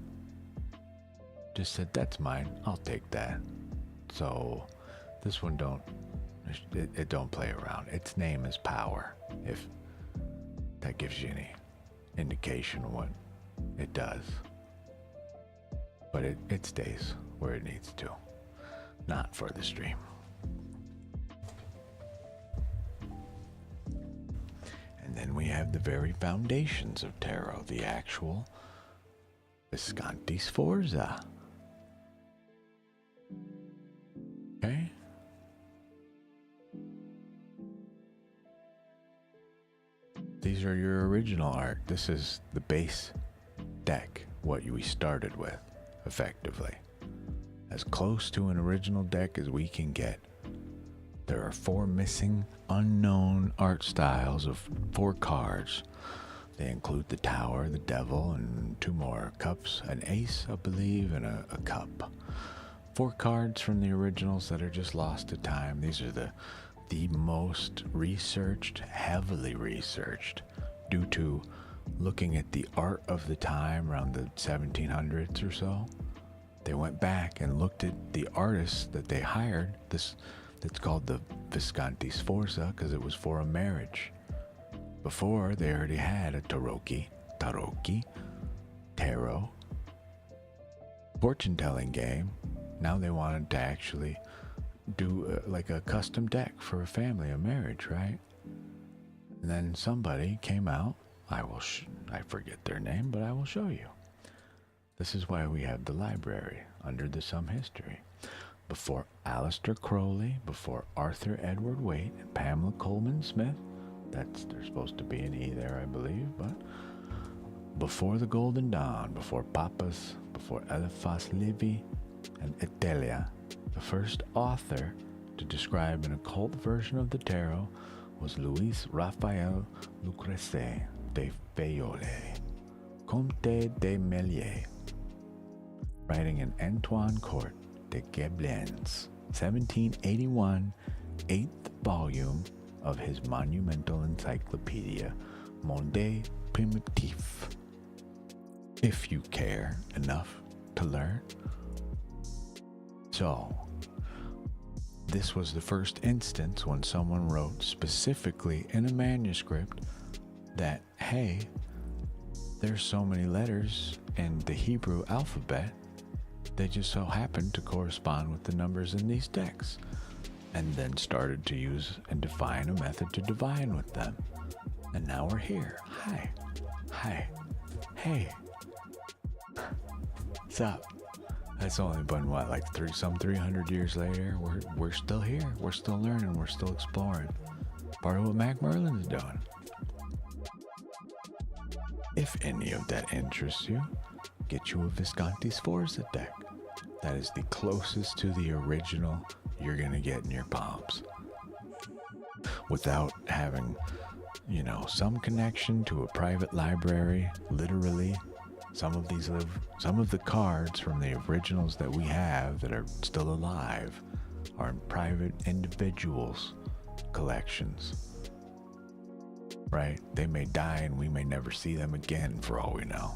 Just said, that's mine. I'll take that. So this one it don't play around. Its name is Power, if that gives you any indication of what it does. But it stays where it needs to, not for the stream. And then we have the very foundations of tarot, the actual Visconti Sforza. Okay? These are your original art. This is the base deck, what we started with, effectively. As close to an original deck as we can get. There are 4 missing, unknown art styles of 4 cards. They include the Tower, the Devil, and 2 more cups, an ace, I believe, and a cup. 4 cards from the originals that are just lost to time. These are the most researched, heavily researched, due to looking at the art of the time around the 1700s or so. They went back and looked at the artists that they hired. That's called the Visconti Sforza because it was for a marriage. Before, they already had a tarot, fortune-telling game. Now they wanted to actually do like a custom deck for a family, a marriage, right? And then somebody came out. I forget their name, but I will show you. This is why we have the library under the Some History. Before Aleister Crowley, before Arthur Edward Waite and Pamela Coleman Smith. There's supposed to be an E there, I believe, but before the Golden Dawn, before Papas, before Eliphas Levi and Etelia, the first author to describe an occult version of the tarot was Luis Raphael Lucrece de Fayole, Comte de Melier, writing in Antoine Court de Geblen's 1781 8th volume of his monumental encyclopedia Monde Primitif. If you care enough to learn. So, this was the first instance when someone wrote specifically in a manuscript that, hey, there's so many letters in the Hebrew alphabet, they just so happen to correspond with the numbers in these decks, and then started to use and define a method to divine with them. And now we're here. Hi. Hey. What's up? That's only been what, like 300 years later. We're still here. We're still learning. We're still exploring. Part of what Mac Merlin's doing. If any of that interests you, get you a Visconti Sforza deck. That is the closest to the original you're gonna get in your palms, without having, some connection to a private library. Literally, some of the cards from the originals that we have that are still alive are in private individuals' collections. Right? They may die and we may never see them again for all we know.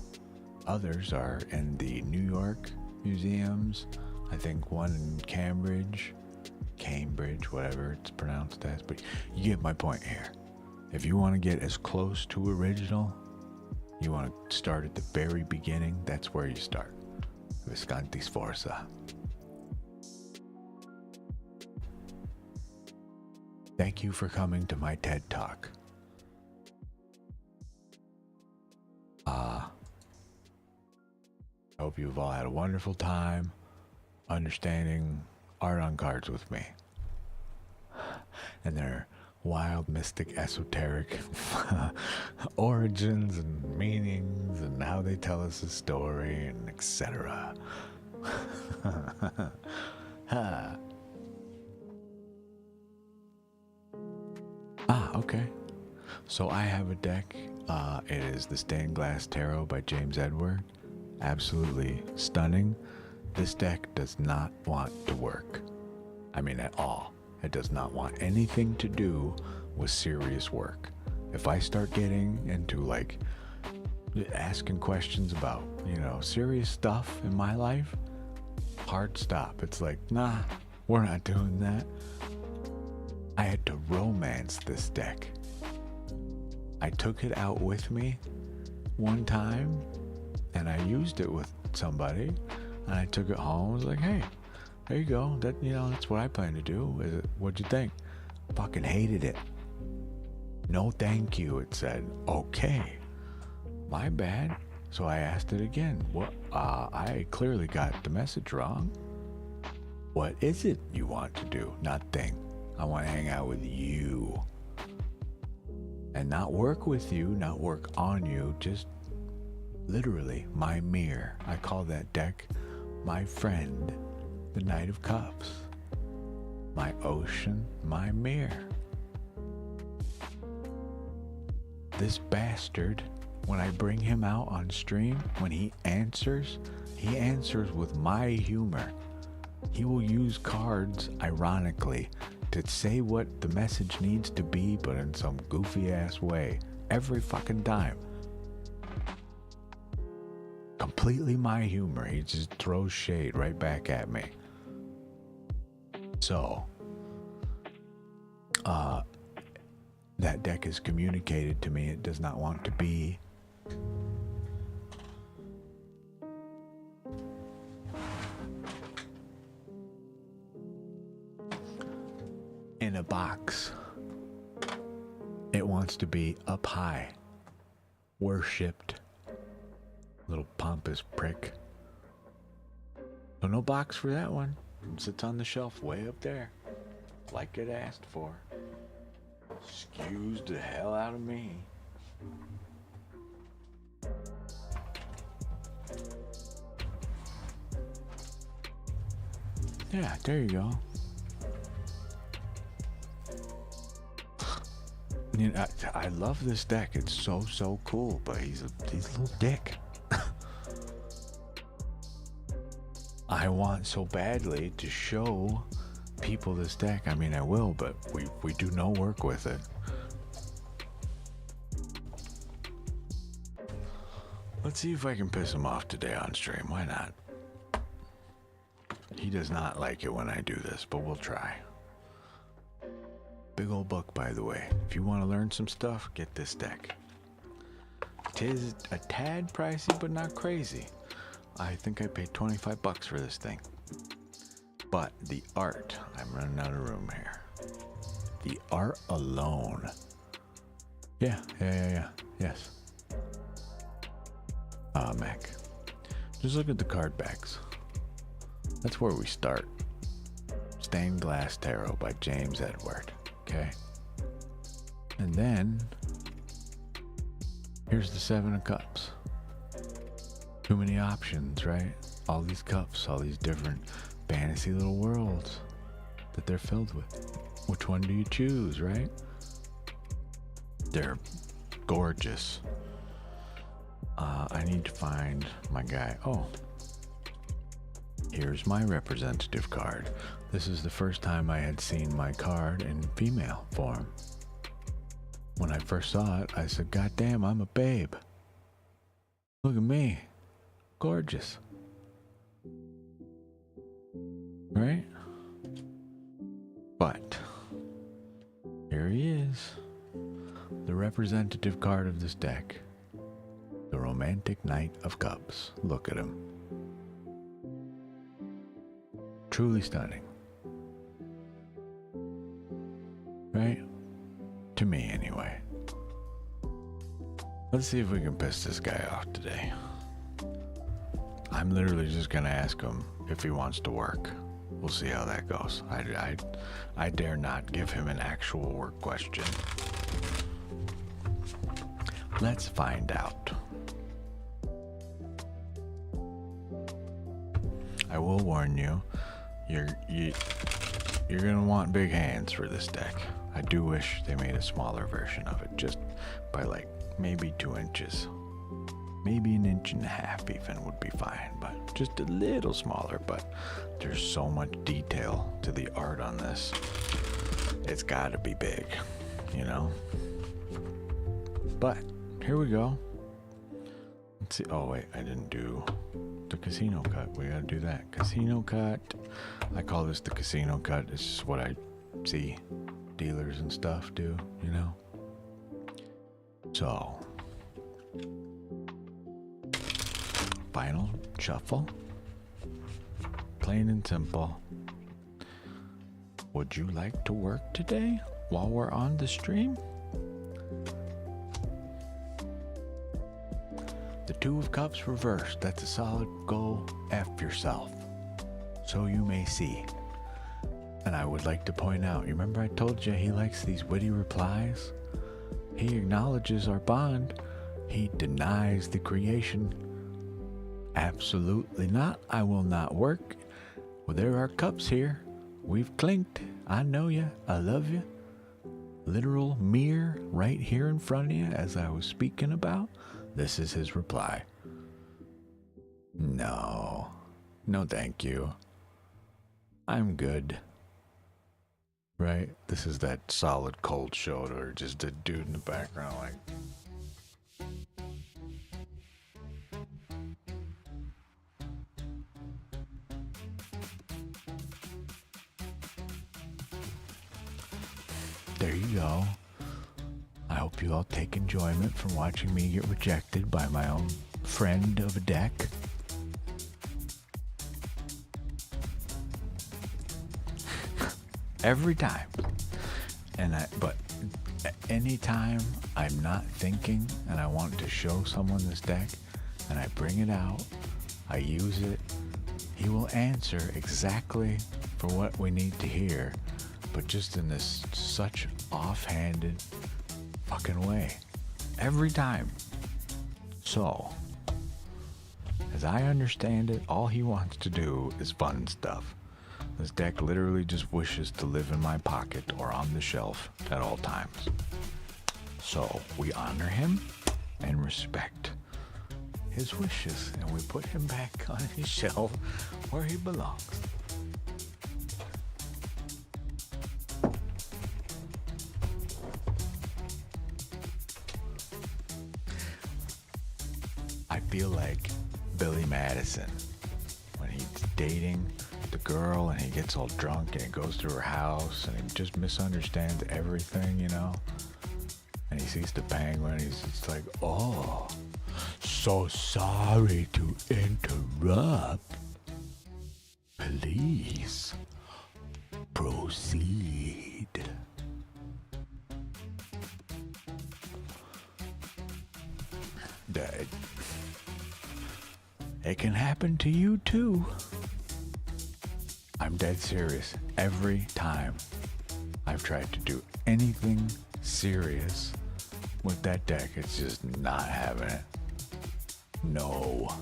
Others are in the New York museums. I think one in Cambridge, whatever it's pronounced as, but you get my point here. If you want to get as close to original, you want to start at the very beginning, that's where you start. Visconti Sforza. Thank you for coming to my TED Talk. I hope you've all had a wonderful time understanding art on cards with me and their wild, mystic, esoteric origins and meanings and how they tell us a story and etc. Okay. So I have a deck. It is the Stained Glass Tarot by James Edward. Absolutely stunning. This deck does not want to work. I mean, at all. It does not want anything to do with serious work. If I start getting into like asking questions about, you know, serious stuff in my life, hard stop. It's like, nah, we're not doing that. I had to romance this deck. I took it out with me one time and I used it with somebody and I took it home. I was like, hey, there you go. That, you know, that's what I plan to do. What'd you think? Fucking hated it. No thank you, it said. Okay, my bad. So I asked it again. What? I clearly got the message wrong. What is it you want to do? Nothing. I want to hang out with you. And not work with you, not work on you, just literally my mirror. I call that deck my friend, the Knight of Cups. My ocean, my mirror. This bastard, when I bring him out on stream, when he answers with my humor. He will use cards, ironically, to say what the message needs to be, but in some goofy ass way. Every fucking time. Completely my humor. He just throws shade right back at me. So, that deck has communicated to me it does not want to be in a box. It wants to be up high, worshipped. Little pompous prick. So no box for that one. It sits on the shelf way up there, like it asked for. Excuse the hell out of me. Yeah, there you go. You know, I love this deck. It's so cool, but he's a little dick. I want so badly to show people this deck. I mean, I will, but we do no work with it. Let's see if I can piss him off today on stream. Why not? He does not like it when I do this, but we'll try. Big old book, by the way. If you want to learn some stuff, get this deck. Tis a tad pricey, but not crazy. I think I paid $25 for this thing. But the art, I'm running out of room here. The art alone. Yeah, yes. Mac. Just look at the card backs. That's where we start. Stained Glass Tarot by James Edward. Okay. And then, here's the Seven of Cups. Too many options, right? All these cups, all these different fantasy little worlds that they're filled with. Which one do you choose, right? They're gorgeous. I need to find my guy. Oh, here's my representative card. This is the first time I had seen my card in female form. When I first saw it, I said, God damn, I'm a babe. Look at me. Gorgeous. Right? But here he is. The representative card of this deck. The Romantic Knight of Cups. Look at him. Truly stunning. Right? To me, anyway. Let's see if we can piss this guy off today. I'm literally just gonna ask him if he wants to work. We'll see how that goes. I dare not give him an actual work question. Let's find out. I will warn you, you're gonna want big hands for this deck. I do wish they made a smaller version of it, just by like maybe 2 inches. Maybe 1.5 inches even would be fine, but just a little smaller. But there's so much detail to the art on this. It's gotta be big, you know? But here we go. Let's see. Oh wait, I didn't do the casino cut. We gotta do that. Casino cut. I call this the casino cut. It's just what I see dealers and stuff do, you know? So, final shuffle. Plain and simple. Would you like to work today while we're on the stream? The Two of Cups reversed. That's a solid go F yourself. So you may see. And I would like to point out, you remember I told you he likes these witty replies? He acknowledges our bond. He denies the creation. Absolutely not. I will not work. Well, there are cups here. We've clinked. I know you. I love you. Literal mirror right here in front of you as I was speaking about. This is his reply. No. No, thank you. I'm good. Right? This is that solid cold shoulder, just a dude in the background like... There you go. I hope you all take enjoyment from watching me get rejected by my own friend of a deck. Every time. But anytime I'm not thinking and I want to show someone this deck and I bring it out, I use it, he will answer exactly for what we need to hear, but just in this such offhanded fucking way. Every time. So, as I understand it, all he wants to do is fun stuff. This deck literally just wishes to live in my pocket or on the shelf at all times. So we honor him and respect his wishes, and we put him back on his shelf where he belongs. I feel like Billy Madison when he's dating the girl and he gets all drunk and he goes to her house and he just misunderstands everything, you know? And he sees the penguin and he's just like, oh, so sorry to interrupt. Please proceed. That it can happen to you too. I'm dead serious. Every time I've tried to do anything serious with that deck, it's just not having it. No.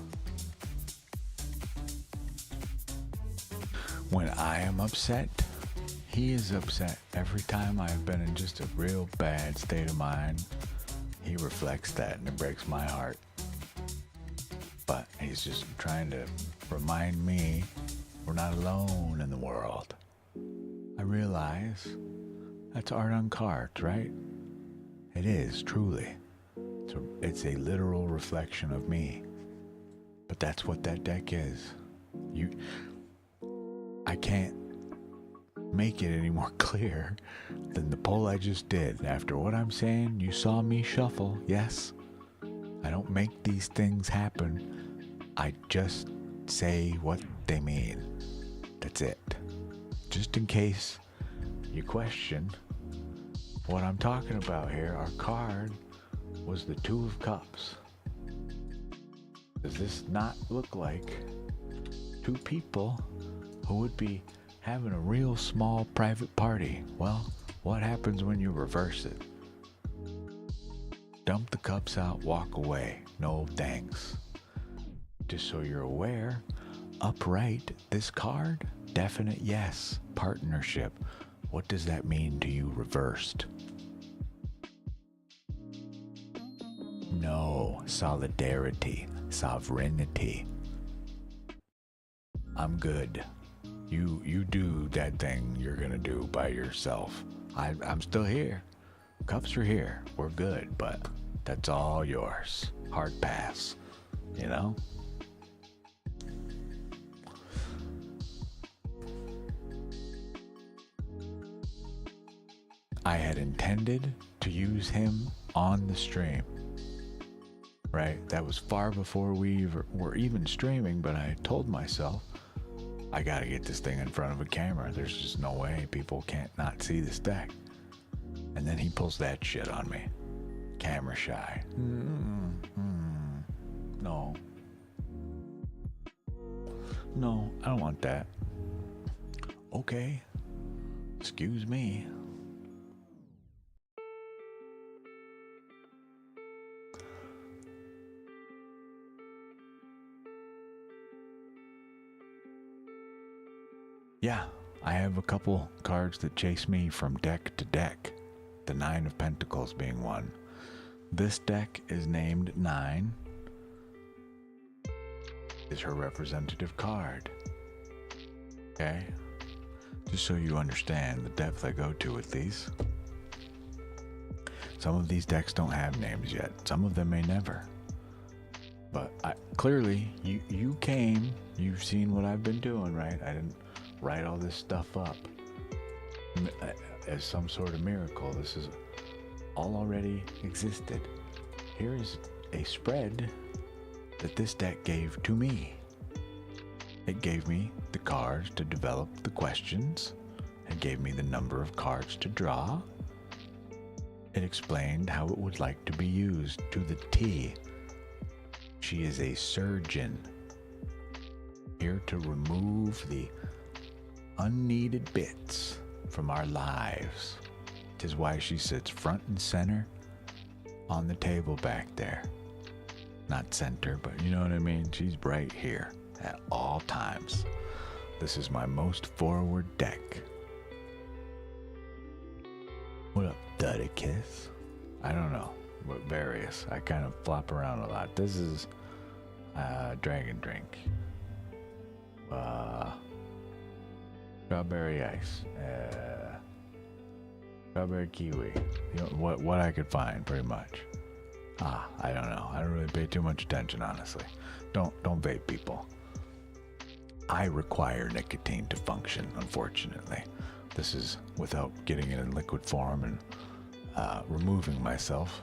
When I am upset, he is upset. Every time I've been in just a real bad state of mind, he reflects that and it breaks my heart. But he's just trying to remind me we're not alone in the world. I realize that's art on cards, right? It is, truly. It's a literal reflection of me. But that's what that deck is. I can't make it any more clear than the poll I just did. After what I'm saying, you saw me shuffle, yes. I don't make these things happen. I just say what they mean. That's it. Just in case you question what I'm talking about here, our card was the Two of Cups. Does this not look like two people who would be having a real small private party? Well, what happens when you reverse it? Dump the cups out, walk away. No thanks. Just so you're aware, upright, this card, definite yes. Partnership. What does that mean to you reversed? No. Solidarity. Sovereignty. I'm good. You do that thing you're gonna do by yourself. I'm still here. Cups are here. We're good, but That's all yours. Hard pass, you know? I had intended to use him on the stream, right? That was far before we were even streaming, but I told myself, I gotta get this thing in front of a camera. There's just no way people can't not see this deck. And then he pulls that shit on me. Camera shy. No. No, I don't want that. Okay. Excuse me. Yeah, I have a couple cards that chase me from deck to deck. The Nine of Pentacles being one. This deck is named 9. Is her representative card. Okay? Just so you understand the depth I go to with these. Some of these decks don't have names yet. Some of them may never. But clearly, you came, you've seen what I've been doing, right? I didn't write all this stuff up as some sort of miracle. This is all already existed. Here is a spread that this deck gave to me. It gave me the cards to develop the questions. It gave me the number of cards to draw. It explained how it would like to be used to the T. She is a surgeon, here to remove the unneeded bits from our lives. 'Tis why she sits front and center on the table back there. Not center, but you know what I mean? She's right here at all times. This is my most forward deck. What up, Dudicus? I don't know, but various. I kind of flop around a lot. This is Dragon Drink. Strawberry ice. Strawberry kiwi. You know, what I could find, pretty much. I don't know. I don't really pay too much attention, honestly. Don't vape, people. I require nicotine to function, unfortunately. This is without getting it in liquid form and removing myself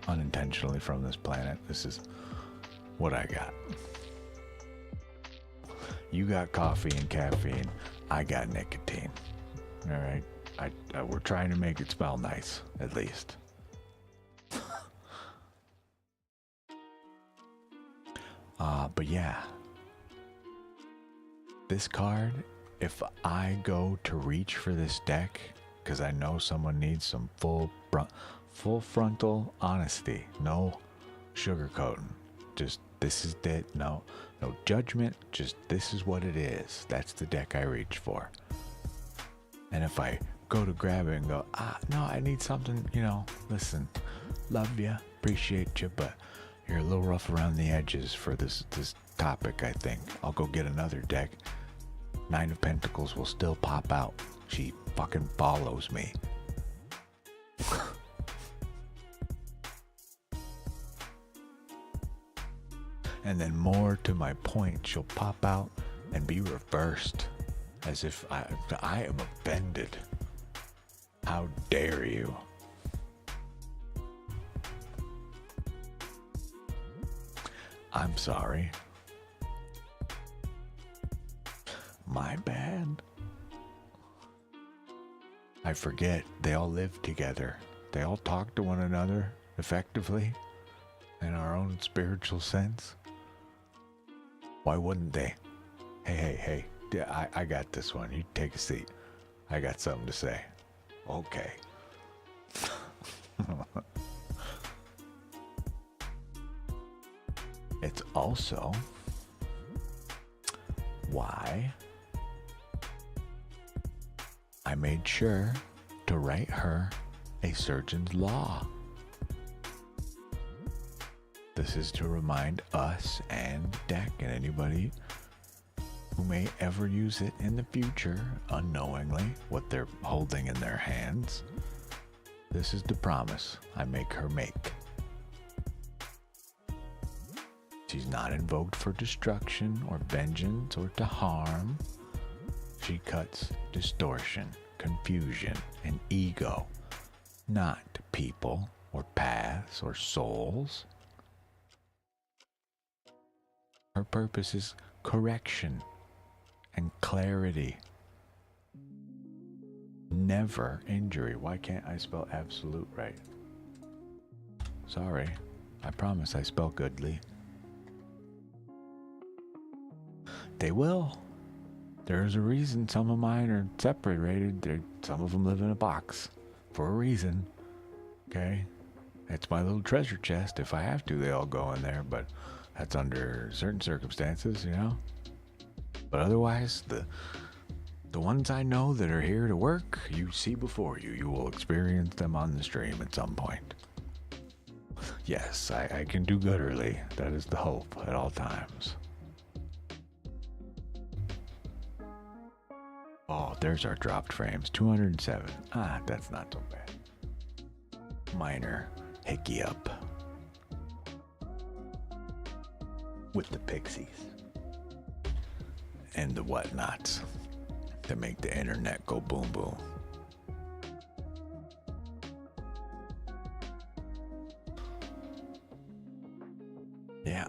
unintentionally from this planet. This is what I got. You got coffee and caffeine. I got nicotine. All right. We're trying to make it smell nice, at least. But yeah, this card, if I go to reach for this deck, because I know someone needs some full frontal honesty, no sugarcoating, just this is it, no judgment, just this is what it is. That's the deck I reach for. And if I go to grab it and go, no, I need something, listen, love ya, appreciate you, but you're a little rough around the edges for this topic, I think. I'll go get another deck. Nine of Pentacles will still pop out. She fucking follows me. And then more to my point, she'll pop out and be reversed. As if I am offended. How dare you? I'm sorry. My bad. I forget they all live together. They all talk to one another effectively in our own spiritual sense. Why wouldn't they? Hey. Yeah, I got this one. You take a seat. I got something to say. Okay. It's also why I made sure to write her a surgeon's law. This is to remind us and the deck and anybody who may ever use it in the future unknowingly what they're holding in their hands. This is the promise I make her make. She's not invoked for destruction or vengeance or to harm. She cuts distortion, confusion, and ego, not people or paths or souls. Her purpose is correction and clarity. Never injury. Why can't I spell absolute right? Sorry. I promise I spell goodly. They will. There's a reason some of mine are separated. Some of them live in a box for a reason. Okay? It's my little treasure chest. If I have to, they all go in there, but that's under certain circumstances, you know? But otherwise, the ones I know that are here to work, you see before you. You will experience them on the stream at some point. Yes, I can do good early. That is the hope at all times. Oh, there's our dropped frames. 207. Ah, that's not so bad. Minor hickey up. With the pixies. And the whatnots that make the internet go boom boom. Yeah,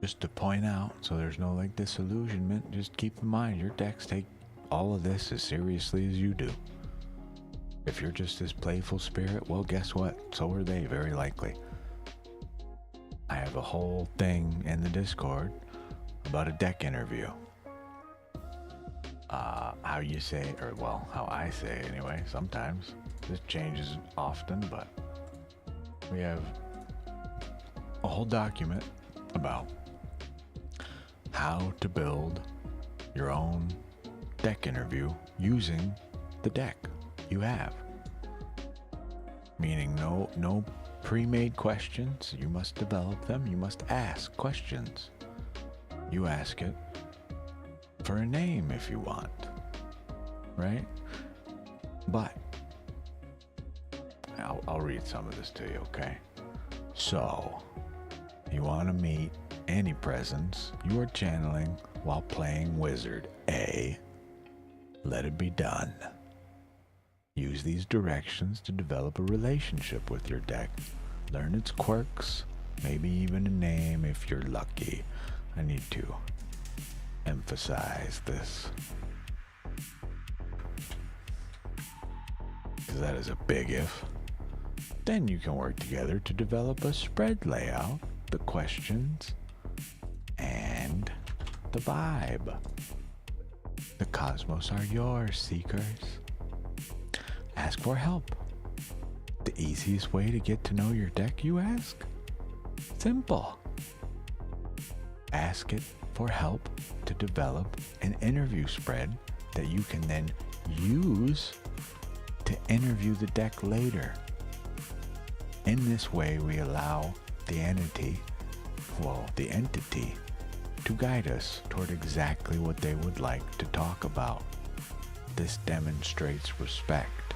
just to point out, so there's no like disillusionment, just keep in mind your decks take all of this as seriously as you do. If you're just this playful spirit, well, guess what? So are they, very likely. I have a whole thing in the Discord about a deck interview. How you say, or well, how I say anyway, sometimes. This changes often, but we have a whole document about how to build your own deck interview using the deck you have. Meaning no pre-made questions. You must develop them. You must ask questions. You ask it for a name if you want, right? But I'll read some of this to you, okay? So, you want to meet any presence you are channeling while playing Wizard A. Let it be done. Use these directions to develop a relationship with your deck. Learn its quirks, maybe even a name if you're lucky. I need to emphasize this, because that is a big if. Then you can work together to develop a spread layout, the questions, and the vibe. The cosmos are yours, seekers. Ask for help. The easiest way to get to know your deck, you ask? Simple. Ask it for help to develop an interview spread that you can then use to interview the deck later. In this way, we allow the entity to guide us toward exactly what they would like to talk about. This demonstrates respect.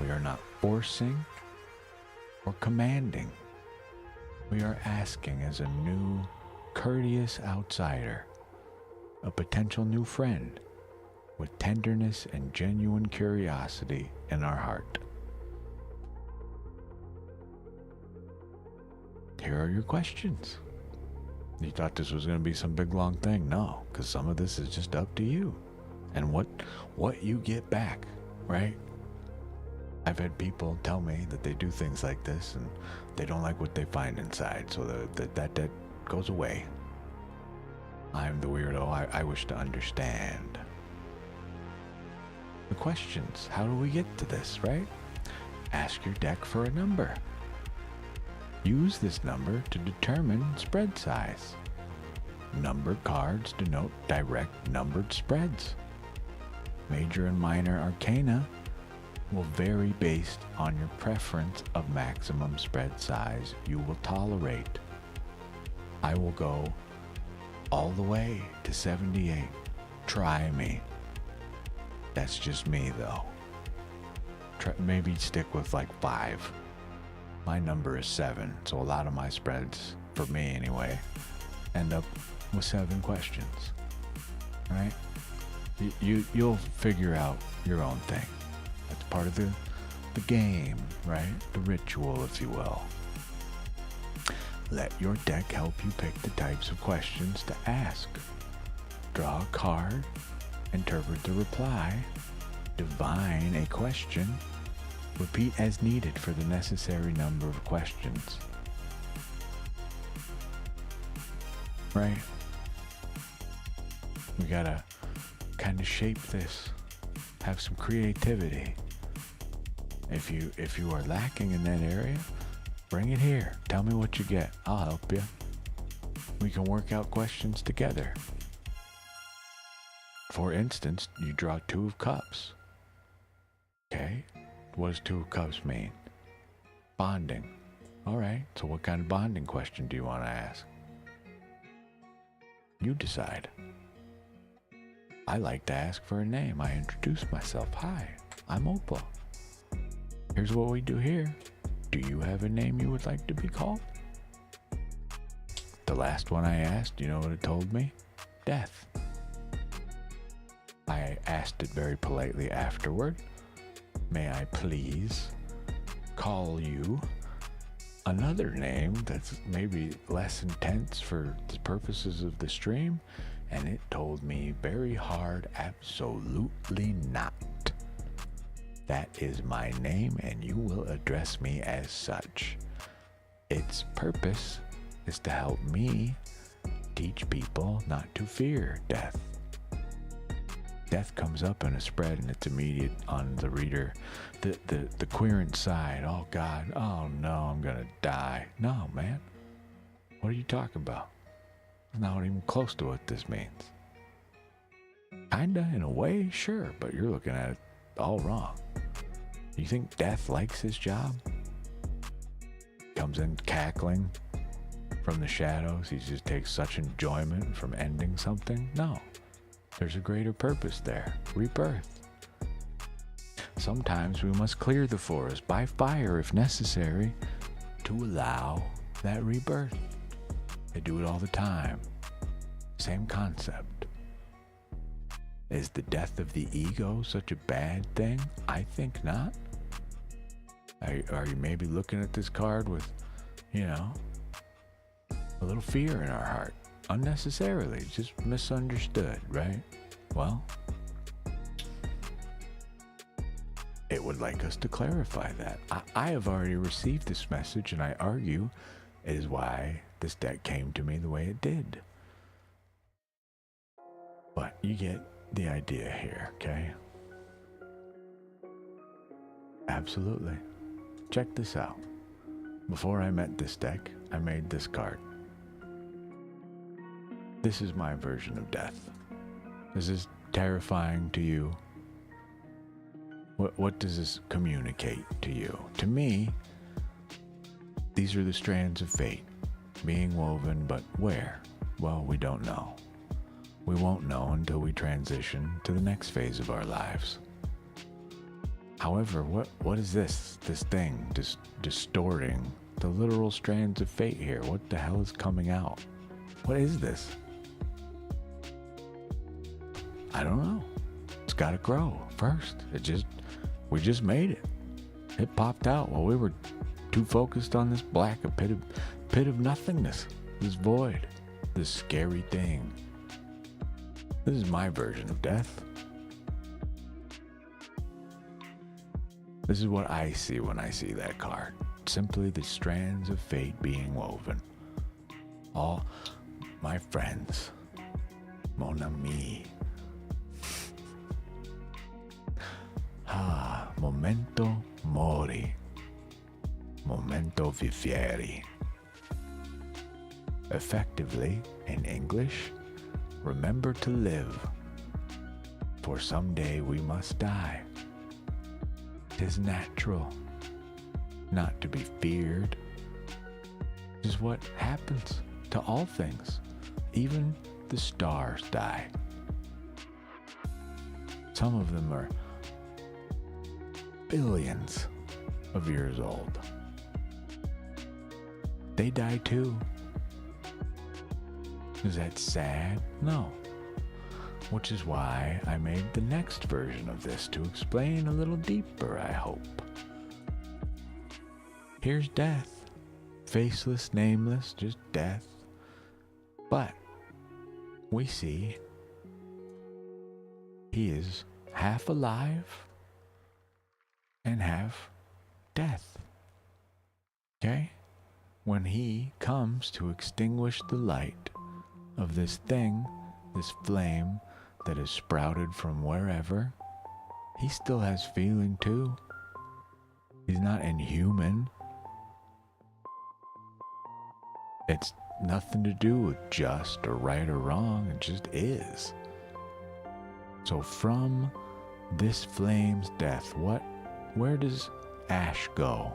We are not forcing or commanding. We are asking as a new, courteous outsider, a potential new friend, with tenderness and genuine curiosity in our heart. Here are your questions. You thought this was going to be some big long thing? No, because some of this is just up to you and what you get back, right? I've had people tell me that they do things like this and they don't like what they find inside, so that goes away. I'm the weirdo. I wish to understand. The questions. How do we get to this, right? Ask your deck for a number. Use this number to determine spread size. Numbered cards denote direct numbered spreads. Major and minor arcana will vary based on your preference of maximum spread size you will tolerate. I will go all the way to 78. Try me. That's just me though. Maybe stick with like 5. My number is 7, so a lot of my spreads, for me anyway, end up with 7 questions. Right? You'll figure out your own thing. That's part of the game, right? The ritual, if you will. Let your deck help you pick the types of questions to ask. Draw a card, interpret the reply, divine a question, repeat as needed for the necessary number of questions. Right? We gotta kind of shape this, have some creativity. If you are lacking in that area, bring it here. Tell me what you get. I'll help you. We can work out questions together. For instance, you draw 2 of cups. Okay, what does 2 of cups mean? Bonding. All right, so what kind of bonding question do you want to ask? You decide. I like to ask for a name. I introduce myself. Hi, I'm Opal. Here's what we do here. Do you have a name you would like to be called? The last one I asked, you know what it told me? Death. I asked it very politely afterward. May I please call you another name that's maybe less intense for the purposes of the stream? And it told me very hard, absolutely not. That is my name, and you will address me as such. Its purpose is to help me teach people not to fear death. Death comes up in a spread, and it's immediate on the reader. The querent side, oh God, oh no, I'm gonna die. No, man. What are you talking about? It's not even close to what this means. Kinda, in a way, sure, but you're looking at it all wrong. You think death likes his job? Comes in cackling from the shadows. He just takes such enjoyment from ending something? No. There's a greater purpose there. Rebirth. Sometimes we must clear the forest by fire if necessary to allow that rebirth. They do it all the time. Same concept. Is the death of the ego such a bad thing? I think not. Are you maybe looking at this card with, a little fear in our heart? Unnecessarily, just misunderstood, right? Well, it would like us to clarify that. I have already received this message, and I argue it is why this deck came to me the way it did. But you get the idea here, okay? Absolutely. Check this out. Before I met this deck, I made this card. This is my version of death. Is this terrifying to you? What does this communicate to you? To me, these are the strands of fate being woven, but where? Well, we don't know. We won't know until we transition to the next phase of our lives. However, what is this thing just distorting the literal strands of fate here? What the hell is coming out? What is this? I don't know. It's got to grow first. We just made it. It popped out while we were too focused on this black, a pit of nothingness, this void, this scary thing. This is my version of death. This is what I see when I see that card. Simply the strands of fate being woven. All my friends, mon ami. Momento mori, momento vivieri. Effectively, in English, remember to live, for someday we must die. 'Tis natural, not to be feared. 'Tis what happens to all things. Even the stars die. Some of them are billions of years old. They die too. Is that sad? No. Which is why I made the next version of this to explain a little deeper, I hope. Here's death. Faceless, nameless, just death. But we see he is half alive and half death. Okay? When he comes to extinguish the light of this thing, this flame that is sprouted from wherever, he still has feeling too. He's not inhuman. It's nothing to do with just or right or wrong, it just is. So from this flame's death, where does ash go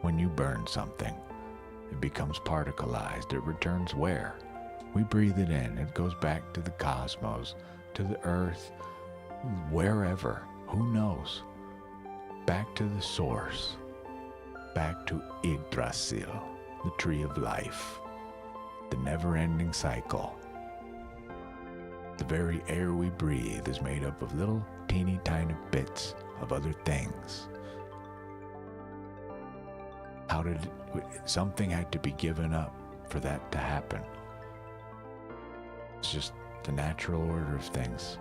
when you burn something? It becomes particleized. It returns where? We breathe it in. It goes back to the cosmos, to the earth, wherever. Who knows? Back to the source. Back to Yggdrasil, the tree of life. The never-ending cycle. The very air we breathe is made up of little teeny tiny bits of other things. Something had to be given up for that to happen. It's just the natural order of things.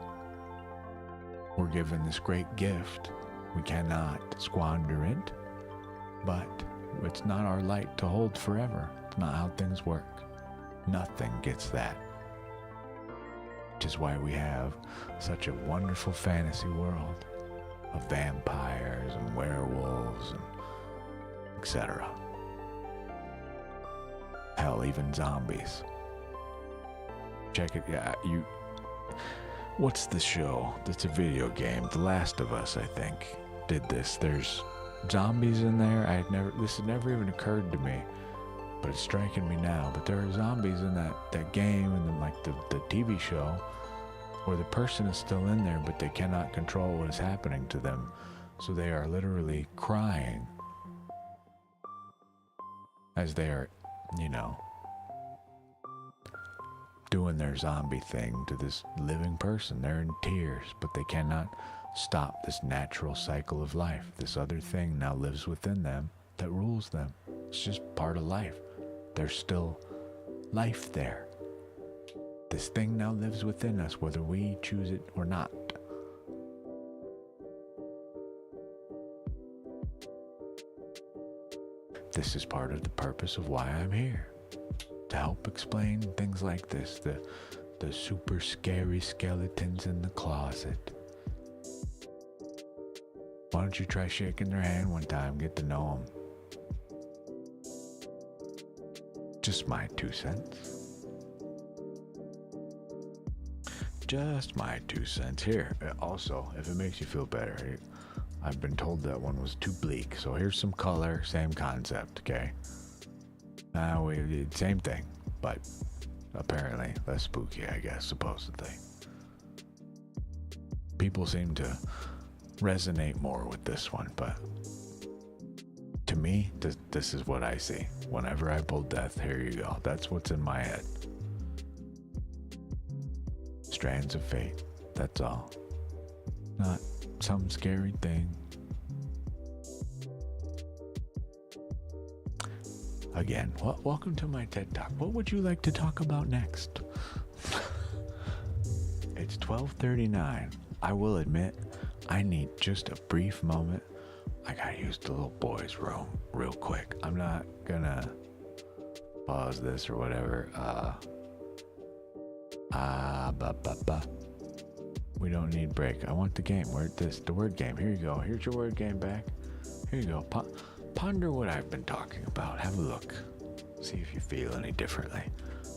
We're given this great gift. We cannot squander it, but it's not our light to hold forever. It's not how things work. Nothing gets that. Which is why we have such a wonderful fantasy world of vampires and werewolves and etc. Hell, even zombies. Check it. Yeah, what's the show? That's a video game. The Last of Us, I think, did this. There's zombies in there. This had never even occurred to me, but it's striking me now. But there are zombies in that game, and then like the TV show, where the person is still in there, but they cannot control what is happening to them. So they are literally crying as they are, doing their zombie thing to this living person. They're in tears, but they cannot stop this natural cycle of life. This other thing now lives within them that rules them. It's just part of life. There's still life there. This thing now lives within us, whether we choose it or not. This is part of the purpose of why I'm here. To help explain things like this, the super scary skeletons in the closet. Why don't you try shaking their hand one time, get to know them. Just my 2 cents. Just my 2 cents. Here, also, if it makes you feel better, I've been told that one was too bleak, so here's some color, same concept, okay? Same thing, but apparently less spooky, I guess, supposedly. People seem to resonate more with this one, but to me, this is what I see. Whenever I pull death, here you go. That's what's in my head. Strands of fate, that's all. Not some scary thing. Again, welcome to my TED Talk. What would you like to talk about next? It's 12:39. I will admit, I need just a brief moment. I gotta use the little boy's room real quick. I'm not gonna pause this or whatever. We don't need break. I want the game. The word game. Here you go. Here's your word game back. Here you go. Ponder what I've been talking about. Have a look. See if you feel any differently.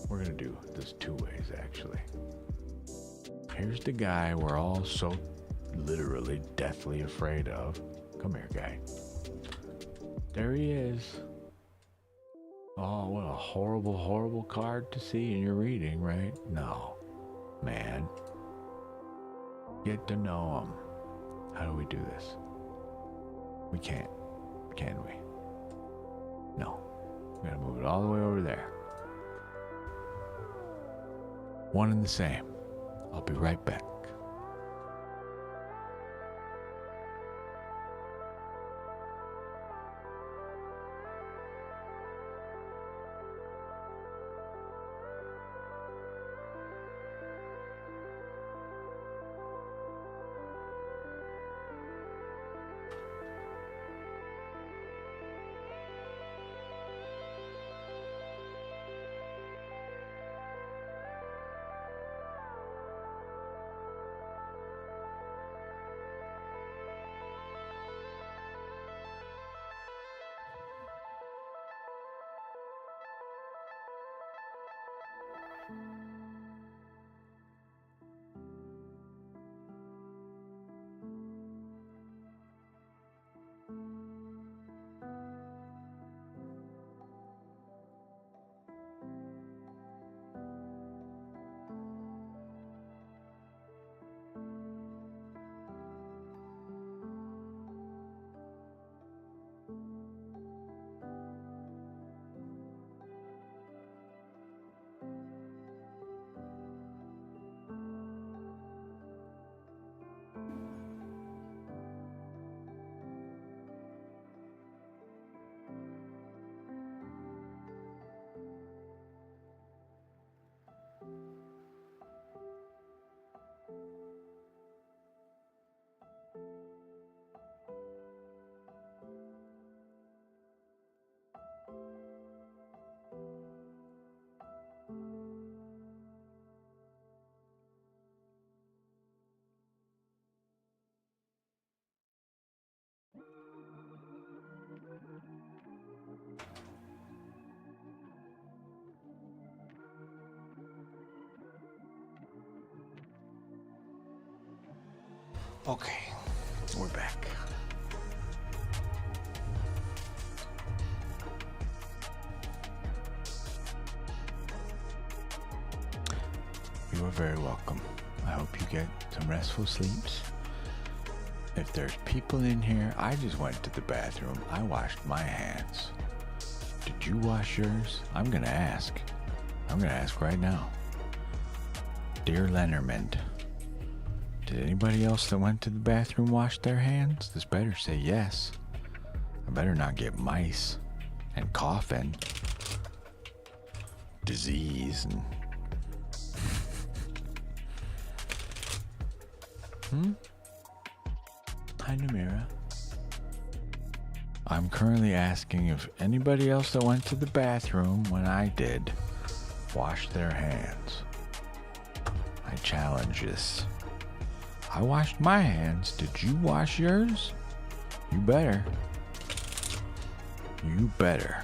We're gonna do this 2 ways, actually. Here's the guy we're all so literally deathly afraid of. Come here, guy. There he is. Oh, what a horrible, horrible card to see in your reading, right? No, man. Get to know him. How do we do this? We can't, can we? No. I'm gonna move it all the way over there. One and the same. I'll be right back. Okay, we're back. You are very welcome. I hope you get some restful sleeps. If there's people in here, I just went to the bathroom. I washed my hands. Did you wash yours? I'm gonna ask. I'm gonna ask right now. Dear Lenormand, did anybody else that went to the bathroom wash their hands? This better say yes. I better not get mice and coughing, disease, and Hi, Namira. I'm currently asking if anybody else that went to the bathroom when I did washed their hands. I challenge this. I washed my hands. Did you wash yours? You better. You better.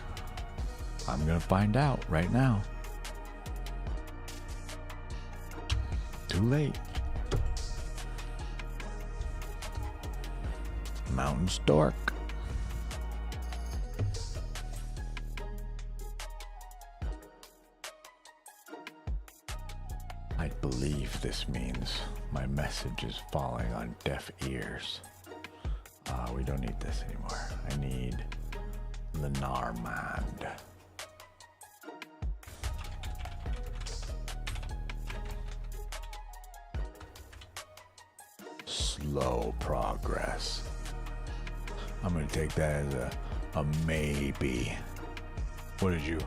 I'm gonna find out right now. Too late. Mountain stork. I believe this means my message is falling on deaf ears. We don't need this anymore. I need Lenormand. Slow progress. I'm gonna take that as a maybe. What did you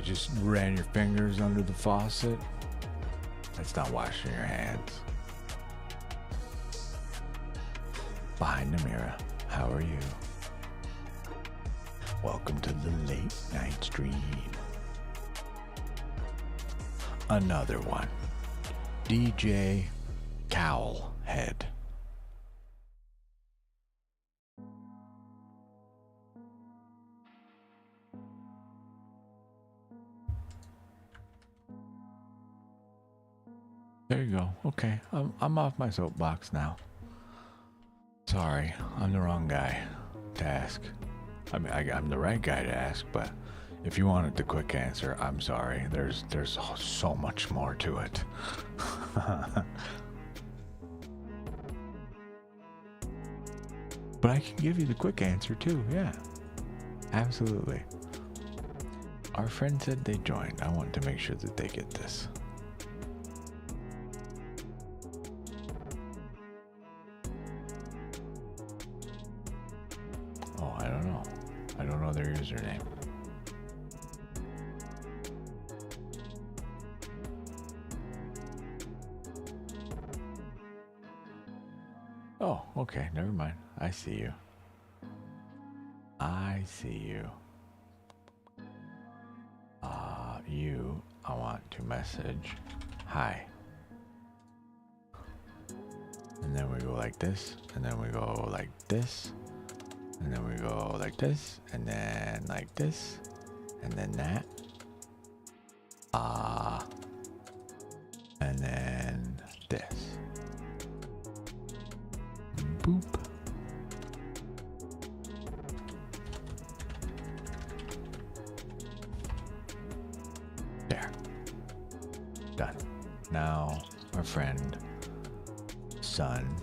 just ran your fingers under the faucet? That's not washing your hands. Behind the mirror, how are you? Welcome to the late night stream. Another one. DJ Cowlhead. There you go. Okay, I'm off my soapbox now. Sorry, I'm the wrong guy to ask. I mean, I'm the right guy to ask, but if you wanted the quick answer, I'm sorry. There's so much more to it. But I can give you the quick answer too. Yeah, absolutely. Our friend said they joined. I want to make sure that they get this. Oh, I don't know. I don't know their username. Oh, okay, never mind. I see you. I see you. I want to message hi. And then we go like this, and then we go like this, and then we go like this, and then like this, and then that. And then this. Boop. There. Done. Now, our friend, Sun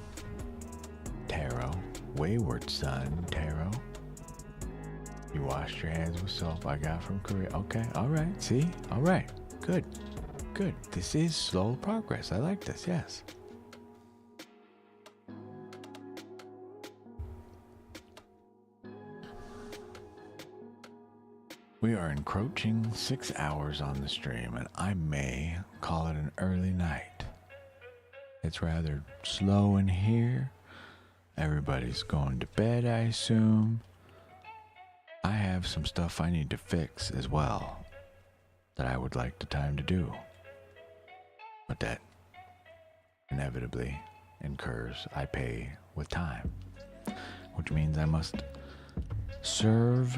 Tarot, Wayward Sun Tarot. You washed your hands with soap I got from Korea. Okay, alright, see? Alright, good, good. This is slow progress. I like this, yes. We are encroaching 6 hours on the stream, and I may call it an early night. It's rather slow in here. Everybody's going to bed, I assume. I have some stuff I need to fix as well that I would like the time to do. But that inevitably incurs I pay with time, which means I must serve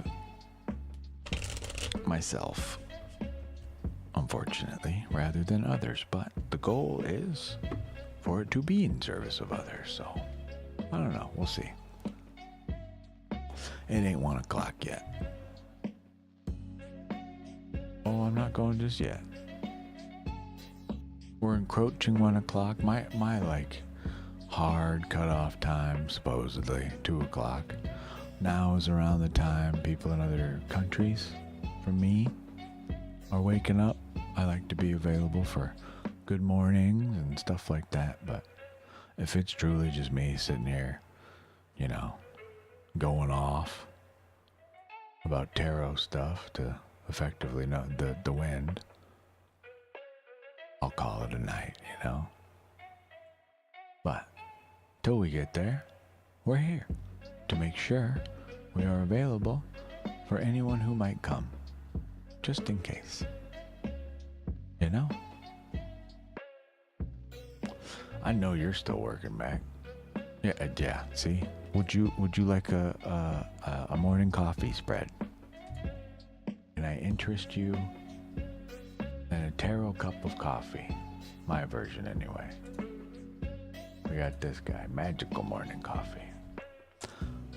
myself, unfortunately, rather than others. But the goal is for it to be in service of others, so I don't know, we'll see. It ain't 1 o'clock yet. Oh, I'm not going just yet. We're encroaching 1 o'clock. My like hard cutoff time, supposedly 2 o'clock, now is around the time people in other countries, for me, are waking up. I like to be available for good mornings and stuff like that, but if it's truly just me sitting here, you know, going off about tarot stuff to effectively know the wind, I'll call it a night, you know. But till we get there, we're here to make sure we are available for anyone who might come, just in case, you know. I know you're still working, Mac. Yeah. See, would you like a morning coffee spread? Can I interest you in a tarot cup of coffee? My version, anyway. We got this guy, magical morning coffee.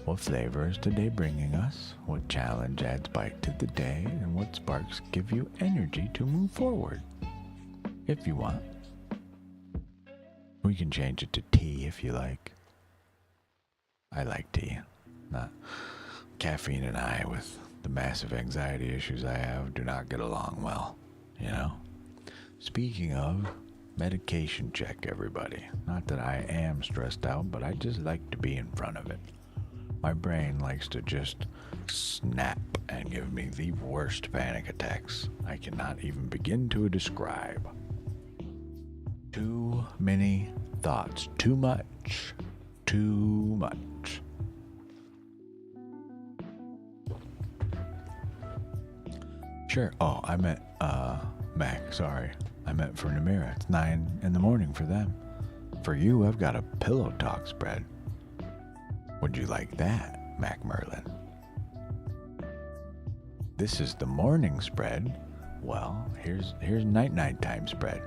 What flavor is today bringing us? What challenge adds bite to the day? And what sparks give you energy to move forward? If you want. We can change it to tea if you like. I like tea. Not caffeine and I, with the massive anxiety issues I have, do not get along well, you know? Speaking of, medication check, everybody. Not that I am stressed out, but I just like to be in front of it. My brain likes to just snap and give me the worst panic attacks I cannot even begin to describe. Too many thoughts. Too much. Sure. Oh, I meant, Mac, sorry. I meant for Namira. It's 9 in the morning for them. For you, I've got a pillow talk spread. Would you like that, Mac Merlin? This is the morning spread. Well, here's night time spread.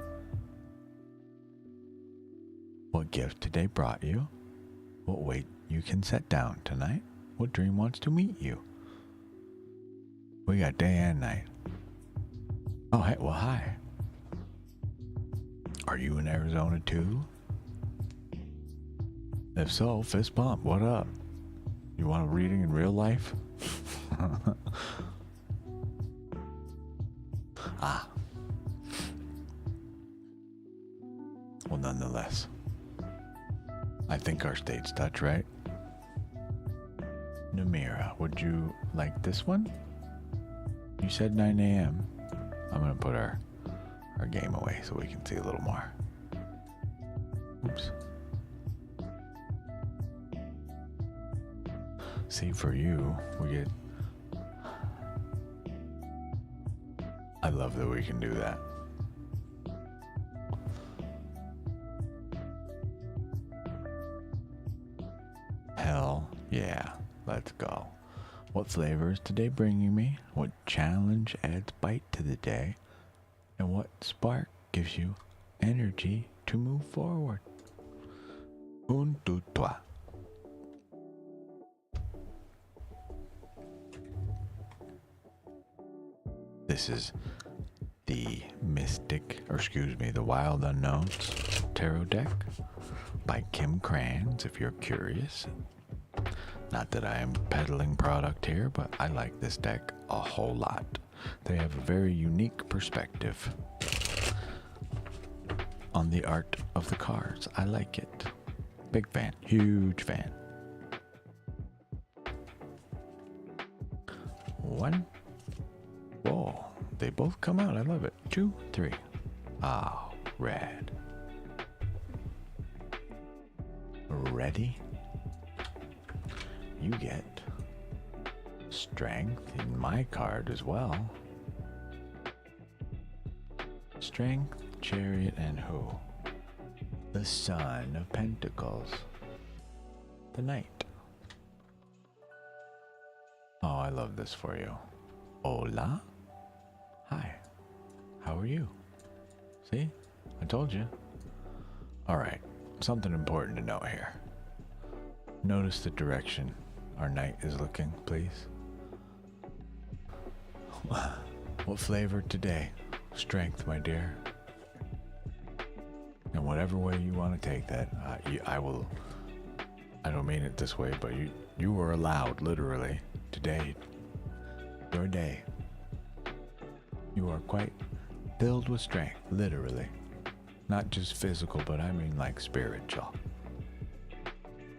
What gift today brought you? What weight you can set down tonight? What dream wants to meet you? We got day and night. Oh, hey, well, hi. Are you in Arizona too? If so, fist bump, what up? You want a reading in real life? Ah. Well, nonetheless, I think our states touch, right? Namira, would you like this one? You said 9 a.m. I'm going to put our game away so we can see a little more. Oops. See, for you, we get... I love that we can do that. Hell yeah, let's go. What flavor is today bringing me? What challenge adds bite to the day? And what spark gives you energy to move forward? Un, deux, trois. This is the the Wild Unknowns Tarot deck by Kim Kranz, if you're curious. Not that I am peddling product here, but I like this deck a whole lot. They have a very unique perspective on the art of the cards. I like it. Big fan, huge fan. One. Whoa, they both come out. I love it. 2, 3. Oh, rad. Ready? You get strength in my card as well. Strength, Chariot, and who? The Son of Pentacles. The Knight. Oh, I love this for you. Hola. Hi. How are you? See? I told you. Alright, something important to note here. Notice the direction our knight is looking, please. What flavor today? Strength, my dear. And whatever way you want to take that, I will. I don't mean it this way, but you were allowed, literally, today, your day. You are quite filled with strength, literally. Not just physical, but I mean like spiritual.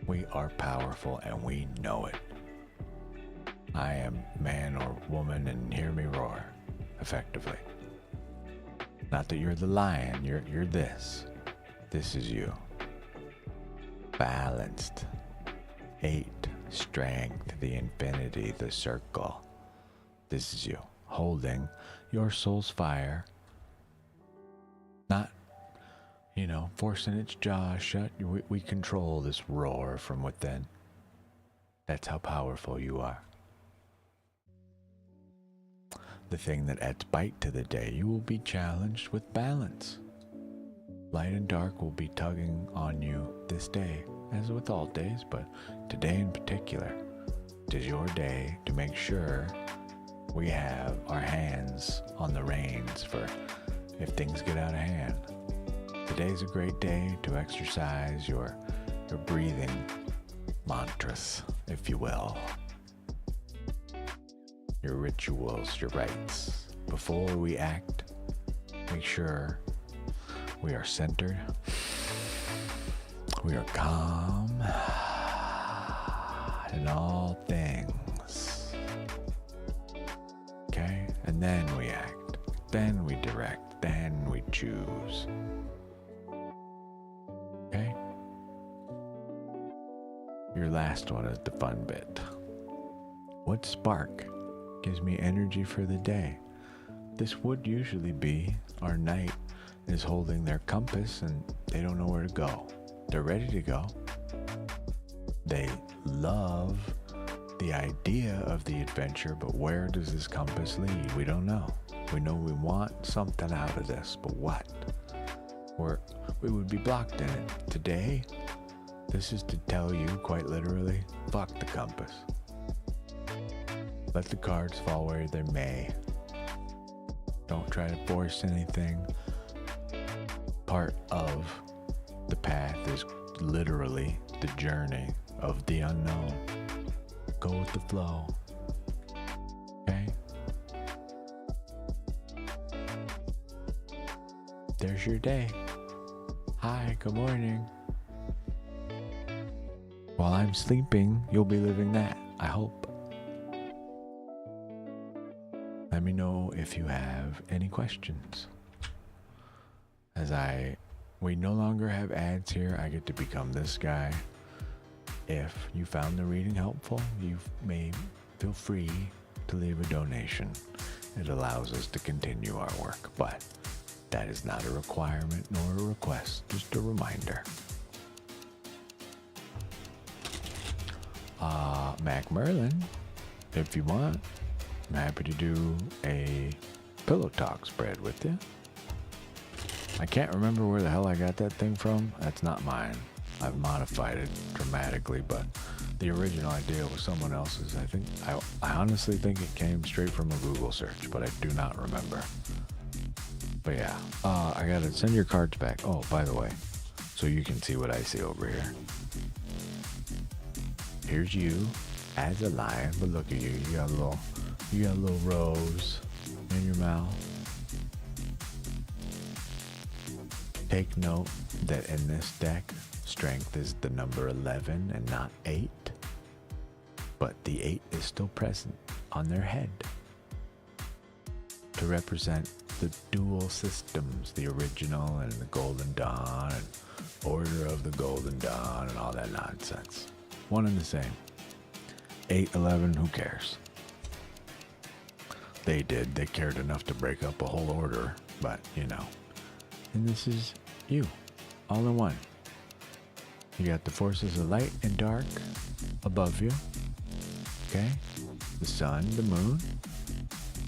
We are powerful and we know it. I am man or woman and hear me roar, effectively. Not that you're the lion, you're this. This is you. Balanced. 8, strength, the infinity, the circle. This is you, holding your soul's fire. Not, forcing its jaw shut. We control this roar from within. That's how powerful you are. The thing that adds bite to the day, you will be challenged with balance. Light and dark will be tugging on you this day, as with all days, but today in particular, it is your day to make sure we have our hands on the reins for if things get out of hand. Today's a great day to exercise your breathing mantras, if you will. Your rituals, your rites. Before we act, make sure we are centered, we are calm in all things. Okay? And then we act, then we direct, then we choose. Okay? Your last one is the fun bit. What spark gives me energy for the day? This would usually be our knight is holding their compass and they don't know where to go. They're ready to go. They love the idea of the adventure, but where does this compass lead? We don't know. We know we want something out of this, but what? We would be blocked in it. Today, this is to tell you, quite literally, fuck the compass. Let the cards fall where they may. Don't try to force anything. Part of the path is literally the journey of the unknown. Go with the flow. Okay? How's your day? Hi, good morning. While I'm sleeping, you'll be living that, I hope. Let me know if you have any questions. We no longer have ads here, I get to become this guy. If you found the reading helpful, you may feel free to leave a donation. It allows us to continue our work, but that is not a requirement nor a request, just a reminder. Mac Merlin, if you want, I'm happy to do a pillow talk spread with you. I can't remember where the hell I got that thing from. That's not mine. I've modified it dramatically, but the original idea was someone else's. I honestly think it came straight from a Google search, but I do not remember. But yeah, I gotta send your cards back. Oh, by the way, so you can see what I see over here. Here's you as a lion, but look at you. You got a little rose in your mouth. Take note that in this deck, strength is the number 11 and not 8. But the 8 is still present on their head to represent the dual systems, the original and the Golden Dawn and Order of the Golden Dawn and all that nonsense. One and the same. 8, 11, who cares? They cared enough to break up a whole order, but you know. And this is you, all in one. You got the forces of light and dark above you. Okay? The sun, the moon,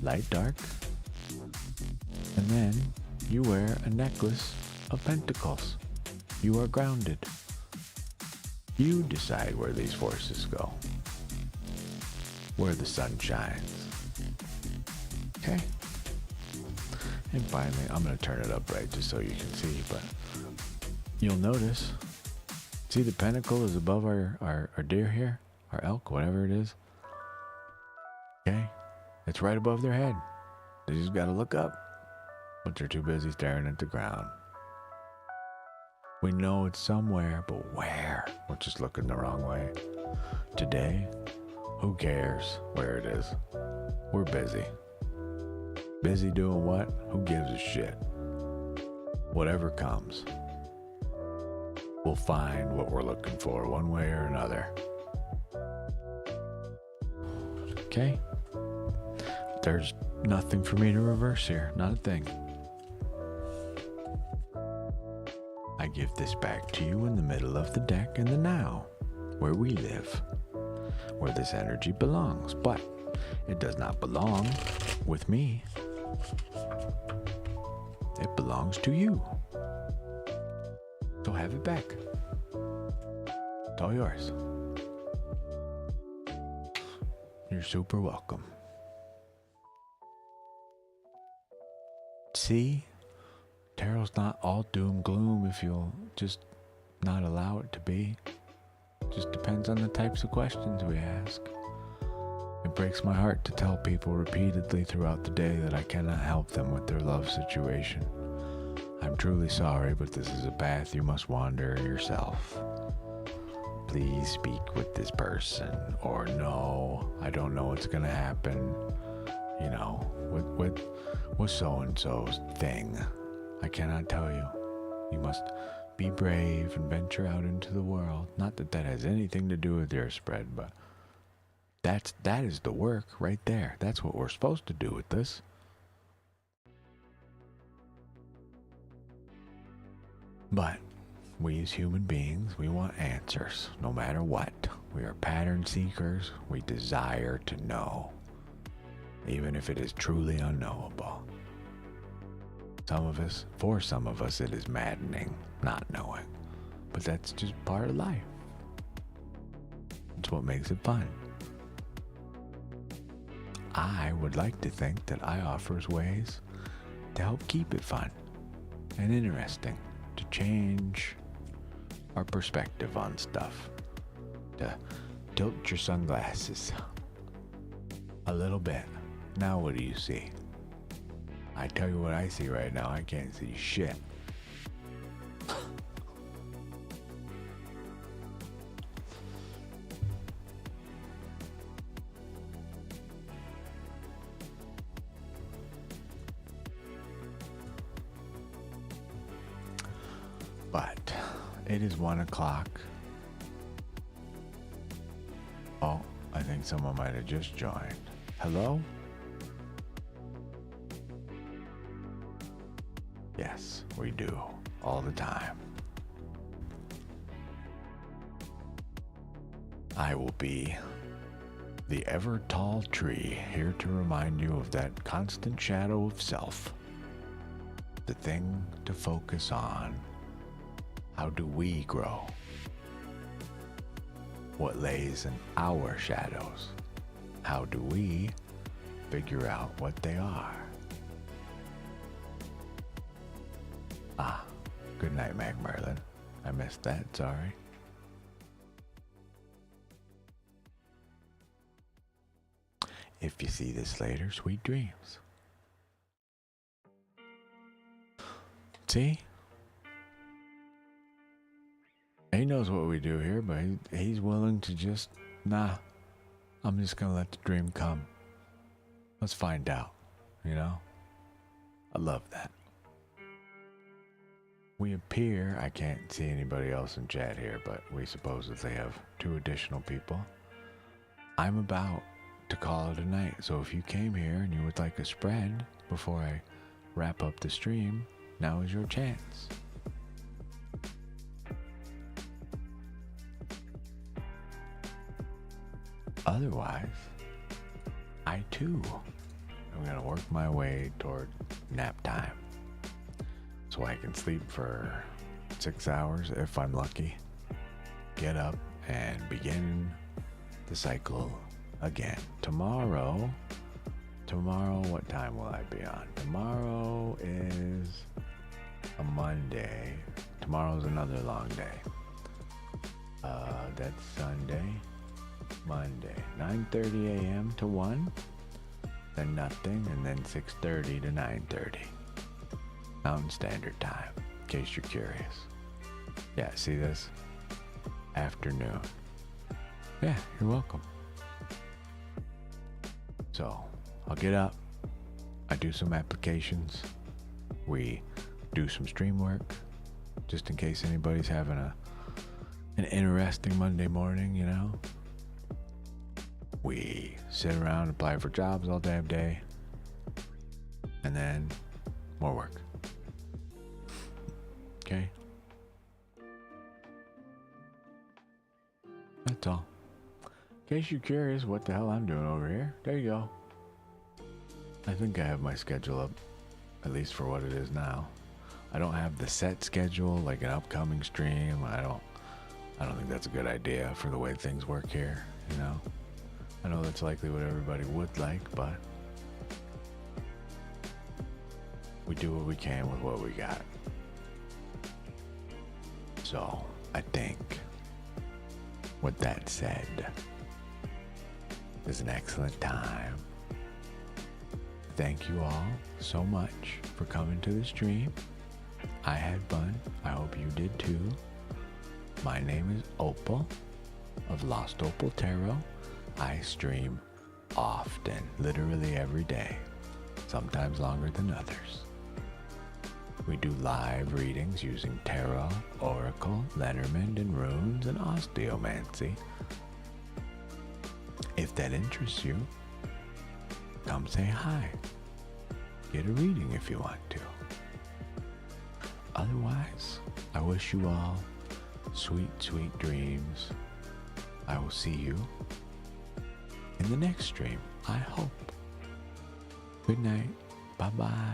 light, dark. And then you wear a necklace of pentacles. You are grounded. You decide where these forces go. Where the sun shines. Okay? And finally, I'm going to turn it up right just so you can see, but you'll notice, see the pentacle is above our deer here? Our elk, whatever it is. Okay? It's right above their head. They just got to look up, but they're too busy staring at the ground. We know it's somewhere, but where? We're just looking the wrong way. Today, who cares where it is? We're busy. Busy doing what? Who gives a shit? Whatever comes. We'll find what we're looking for one way or another. Okay? There's nothing for me to reverse here. Not a thing. I give this back to you in the middle of the deck in the now, where we live, where this energy belongs, but it does not belong with me. It belongs to you. So have it back. It's all yours. You're super welcome. See? Tarot's not all doom gloom if you'll just not allow it to be. Just depends on the types of questions we ask. It breaks my heart to tell people repeatedly throughout the day that I cannot help them with their love situation. I'm truly sorry, but this is a path you must wander yourself. Please speak with this person, or no, I don't know what's gonna happen. You know, with so-and-so's thing. I cannot tell you. You must be brave and venture out into the world. Not that that has anything to do with your spread, but that is the work right there. That's what we're supposed to do with this. But we as human beings, we want answers, no matter what. We are pattern seekers. We desire to know, even if it is truly unknowable. For some of us, it is maddening not knowing. But that's just part of life. It's what makes it fun. I would like to think that I offers ways to help keep it fun and interesting, to change our perspective on stuff, to tilt your sunglasses a little bit. Now what do you see? I tell you what I see right now, I can't see shit. But it is 1 o'clock. Oh, I think someone might have just joined. Hello? Yes, we do. All the time. I will be the ever tall tree, here to remind you of that constant shadow of self. The thing to focus on. How do we grow? What lays in our shadows? How do we figure out what they are? Ah, good night, Mag Merlin. I missed that, sorry. If you see this later, sweet dreams. See? He knows what we do here, but he's willing to just, nah, I'm just gonna let the dream come. Let's find out, you know? I love that. We appear, I can't see anybody else in chat here, but we supposedly have 2 additional people. I'm about to call it a night, so if you came here and you would like a spread before I wrap up the stream, now is your chance. Otherwise, I too am gonna work my way toward nap time so I can sleep for 6 hours if I'm lucky, get up and begin the cycle again. Tomorrow, what time will I be on? Tomorrow is a Monday. Tomorrow's another long day. That's Sunday. Monday, 9:30 a.m. to 1, then nothing, and then 6:30 to 9:30. Mountain Standard Time, in case you're curious. Yeah, see this? Afternoon. Yeah, you're welcome. So, I'll get up, I do some applications, we do some stream work, just in case anybody's having an interesting Monday morning, you know? We sit around and apply for jobs all damn day, and then more work. Okay? That's all. In case you're curious what the hell I'm doing over here, there you go. I think I have my schedule up, at least for what it is now. I don't have the set schedule, like an upcoming stream. I don't think that's a good idea for the way things work here, you know? I know that's likely what everybody would like, but we do what we can with what we got. So, I think, with that said, it's an excellent time. Thank you all so much for coming to the stream. I had fun. I hope you did too. My name is Opal of Lost Opal Tarot. I stream often, literally every day, sometimes longer than others. We do live readings using tarot, oracle, Lenormand, and runes, and osteomancy. If that interests you, come say hi. Get a reading if you want to. Otherwise, I wish you all sweet, sweet dreams. I will see you in the next stream, I hope. Good night. Bye-bye.